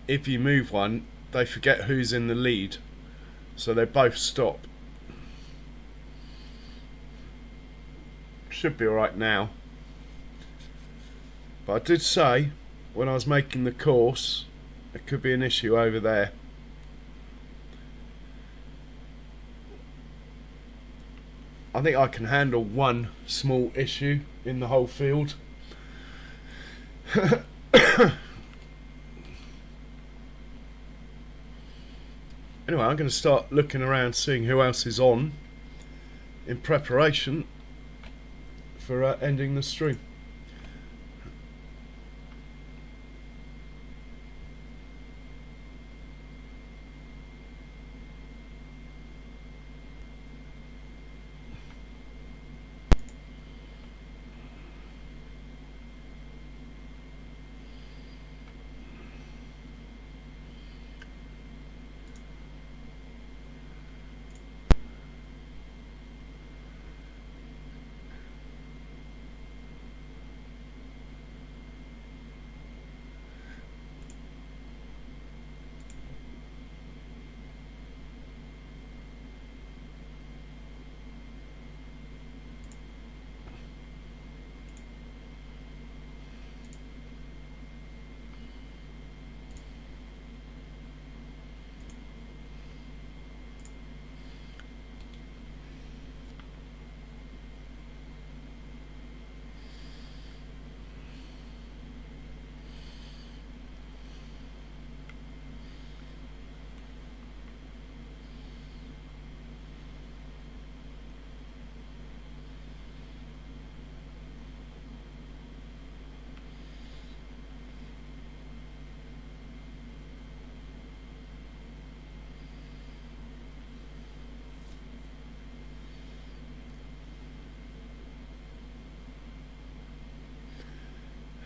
if you move one, they forget who's in the lead, so they both stop. Should be alright now. But I did say, when I was making the course, there could be an issue over there. I think I can handle one small issue in the whole field. Anyway, I'm going to start looking around, seeing who else is on, in preparation for ending the stream.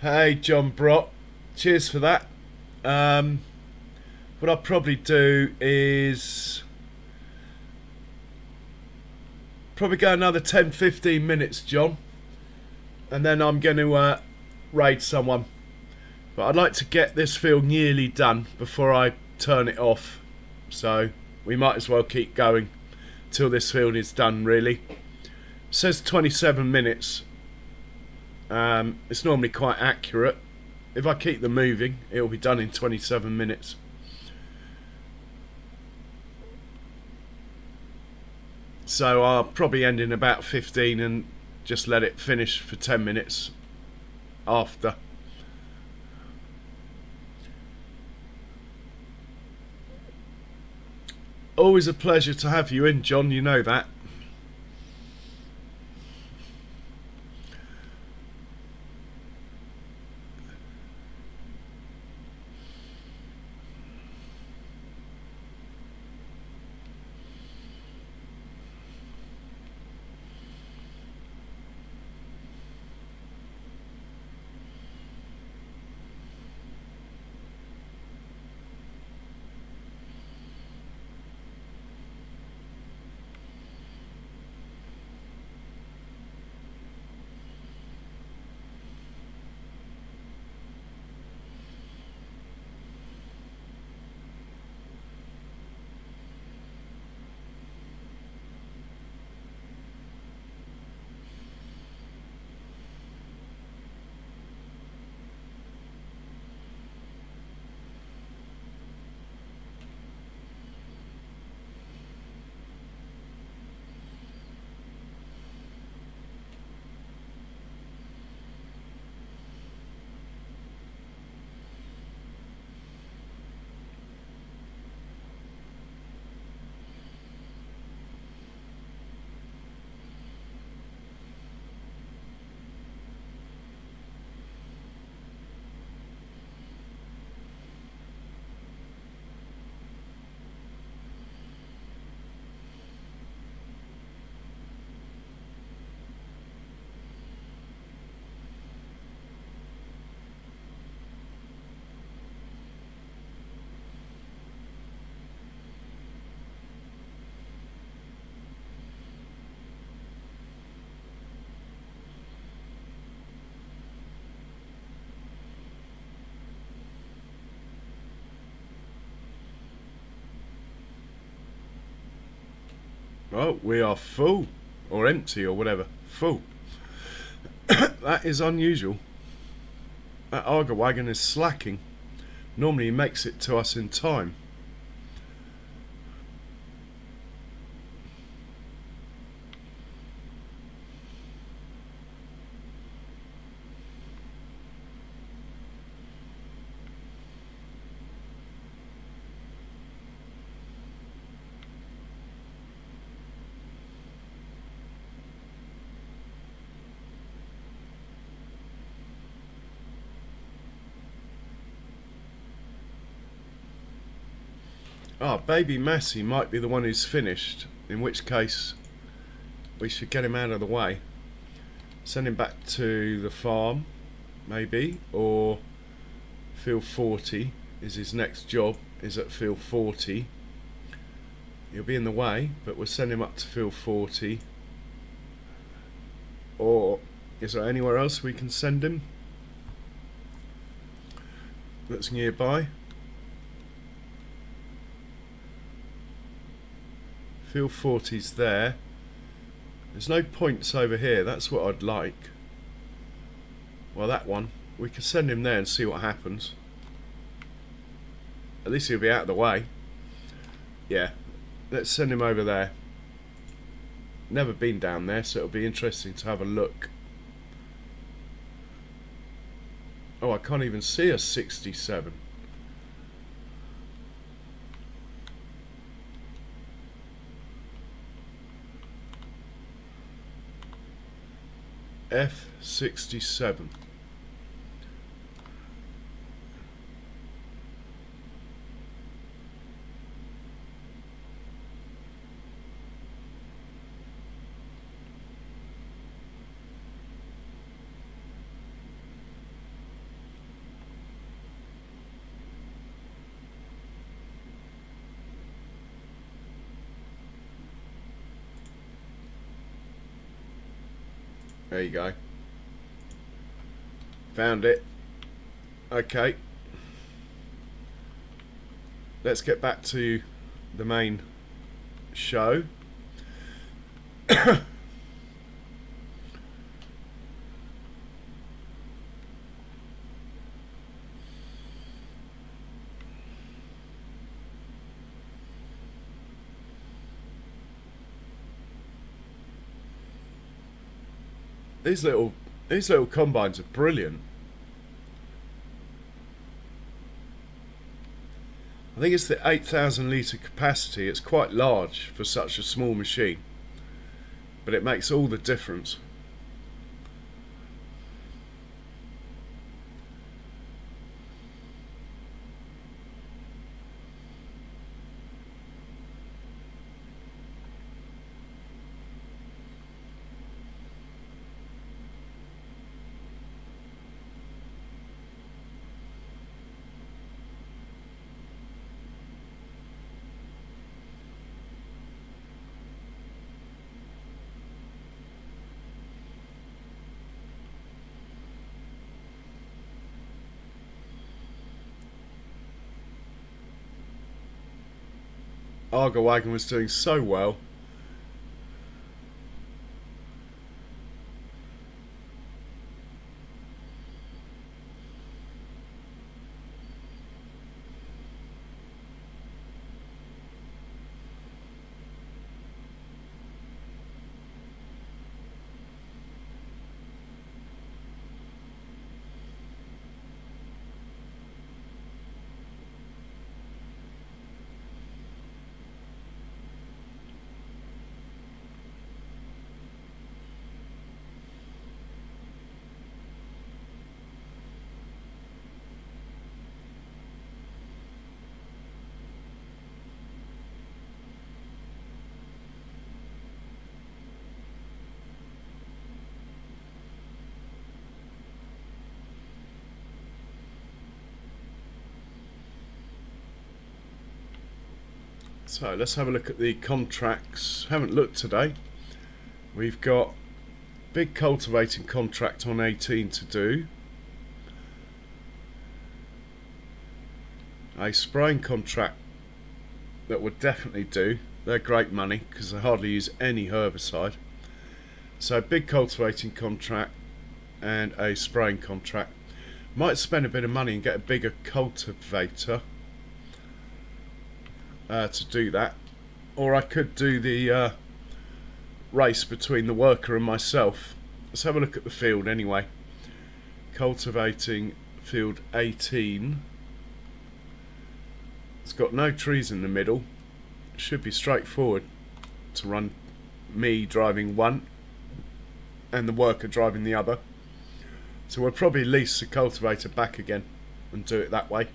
Hey, John Brock. Cheers for that. What I'll probably do is probably go another 10-15 minutes, John, and then I'm going to raid someone. But I'd like to get this field nearly done before I turn it off, so we might as well keep going till this field is done, really. It says 27 minutes. It's normally quite accurate. If I keep them moving, it'll be done in 27 minutes. So I'll probably end in about 15 and just let it finish for 10 minutes after. Always a pleasure to have you in, John, you know that. Oh, we are full. Or empty or whatever. Full. That is unusual. That Arga wagon is slacking. Normally he makes it to us in time. Ah, baby Massey might be the one who's finished, in which case we should get him out of the way. Send him back to the farm, maybe, or field 40 is his next job, is at field 40. He'll be in the way, but we'll send him up to field 40. Or is there anywhere else we can send him that's nearby? Field 40's there. There's no points over here. That's what I'd like. Well, that one. We can send him there and see what happens. At least he'll be out of the way. Yeah. Let's send him over there. Never been down there, so it'll be interesting to have a look. Oh, I can't even see a 67. F67. There you go. Found it. Okay. Let's get back to the main show. These little combines are brilliant. I think it's the 8,000 litre capacity. It's quite large for such a small machine, but it makes all the difference. Argo Wagon was doing so well. So let's have a look at the contracts. Haven't looked today. We've got big cultivating contract on 18 to do. A spraying contract that would definitely do. They're great money because they hardly use any herbicide. So big cultivating contract and a spraying contract. Might spend a bit of money and get a bigger cultivator to do that, or I could do the race between the worker and myself. Let's have a look at the field anyway. Cultivating field 18. It's got no trees in the middle. Should be straightforward to run, me driving one and the worker driving the other. So we'll probably lease the cultivator back again and do it that way.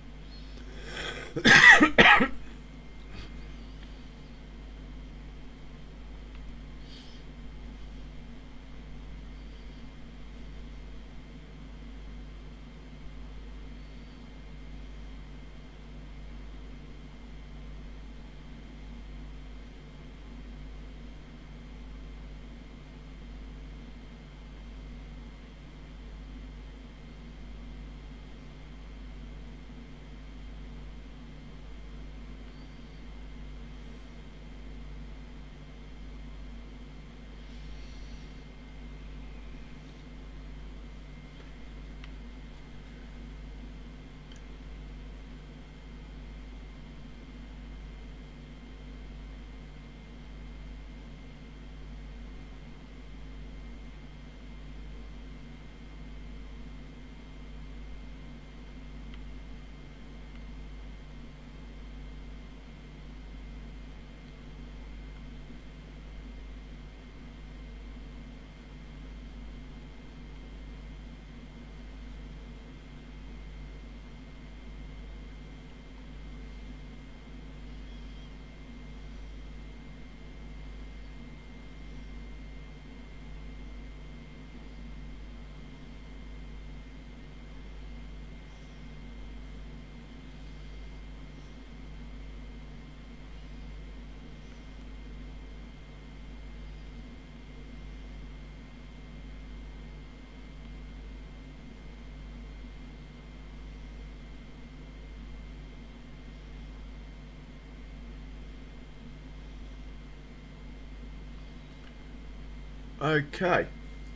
Okay,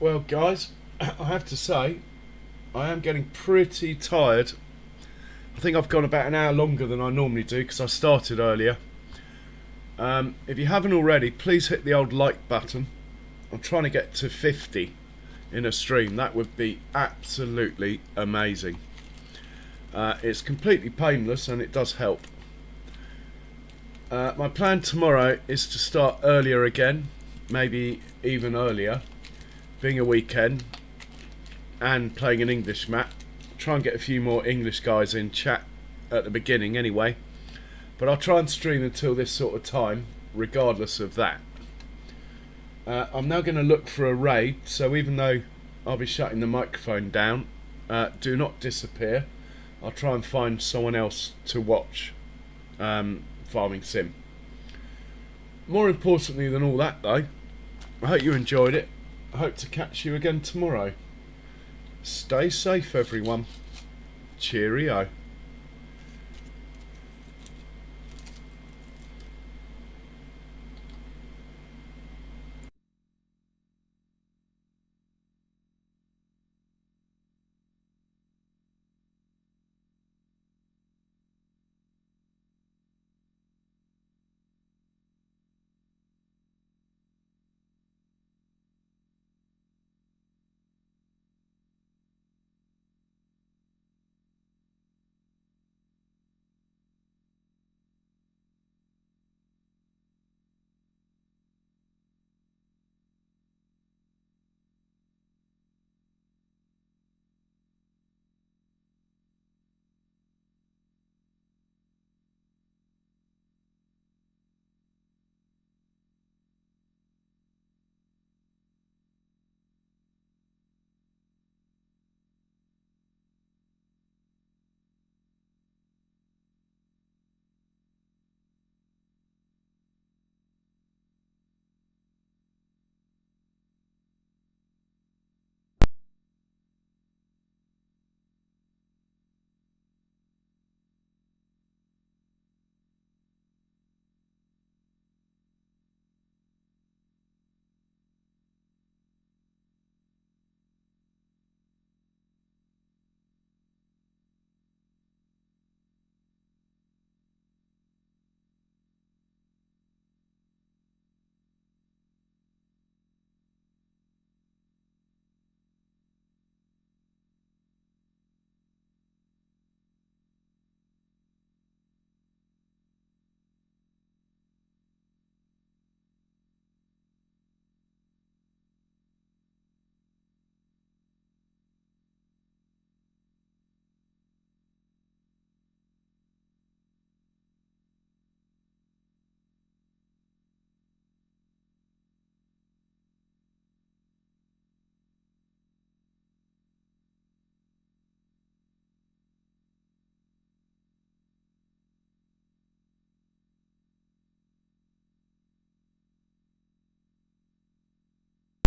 well guys, I have to say I am getting pretty tired. I think I've gone about an hour longer than I normally do because I started earlier. If you haven't already, please hit the old like button. I'm trying to get to 50 in a stream. That would be absolutely amazing. It's completely painless and it does help. My plan tomorrow is to start earlier again, maybe even earlier, being a weekend and playing an English map. Try and get a few more English guys in chat at the beginning anyway, but I'll try and stream until this sort of time regardless of that. I'm now going to look for a raid, so even though I'll be shutting the microphone down, do not disappear. I'll try and find someone else to watch Farming Sim. More importantly than all that though, I hope you enjoyed it. I hope to catch you again tomorrow. Stay safe everyone. Cheerio.